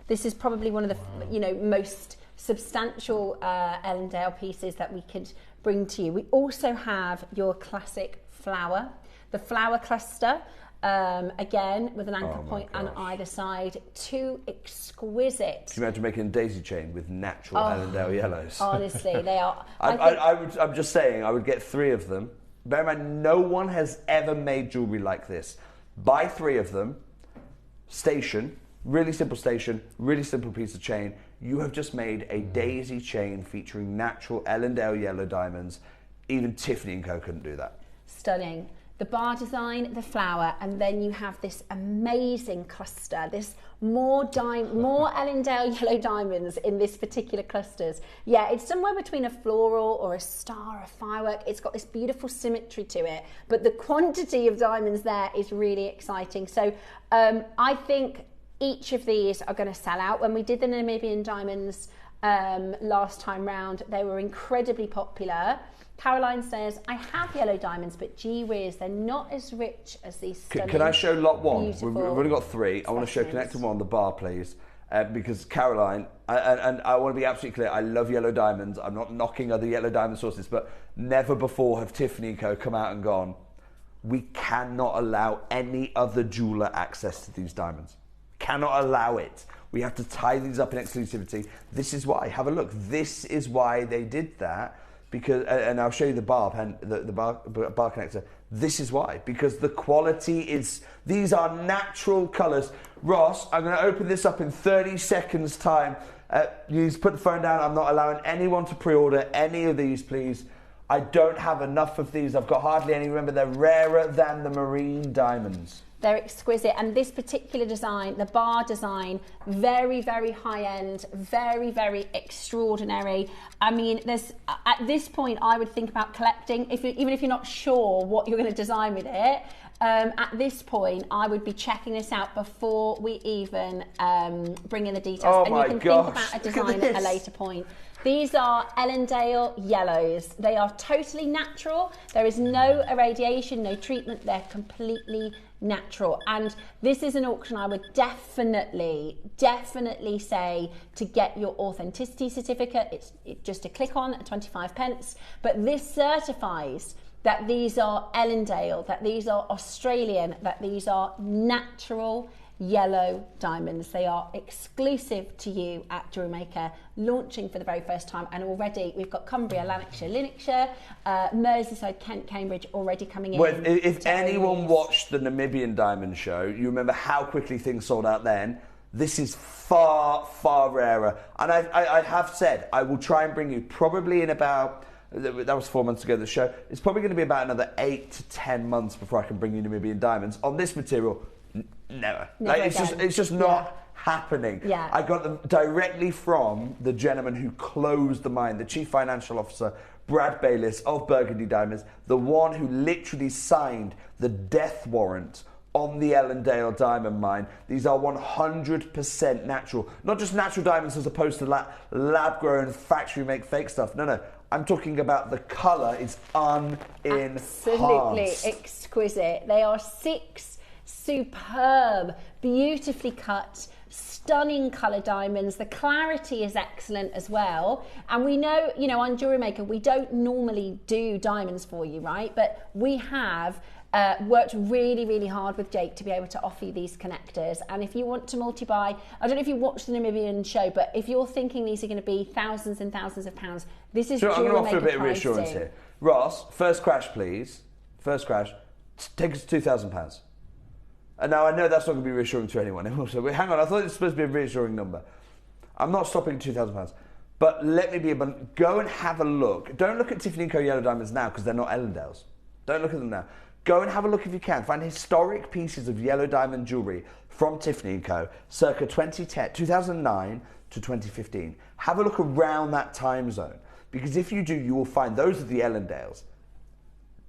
Speaker 4: This is probably one of the most substantial Ellendale pieces that we could bring to you. We also have your classic flower, the flower cluster, again with an anchor point on either side. 2 exquisite.
Speaker 5: Can you imagine making a daisy chain with natural Ellendale yellows?
Speaker 4: Honestly, they are.
Speaker 5: I'm just saying, I would get 3 of them. Bear in mind, no one has ever made jewellery like this. Buy 3 of them, station, really simple station, really simple piece of chain. You have just made a daisy chain featuring natural Ellendale yellow diamonds. Even Tiffany & Co. couldn't do that.
Speaker 4: Stunning. The bar design, the flower, and then you have this amazing cluster, this more Ellendale yellow diamonds in this particular clusters. Yeah, it's somewhere between a floral or a star, a firework. It's got this beautiful symmetry to it, but the quantity of diamonds there is really exciting. So I think each of these are going to sell out. When we did the Namibian diamonds last time round, they were incredibly popular. Caroline says, I have yellow diamonds, but gee whiz, they're not as rich as these stunning.
Speaker 5: Can I show lot 1? We've
Speaker 4: beautiful
Speaker 5: only got 3. I want to show connector 1 on the bar, please. Because Caroline, and I want to be absolutely clear, I love yellow diamonds. I'm not knocking other yellow diamond sources, but never before have Tiffany & Co. come out and gone, we cannot allow any other jeweller access to these diamonds. Cannot allow it. We have to tie these up in exclusivity. This is why. Have a look. This is why they did that. Because, and I'll show you the bar pen, the bar connector. This is why, because the quality is, these are natural colours. Ross, I'm going to open this up in 30 seconds time. You just put the phone down. I'm not allowing anyone to pre-order any of these, please. I don't have enough of these. I've got hardly any. Remember, they're rarer than the marine diamonds.
Speaker 4: They're exquisite, and this particular design, the bar design, very, very high-end, very, very extraordinary. I mean, there's at this point, I would think about collecting, even if you're not sure what you're going to design with it. At this point, I would be checking this out before we even bring in the details. And you can think about a design at a later point. These are Ellendale yellows. They are totally natural. There is no irradiation, no treatment. They're completely natural. And this is an auction I would definitely say to get your authenticity certificate. It's just a click on at 25 pence. But this certifies that these are Ellendale, that these are Australian, that these are natural yellow diamonds. They are exclusive to you at JewelleryMaker, launching for the very first time, and already we've got Cumbria, Lanarkshire, Lincolnshire, Merseyside, Kent, Cambridge already coming in.
Speaker 5: Well, if anyone watched the Namibian Diamond Show, you remember how quickly things sold out then. This is far, far rarer. And I have said I will try and bring you probably in about, that was 4 months ago, the show. It's probably going to be about another 8 to 10 months before I can bring you Namibian diamonds. On this material, never. Like, it's just not happening.
Speaker 4: Yeah.
Speaker 5: I got them directly from the gentleman who closed the mine, the Chief Financial Officer, Brad Bayliss of Burgundy Diamonds, the one who literally signed the death warrant on the Ellendale diamond mine. These are 100% natural. Not just natural diamonds as opposed to lab-grown, factory-make fake stuff. No. I'm talking about the colour is unenhanced.
Speaker 4: Absolutely exquisite. They are 6 superb, beautifully cut, stunning colour diamonds. The clarity is excellent as well. And we know, on JewelleryMaker, we don't normally do diamonds for you, right? But we have worked really, really hard with Jake to be able to offer you these connectors. And if you want to multi-buy, I don't know if you watched the Namibian show, but if you're thinking these are going to be thousands and thousands of pounds, this is JewelleryMaker.
Speaker 5: I'm going to offer a bit of reassurance here. Ross, first crash, please. First crash. Take us to £2,000. And now I know that's not going to be reassuring to anyone. Also, hang on, I thought it was supposed to be a reassuring number. I'm not stopping at £2,000. But let me be abundant. Go and have a look. Don't look at Tiffany & Co. yellow diamonds now because they're not Ellendales. Don't look at them now. Go and have a look if you can. Find historic pieces of yellow diamond jewellery from Tiffany & Co. circa 2009 to 2015. Have a look around that time zone. Because if you do, you will find those are the Ellendales.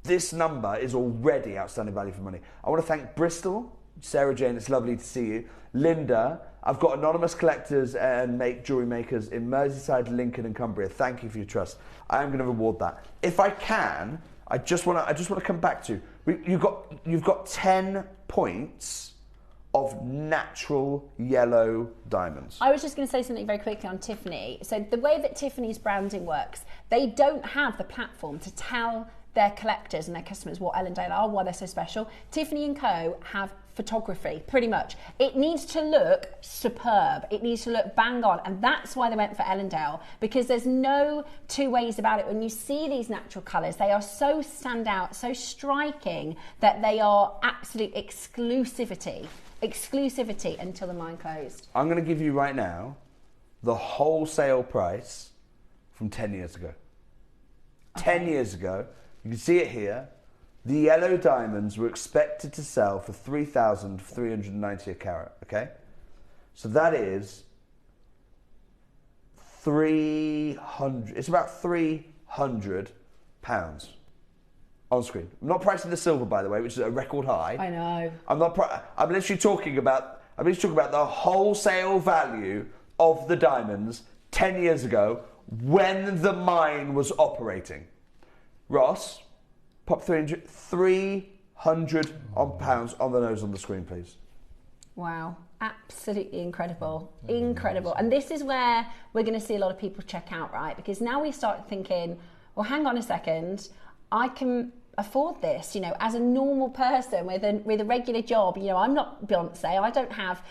Speaker 5: This number is already outstanding value for money. I want to thank Bristol, Sarah Jane, it's lovely to see you. Linda, I've got anonymous collectors and jewellery makers in Merseyside, Lincoln and Cumbria. Thank you for your trust. I am going to reward that. If I can, I just want to come back to you've got 10 points of natural yellow diamonds.
Speaker 4: I was just going to say something very quickly on Tiffany. So the way that Tiffany's branding works, they don't have the platform to tell their collectors and their customers what Ellendale are, why they're so special. Tiffany & Co. have photography, pretty much. It needs to look superb. It needs to look bang on. And that's why they went for Ellendale, because there's no two ways about it. When you see these natural colours, they are so stand out, so striking, that they are absolute exclusivity until the mine closed.
Speaker 5: I'm going to give you right now the wholesale price from 10 years ago. Okay. 10 years ago, you can see it here. The yellow diamonds were expected to sell for $3,390 a carat, okay? So that is 300, it's about £300 on screen. I'm not pricing the silver, by the way, which is a record high.
Speaker 4: I know.
Speaker 5: I'm literally talking about the wholesale value of the diamonds 10 years ago when the mine was operating. Ross, pop £300 pounds on the nose on the screen, please.
Speaker 4: Wow, absolutely incredible. Incredible. And this is where we're going to see a lot of people check out, right? Because now we start thinking, well, hang on a second, I can afford this, as a normal person with a regular job. I'm not Beyonce, I don't have,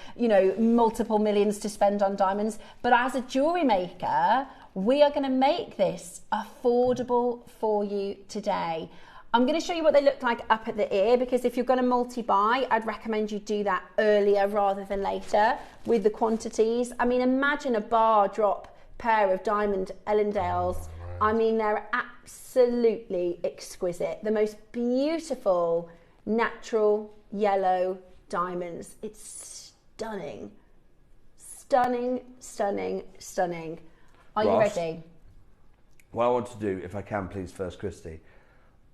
Speaker 4: multiple millions to spend on diamonds, but as a jewellery maker, we are going to make this affordable for you today. I'm going to show you what they look like up at the ear, because if you're going to multi-buy, I'd recommend you do that earlier rather than later with the quantities. I mean, imagine a bar drop pair of diamond Ellendales. I mean, they're absolutely exquisite. The most beautiful natural yellow diamonds. It's stunning. Stunning, stunning, stunning. Are
Speaker 5: Ross,
Speaker 4: you ready?
Speaker 5: What I want to do, if I can please first, Christy,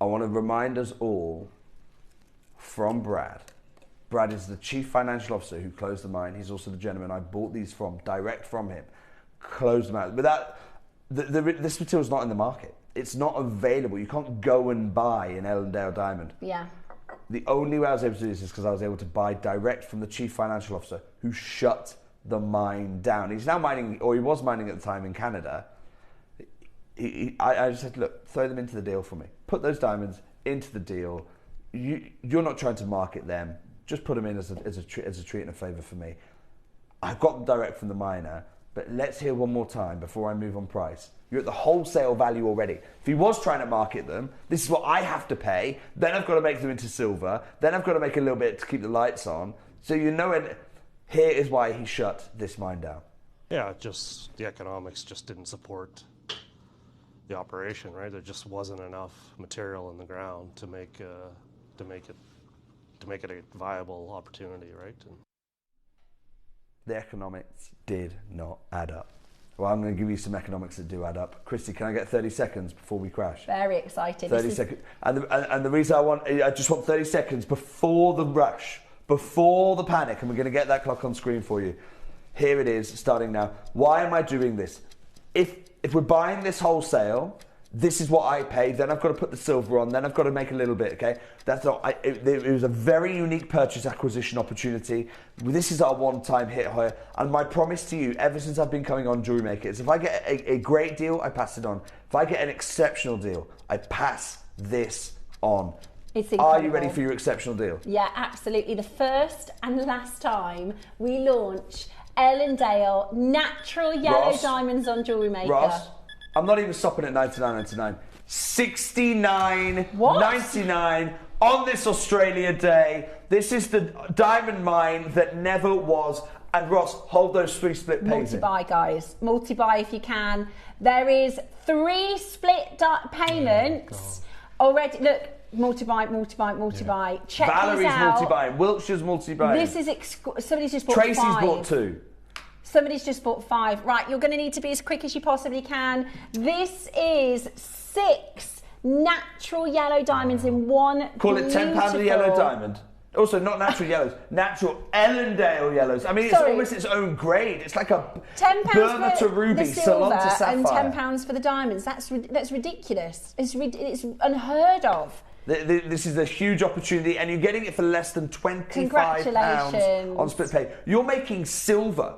Speaker 5: I want to remind us all,
Speaker 12: from Brad. Brad is the chief financial officer who closed the mine. He's also the gentleman I bought these from, direct from him. Closed them out. But this material's not in the market. It's not available. You can't go and buy an Ellendale diamond.
Speaker 4: Yeah.
Speaker 12: The only way I was able to do this is because I was able to buy direct from the chief financial officer who shut the mine down. He's now mining, or he was mining at the time in Canada. I just said, look, throw them into the deal for me. Put those diamonds into the deal. You're not trying to market them. Just put them in as a treat and a favour for me. I've got them direct from the miner, but let's hear one more time before I move on price. You're at the wholesale value already. If he was trying to market them, this is what I have to pay. Then I've got to make them into silver. Then I've got to make a little bit to keep the lights on. So you know it. Here is why he shut this mine down.
Speaker 11: Yeah, just the economics just didn't support the operation, right? There just wasn't enough material in the ground to make it a viable opportunity, right? And
Speaker 12: the economics did not add up. Well, I'm going to give you some economics that do add up. Christy, can I get 30 seconds before we crash?
Speaker 4: Very excited.
Speaker 12: 30 seconds. And the reason I just want 30 seconds before the rush, before the panic, and we're going to get that clock on screen for you. Here it is, starting now. Why am I doing this? If we're buying this wholesale, this is what I pay, then I've got to put the silver on, then I've got to make a little bit, okay? That's not, it was a very unique purchase acquisition opportunity. This is our one-time hit here, and my promise to you, ever since I've been coming on JewelleryMaker, is if I get a great deal, I pass it on. If I get an exceptional deal, I pass this on.
Speaker 4: It's incredible.
Speaker 12: Are you ready for your exceptional deal?
Speaker 4: Yeah, absolutely. The first and last time we launch Ellendale natural yellow diamonds on JewelleryMaker.
Speaker 12: Ross, I'm not even stopping at $99.99. $69.99 on this Australia day. This is the diamond mine that never was. And Ross, hold those 3 split pays
Speaker 4: Multi-buy, guys. Multi-buy if you can. There is 3 split payments already. Look, multi-buy.
Speaker 12: Yeah.
Speaker 4: Check
Speaker 12: Valerie's
Speaker 4: these out.
Speaker 12: multi-buying. Wiltshire's multi-buying.
Speaker 4: This is somebody's just bought
Speaker 12: Tracy's
Speaker 4: 5.
Speaker 12: bought 2.
Speaker 4: Somebody's just bought 5. Right, you're going to need to be as quick as you possibly can. This is 6 natural yellow diamonds in one.
Speaker 12: Call it £10 a yellow diamond. Also, not natural yellows, natural Ellendale yellows. I mean, it's almost its own grade. It's like a Burma to ruby, Ceylon to sapphire.
Speaker 4: And £10 for the diamonds. That's ridiculous. It's unheard of.
Speaker 12: This is a huge opportunity, and you're getting it for less than £25 on split pay. You're making silver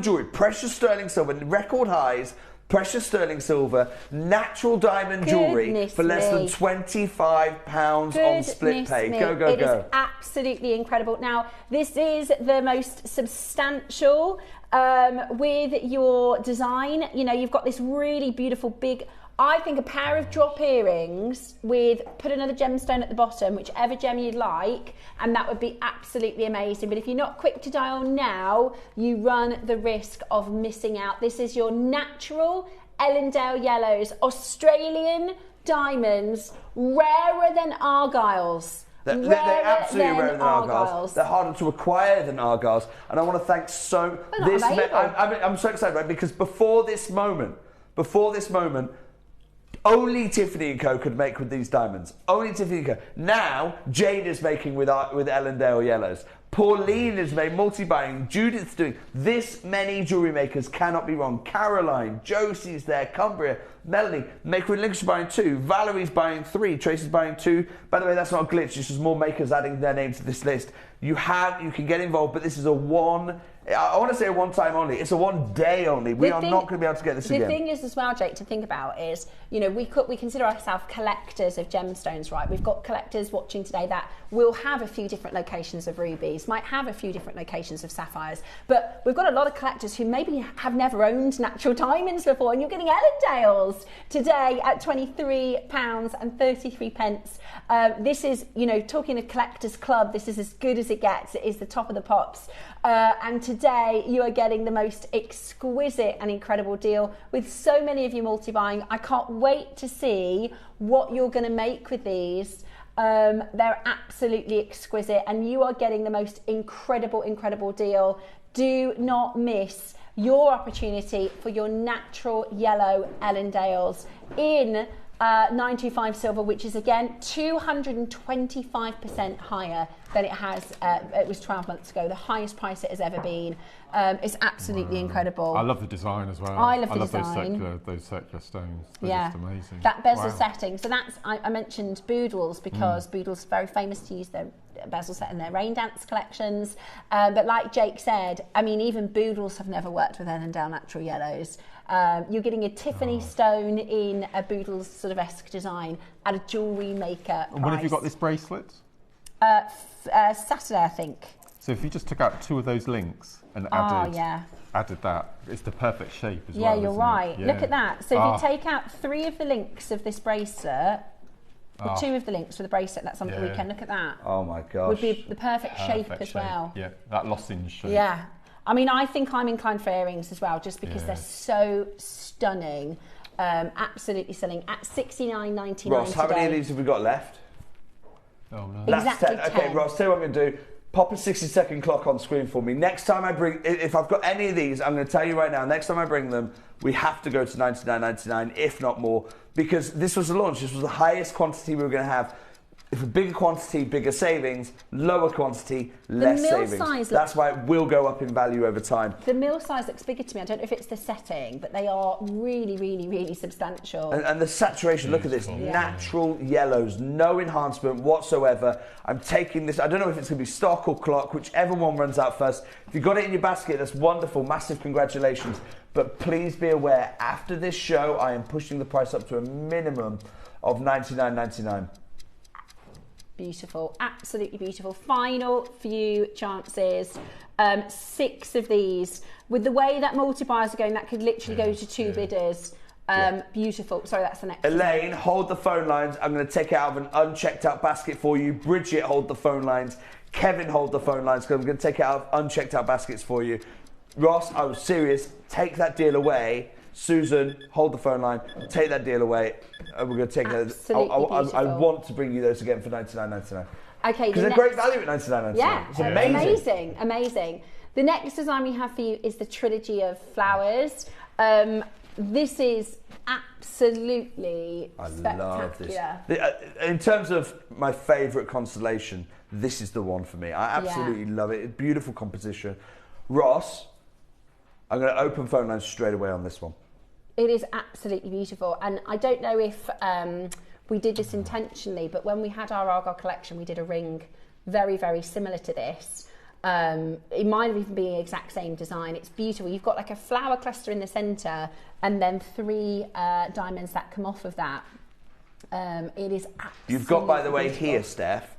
Speaker 12: jewellery, precious sterling silver, record highs, precious sterling silver, natural diamond jewellery for less than £25 on split pay. Go.
Speaker 4: It is absolutely incredible. Now, this is the most substantial with your design. You know, you've got this really beautiful big, I think a pair of drop earrings with, put another gemstone at the bottom, whichever gem you'd like, and that would be absolutely amazing. But if you're not quick to dial now, you run the risk of missing out. This is your natural Ellendale yellows, Australian diamonds, rarer than Argyles.
Speaker 12: They're absolutely rarer than Argyles. They're harder to acquire than Argyles. And I want to thank I'm so excited, right? Because before this moment, only Tiffany & Co. could make with these diamonds. Only Tiffany & Co. Now, Jade is making with Ellendale yellows. Pauline is made multi-buying. Judith's doing. This many jewellery makers cannot be wrong. Caroline, Josie's there, Cumbria, Melanie, Maker in Lincolnshire buying 2. Valerie's buying 3. Tracy's buying 2. By the way, that's not a glitch. It's just more makers adding their name to this list. You can get involved, but this is I want to say a one time only. It's a one day only. We are not going to be able to get this again.
Speaker 4: The thing is as well, Jake, to think about is, you know, we consider ourselves collectors of gemstones, right? We've got collectors watching today that will have a few different locations of rubies, might have a few different locations of sapphires, but we've got a lot of collectors who maybe have never owned natural diamonds before, and you're getting Ellendales today at £23.33. This is, you know, talking a collectors club, this is as good as it gets. It is the top of the pops. And today you are getting the most exquisite and incredible deal with so many of you multi-buying. I can't wait to see what you're going to make with these. They're absolutely exquisite, and you are getting the most incredible deal. Do not miss your opportunity for your natural yellow Ellendales in 925 silver, which is again 225% higher than it was 12 months ago. The highest price it has ever been. It's absolutely incredible.
Speaker 3: I love the design as well.
Speaker 4: I love the design.
Speaker 3: Those circular stones. They're just amazing.
Speaker 4: That bezel setting. So that's, I mentioned Boodles because Boodles are very famous to use their bezel set in their rain dance collections. But like Jake said, I mean, even Boodles have never worked with Ellendale natural yellows. You're getting a Tiffany stone in a Boodles sort of esque design at a jewellery maker price.
Speaker 3: And when have you got this bracelet?
Speaker 4: Saturday, I think.
Speaker 3: So if you just took out 2 of those links and added that, it's the perfect shape as well.
Speaker 4: Yeah, you're right. Yeah. Look at that. So if you take out 3 of the links of this bracelet, or 2 of the links for the bracelet that's on the weekend, look at that.
Speaker 12: Oh my gosh.
Speaker 4: Would be the perfect shape as well.
Speaker 3: Yeah, that lozenge shape.
Speaker 4: Yeah. I mean, I think I'm inclined for earrings as well, just because they're so stunning. Absolutely stunning. At $69.99
Speaker 12: Ross, how many of these have we got left?
Speaker 3: Oh no.
Speaker 4: Exactly 10.
Speaker 12: Okay, Ross, tell you what I'm going to do. Pop a 60-second clock on screen for me. Next time I bring, if I've got any of these, I'm going to tell you right now, next time I bring them, we have to go to $99.99, if not more, because this was the launch. This was the highest quantity we were going to have. If a bigger quantity, bigger savings, lower quantity, less savings. That's why it will go up in value over time.
Speaker 4: The mill size looks bigger to me. I don't know if it's the setting, but they are really, really, really substantial.
Speaker 12: And the saturation, look at this, natural yellows, no enhancement whatsoever. I'm taking this, I don't know if it's going to be stock or clock, whichever one runs out first. If you got it in your basket, that's wonderful, massive congratulations. But please be aware, after this show, I am pushing the price up to a minimum of $99.99.
Speaker 4: Beautiful, absolutely beautiful. Final few chances. 6 of these. With the way that multi-buyers are going, that could literally go to 2 bidders. Beautiful. Sorry, that's the next
Speaker 12: Elaine,
Speaker 4: one.
Speaker 12: hold the phone lines. I'm going to take it out of an unchecked out basket for you. Bridget, hold the phone lines. Kevin, hold the phone lines, because I'm going to take it out of unchecked out baskets for you. Ross, I was serious. Take that deal away. Susan, hold the phone line. Take that deal away. We're going to take that. I want to bring you those again for $99.99.
Speaker 4: Okay.
Speaker 12: Because they're great value at $99.99.
Speaker 4: Yeah,
Speaker 12: it's amazing.
Speaker 4: Amazing. The next design we have for you is the trilogy of flowers. This is absolutely spectacular.
Speaker 12: Love this. In terms of my favourite constellation, this is the one for me. I absolutely love it. Beautiful composition. Ross, I'm going to open phone lines straight away on this one.
Speaker 4: It is absolutely beautiful. And I don't know if we did this intentionally, but when we had our Argyle collection, we did a ring very, very similar to this. It might have even been the exact same design. It's beautiful. You've got like a flower cluster in the centre and then 3 diamonds that come off of that. It is absolutely
Speaker 12: You've got, by the way,
Speaker 4: beautiful.
Speaker 12: here, Steph,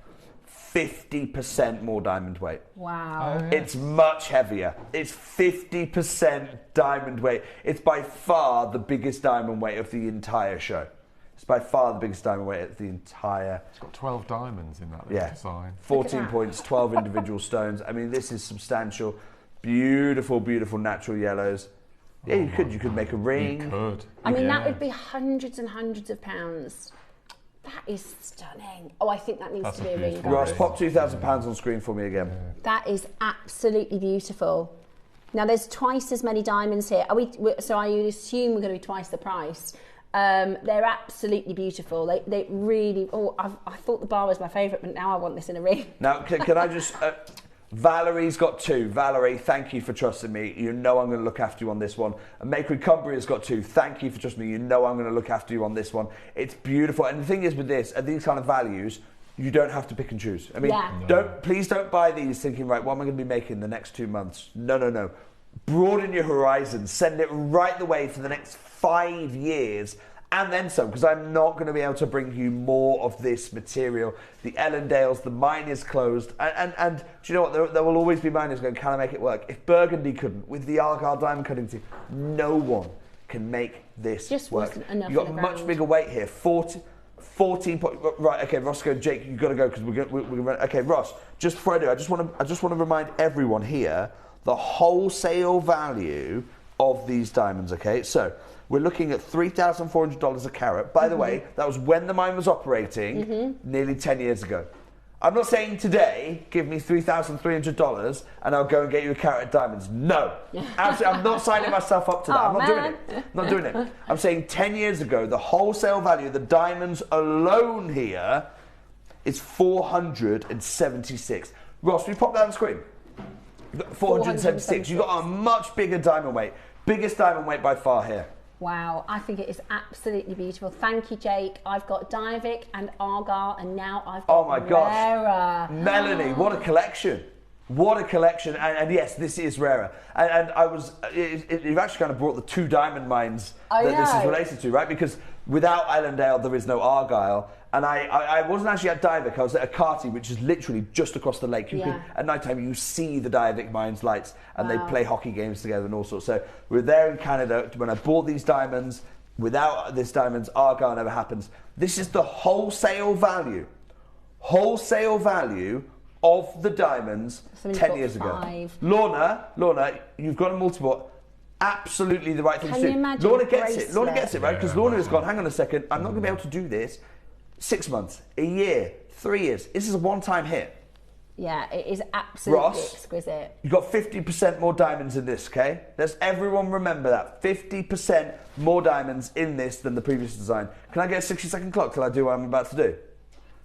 Speaker 12: 50% more diamond weight.
Speaker 4: Wow.
Speaker 12: It's much heavier. It's 50% diamond weight. It's by far the biggest diamond weight of the entire show. It's by far the biggest diamond weight of the entire...
Speaker 3: It's got 12 diamonds in that little design.
Speaker 12: 14 points, 12 individual stones. I mean, this is substantial. Beautiful, beautiful natural yellows. Yeah, you could make a ring.
Speaker 3: You could.
Speaker 4: I mean, that would be hundreds and hundreds of pounds. That is stunning. Oh, I think that needs to be a ring.
Speaker 12: Ross, pop £2,000 on screen for me again.
Speaker 4: That is absolutely beautiful. Now, there's twice as many diamonds here. So I would assume we're going to be twice the price. They're absolutely beautiful. They really... Oh, I thought the bar was my favourite, but now I want this in a ring.
Speaker 12: Now, can I just... Valerie's got 2. Valerie, thank you for trusting me. You know I'm going to look after you on this one. And Maker in Cumbria's got 2. Thank you for trusting me. You know I'm going to look after you on this one. It's beautiful. And the thing is with this, at these kind of values, you don't have to pick and choose. I mean, please don't buy these thinking, right, what am I going to be making in the next 2 months? No. Broaden your horizons. Send it right the way for the next 5 years. And then some, because I'm not going to be able to bring you more of this material. The Ellendales, the mine is closed. And do you know what? There will always be miners going, can I make it work? If Burgundy couldn't, with the Argyle diamond cutting team, no one can make this work.
Speaker 4: Wasn't enough.
Speaker 12: You've got a much bigger weight here. 14 right, okay, Roscoe, Jake, you've got to go because we're going to... Okay, Ross, just before I do, I just want to remind everyone here the wholesale value of these diamonds, okay? So... we're looking at $3,400 a carat. By the way, that was when the mine was operating nearly 10 years ago. I'm not saying today, give me $3,300 and I'll go and get you a carat of diamonds. No. Absolutely, I'm not signing myself up to that. I'm not doing it. Not doing it. I'm saying 10 years ago, the wholesale value of the diamonds alone here is 476. Ross, will you pop that on the screen? 476. You've got a much bigger diamond weight. Biggest diamond weight by far here.
Speaker 4: Wow, I think it is absolutely beautiful. Thank you, Jake. I've got Diavic and Argyle, and now I've got
Speaker 12: Oh my gosh.
Speaker 4: Rara.
Speaker 12: Melanie, what a collection. What a collection. And yes, this is rarer. And I was, you've actually kind of brought the two diamond mines that this is related to, right? Because without Ellendale, there is no Argyle. And I wasn't actually at Diavic, I was at Akati, which is literally just across the lake. At night time, you see the Diavic mines lights, and they play hockey games together and all sorts. So we're there in Canada. When I bought these diamonds, without this diamonds, Argyle never happens. This is the wholesale value of the diamonds 10 years ago. Lorna, you've got a multiple. Absolutely the right thing to do. Lorna gets it. Lorna gets it, right? Because Lorna has gone, hang on a second, I'm not going to be able to do this 6 months, a year, 3 years. This is a one-time hit.
Speaker 4: Yeah, it is absolutely
Speaker 12: Ross,
Speaker 4: exquisite.
Speaker 12: You've got 50% more diamonds in this, okay? Let's everyone remember that. 50% more diamonds in this than the previous design. Can I get a 60-second clock till I do what I'm about to do?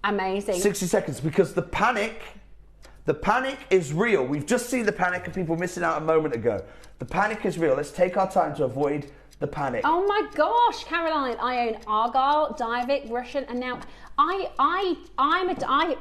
Speaker 4: Amazing.
Speaker 12: 60 seconds, because the panic is real. We've just seen the panic of people missing out a moment ago. The panic is real. Let's take our time to avoid the panic.
Speaker 4: Oh my gosh, Caroline, I own Argyle, Diavic, Russian, and now I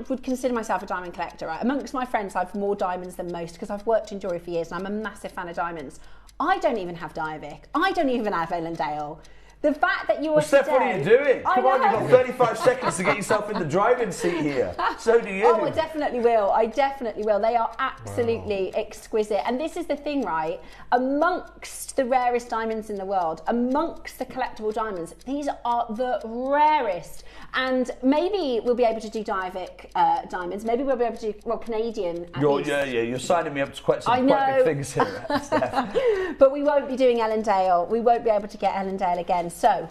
Speaker 4: would consider myself a diamond collector. Right? Amongst my friends, I have more diamonds than most because I've worked in jewellery for years and I'm a massive fan of diamonds. I don't even have Diavic. I don't even have Ellendale. The fact that you are
Speaker 12: Steph, what are you doing? Come on, you've got 35 seconds to get yourself in the driving seat here. So do you.
Speaker 4: Oh, I definitely will. I definitely will. They are absolutely exquisite. And this is the thing, right? Amongst the rarest diamonds in the world, amongst the collectible diamonds, these are the rarest. And maybe we'll be able to do Diavic diamonds. Maybe we'll be able to do, well, Canadian at least.
Speaker 12: You're signing me up to quite big things here, Steph.
Speaker 4: But we won't be doing Ellendale. We won't be able to get Ellendale again. So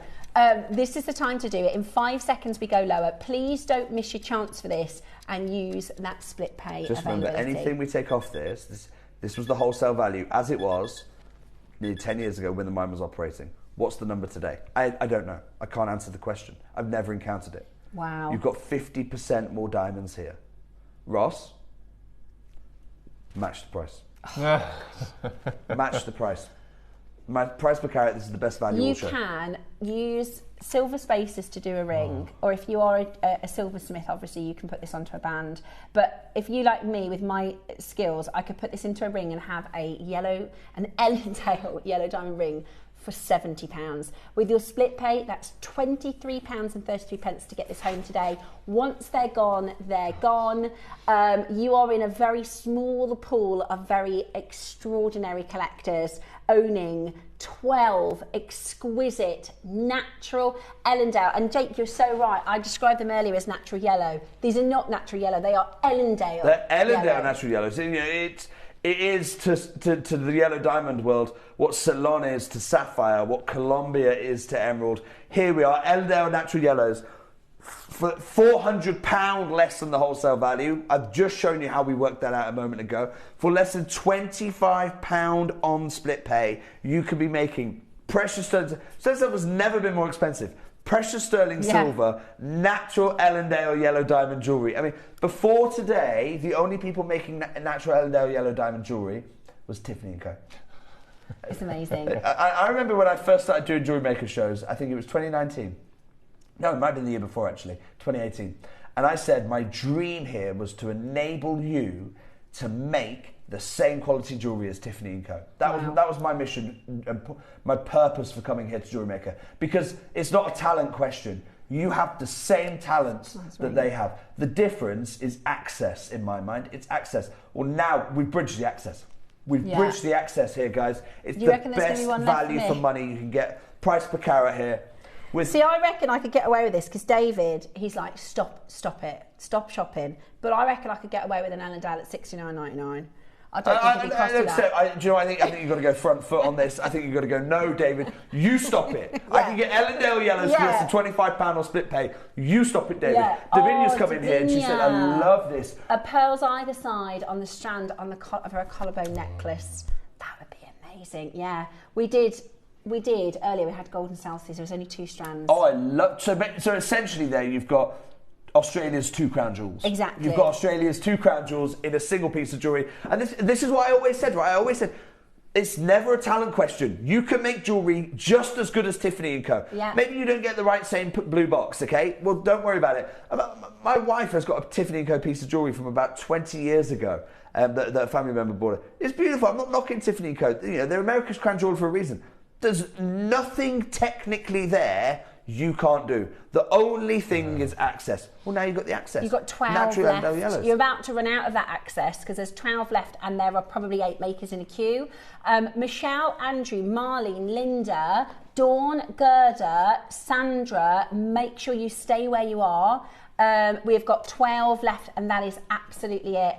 Speaker 4: this is the time to do it. In 5 seconds we go lower. Please don't miss your chance for this and use that split pay.
Speaker 12: Just remember, anything we take off this was the wholesale value as it was nearly 10 years ago when the mine was operating. What's the number today? I don't know. I can't answer the question. I've never encountered it.
Speaker 4: Wow.
Speaker 12: You've got 50% more diamonds here. Ross, match the price. Match the price. My price per carat, this is the best value
Speaker 4: You
Speaker 12: also.
Speaker 4: can use silver spaces to do a ring, or if you are a silversmith, obviously you can put this onto a band. But if you, like me, with my skills, I could put this into a ring and have an Ellendale yellow diamond ring for £70. With your split pay, that's £23.33 to get this home today. Once they're gone, they're gone. You are in a very small pool of very extraordinary collectors owning 12 exquisite natural Ellendale. And Jake, you're so right. I described them earlier as natural yellow. These are not natural yellow. They are Ellendale.
Speaker 12: They're Ellendale natural yellows. It is to the yellow diamond world what Ceylon is to sapphire, what Colombia is to emerald. Here we are, Ellendale natural yellows, for £400 less than the wholesale value. I've just shown you how we worked that out a moment ago. For less than £25 on split pay, you could be making precious stones. Stones that has never been more expensive. Precious sterling silver, natural Ellendale yellow diamond jewellery. I mean, before today, the only people making natural Ellendale yellow diamond jewellery was Tiffany & Co.
Speaker 4: It's amazing.
Speaker 12: I remember when I first started doing JewelleryMaker shows, I think it was 2019. No, it might have been the year before actually, 2018. And I said my dream here was to enable you to make the same quality jewellery as Tiffany & Co. That was my mission and my purpose for coming here to JewelleryMaker, because it's not a talent question. You have the same talents that they have. The difference is access in my mind. It's access. Well, now we've bridged the access. We've bridged the access here, guys. It's the best value for money you can get. Price per carat here.
Speaker 4: See, I reckon I could get away with this because David, he's like, stop it, stop shopping. But I reckon I could get away with an Ellendale at $69.99. I don't think it'd be cost you that.
Speaker 12: Do you know? I think you've got to go front foot on this. I think you've got to go. No, David, you stop it. I can get Ellendale Yellows for less than £25 on split pay. You stop it, David.
Speaker 4: Yeah.
Speaker 12: Davinia's come in here and she said, "I love this."
Speaker 4: Pearls either side on the strand on the for a collarbone necklace. That would be amazing. Yeah, we did earlier. We had golden Celsius. There was only 2 strands.
Speaker 12: Oh, I love. So essentially, there you've got Australia's 2 crown jewels.
Speaker 4: Exactly.
Speaker 12: You've got Australia's 2 crown jewels in a single piece of jewellery. And this is what I always said, right? I always said, it's never a talent question. You can make jewellery just as good as Tiffany & Co.
Speaker 4: Yeah.
Speaker 12: Maybe you don't get the right same blue box, okay? Well, don't worry about it. My wife has got a Tiffany & Co. piece of jewellery from about 20 years ago that a family member bought her. It's beautiful. I'm not knocking Tiffany & Co. You know, they're America's crown jewel for a reason. There's nothing technically there you can't do. The only thing is access. Well, now you've got the access.
Speaker 4: You've got 12 left. You're about to run out of that access because there's 12 left and there are probably 8 makers in a queue. Michelle, Andrew, Marlene, Linda, Dawn, Gerda, Sandra, make sure you stay where you are. We've got 12 left and that is absolutely it.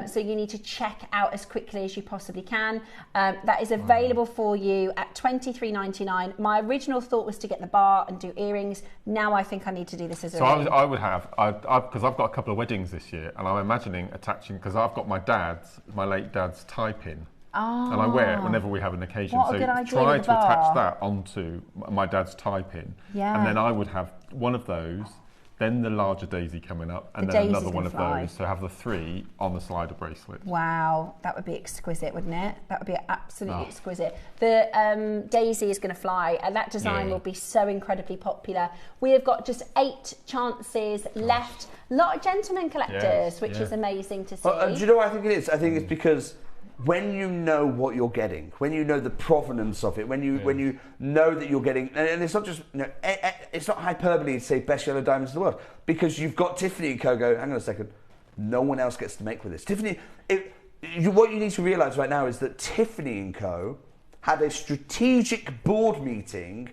Speaker 4: So you need to check out as quickly as you possibly can. That is available for you at $23.99. My original thought was to get the bar and do earrings. Now I think I need to do this as a ring.
Speaker 3: I would have, because I've got a couple of weddings this year, and I'm imagining attaching, because I've got my late dad's tie pin.
Speaker 4: Oh.
Speaker 3: And I wear it whenever we have an occasion.
Speaker 4: What
Speaker 3: so
Speaker 4: a good idea
Speaker 3: try
Speaker 4: with
Speaker 3: to
Speaker 4: the bar.
Speaker 3: attach that onto my dad's tie pin.
Speaker 4: Yeah.
Speaker 3: And then I would have one of those, then the larger daisy coming up, and
Speaker 4: The
Speaker 3: then
Speaker 4: daisy's
Speaker 3: another one of
Speaker 4: gonna
Speaker 3: those. So have the 3 on the slider bracelet.
Speaker 4: Wow, that would be exquisite, wouldn't it? That would be absolutely exquisite. The daisy is going to fly, and that design will be so incredibly popular. We have got just 8 chances left. A lot of gentlemen collectors, which is amazing to see.
Speaker 12: Do you know what I think it is? I think it's because when you know what you're getting, when you know the provenance of it, when you know that you're getting, and it's not just, it's not hyperbole to say best yellow diamonds in the world, because you've got Tiffany & Co. go, hang on a second, no one else gets to make with this. Tiffany, what you need to realise right now is that Tiffany & Co. had a strategic board meeting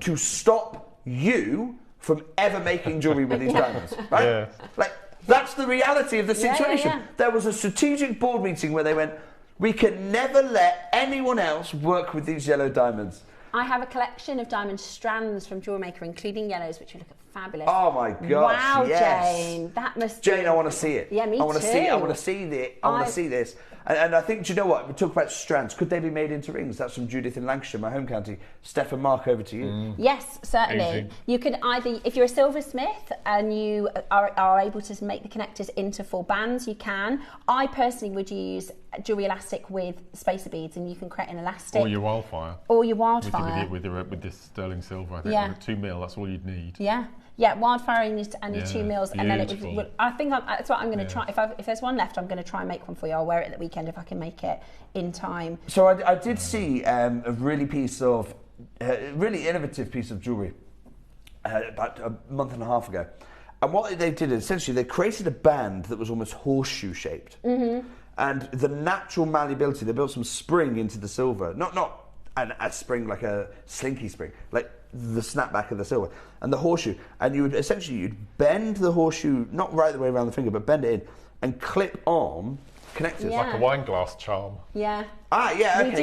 Speaker 12: to stop you from ever making jewellery with these diamonds, right? Yeah. Like, that's the reality of the situation. There was a strategic board meeting where they went, we can never let anyone else work with these yellow diamonds.
Speaker 4: I have a collection of diamond strands from JewelleryMaker, including yellows, which would look fabulous.
Speaker 12: Oh my gosh!
Speaker 4: Wow,
Speaker 12: yes.
Speaker 4: Jane, that must.
Speaker 12: Jane, I want to see it.
Speaker 4: Yeah, me
Speaker 12: I want
Speaker 4: too.
Speaker 12: to see it. I want to see it. I want to see this. And I think, do you know what? We talk about strands. Could they be made into rings? That's from Judith in Lancashire, my home county. Steph and Mark, over to you.
Speaker 4: Yes, certainly. Easy. You could either, if you're a silversmith and you are able to make the connectors into full bands, you can. I personally would use jewellery elastic with spacer beads, and you can create an elastic.
Speaker 3: Or your wildfire. With this sterling silver, I think. Yeah. With 2 mil, that's all you'd need.
Speaker 4: Yeah. Yeah, wildfire and your 2 mils, and then it would. I think that's what I'm going to try. If there's one left, I'm going to try and make one for you. I'll wear it at the weekend if I can make it in time.
Speaker 12: So I did see a really innovative piece of jewellery about a month and a half ago, and what they did is essentially they created a band that was almost horseshoe shaped, and the natural malleability. They built some spring into the silver, not a spring like a slinky spring, like the snapback of the silver and the horseshoe, and you'd bend the horseshoe not right the way around the finger, but bend it in and clip on connectors.
Speaker 3: Like a wine glass charm.
Speaker 4: Yeah.
Speaker 12: We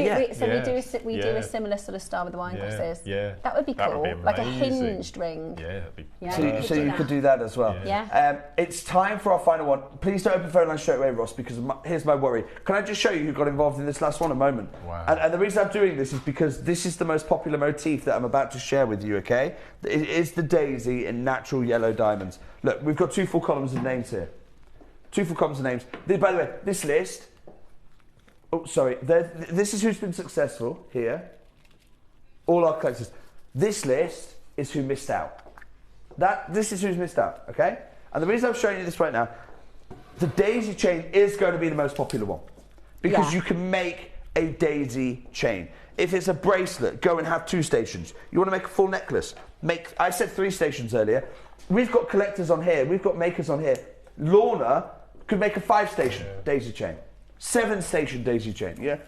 Speaker 4: do a similar sort of style with the wine glasses.
Speaker 3: Yeah.
Speaker 4: That would be cool.
Speaker 3: Would be
Speaker 4: like a hinged ring.
Speaker 3: Yeah, that'd be
Speaker 12: So you could do that as well.
Speaker 4: Yeah.
Speaker 12: It's time for our final one. Please don't open phone line straight away, Ross, because here's my worry. Can I just show you who got involved in this last one a moment?
Speaker 3: Wow.
Speaker 12: And the reason I'm doing this is because this is the most popular motif that I'm about to share with you, okay? It is the daisy in natural yellow diamonds. Look, we've got 2 full columns of names here. 2 full columns of names. By the way, this list... Oh, sorry. This is who's been successful here. All our collectors. This list is who missed out. This is who's missed out, okay? And the reason I'm showing you this right now, the daisy chain is going to be the most popular one. Because you can make a daisy chain. If it's a bracelet, go and have 2 stations. You want to make a full necklace, I said 3 stations earlier. We've got collectors on here. We've got makers on here. Lorna could make a 5-station daisy chain. 7-station daisy chain, yeah?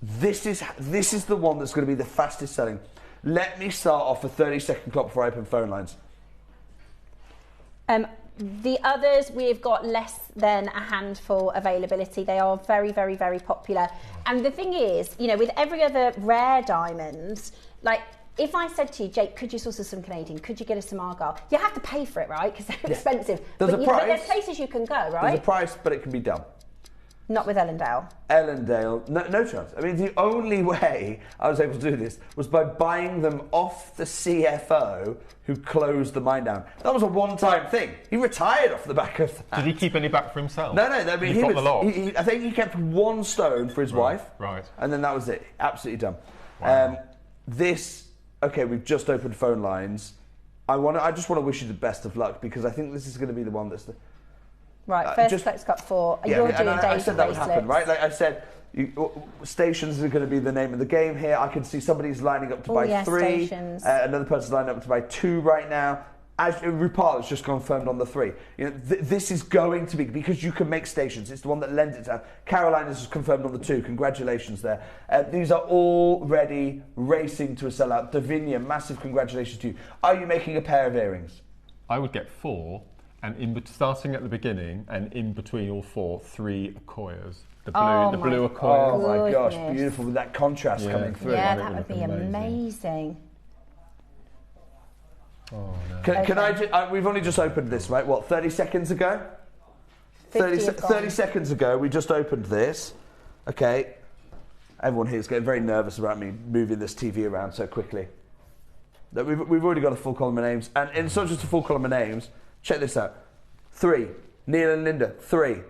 Speaker 12: This is the one that's going to be the fastest selling. Let me start off a 30-second clock before I open phone lines.
Speaker 4: The others, we've got less than a handful availability. They are very, very, very popular. And the thing is, you know, with every other rare diamond, like, if I said to you, Jake, could you source us some Canadian? Could you get us some Argyle? You have to pay for it, right? Because they're expensive.
Speaker 12: There's a price.
Speaker 4: But there's places you can go, right?
Speaker 12: There's a price, but it can be done.
Speaker 4: Not with Ellendale.
Speaker 12: Ellendale, no chance. I mean, the only way I was able to do this was by buying them off the CFO who closed the mine down. That was a one-time thing. He retired off the back of that.
Speaker 3: Did he keep any back for himself?
Speaker 12: No. I mean,
Speaker 3: he got the lot.
Speaker 12: I think he kept 1 stone for his wife.
Speaker 3: Right.
Speaker 12: And then that was it. Absolutely done.
Speaker 3: Wow.
Speaker 12: Okay, we've just opened phone lines. I just want to wish you the best of luck because I think this is going to be the one that's the...
Speaker 4: Right, first Flex Cup 4.
Speaker 12: Yeah,
Speaker 4: You're doing
Speaker 12: I said that would happen,
Speaker 4: bracelets.
Speaker 12: right? Like I said, stations are going to be the name of the game here. I can see somebody's lining up to buy 3.
Speaker 4: Stations.
Speaker 12: Another person's lining up to buy 2 right now. As Rupal has just confirmed on the 3. You know, this is going to be, because you can make stations. It's the one that lends itself. Caroline has just confirmed on the 2. Congratulations there. These are already racing to a sellout. Davinia, massive congratulations to you. Are you making a pair of earrings?
Speaker 3: I would get 4. And starting at the beginning and in between all 4, 3 Akoyas. The blue Akoya.
Speaker 12: Oh my gosh, beautiful with that contrast coming through.
Speaker 4: Yeah, that would be amazing.
Speaker 3: Oh, no.
Speaker 12: Can I we've only just opened this, right? What, 30 seconds ago? 30 seconds ago, we just opened this. Okay. Everyone here is getting very nervous about me moving this TV around so quickly. We've already got a full column of names. And it's not just a full column of names. Check this out. 3. Neil and Linda. 3.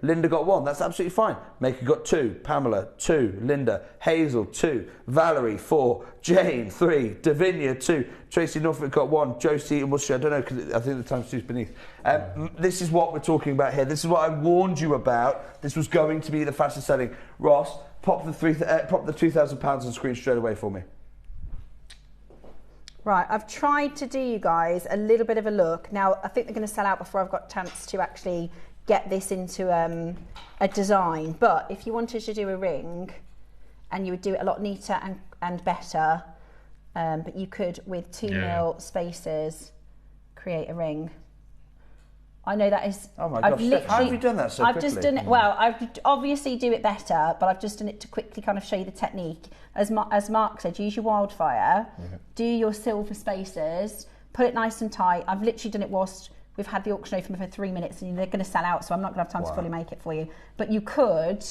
Speaker 12: Linda got 1. That's absolutely fine. Maker got 2. Pamela, 2. Linda. Hazel, 2. Valerie, 4. Jane, 3. Davinia, 2. Tracy Norfolk got 1. Josie and Worcestershire, I don't know, because I think the time's 2's beneath. This is what we're talking about here. This is what I warned you about. This was going to be the fastest selling. Ross, pop the £2,000 on screen straight away for me.
Speaker 4: Right, I've tried to do, you guys, a little bit of a look. Now, I think they're going to sell out before I've got a chance to actually get this into a design. But if you wanted to do a ring, and you would do it a lot neater and better, but you could, with 2 mil spaces, create a ring. I know that is...
Speaker 12: Oh my gosh, Steph, how have you done that so quickly?
Speaker 4: I've just done it... Well, I've obviously do it better, but I've just done it to quickly kind of show you the technique. As Mark said, use your wildfire, do your silver spaces, put it nice and tight. I've literally done it whilst we've had the auction open for 3 minutes and they're going to sell out, so I'm not going to have time to fully make it for you. But you could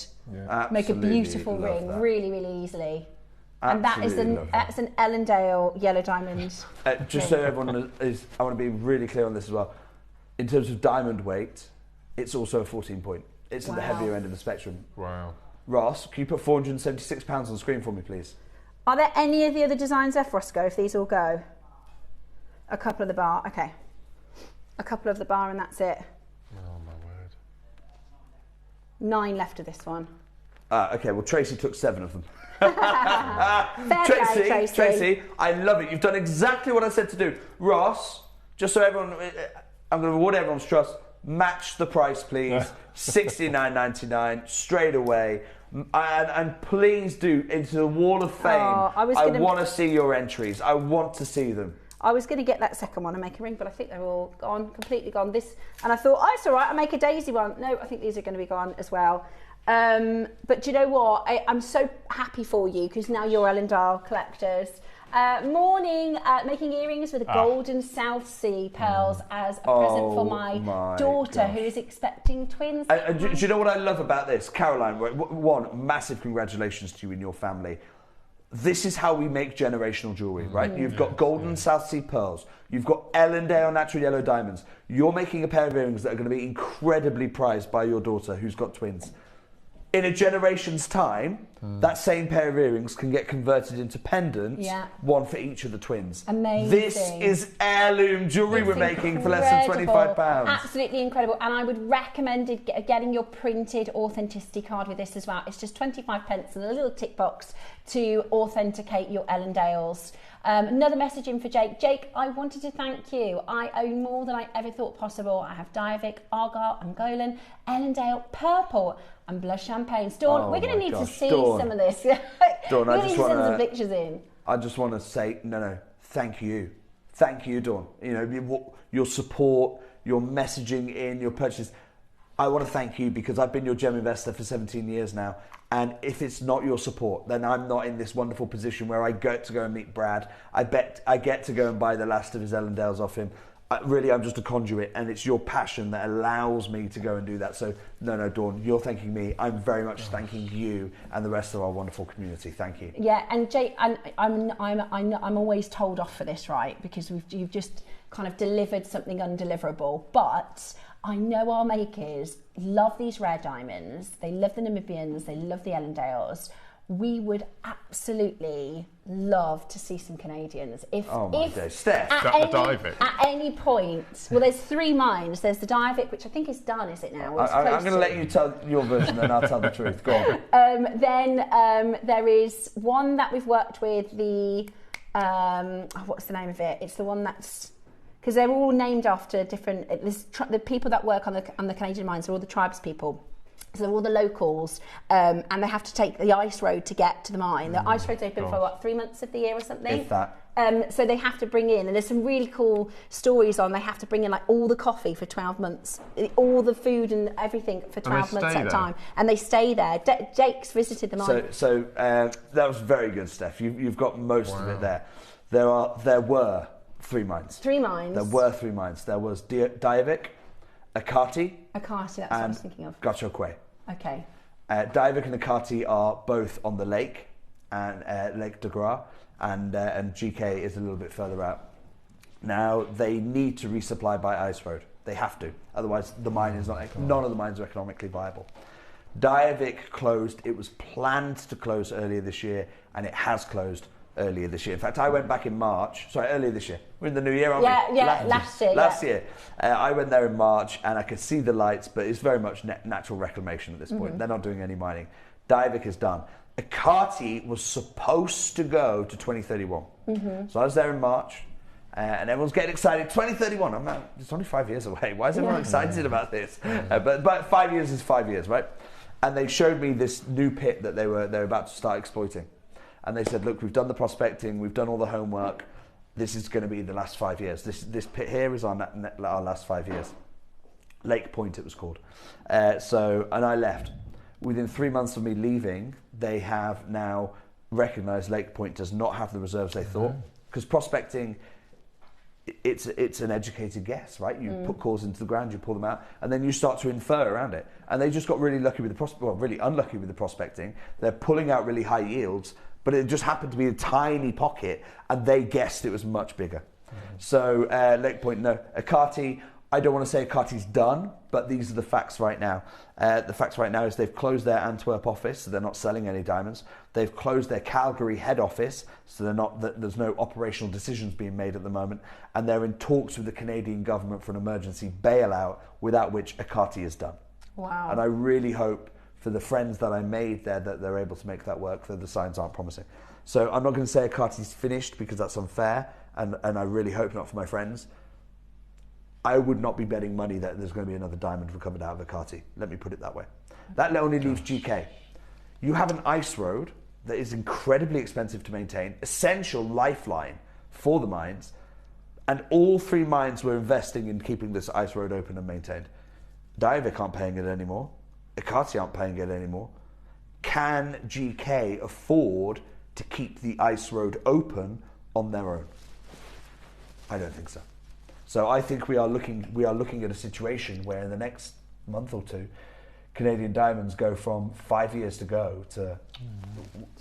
Speaker 4: make a beautiful ring really, really easily.
Speaker 12: Absolutely,
Speaker 4: and that's an Ellendale yellow diamond.
Speaker 12: Just so everyone is... I want to be really clear on this as well. In terms of diamond weight, it's also a 14 point. It's at the heavier end of the spectrum.
Speaker 3: Wow.
Speaker 12: Ross, can you put £476 on the screen for me, please?
Speaker 4: Are there any of the other designs left for us to go, if these all go? A couple of the bar, okay. A couple of the bar and that's it.
Speaker 3: Oh my word.
Speaker 4: 9 left of this one.
Speaker 12: Okay, well Tracy took 7 of them.
Speaker 4: Tracy,
Speaker 12: Tracy, I love it. You've done exactly what I said to do. Ross, just so everyone... I'm going to reward everyone's trust. Match the price, please. $69.99 straight away. And please do, into the Wall of Fame. I want to see your entries. I want to see them.
Speaker 4: I was going to get that second one and make a ring, but I think they're all gone, completely gone. And I thought, oh, it's all right, I'll make a daisy one. No, I think these are going to be gone as well. But do you know what? I'm so happy for you because now you're Ellendale collectors. Morning, making earrings with golden South Sea pearls as a present for my daughter who is expecting twins.
Speaker 12: Do you know what I love about this? Caroline, one, massive congratulations to you and your family. This is how we make generational jewellery, right? You've got golden South Sea pearls. You've got Ellendale natural yellow diamonds. You're making a pair of earrings that are going to be incredibly prized by your daughter who's got twins. In a generation's time, that same pair of earrings can get converted into pendants, one for each of the twins.
Speaker 4: Amazing.
Speaker 12: This is heirloom jewellery we're making for less than £25.
Speaker 4: Absolutely incredible. And I would recommend getting your printed authenticity card with this as well. It's just 25 pence and a little tick box to authenticate your Ellendales. Another message in for Jake. Jake, I wanted to thank you. I own more than I ever thought possible. I have Diavic, Argyle, Angolan, Ellendale, Purple, and Blush Champagne. Dawn, we're going to need to see some of this.
Speaker 12: Dawn,
Speaker 4: I just want to send some pictures in.
Speaker 12: I just want to say, no, thank you thank you, Dawn. You know, your support, your messaging in, your purchases. I want to thank you because I've been your gem investor for 17 years now. And if it's not your support, then I'm not in this wonderful position where I get to go and meet Brad. I get to go and buy the last of his Ellendales off him. Really, I'm just a conduit, and it's your passion that allows me to go and do that. So, no, Dawn, you're thanking me. I'm very much thanking you and the rest of our wonderful community. Thank you.
Speaker 4: Yeah, and Jake, I'm always told off for this, right? Because you've just kind of delivered something undeliverable. But I know our makers love these rare diamonds. They love the Namibians. They love the Ellendales. We would absolutely love to see some Canadians. If
Speaker 12: Steph,
Speaker 4: at any point, well, there's 3 mines. There's the Diavik, which I think is done, is it now?
Speaker 12: I'm going to let you tell your version, and I'll tell the truth. Go on.
Speaker 4: Then there is one that we've worked with. The what's the name of it? It's the one that's, because they're all named after different. The people that work on the Canadian mines are all the tribes people. So they're all the locals, and they have to take the ice road to get to the mine. The ice road's open for 3 months of the year or something.
Speaker 12: If that.
Speaker 4: So they have to bring in, and there's some really cool stories on. They have to bring in like all the coffee for 12 months, all the food and everything for 12 months at a time, and they stay there. Jake's visited the mine.
Speaker 12: So that was very good, Steph. You've got most of it there. There were 3 mines.
Speaker 4: 3 mines.
Speaker 12: There were 3 mines. There was Diavik, Akati,
Speaker 4: that's what I was thinking of.
Speaker 12: Gachokwe.
Speaker 4: Okay.
Speaker 12: Diavik and Akati are both on the lake, and Lake de Gras, and GK is a little bit further out. Now they need to resupply by ice road. They have to, otherwise the mine is none of the mines are economically viable. Diavik closed. It was planned to close earlier this year, and it has closed earlier this year. In fact, I went back in March. Sorry, earlier this year. We're in the new year, aren't we?
Speaker 4: Yeah, last year.
Speaker 12: I went there in March, and I could see the lights, but it's very much natural reclamation at this point. They're not doing any mining. Diavik is done. Akati was supposed to go to 2031. So I was there in March, and everyone's getting excited. 2031. It's only 5 years away. Why is everyone excited about this? But 5 years is 5 years, right? And they showed me this new pit that they were about to start exploiting. And they said, look, we've done the prospecting, we've done all the homework. This is going to be the last 5 years. This pit here is our last 5 years. Lake Point, it was called. And I left. Within 3 months of me leaving, they have now recognised Lake Point does not have the reserves they thought. Because prospecting, it's an educated guess, right? You put cores into the ground, you pull them out, and then you start to infer around it. And they just got really lucky with really unlucky with the prospecting. They're pulling out really high yields, but it just happened to be a tiny pocket, and they guessed it was much bigger. So Lake Point, no. Akati, I don't want to say Akati's done, but these are the facts right now. The facts right now is they've closed their Antwerp office, so they're not selling any diamonds. They've closed their Calgary head office, so there's no operational decisions being made at the moment, and they're in talks with the Canadian government for an emergency bailout, without which Akati is done.
Speaker 4: Wow.
Speaker 12: And I really hope for the friends that I made there that they're able to make that work, though the signs aren't promising. So I'm not going to say Akati's finished because that's unfair, and I really hope not for my friends. I would not be betting money that there's going to be another diamond recovered out of Akati. Let me put it that way. That only leaves GK. You have an ice road that is incredibly expensive to maintain, essential lifeline for the mines, and all 3 mines were investing in keeping this ice road open and maintained. Diavik aren't paying it anymore. Akati aren't paying it anymore. Can GK afford to keep the ice road open on their own? I don't think so. So I think we are looking at a situation where in the next month or 2, Canadian diamonds go from 5 years to go to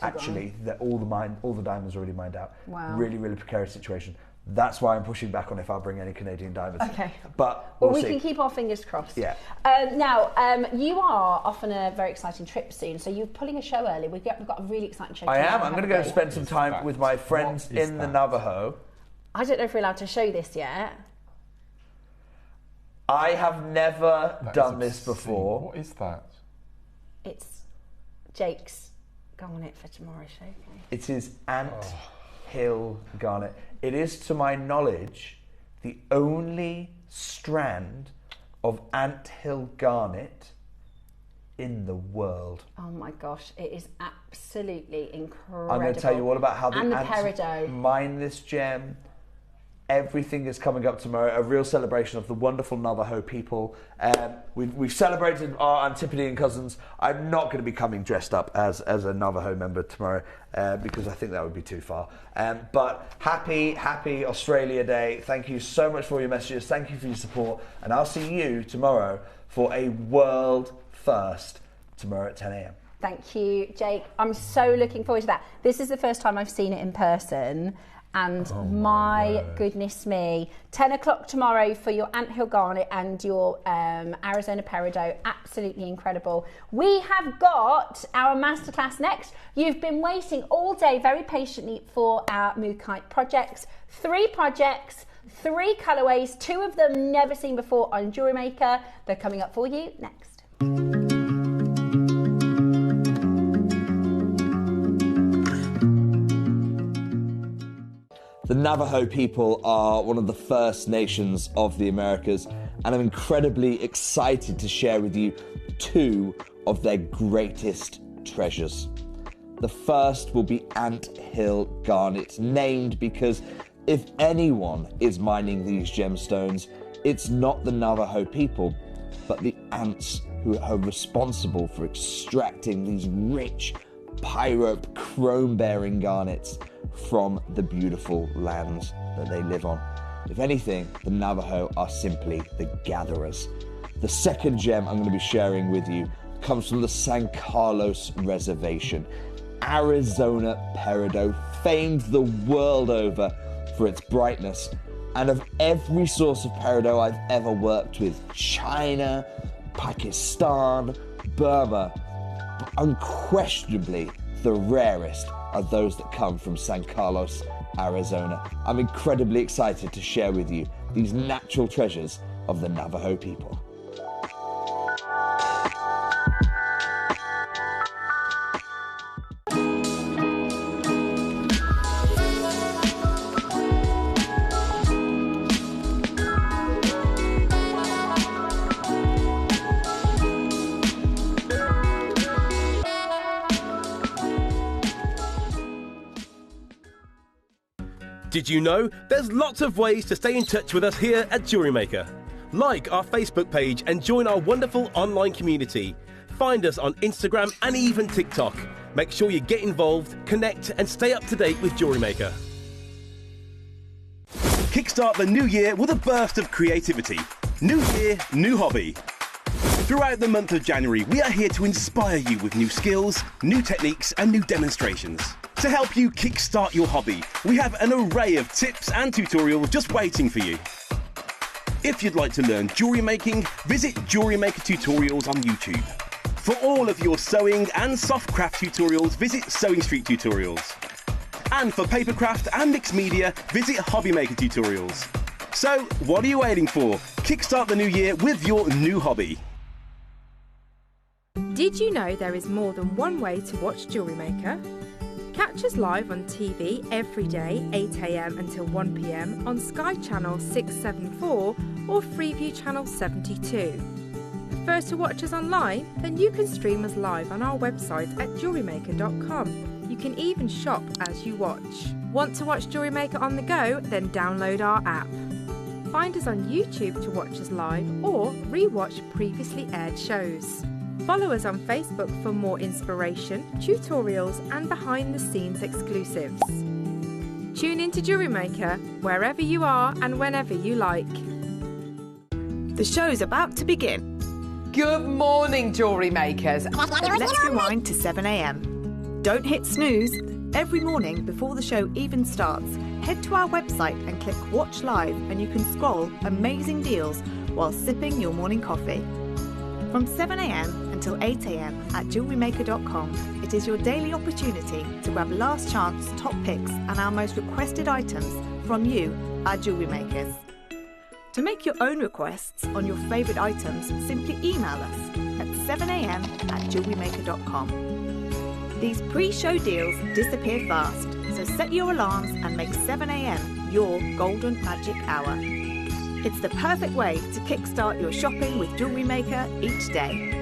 Speaker 12: actually all the diamonds are already mined out.
Speaker 4: Wow.
Speaker 12: Really, really precarious situation. That's why I'm pushing back on if I'll bring any Canadian diamonds.
Speaker 4: Okay.
Speaker 12: But
Speaker 4: we can keep our fingers crossed.
Speaker 12: Yeah.
Speaker 4: Now, you are off on a very exciting trip soon, so you're pulling a show early. We've got a really exciting show.
Speaker 12: I am. I'm going to go spend some time with my friends in the Navajo.
Speaker 4: I don't know if we're allowed to show this yet.
Speaker 12: I have never done this before.
Speaker 3: What is that?
Speaker 4: It's Jake's garnet for tomorrow's show. Okay?
Speaker 12: It is Ant Hill garnet. It is, to my knowledge, the only strand of Ant Hill garnet in the world.
Speaker 4: Oh my gosh, it is absolutely incredible.
Speaker 12: I'm going to tell you all about how the
Speaker 4: ants
Speaker 12: ants mine this gem. Everything is coming up tomorrow, a real celebration of the wonderful Navajo people. We've celebrated our Antipodean cousins. I'm not going to be coming dressed up as a Navajo member tomorrow because I think that would be too far. But happy Australia Day. Thank you so much for your messages. Thank you for your support. And I'll see you tomorrow for a world first tomorrow at 10 a.m.
Speaker 4: Thank you, Jake. I'm so looking forward to that. This is the first time I've seen it in person. And my goodness me, 10 o'clock tomorrow for your anthill garnet and your Arizona peridot. Absolutely incredible. We have got our masterclass next. You've been waiting all day very patiently for our Mookaite projects. 3 projects, 3 colourways, 2 of them never seen before on JewelleryMaker. They're coming up for you next.
Speaker 5: The Navajo people are one of the First Nations of the Americas, and I'm incredibly excited to share with you 2 of their greatest treasures. The first will be Anthill Garnet, named because if anyone is mining these gemstones, it's not the Navajo people, but the ants who are responsible for extracting these rich pyrope chrome-bearing garnets from the beautiful lands that they live on. If anything, the Navajo are simply the gatherers. The second gem I'm going to be sharing with you comes from the San Carlos Reservation. Arizona peridot, famed the world over for its brightness. And of every source of peridot I've ever worked with, China, Pakistan, Burma, unquestionably the rarest are those that come from San Carlos, Arizona. I'm incredibly excited to share with you these natural treasures of the Navajo people.
Speaker 1: Did you know there's lots of ways to stay in touch with us here at JewelleryMaker? Like our Facebook page and join our wonderful online community. Find us on Instagram and even TikTok. Make sure you get involved, connect and stay up to date with JewelleryMaker. Kickstart the new year with a burst of creativity. New year, new hobby. Throughout the month of January, we are here to inspire you with new skills, new techniques and new demonstrations. To help you kickstart your hobby, we have an array of tips and tutorials just waiting for you. If you'd like to learn jewellery making, visit JewelleryMaker tutorials on YouTube. For all of your sewing and soft craft tutorials, visit Sewing Street Tutorials. And for papercraft and mixed media, visit Hobbymaker Tutorials. So, what are you waiting for? Kickstart the new year with your new hobby.
Speaker 7: Did you know there is more than one way to watch JewelleryMaker? Catch us live on TV every day, 8 a.m. until 1 p.m. on Sky Channel 674 or Freeview Channel 72. Prefer to watch us online? Then you can stream us live on our website at JewelleryMaker.com. You can even shop as you watch. Want to watch JewelleryMaker on the go? Then download our app. Find us on YouTube to watch us live or re-watch previously aired shows. Follow us on Facebook for more inspiration, tutorials and behind-the-scenes exclusives. Tune in to JewelleryMaker wherever you are and whenever you like.
Speaker 9: The show's about to begin.
Speaker 10: Good morning, jewellery makers.
Speaker 9: Let's rewind to 7 a.m. Don't hit snooze. Every morning before the show even starts, head to our website and click Watch Live and you can scroll amazing deals while sipping your morning coffee. From 7 a.m. until 8 a.m. at JewelleryMaker.com, it is your daily opportunity to grab last chance top picks and our most requested items from you, our jewellery makers. To make your own requests on your favourite items, simply email us at 7 a.m. at JewelleryMaker.com. These pre-show deals disappear fast, so set your alarms and make 7 a.m. your golden magic hour. It's the perfect way to kickstart your shopping with JewelleryMaker each day.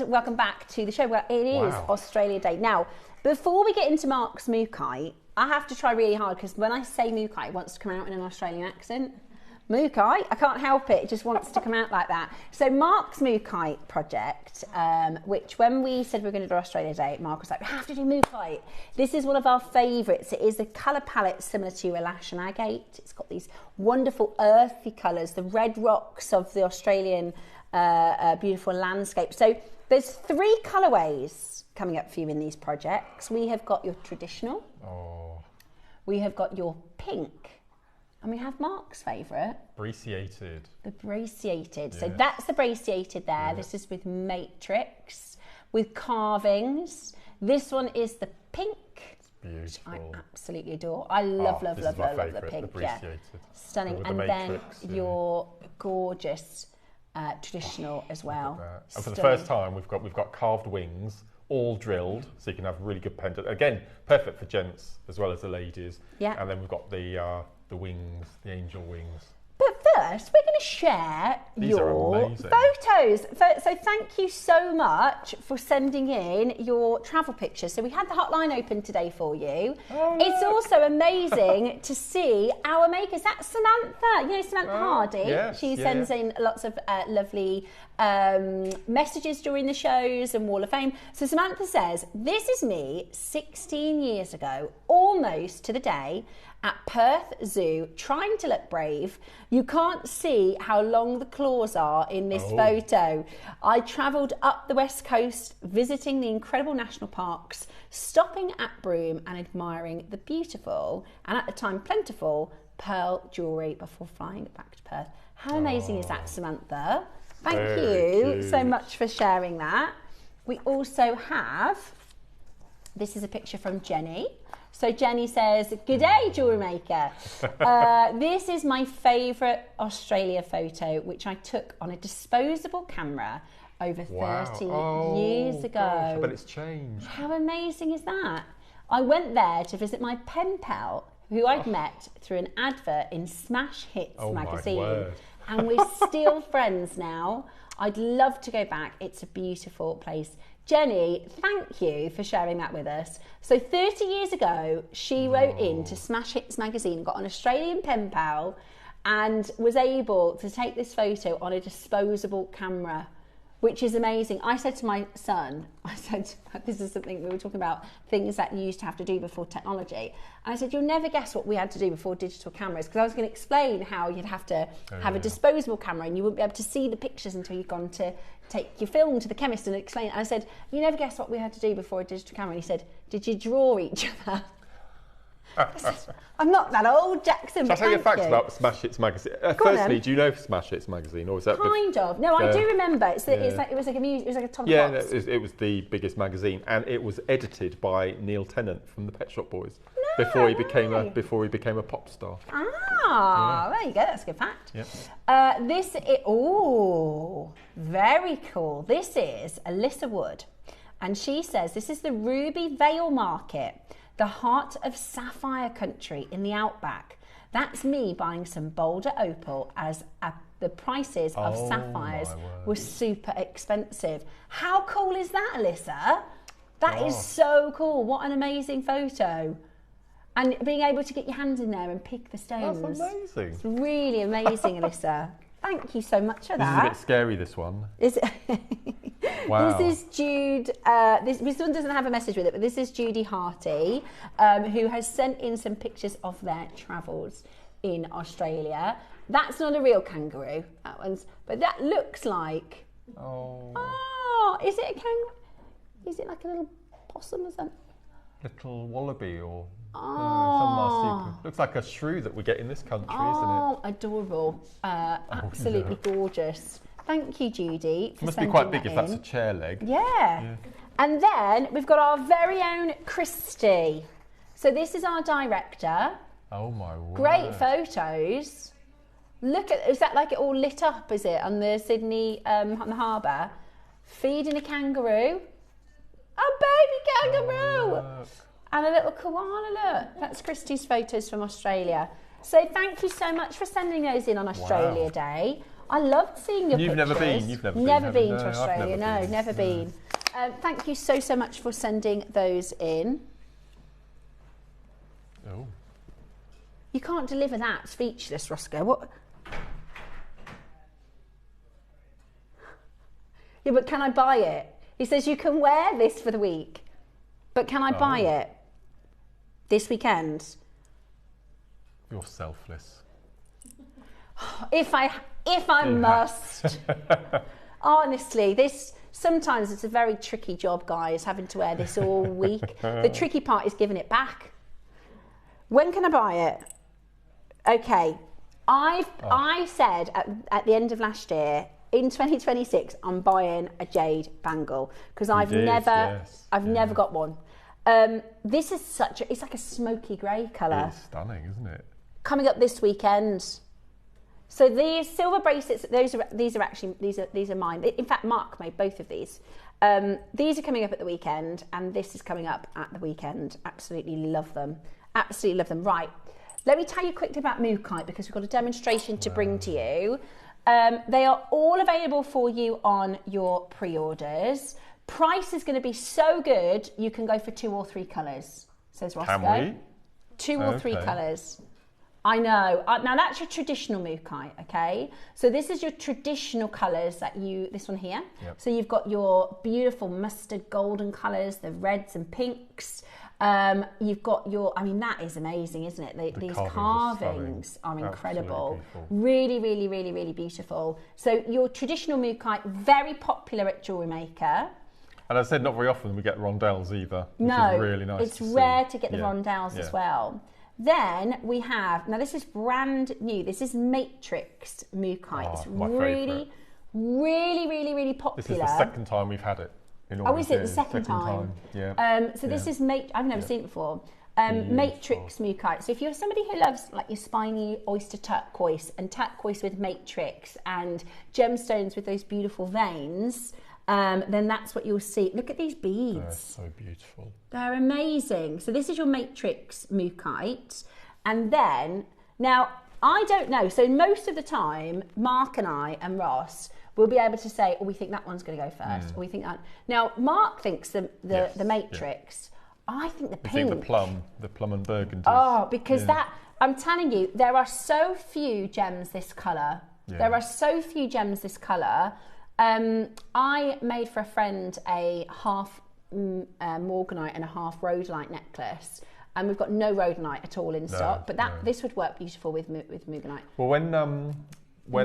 Speaker 4: welcome back to the show. Well, it is Australia Day. Now, before we get into Mark's Mookai, I have to try really hard because when I say Mookai, it wants to come out in an Australian accent. Mookai, I can't help it. It just wants to come out like that. So Mark's Mookai project, which when we said we were going to do Australia Day, Mark was like, we have to do Mookai. This is one of our favourites. It is a colour palette similar to Relash and Agate. It's got these wonderful earthy colours, the red rocks of the Australian beautiful landscape. So there's 3 colourways coming up for you in these projects. We have got your traditional. We have got your pink. And we have Mark's favourite.
Speaker 3: Braciated.
Speaker 4: The braciated.
Speaker 3: Yes.
Speaker 4: So that's the braciated there.
Speaker 3: Yeah.
Speaker 4: This is with matrix, with carvings. This one is the pink.
Speaker 3: It's beautiful.
Speaker 4: Which I absolutely adore. I love the pink.
Speaker 3: The braciated.
Speaker 4: Stunning.
Speaker 3: With
Speaker 4: and
Speaker 3: the
Speaker 4: then
Speaker 3: matrix,
Speaker 4: your gorgeous traditional as well.
Speaker 3: And for the first time, we've got carved wings, all drilled, so you can have a really good pendant. Again, perfect for gents as well as the ladies.
Speaker 4: Yeah.
Speaker 3: And then we've got the wings, the angel wings.
Speaker 4: But first, we're going to share
Speaker 3: These are
Speaker 4: your
Speaker 3: amazing.
Speaker 4: photos. So thank you so much for sending in your travel pictures. So we had the hotline open today for you.
Speaker 3: Oh,
Speaker 4: it's also amazing to see our makers. That's Samantha. You know Samantha Hardy?
Speaker 3: yes,
Speaker 4: She sends in lots of lovely messages during the shows and Wall of Fame. So Samantha says, this is me 16 years ago, almost to the day, at Perth Zoo, trying to look brave. You can't see how long the claws are in this photo. I travelled up the west coast, visiting the incredible national parks, stopping at Broome and admiring the beautiful, and at the time plentiful, pearl jewellery before flying back to Perth. How amazing is that, Samantha? Thank you so much for sharing that. We also have, this is a picture from Jenny. So Jenny says, good day, Jewellery Maker. This is my favourite Australia photo, which I took on a disposable camera over 30 years ago.
Speaker 3: Gosh, I bet it's changed.
Speaker 4: How amazing is that? I went there to visit my pen pal, who I'd met through an advert in Smash Hits magazine.
Speaker 3: My word.
Speaker 4: And we're still friends now. I'd love to go back. It's a beautiful place. Jenny, thank you for sharing that with us. So 30 years ago, she wrote in to Smash Hits magazine, got an Australian pen pal, and was able to take this photo on a disposable camera, which is amazing. I said to my son, I said, this is something we were talking about, things that you used to have to do before technology. And I said, you'll never guess what we had to do before digital cameras, because I was going to explain how you'd have to have a disposable camera and you wouldn't be able to see the pictures until you'd gone to take your film to the chemist and explain it. And I said, you never guess what we had to do before a digital camera. And he said, did you draw each other? Said, I'm not that old, Jackson.
Speaker 3: Shall I tell you a fact about Smash Hits magazine? Firstly, do you know Smash Hits magazine, or was that
Speaker 4: kind of? No, I do remember. It was like a top of the box.
Speaker 3: it was the biggest magazine, and it was edited by Neil Tennant from the Pet Shop Boys before he became a pop star.
Speaker 4: There you go. That's a good fact.
Speaker 3: Yeah.
Speaker 4: This is very cool. This is Alyssa Wood, and she says this is the Ruby Vale Market, the heart of sapphire country in the outback. That's me buying some Boulder opal as the prices of sapphires were super expensive. How cool is that, Alyssa? That is so cool. What an amazing photo. And being able to get your hands in there and pick the stones.
Speaker 3: That's amazing.
Speaker 4: It's really amazing, Alyssa. Thank you so much for that.
Speaker 3: This is a bit scary, this one.
Speaker 4: Is it?
Speaker 3: Wow.
Speaker 4: This is Jude. This one doesn't have a message with it, but this is Judy Harty, who has sent in some pictures of their travels in Australia. That's not a real kangaroo, that one's, but that looks like. Oh, is it a kangaroo? Is it like a little possum or something?
Speaker 3: Little wallaby or some marsupial. Looks like a shrew that we get in this country, isn't it?
Speaker 4: Oh, adorable. Absolutely gorgeous. Thank you, Judy.
Speaker 3: It must be quite big if that's a chair leg.
Speaker 4: Yeah. And then we've got our very own Christy. So this is our director.
Speaker 3: Oh my word.
Speaker 4: Great photos. Look at, is that like it all lit up, is it, on the Sydney, on the harbour? Feeding a kangaroo. A baby kangaroo. And a little koala, look. That's Christy's photos from Australia. So thank you so much for sending those in on Australia Day. I loved seeing your
Speaker 3: You've
Speaker 4: pictures.
Speaker 3: never been? You've never been,
Speaker 4: Never
Speaker 3: have you?
Speaker 4: been to
Speaker 3: No, I've
Speaker 4: Australia,
Speaker 3: never been.
Speaker 4: never been. Thank you so much for sending those in.
Speaker 3: Oh.
Speaker 4: You can't deliver that, speechless, Roscoe. What? Yeah, but can I buy it? He says you can wear this for the week, but can I buy it this weekend?
Speaker 3: You're selfless.
Speaker 4: If I must. Honestly, sometimes it's a very tricky job, guys, having to wear this all week. The tricky part is giving it back. When can I buy it? Okay, I said at the end of last year, in 2026, I'm buying a jade bangle because I've never got one. This is it's like a smoky grey colour.
Speaker 3: It's stunning, isn't it?
Speaker 4: Coming up this weekend. So these silver bracelets, these are mine. In fact, Mark made both of these. These are coming up at the weekend, and this is coming up at the weekend. Absolutely love them. Absolutely love them. Right, let me tell you quickly about Mookaite because we've got a demonstration to bring to you. They are all available for you on your pre-orders. Price is going to be so good, you can go for 2 or 3 colours, says Roscoe.
Speaker 3: Can we?
Speaker 4: 2 or 3 colours. I know. Now that's your traditional Mookaite, okay? So this is your traditional colours this one here. Yep. So you've got your beautiful mustard golden colours, the reds and pinks. You've got that is amazing, isn't it? These carvings are incredible. Really, really, really, really beautiful. So your traditional Mookaite, very popular at JewelleryMaker.
Speaker 3: And as I said, not very often we get rondelles either, which is really nice.
Speaker 4: It's rare to get the rondelles as well. Then we have, now this is brand new, this is Matrix Mookaite. It's really, really, really, really popular.
Speaker 3: This is the second time we've had it.
Speaker 4: Is it the second time?
Speaker 3: Yeah.
Speaker 4: So this is I've never seen it before. Matrix Mookaite. So if you're somebody who loves like your spiny oyster turquoise and turquoise with matrix and gemstones with those beautiful veins, then that's what you'll see. Look at these beads.
Speaker 3: They're so beautiful.
Speaker 4: They're amazing. So this is your Matrix Mookaite. And then, now, I don't know. So most of the time, Mark and I and Ross will be able to say, we think that one's going to go first. Or we think that. Now, Mark thinks the Matrix. I think the pink.
Speaker 3: The plum and burgundy.
Speaker 4: Oh, because I'm telling you, there are so few gems this colour. Yeah. There are so few gems this colour. I made for a friend a half morganite and a half rhodolite necklace, and we've got no rhodonite at all in stock. But this would work beautiful with morganite.
Speaker 3: Well, when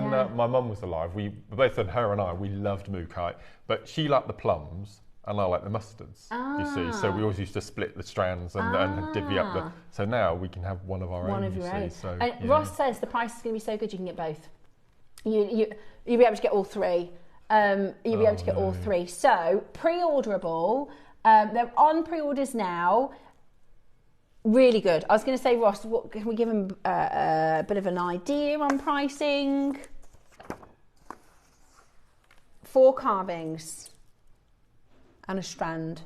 Speaker 3: my mum was alive, we both, her and I, we loved Mookaite, but she liked the plums and I like the mustards. You see, so we always used to split the strands and divvy up the. So now we can have one of our own.
Speaker 4: One of your own.
Speaker 3: So,
Speaker 4: and Ross says the price is going to be so good you can get both. You'll be able to get all 3. You'll be able to get all 3. So pre-orderable. They're on pre-orders now. Really good. I was going to say, Ross, can we give them a bit of an idea on pricing? 4 carvings and a strand.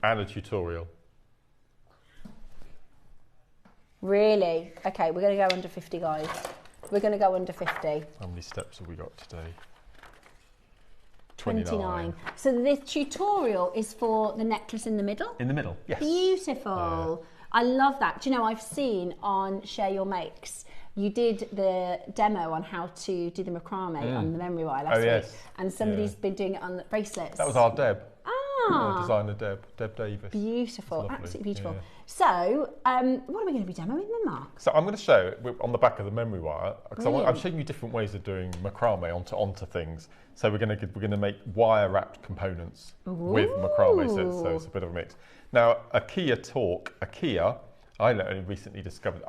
Speaker 3: And a tutorial.
Speaker 4: Really? Okay, we're going to go under 50, guys. We're going to go under 50.
Speaker 3: How many steps have we got today?
Speaker 4: 29. So the tutorial is for the necklace in the middle?
Speaker 3: In the middle, yes.
Speaker 4: Beautiful. I love that. Do you know, I've seen on Share Your Makes, you did the demo on how to do the macrame on the memory wire last week. And somebody's been doing it on the bracelets.
Speaker 3: That was our Deb. Our designer Deb Davis.
Speaker 4: Beautiful, absolutely beautiful. Yeah. So, what are we going to be demoing then, Mark?
Speaker 3: So I'm going to show it on the back of the memory wire because I'm showing you different ways of doing macrame onto things. So we're going to make wire wrapped components with macrame. So it's a bit of a mix. Now, IKEA. I only recently discovered.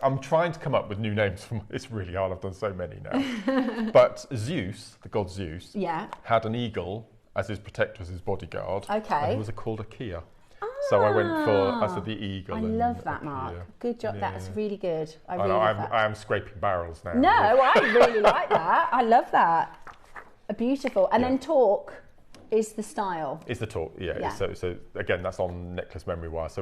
Speaker 3: I'm trying to come up with new names for. It's really hard. I've done so many now. But Zeus, the god Zeus, had an eagle as his protector, as his bodyguard.
Speaker 4: Okay.
Speaker 3: And he was called IKEA. So I went for the eagle.
Speaker 4: I love that, Mark. Good job. Yeah. That's really good.
Speaker 3: I am scraping barrels now.
Speaker 4: No, I really like that. I love that. Beautiful. And then talk is the style.
Speaker 3: Is the talk, yeah.
Speaker 4: Yeah.
Speaker 3: So again, that's on necklace memory wire. So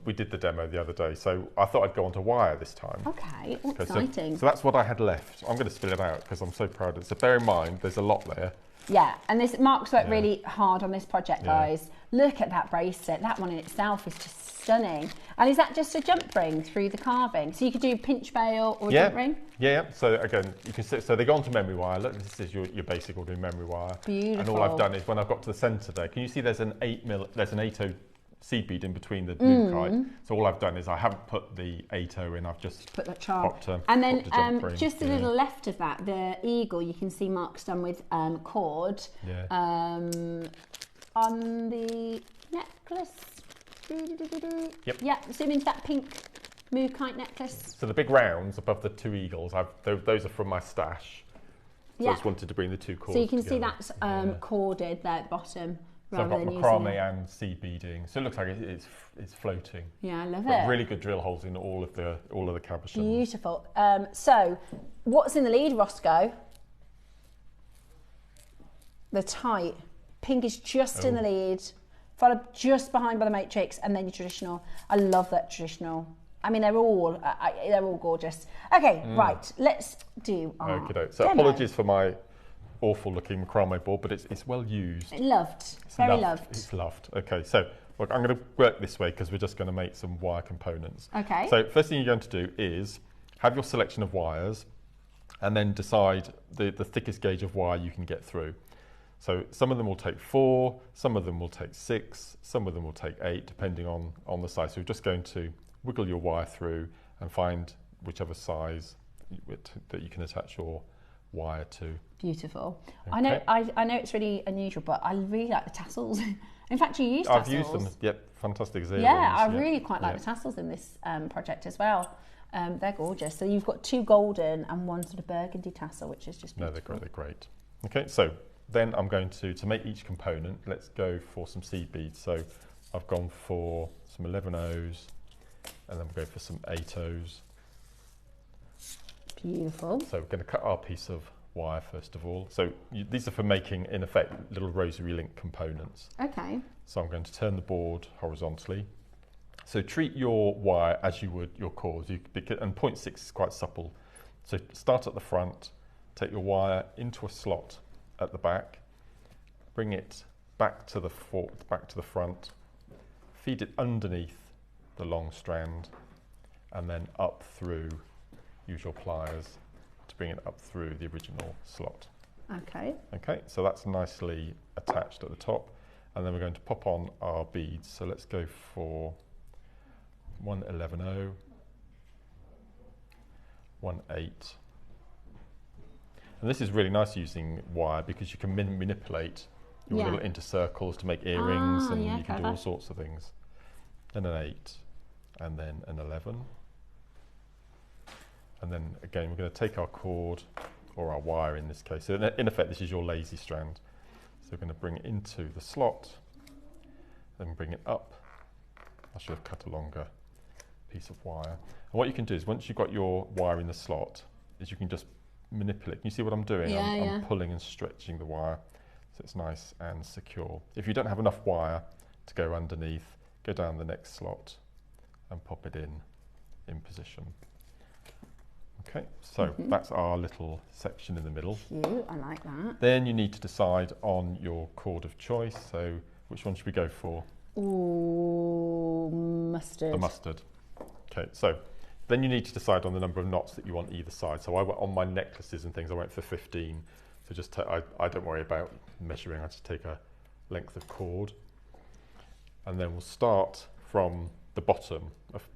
Speaker 3: we did the demo the other day. So I thought I'd go onto wire this time.
Speaker 4: Okay,
Speaker 3: Okay,
Speaker 4: exciting.
Speaker 3: So that's what I had left. I'm going to spill it out because I'm so proud of it. So bear in mind, there's a lot there.
Speaker 4: Yeah, and Mark's worked really hard on this project, guys. Look at that bracelet. That one in itself is just stunning. And is that just a jump ring through the carving? So you could do pinch veil or jump ring?
Speaker 3: Yeah. So again, you can see, so they go onto memory wire. Look, this is your basic ordinary memory wire.
Speaker 4: Beautiful.
Speaker 3: And all I've done is when I've got to the centre there, can you see there's an 8/0 seed bead in between the moon kite? So all I've done is I haven't put the 8/0 in, I've just
Speaker 4: put that charm.
Speaker 3: popped
Speaker 4: And then
Speaker 3: a jump ring.
Speaker 4: just a little left of that, the eagle, you can see Mark's done with cord on the necklace.
Speaker 3: Yep.
Speaker 4: Yeah, zoom into that pink moon kite necklace.
Speaker 3: So the big rounds above the two eagles, those are from my stash. So I just wanted to bring the two cords
Speaker 4: So you can
Speaker 3: together.
Speaker 4: see that's corded there at the bottom.
Speaker 3: So I've got macrame and seed beading. So it looks like it's floating.
Speaker 4: Yeah, I love
Speaker 3: But
Speaker 4: it.
Speaker 3: really good drill holes in all of the cabochons.
Speaker 4: Beautiful. So what's in the lead, Roscoe? The tight. Pink is just in the lead, followed just behind by the matrix, and then your traditional. I love that traditional. I mean, they're all gorgeous. Okay, right. Let's do our
Speaker 3: So
Speaker 4: demo.
Speaker 3: apologies for my awful looking macrame board, but it's well used.
Speaker 4: Loved. Very loved.
Speaker 3: It's loved. Okay, so look, I'm going to work this way because we're just going to make some wire components.
Speaker 4: Okay.
Speaker 3: So first thing you're going to do is have your selection of wires and then decide the thickest gauge of wire you can get through. So some of them will take 4, some of them will take 6, some of them will take 8, depending on the size. So you're just going to wiggle your wire through and find whichever size that you can attach your wire to.
Speaker 4: Beautiful.
Speaker 3: Okay.
Speaker 4: I know it's really unusual, but I really like the tassels. In fact, you use tassels.
Speaker 3: I've used them. Yep, fantastic as
Speaker 4: Yeah, I really quite like the tassels in this project as well. They're gorgeous. So you've got 2 golden and 1 sort of burgundy tassel, which is just beautiful.
Speaker 3: No, they're great. Okay, so then I'm going to make each component, let's go for some seed beads. So I've gone for some 11/0s, and then we'll go for some 8/0s.
Speaker 4: Beautiful.
Speaker 3: So we're going to cut our piece of wire first of all. So these are for making, in effect, little rosary link components.
Speaker 4: Okay.
Speaker 3: So I'm going to turn the board horizontally. So treat your wire as you would your cords, and 0.6 is quite supple. So start at the front, take your wire into a slot at the back, bring it back to the front, feed it underneath the long strand, and then up through. Use your pliers to bring it up through the original slot.
Speaker 4: Okay.
Speaker 3: Okay, so that's nicely attached at the top, and then we're going to pop on our beads. So let's go for 1 11/0, 1 8. And this is really nice using wire because you can manipulate your little intercircles to make earrings, and you can do all sorts of things. Then an 8, and then an 11. And then again, we're going to take our cord, or our wire in this case. So in effect, this is your lazy strand. So we're going to bring it into the slot, then bring it up. I should have cut a longer piece of wire. And what you can do is, once you've got your wire in the slot, is you can just manipulate. Can you see what I'm doing? I'm pulling and stretching the wire, so it's nice and secure. If you don't have enough wire to go underneath, go down the next slot and pop it in position. Okay, so that's our little section in the middle.
Speaker 4: Cute, I like that.
Speaker 3: Then you need to decide on your cord of choice. So which one should we go for?
Speaker 4: Ooh, mustard.
Speaker 3: The mustard. Okay, so then you need to decide on the number of knots that you want either side. So I went on my necklaces and things, I went for 15. So just I don't worry about measuring, I just take a length of cord. And then we'll start from the bottom,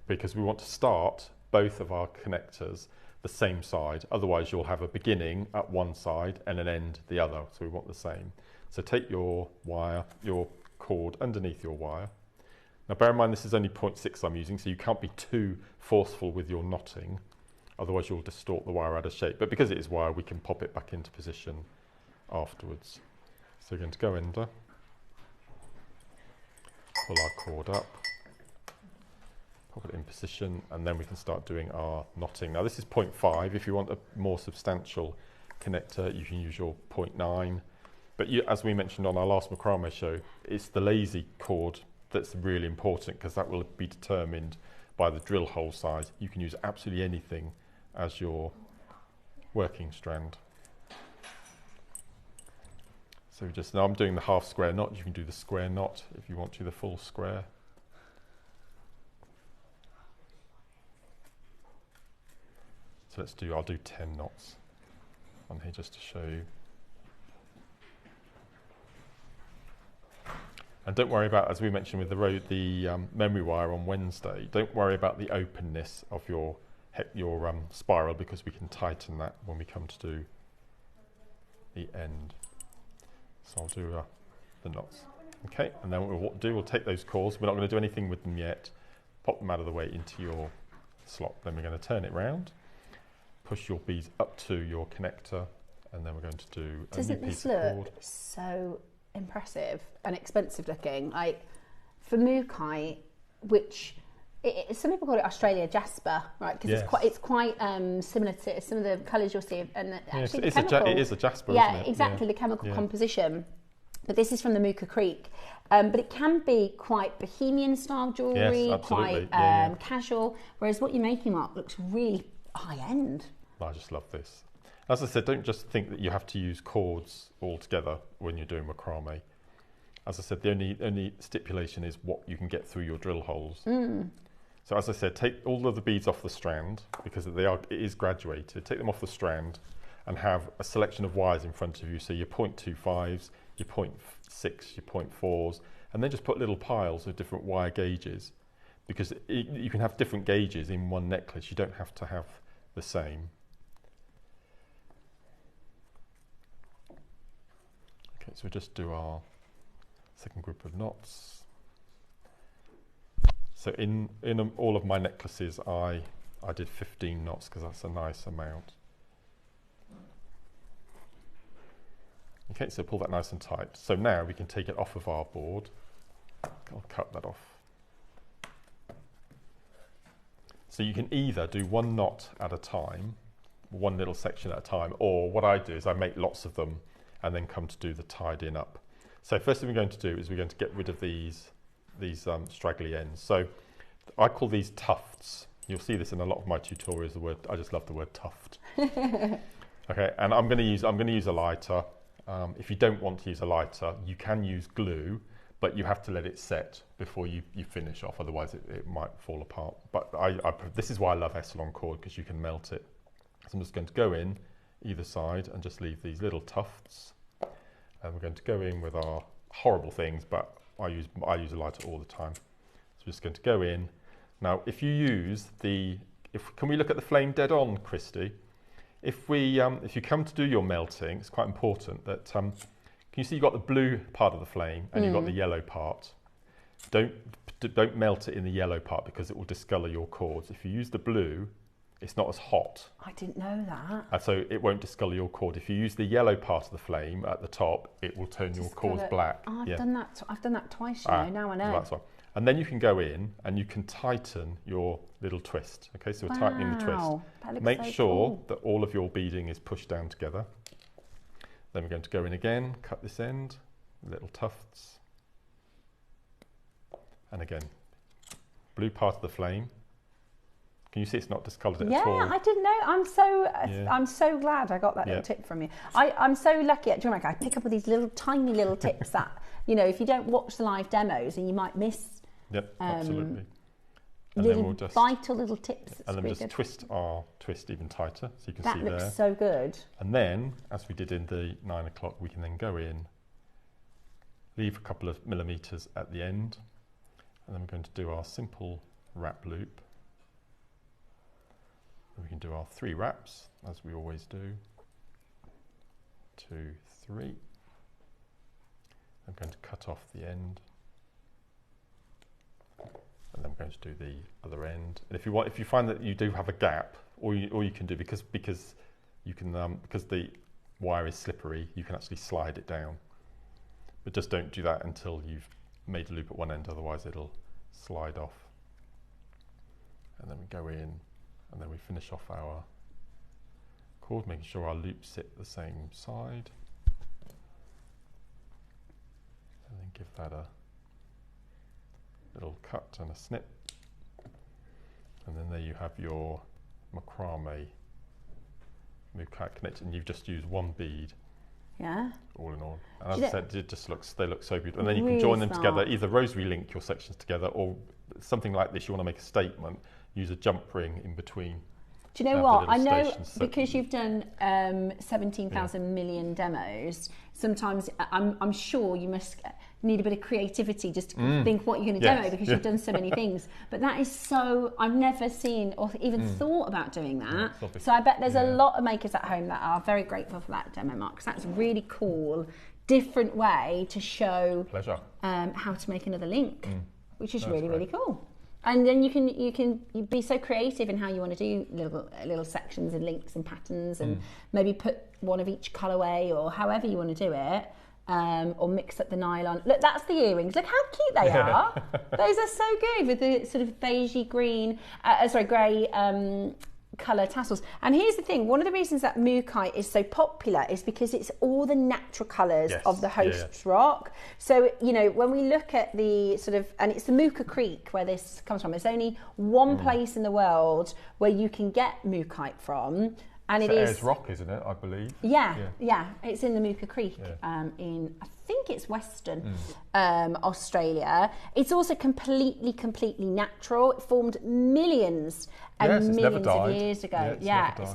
Speaker 3: because we want to start both of our connectors the same side, otherwise you'll have a beginning at one side and an end the other, so we want the same. So take your wire, your cord underneath your wire. Now bear in mind this is only 0.6 I'm using, so you can't be too forceful with your knotting, otherwise you'll distort the wire out of shape. But because it is wire, we can pop it back into position afterwards. So we're going to go under, pull our cord up, pop it in position, and then we can start doing our knotting. Now this is 0.5. If you want a more substantial connector, you can use your 0.9. But as we mentioned on our last macrame show, it's the lazy cord that's really important because that will be determined by the drill hole size. You can use absolutely anything as your working strand. So just now I'm doing the half square knot. You can do the square knot if you want to, the full square. So I'll do 10 knots on here just to show you. And don't worry about, as we mentioned with the memory wire on Wednesday, don't worry about the openness of your spiral because we can tighten that when we come to do the end. So I'll do the knots. Okay, and then what we'll do, we'll take those cords. We're not going to do anything with them yet. Pop them out of the way into your slot. Then we're going to turn it round, push your beads up to your connector, and then we're going to do a new piece of cord.
Speaker 4: Doesn't this look so impressive and expensive looking? Like for Mukai, which some people call it Australia jasper, right? Because it's quite similar to some of the colours you'll see, and actually
Speaker 3: it is a jasper,
Speaker 4: yeah,
Speaker 3: isn't it?
Speaker 4: Exactly, the chemical composition. But this is from the Mooka Creek, but it can be quite bohemian style jewellery, quite casual. Whereas what you're making, Mark, looks really high end.
Speaker 3: I just love this. As I said, don't just think that you have to use cords all together when you're doing macrame. As I said, the only stipulation is what you can get through your drill holes. So as I said, take all of the beads off the strand because it is graduated. Take them off the strand and have a selection of wires in front of you. So your 0.25s, your 0.6, your 0.4s, and then just put little piles of different wire gauges because you can have different gauges in one necklace. You don't have to have the same. Okay, so we'll just do our second group of knots. So in all of my necklaces, I did 15 knots because that's a nice amount. Okay, so pull that nice and tight. So now we can take it off of our board. I'll cut that off. So you can either do one knot at a time, one little section at a time, or what I do is I make lots of them and then come to do the tied in up. So first thing we're going to do is we're going to get rid of these straggly ends. So I call these tufts. You'll see this in a lot of my tutorials. I just love the word tuft. Okay, and I'm going to use a lighter. If you don't want to use a lighter, you can use glue, but you have to let it set before you finish off. Otherwise, it might fall apart. But this is why I love Essilon cord because you can melt it. So I'm just going to go in either side and just leave these little tufts. And we're going to go in with our horrible things, but I use a lighter all the time. So we're just going to go in. Now, if you use can we look at the flame dead on, Christy? If you come to do your melting, it's quite important that, can you see you've got the blue part of the flame and you've got the yellow part. Don't melt it in the yellow part because it will discolour your cords. If you use the blue, it's not as hot.
Speaker 4: I didn't know that.
Speaker 3: And so it won't discolour your cord. If you use the yellow part of the flame at the top, it will turn your cords black.
Speaker 4: Oh, I've done that twice, now I know.
Speaker 3: That's one. And then you can go in and you can tighten your little twist. Okay, so we're tightening the twist. Make sure that all of your beading is pushed down together. Then we're going to go in again, cut this end, little tufts. And again, blue part of the flame. Can you see it's not discoloured at all?
Speaker 4: Yeah, I didn't know. I'm so glad I got that little tip from you. I'm so lucky at JewelleryMaker. I pick up all these tiny little tips that, if you don't watch the live demos and you might miss.
Speaker 3: Yep, absolutely.
Speaker 4: And then we'll just vital little tips.
Speaker 3: And then just twist our twist even tighter, so you can see there.
Speaker 4: That looks so good.
Speaker 3: And then, as we did in the 9 o'clock, we can then go in, leave a couple of millimetres at the end, and then we're going to do our simple wrap loop. And we can do our 3 wraps, as we always do. 2, 3. I'm going to cut off the end. And then we're going to do the other end. And if you find that you do have a gap, or you can do because the wire is slippery, you can actually slide it down. But just don't do that until you've made a loop at one end, otherwise it'll slide off. And then we go in, and then we finish off our cord, making sure our loops sit the same side. And then give that a little cut and a snip. And then there you have your macrame mookaite connected, and you've just used one bead.
Speaker 4: Yeah.
Speaker 3: All in all. And as I said, they look so beautiful. And then you
Speaker 4: Really
Speaker 3: can join them
Speaker 4: smart.
Speaker 3: together, either rosary link your sections together, or something like this, you want to make a statement, use a jump ring in between.
Speaker 4: Do you know what? I know because you've done 17,000 million demos, sometimes I'm sure you must need a bit of creativity just to think what you're going to demo because you've done so many things. But that is so, I've never seen or even thought about doing that. So I bet there's a lot of makers at home that are very grateful for that demo, Mark, because that's a really cool, different way to show how to make another link, which is really cool. And then you can be so creative in how you want to do little sections and links and patterns, and maybe put one of each colourway or however you want to do it, or mix up the nylon. Look, that's the earrings. Look how cute they are. Those are so good with the sort of beigey green, grey colour tassels. And here's the thing, one of the reasons that mookaite is so popular is because it's all the natural colours of the host rock. So, you know, when we look at the sort of, and it's the Mooka Creek where this comes from, there's only one place in the world where you can get mookaite from. And it is
Speaker 3: Ayers Rock, isn't it? I believe.
Speaker 4: Yeah. It's in the Mooka Creek in, I think it's Western Australia. It's also completely natural. It formed millions and millions of years ago. It's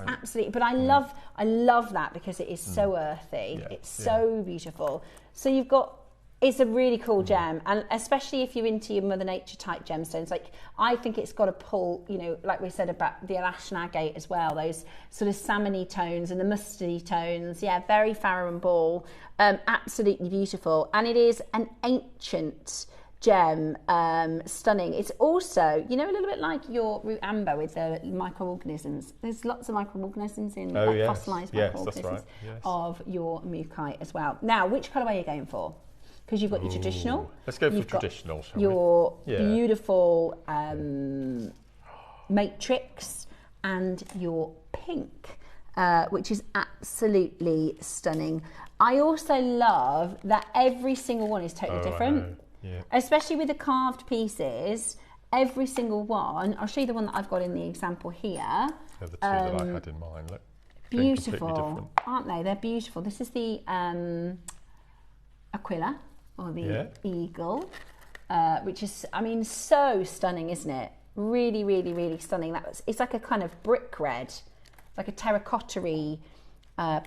Speaker 4: absolutely. But I love that because it is so earthy. It's so beautiful. So you've got. It's a really cool gem, and especially if you're into your Mother Nature type gemstones, like I think it's got to pull, you know, like we said about the Alash and Agate as well, those sort of salmony tones and the mustardy tones, very Farrow and Ball, absolutely beautiful, and it is an ancient gem, stunning. It's also, you know, a little bit like your root amber with the microorganisms. There's lots of microorganisms in fossilised microorganisms of your mookaite as well. Now, which colourway are you going for? Because you've got your traditional.
Speaker 3: Let's go for traditional, shall
Speaker 4: your beautiful matrix and your pink, which is absolutely stunning. I also love that every single one is totally different. Especially with the carved pieces, every single one. I'll show you the one that I've got in the example here.
Speaker 3: They're the two that I had in mind. Look,
Speaker 4: beautiful, aren't they? They're beautiful. This is the Aquila. Or the eagle, which is, I mean, so stunning, isn't it? Really stunning. It's like a kind of brick red, like a terracotta-y,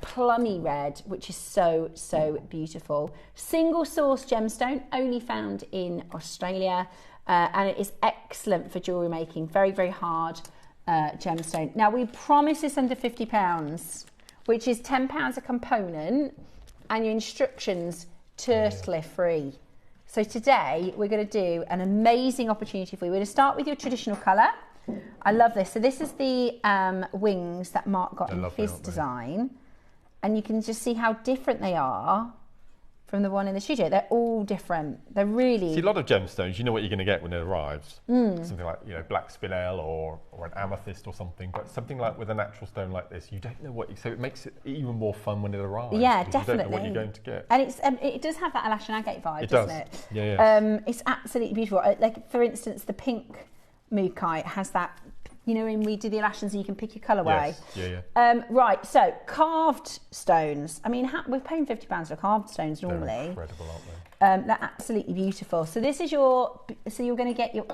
Speaker 4: plummy red, which is so beautiful. Single source gemstone, only found in Australia, and it is excellent for jewellery making. Very hard gemstone. Now we promise it's under £50, which is £10 a component, and your instructions turtle free. So today we're going to do an amazing opportunity for you. We're going to start with your traditional colour. I love this. So this is the wings that Mark got in his design, and you can just see how different they are from the one in the studio. They're all different. They're really...
Speaker 3: See, a lot of gemstones, you know what you're going to get when it arrives. Something like, you know, black spinel or an amethyst or something. But something like with a natural stone like this, you don't know what... So it makes it even more fun when it arrives.
Speaker 4: Yeah, definitely.
Speaker 3: You don't know what you're going to get.
Speaker 4: And it does have that Alash and Agate vibe, doesn't it?
Speaker 3: Yeah.
Speaker 4: It's absolutely beautiful. Like, for instance, the pink mookaite has that... You know, when we do the elashes, you can pick your colourway.
Speaker 3: Yes.
Speaker 4: Right, so carved stones. I mean, we're paying £50 for carved stones normally.
Speaker 3: They're incredible, aren't they?
Speaker 4: They're absolutely beautiful. So this is your. So you're going to get your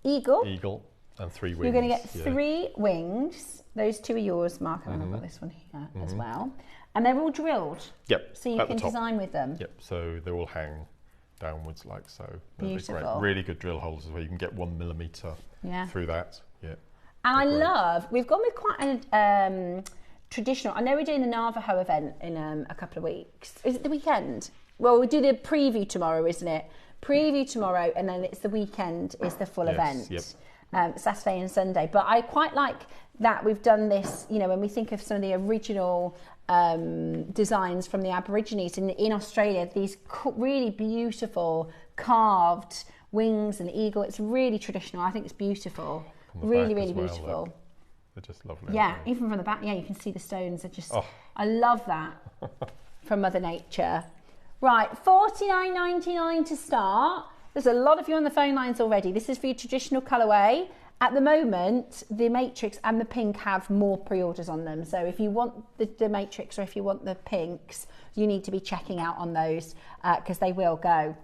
Speaker 4: eagle.
Speaker 3: Eagle and 3 wings.
Speaker 4: You're going to get 3 wings. Those 2 are yours, Mark, and then I've got this one here as well. And they're all drilled.
Speaker 3: Yep.
Speaker 4: So you can design with them.
Speaker 3: Yep. So they all hang downwards like so.
Speaker 4: Beautiful.
Speaker 3: Really good drill holes as well. You can get 1 millimetre through that. Yeah.
Speaker 4: And we've gone with quite a traditional, I know we're doing the Navajo event in a couple of weeks. Is it the weekend? Well, we'll do the preview tomorrow, isn't it? Preview tomorrow, and then it's the weekend, is the full event. Yep. Saturday and Sunday. But I quite like that we've done this, you know, when we think of some of the original designs from the Aborigines in Australia, these really beautiful carved wings and eagle. It's really traditional. I think it's beautiful. Really beautiful.
Speaker 3: Look. They're just lovely.
Speaker 4: Yeah, even from the back, you can see the stones. They're just, I love that from Mother Nature. Right, $49.99 to start. There's a lot of you on the phone lines already. This is for your traditional colourway. At the moment, the Matrix and the pink have more pre-orders on them. So if you want the Matrix or if you want the pinks, you need to be checking out on those because they will go.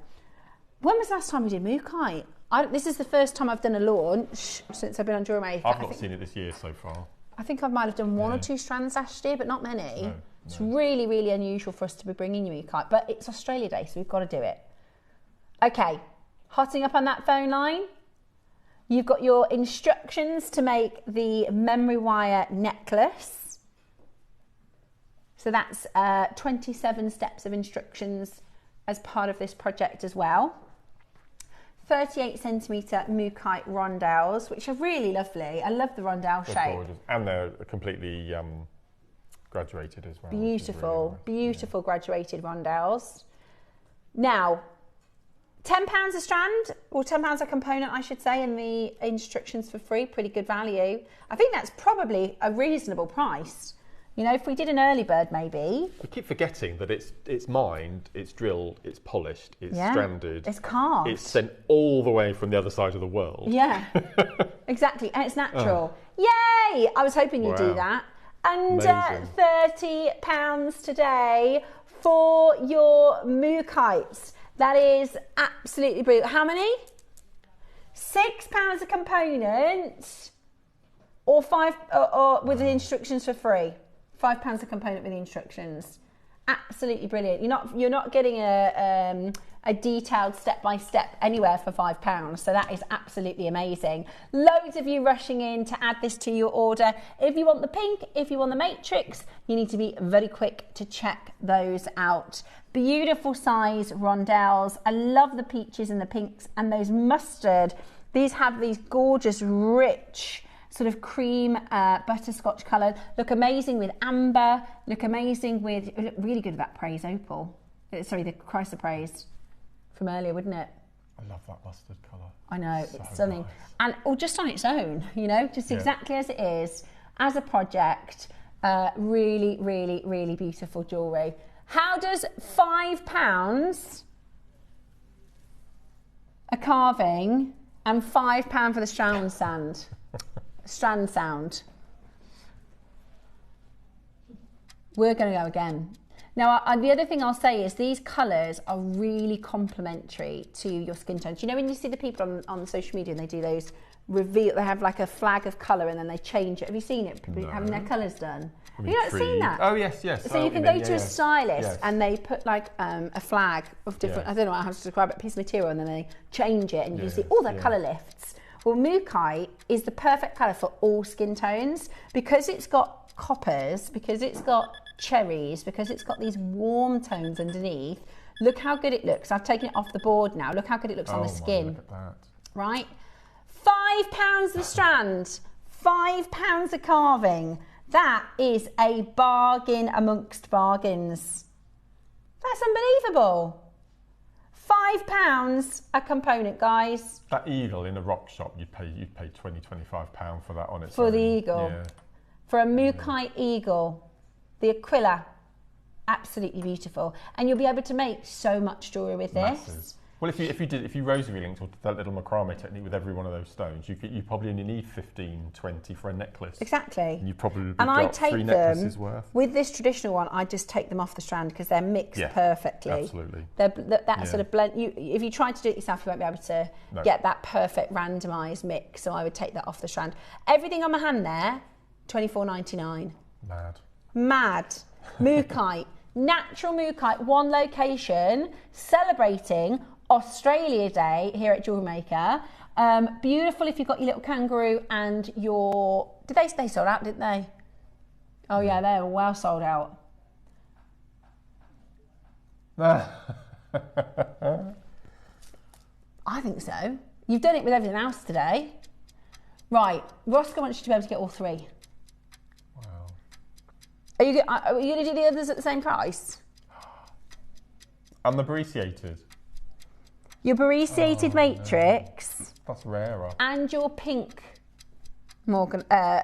Speaker 4: When was the last time we did Mookai? This is the first time I've done a launch since I've been on JewelleryMaker.
Speaker 3: I've not seen it this year so far.
Speaker 4: I think I might have done one or two strands last year, but not many.
Speaker 3: No.
Speaker 4: It's really, really unusual for us to be bringing you Mookai, but it's Australia Day, so we've got to do it. Okay, hotting up on that phone line. You've got your instructions to make the memory wire necklace. So that's 27 steps of instructions as part of this project as well. 38 centimetre Mookai rondelles, which are really lovely. I love the rondelle shape.
Speaker 3: Gorgeous. And they're completely graduated as well.
Speaker 4: Beautiful,
Speaker 3: really nice.
Speaker 4: beautiful graduated rondelles. Now, £10 a strand, or £10 a component, I should say, and the instructions for free, pretty good value. I think that's probably a reasonable price. You know, if we did an early bird, maybe.
Speaker 3: We keep forgetting that it's mined, it's drilled, it's polished, it's stranded.
Speaker 4: It's carved.
Speaker 3: It's sent all the way from the other side of the world.
Speaker 4: Yeah, exactly, and it's natural. Yay! I was hoping you'd do that. And £30 today for your Mookites. That is absolutely brilliant. How many? £6 a component, or or with the instructions for free. £5 a component with the instructions. Absolutely brilliant. You're not getting a detailed step-by-step anywhere for £5. So that is absolutely amazing. Loads of you rushing in to add this to your order. If you want the pink, if you want the Matrix, you need to be very quick to check those out. Beautiful size rondelles. I love the peaches and the pinks and those mustard. These have these gorgeous, rich, sort of cream butterscotch colour. Look amazing with amber. Look amazing with, look really good with that praise opal. Sorry, the chrysoprase from earlier, wouldn't it?
Speaker 3: I love that mustard colour.
Speaker 4: I know,
Speaker 3: So
Speaker 4: it's stunning.
Speaker 3: nice.
Speaker 4: And or just on its own, you know, just exactly as it is, as a project. Really, really, really beautiful jewellery. How does £5 a carving and £5 for the strand sound? We're going to go again. Now, the other thing I'll say is these colours are really complementary to your skin tones. You know, when you see the people on social media and they do those reveal, they have like a flag of colour and then they change it. Have you seen it?
Speaker 3: No.
Speaker 4: Having their colours done? Have you not seen that?
Speaker 3: Oh, yes, yes.
Speaker 4: So you can go to a stylist and they put like a flag of different, I don't know how to describe it, a piece of material, and then they change it and you see all their colour lifts. Well, Mookai is the perfect colour for all skin tones because it's got coppers, because it's got cherries, because it's got these warm tones underneath. Look how good it looks. I've taken it off the board now. Look how good it looks on the skin.
Speaker 3: Look at that.
Speaker 4: Right? £5 a strand, £5 a carving. That is a bargain amongst bargains. That's unbelievable. £5 a component, guys.
Speaker 3: That eagle in a rock shop, you'd pay £20–25 for that on its
Speaker 4: For
Speaker 3: own.
Speaker 4: the eagle.
Speaker 3: Yeah.
Speaker 4: For a Mookai eagle. The Aquila. Absolutely beautiful. And you'll be able to make so much jewellery with this.
Speaker 3: Massive. Well, if you rosary linked or that little macrame technique with every one of those stones, you probably only need 15–20 for a necklace.
Speaker 4: Exactly.
Speaker 3: And you probably
Speaker 4: and I
Speaker 3: got
Speaker 4: take
Speaker 3: 3
Speaker 4: them
Speaker 3: necklaces worth.
Speaker 4: with this traditional one. I just take them off the strand because they're mixed perfectly.
Speaker 3: Absolutely.
Speaker 4: That sort of blend. If you try to do it yourself, you won't be able to get that perfect randomised mix. So I would take that off the strand. Everything on my hand there, $24.99.
Speaker 3: Mad.
Speaker 4: Mad. Mookai. Natural Mookai. One location celebrating Australia Day here at JewelleryMaker. Beautiful if you've got your little kangaroo and your... They sold out, didn't they? Oh yeah, they were well sold out. I think so. You've done it with everything else today. Right, Roscoe wants you to be able to get all 3.
Speaker 3: Wow.
Speaker 4: Are you going to do the others at the same price?
Speaker 3: And the bariciated.
Speaker 4: Your bariciated Matrix.
Speaker 3: No. That's rarer.
Speaker 4: And your pink Mookai.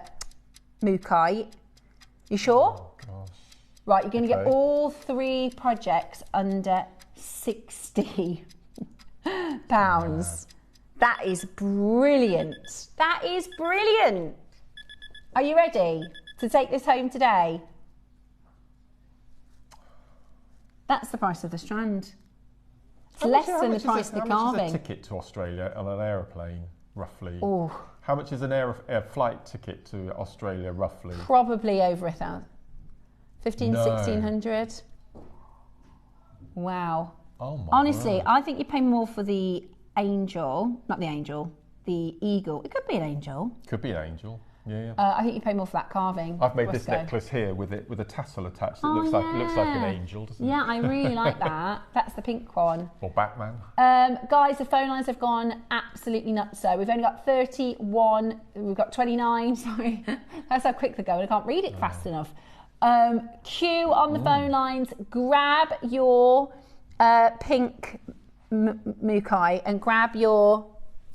Speaker 4: You sure?
Speaker 3: Oh, gosh.
Speaker 4: Right, you're going to get all 3 projects under £60. That is brilliant. That is brilliant. Are you ready to take this home today? That's the price of the strand. It's less than the price of the carving.
Speaker 3: How much is a ticket to Australia on an aeroplane, roughly?
Speaker 4: Oh.
Speaker 3: How much is an air flight ticket to Australia, roughly?
Speaker 4: Probably over 1,000. 1,600. Wow.
Speaker 3: Oh my
Speaker 4: Honestly,
Speaker 3: word.
Speaker 4: I think you pay more for the angel, not the angel, the eagle. It could be an angel.
Speaker 3: Could be an angel. Yeah.
Speaker 4: I think you pay more for that carving.
Speaker 3: I've made this
Speaker 4: Roscoe.
Speaker 3: necklace here with a tassel attached. It
Speaker 4: Oh,
Speaker 3: looks like an angel, doesn't it?
Speaker 4: Yeah, I really like that. That's the pink one.
Speaker 3: Or Batman.
Speaker 4: Guys, the phone lines have gone absolutely nuts. So we've only got 31. We've got 29. Sorry, that's how quick they're going. I can't read it fast enough. Queue on the phone lines. Grab your pink Mukai and grab your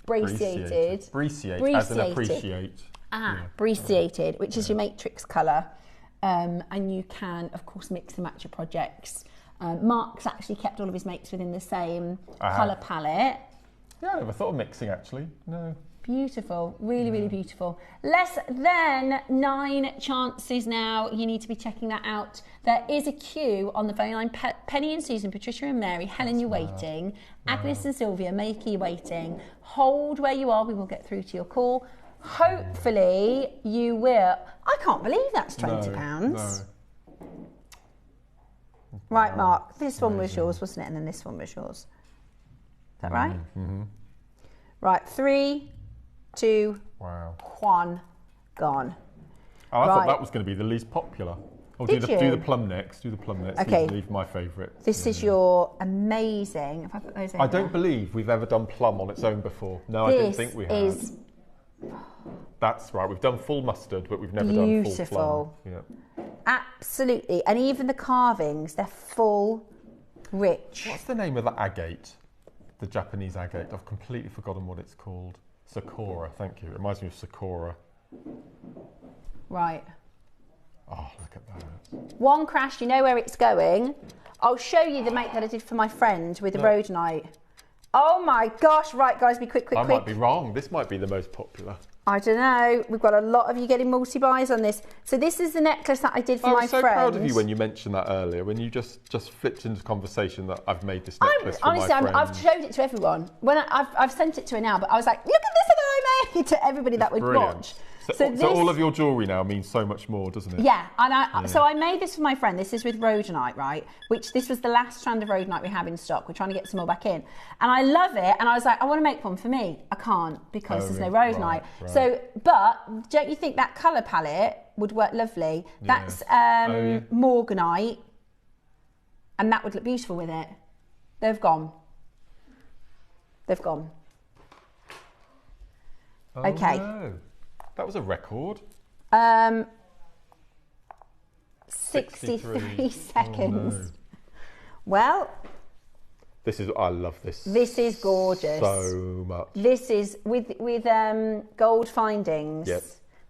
Speaker 4: braciated.
Speaker 3: Braciate, as in appreciate.
Speaker 4: Braciated, which is your matrix colour. And you can, of course, mix and match your projects. Mark's actually kept all of his mates within the same colour palette.
Speaker 3: Yeah, I never thought of mixing, actually. No.
Speaker 4: Beautiful, really, really beautiful. Less than 9 chances now. You need to be checking that out. There is a queue on the phone line. Penny and Susan, Patricia and Mary, Helen, you're waiting. Agnes and Sylvia, Makey, you're waiting. Hold where you are. We will get through to your call. Hopefully you will. I can't believe that's £20.
Speaker 3: No.
Speaker 4: Right, Mark, this one was yours, wasn't it? And then this one was yours. Is that right?
Speaker 3: Mm-hmm.
Speaker 4: Right, 3, 2, 1, gone.
Speaker 3: Oh, I thought that was going to be the least popular. Oh, do the plum next. Do the plum next.
Speaker 4: Okay.
Speaker 3: Leave my favourite.
Speaker 4: This is your amazing. If I put those over
Speaker 3: I don't believe we've ever done plum on its own before. No, I didn't think we had. That's right. We've done full mustard, but we've never done full plum. Yeah.
Speaker 4: Absolutely. And even the carvings, they're full, rich.
Speaker 3: What's the name of the agate? The Japanese agate. I've completely forgotten what it's called. Sakura, thank you. It reminds me of Sakura.
Speaker 4: Right.
Speaker 3: Oh, look at that.
Speaker 4: One crash, you know where it's going. I'll show you the make that I did for my friend with the rhodonite. Oh my gosh, right guys, be quick.
Speaker 3: I might be wrong. This might be the most popular.
Speaker 4: I don't know. We've got a lot of you getting multi-buys on this. So this is the necklace that I did for my friend.
Speaker 3: I was so proud of you when you mentioned that earlier, when you just flipped into conversation that I've made this necklace for my friend.
Speaker 4: I've showed it to everyone. When I've sent it to her now, but I was like, look at this that I made to everybody that would watch.
Speaker 3: So all of your jewellery now means so much more, doesn't it?
Speaker 4: Yeah, and so I made this for my friend. This is with rhodonite, right? Which this was the last strand of rhodonite we have in stock. We're trying to get some more back in. And I love it. And I was like, I want to make one for me. I can't because there's no rhodonite.
Speaker 3: Right.
Speaker 4: So, but don't you think that colour palette would work lovely?
Speaker 3: Yeah.
Speaker 4: That's morganite. And that would look beautiful with it. They've gone. They've gone.
Speaker 3: Oh,
Speaker 4: okay.
Speaker 3: No. That was a record.
Speaker 4: 63 seconds.
Speaker 3: Oh, no.
Speaker 4: Well,
Speaker 3: I love this.
Speaker 4: This is gorgeous.
Speaker 3: So much.
Speaker 4: This is with gold findings.
Speaker 3: Yep.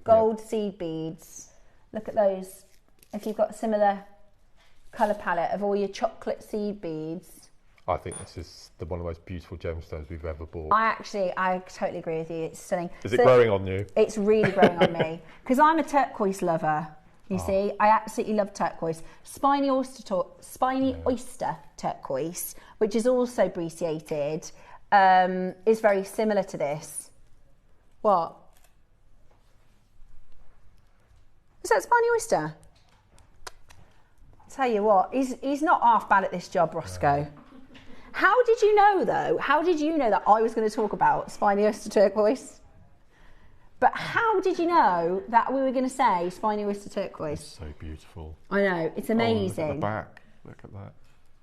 Speaker 4: Gold seed beads. Look at those. If you've got a similar colour palette of all your chocolate seed beads.
Speaker 3: I think this is one of the most beautiful gemstones we've ever bought.
Speaker 4: I totally agree with you. It's stunning.
Speaker 3: Is it growing on you?
Speaker 4: It's really growing on me because I'm a turquoise lover. You see, I absolutely love turquoise. Spiny oyster turquoise, which is also braciated, is very similar to this. What? Is that spiny oyster? I'll tell you what, he's not half bad at this job, Roscoe. Yeah. How did you know, though? How did you know that I was going to talk about spiny oyster turquoise? But how did you know that we were going to say spiny oyster turquoise?
Speaker 3: It's so beautiful.
Speaker 4: I know, it's amazing.
Speaker 3: Oh, look at the back. Look at that.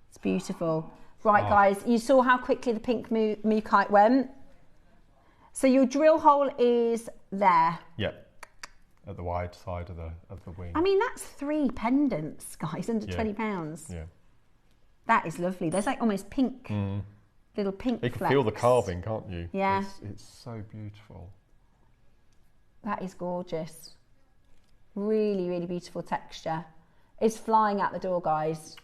Speaker 4: It's beautiful. Right, guys, you saw how quickly the pink Mukite went. So your drill hole is there.
Speaker 3: Yep. At the wide side of the wing.
Speaker 4: I mean, that's 3 pendants, guys, under £20.
Speaker 3: Yeah.
Speaker 4: That is lovely. There's like almost pink, little pink
Speaker 3: You can
Speaker 4: flecks.
Speaker 3: feel the carving, can't you?
Speaker 4: Yeah.
Speaker 3: It's so beautiful.
Speaker 4: That is gorgeous. Really, really beautiful texture. It's flying out the door, guys.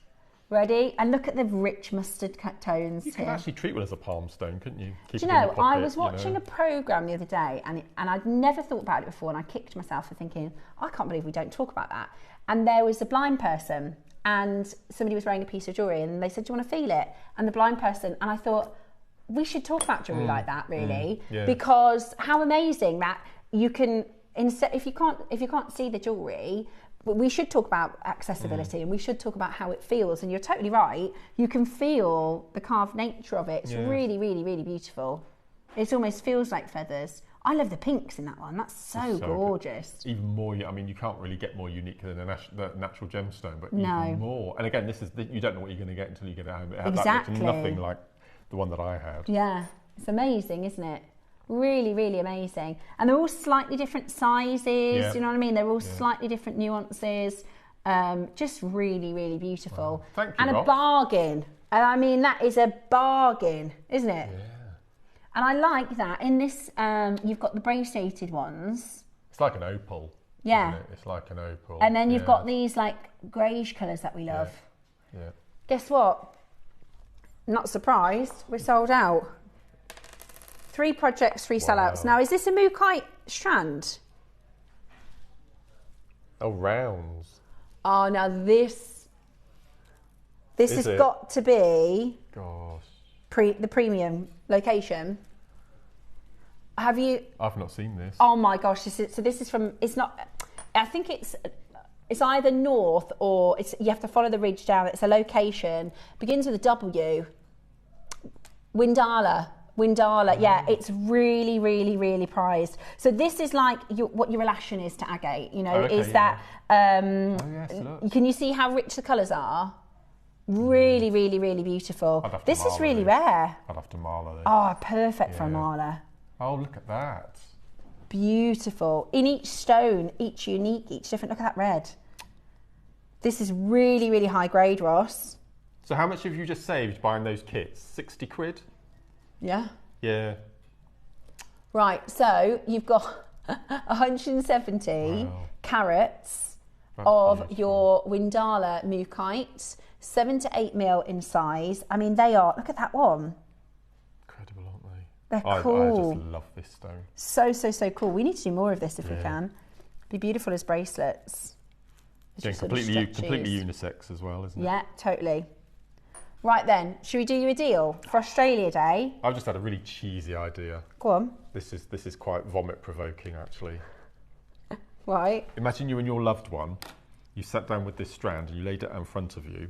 Speaker 4: Ready? And look at the rich mustard tones
Speaker 3: You could
Speaker 4: here.
Speaker 3: actually treat one as a palm stone, couldn't you? Keep
Speaker 4: Do you
Speaker 3: it in
Speaker 4: know,
Speaker 3: your pocket,
Speaker 4: I was watching a programme the other day and I'd never thought about it before, and I kicked myself for thinking, I can't believe we don't talk about that. And there was a blind person and somebody was wearing a piece of jewellery and they said, do you want to feel it? And the blind person, and I thought, we should talk about jewellery like that, really, because how amazing that you can, instead, if you can't see the jewellery, we should talk about accessibility and we should talk about how it feels. And you're totally right. You can feel the carved nature of it. It's really, really, really beautiful. It almost feels like feathers. I love the pinks in that one. That's so gorgeous.
Speaker 3: Good. Even more, I mean, you can't really get more unique than the natural gemstone, but
Speaker 4: no.
Speaker 3: even more. And again, you don't know what you're going to get until you get it home.
Speaker 4: Exactly.
Speaker 3: That looks nothing like the one that I had.
Speaker 4: Yeah, it's amazing, isn't it? Really, really amazing. And they're all slightly different sizes, you know what I mean? They're all slightly different nuances. Just really, really beautiful.
Speaker 3: Wow. Thank you,
Speaker 4: and
Speaker 3: Ross.
Speaker 4: a bargain. And I mean, that is a bargain, isn't it?
Speaker 3: Yeah.
Speaker 4: And I like that. In this, you've got the bracedated ones.
Speaker 3: It's like an opal.
Speaker 4: Yeah.
Speaker 3: Isn't it? It's like an opal.
Speaker 4: And then you've got these like greyish colours that we love.
Speaker 3: Yeah.
Speaker 4: Guess what? Not surprised, we're sold out. 3 projects, 3 sellouts. Now, is this a mookaite strand?
Speaker 3: Oh, rounds.
Speaker 4: Oh, now this has got to be the premium location. Have you?
Speaker 3: I've not seen this.
Speaker 4: Oh my gosh! This is from. It's not. I think it's either north or you have to follow the ridge down. It's a location. Begins with a W. Windala, yeah, it's really, really, really prized. So this is like what your relation is to agate, you know, can you see how rich the colours are? Really, really, really beautiful. This is really rare.
Speaker 3: I'd have to marla this.
Speaker 4: Oh, perfect for a marla.
Speaker 3: Oh, look at that.
Speaker 4: Beautiful. In each stone, each unique, each different. Look at that red. This is really, really high grade, Ross.
Speaker 3: So how much have you just saved buying those kits? 60 quid?
Speaker 4: Yeah.
Speaker 3: Yeah.
Speaker 4: Right, so you've got 170 carats of your Windala mookaite, 7 to 8 mil in size. I mean, they are, look at that one.
Speaker 3: Incredible, aren't they?
Speaker 4: They're cool.
Speaker 3: I just love this stone.
Speaker 4: So cool. We need to do more of this if we can. Be beautiful as bracelets.
Speaker 3: Yeah, completely unisex as well, isn't it?
Speaker 4: Yeah, totally. Right then, should we do you a deal for Australia Day?
Speaker 3: I've just had a really cheesy idea.
Speaker 4: Go on.
Speaker 3: This is quite vomit provoking, actually.
Speaker 4: Right.
Speaker 3: Imagine you and your loved one, you sat down with this strand and you laid it in front of you.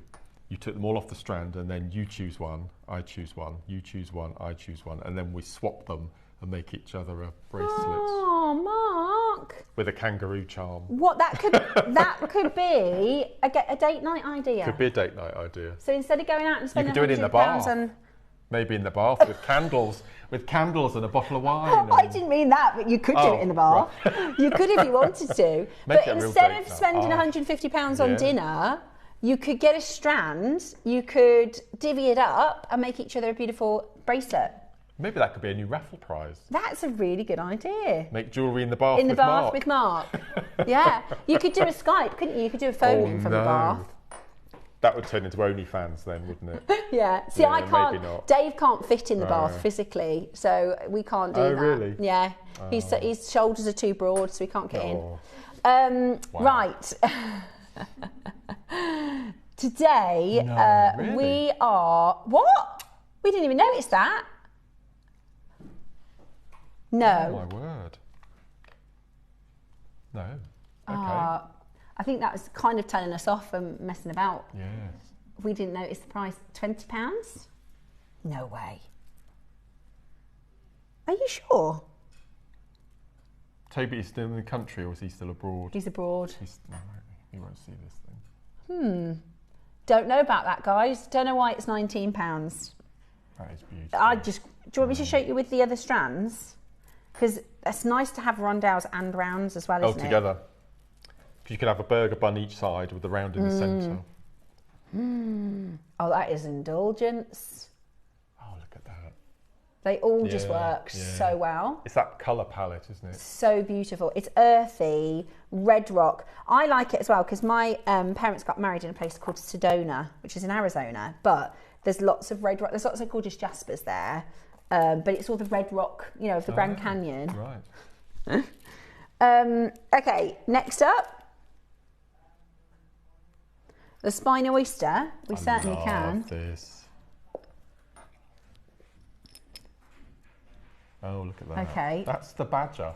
Speaker 3: You took them all off the strand and then you choose one, I choose one, you choose one, I choose one, and then we swap them and make each other a bracelet.
Speaker 4: Oh, Mark.
Speaker 3: With a kangaroo charm.
Speaker 4: What that could be a date night idea.
Speaker 3: Could be a date night idea.
Speaker 4: So instead of going out and spending
Speaker 3: you could do it in the bath. Maybe in the bath with candles, and a bottle of wine.
Speaker 4: Oh, I didn't mean that, but you could do it in the bath. Right. You could if you wanted to. But instead of spending £150 on dinner, you could get a strand, you could divvy it up and make each other a beautiful bracelet.
Speaker 3: Maybe that could be a new raffle prize.
Speaker 4: That's a really good idea.
Speaker 3: Make jewellery in the bath with Mark.
Speaker 4: with Mark. Yeah. You could do a Skype, couldn't you? You could do a phone in from the bath.
Speaker 3: That would turn into OnlyFans then, wouldn't it?
Speaker 4: Yeah. See, I can't. Maybe not. Dave can't fit in the bath physically, so we can't do that.
Speaker 3: Oh, really?
Speaker 4: Yeah. His shoulders are too broad, so he can't get in. Right. Today,
Speaker 3: really?
Speaker 4: we are... What? We didn't even notice that. No.
Speaker 3: Oh, my word. No. Okay.
Speaker 4: I think that was kind of telling us off and messing about.
Speaker 3: Yes.
Speaker 4: We didn't notice the price. £20? No way. Are you sure?
Speaker 3: Toby is still in the country, or is he still abroad?
Speaker 4: He's abroad.
Speaker 3: He won't see this thing.
Speaker 4: Don't know about that, guys. Don't know why it's £19.
Speaker 3: That is beautiful.
Speaker 4: Do you want me to show you with the other strands? Because it's nice to have rondelles and rounds as well, isn't it?
Speaker 3: Together. You could have a burger bun each side with the round in the centre.
Speaker 4: Oh, that is indulgence.
Speaker 3: Oh, look at that.
Speaker 4: They all just work so well.
Speaker 3: It's that colour palette, isn't it?
Speaker 4: So beautiful. It's earthy, red rock. I like it as well because my parents got married in a place called Sedona, which is in Arizona, but there's lots of red rock. There's lots of gorgeous jaspers there, but it's all the red rock, you know, of the Grand Canyon.
Speaker 3: Right.
Speaker 4: Okay, next up, the spiny oyster. We certainly can.
Speaker 3: This. Oh, look at that.
Speaker 4: Okay.
Speaker 3: That's the badger.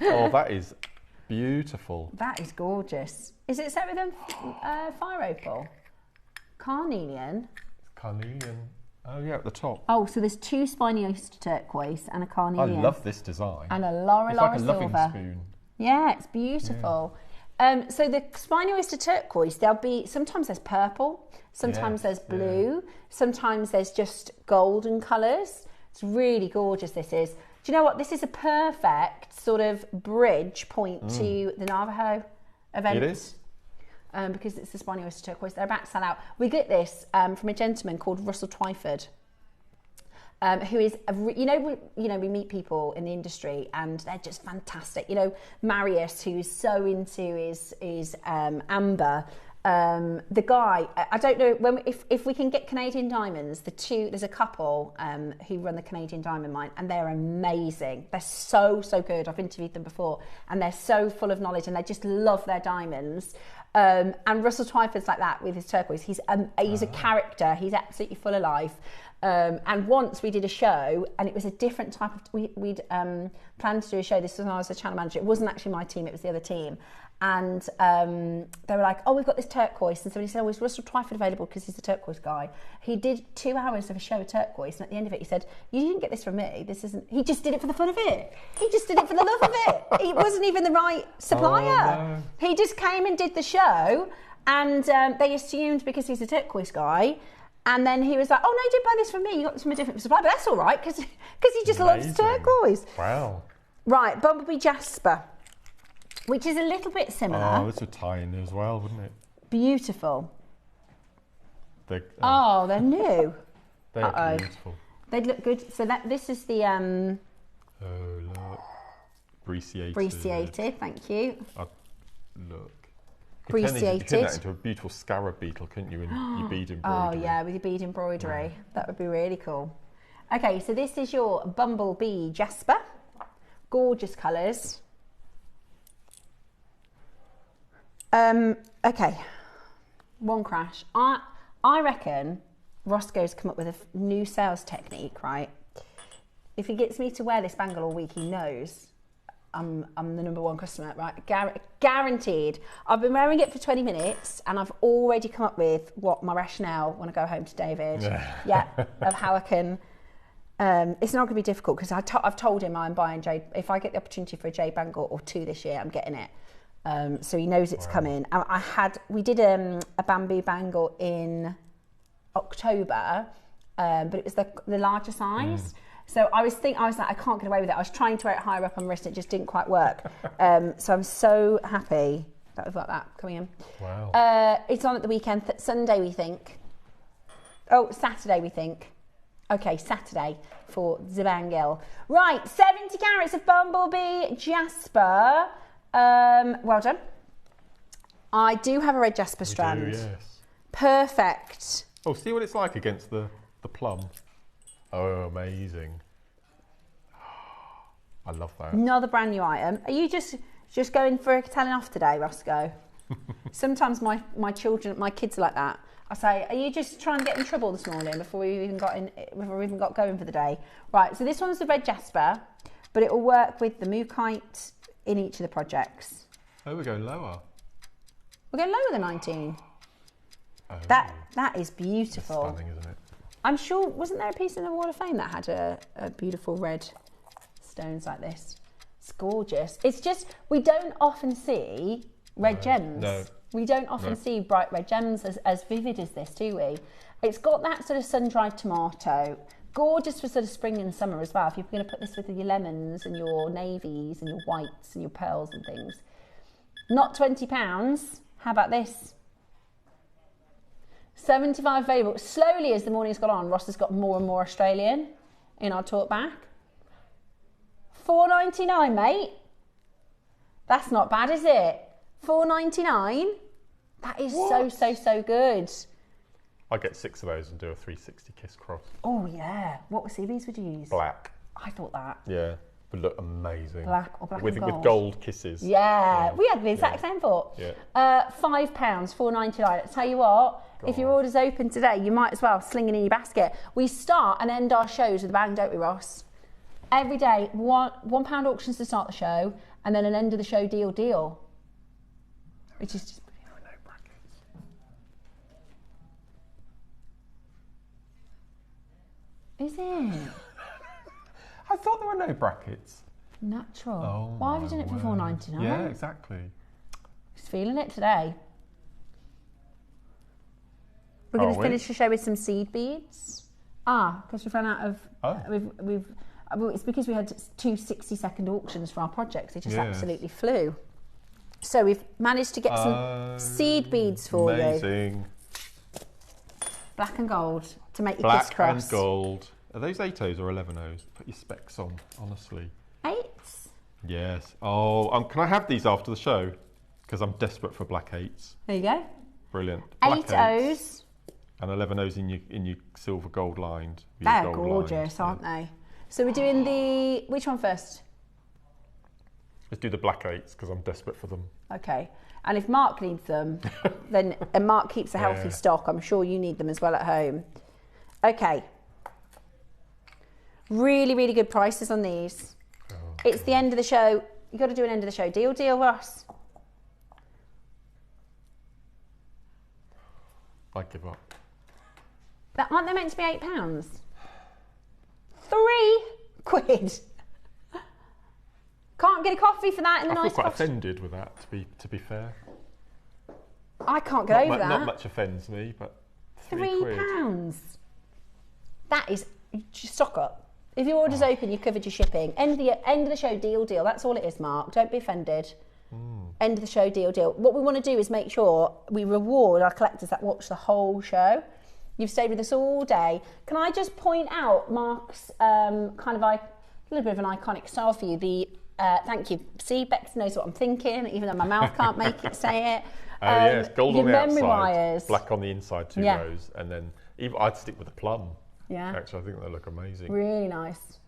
Speaker 3: Oh, that is beautiful.
Speaker 4: That is gorgeous. Is it set with fire opal? Carnelian.
Speaker 3: Carnelian. Oh, yeah, at the top.
Speaker 4: Oh, so there's 2 spiny oyster turquoise and a carnelian.
Speaker 3: I love this design.
Speaker 4: And a Laura
Speaker 3: It's like a
Speaker 4: silver.
Speaker 3: loving spoon.
Speaker 4: Yeah, it's beautiful. So the spiny oyster turquoise, there'll be, sometimes there's purple, sometimes there's blue, sometimes there's just golden colours. It's really gorgeous, this is. Do you know what? This is a perfect sort of bridge point to the Navajo event.
Speaker 3: It is.
Speaker 4: Because it's the spiny oyster turquoise. They're about to sell out. We get this from a gentleman called Russell Twyford, who is, we meet people in the industry and they're just fantastic. You know, Marius, who's so into is amber. The guy, I don't know if we can get Canadian diamonds. There's a couple who run the Canadian Diamond Mine, and they're amazing. They're so good. I've interviewed them before, and they're so full of knowledge, and they just love their diamonds. And Russell Twyford's like that with his turquoise. He's a character. He's absolutely full of life. And once we did a show, and it was a different type of. We'd planned to do a show. This was when I was the channel manager. It wasn't actually my team. It was the other team. And they were like, "Oh, we've got this turquoise." And somebody said, "Oh, is Russell Twyford available?" Because he's a turquoise guy. He did 2 hours of a show of turquoise, and at the end of it, he said, "You didn't get this from me. This isn't." He just did it for the fun of it. He just did it for the love of it. He wasn't even the right supplier.
Speaker 3: Oh, no.
Speaker 4: He just came and did the show, and they assumed because he's a turquoise guy. And then he was like, "Oh no, you didn't buy this from me. You got this from a different supplier, but that's all right because he just loves turquoise."
Speaker 3: Wow.
Speaker 4: Right, Bumblebee Jasper, which is a little bit similar.
Speaker 3: Oh, this would tie in as well, wouldn't it?
Speaker 4: Beautiful.
Speaker 3: They're
Speaker 4: new.
Speaker 3: They're beautiful.
Speaker 4: They'd look good. So this is the
Speaker 3: Oh, look. Brecciated.
Speaker 4: Brecciated, thank you.
Speaker 3: Look.
Speaker 4: Brecciated.
Speaker 3: You could turn that into a beautiful scarab beetle, couldn't you, in your bead embroidery?
Speaker 4: Oh yeah, with your bead embroidery. That would be really cool. Okay, so this is your Bumblebee Jasper. Gorgeous colours. Okay, one crash. I reckon Roscoe's come up with a new sales technique, right? If he gets me to wear this bangle all week, he knows I'm the #1 customer, right? Guaranteed. I've been wearing it for 20 minutes and I've already come up with what my rationale when I go home to David, of how I can. It's not going to be difficult because I've told him I'm buying jade. If I get the opportunity for a jade bangle or 2 this year, I'm getting it. So he knows it's coming. We did a bamboo bangle in October, but it was the larger size. So I was like, I can't get away with it. I was trying to wear it higher up on my wrist, and it just didn't quite work. So I'm so happy that we've got that coming in.
Speaker 3: Wow.
Speaker 4: It's on at the weekend, Sunday we think. Oh, Saturday we think. Okay, Saturday for the bangle. Right, 70 carats of Bumblebee Jasper. Well done. I do have a red jasper strand.
Speaker 3: Do, yes.
Speaker 4: Perfect.
Speaker 3: Oh, see what it's like against the plum. Oh, amazing. I love that.
Speaker 4: Another brand new item. Are you just going for a telling off today, Roscoe? Sometimes my kids are like that. I say, are you just trying to get in trouble this morning before we even got going for the day? Right, so this one's the red jasper, but it will work with the mookaite in each of the projects.
Speaker 3: Oh, we go lower.
Speaker 4: We'll go lower than 19.
Speaker 3: Oh.
Speaker 4: That is beautiful.
Speaker 3: It's stunning, isn't it?
Speaker 4: I'm sure, wasn't there a piece in the Wall of Fame that had a beautiful red stones like this? It's gorgeous. It's just, we don't often see red gems.
Speaker 3: No.
Speaker 4: We don't often see bright red gems as vivid as this, do we? It's got that sort of sun-dried tomato. Gorgeous for sort of spring and summer as well. If you're going to put this with your lemons and your navies and your whites and your pearls and things. Not £20. How about this? 75 available. Slowly, as the morning's gone on, Ross has got more and more Australian in our talk back. $4.99, mate. That's not bad, is it? $4.99. That is so good.
Speaker 3: I'd get 6 of those and do a 360 kiss cross.
Speaker 4: Oh yeah. What CBs would you use?
Speaker 3: Black.
Speaker 4: I thought that.
Speaker 3: Yeah, would look amazing.
Speaker 4: Black or black and gold.
Speaker 3: With gold kisses.
Speaker 4: Yeah, we had the exact same thought.
Speaker 3: Yeah.
Speaker 4: £5, $4.99. I tell you what, if your order's open today, you might as well sling it in your basket. We start and end our shows with a bang, don't we, Ross? Every day, £1 auctions to start the show, and then an end of the show deal. Which is just brilliant.
Speaker 3: There are no brackets.
Speaker 4: Is it?
Speaker 3: I thought there were no brackets.
Speaker 4: Natural.
Speaker 3: Oh,
Speaker 4: why have you done it for $4.99?
Speaker 3: Yeah, exactly.
Speaker 4: Just feeling it today. We're going to finish the show with some seed beads. Because we've run out of. It's because we had 2 60-second auctions for our projects. They just absolutely flew. So we've managed to get some seed beads for you.
Speaker 3: Amazing.
Speaker 4: Black and gold to make your kiss cross.
Speaker 3: Black and gold. Are those 8Os or 11Os? Put your specs on, honestly.
Speaker 4: 8s?
Speaker 3: Yes. Oh, can I have these after the show? Because I'm desperate for black 8s.
Speaker 4: There you go.
Speaker 3: Brilliant.
Speaker 4: 8Os.
Speaker 3: And 11Os in your silver gold lined.
Speaker 4: They're gorgeous, aren't they? So we're doing which one first?
Speaker 3: Let's do the black 8s because I'm desperate for them. Okay.
Speaker 4: And if Mark needs them, and Mark keeps a healthy stock, I'm sure you need them as well at home. Okay. Really, really good prices on these. It's the end of the show. You've got to do an end of the show deal, Ross.
Speaker 3: I give up.
Speaker 4: But aren't they meant to be £8? £3. Can't get a coffee for that in the nice.
Speaker 3: I feel quite offended with that. To be fair,
Speaker 4: I can't get over that.
Speaker 3: Not much offends me, but
Speaker 4: £3. That is, just stock up. If your order's open, you've covered your shipping. End of the show deal. That's all it is, Mark. Don't be offended. End of the show deal. What we want to do is make sure we reward our collectors that watch the whole show. You've stayed with us all day. Can I just point out Mark's kind of a little bit of an iconic style for you? Thank you. See, Bex knows what I'm thinking, even though my mouth can't make it say it.
Speaker 3: Yes, gold on the outside,
Speaker 4: wires.
Speaker 3: black on the inside, 2 rows, and then I'd stick with the plum.
Speaker 4: Yeah.
Speaker 3: Actually, I think they look amazing.
Speaker 4: Really nice.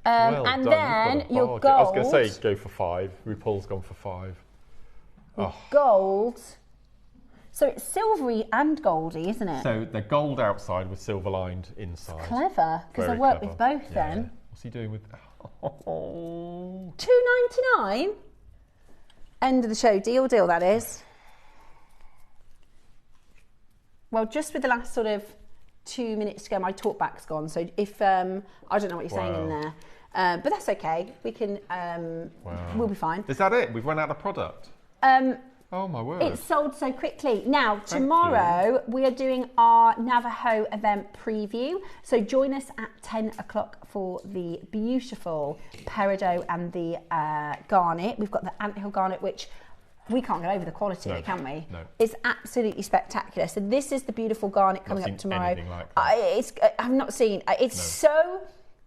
Speaker 3: Well
Speaker 4: and
Speaker 3: done.
Speaker 4: then your gold.
Speaker 3: I was going to say go for 5. RuPaul's gone for 5.
Speaker 4: Gold. So it's silvery and goldy, isn't it?
Speaker 3: So they're gold outside with silver lined inside.
Speaker 4: It's clever, because I work with both then.
Speaker 3: What's he doing with...
Speaker 4: $2.99? End of the show deal, that is. Well, just with the last sort of 2 minutes to go, my talk back's gone. So if, I don't know what you're saying in there. But that's okay. We can, we'll be fine.
Speaker 3: Is that it? We've run out of product? Oh my word.
Speaker 4: It's sold so quickly. Now, tomorrow we are doing our Navajo event preview. So join us at 10 o'clock for the beautiful peridot and the garnet. We've got the anthill garnet, which we can't get over the quality of it, can we?
Speaker 3: No.
Speaker 4: It's absolutely spectacular. So this is the beautiful garnet coming up tomorrow.
Speaker 3: Like that.
Speaker 4: I've not seen, it's so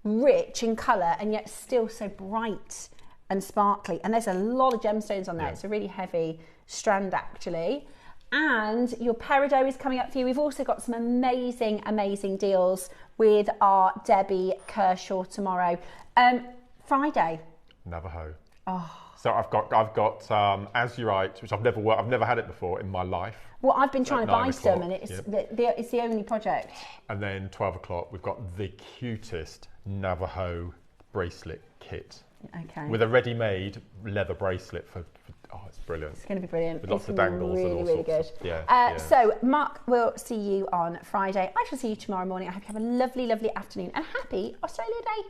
Speaker 4: rich in colour and yet still so bright and sparkly. And there's a lot of gemstones on there. Yeah. It's a really heavy strand actually. And your peridot is coming up for you. We've also got some amazing, amazing deals with our Debbie Kershaw tomorrow. Friday.
Speaker 3: Navajo.
Speaker 4: Oh.
Speaker 3: So I've got azurite, which I've never had it before in my life.
Speaker 4: Well, I've been trying to buy some, and it's it's the only project.
Speaker 3: And then 12 o'clock, we've got the cutest Navajo bracelet kit.
Speaker 4: Okay.
Speaker 3: With a ready-made leather bracelet for it's brilliant.
Speaker 4: It's going to be brilliant.
Speaker 3: With lots of dangles
Speaker 4: really,
Speaker 3: and all
Speaker 4: really
Speaker 3: sorts.
Speaker 4: Good.
Speaker 3: Yeah.
Speaker 4: So Mark will see you on Friday. I shall see you tomorrow morning. I hope you have a lovely, lovely afternoon and happy Australia Day.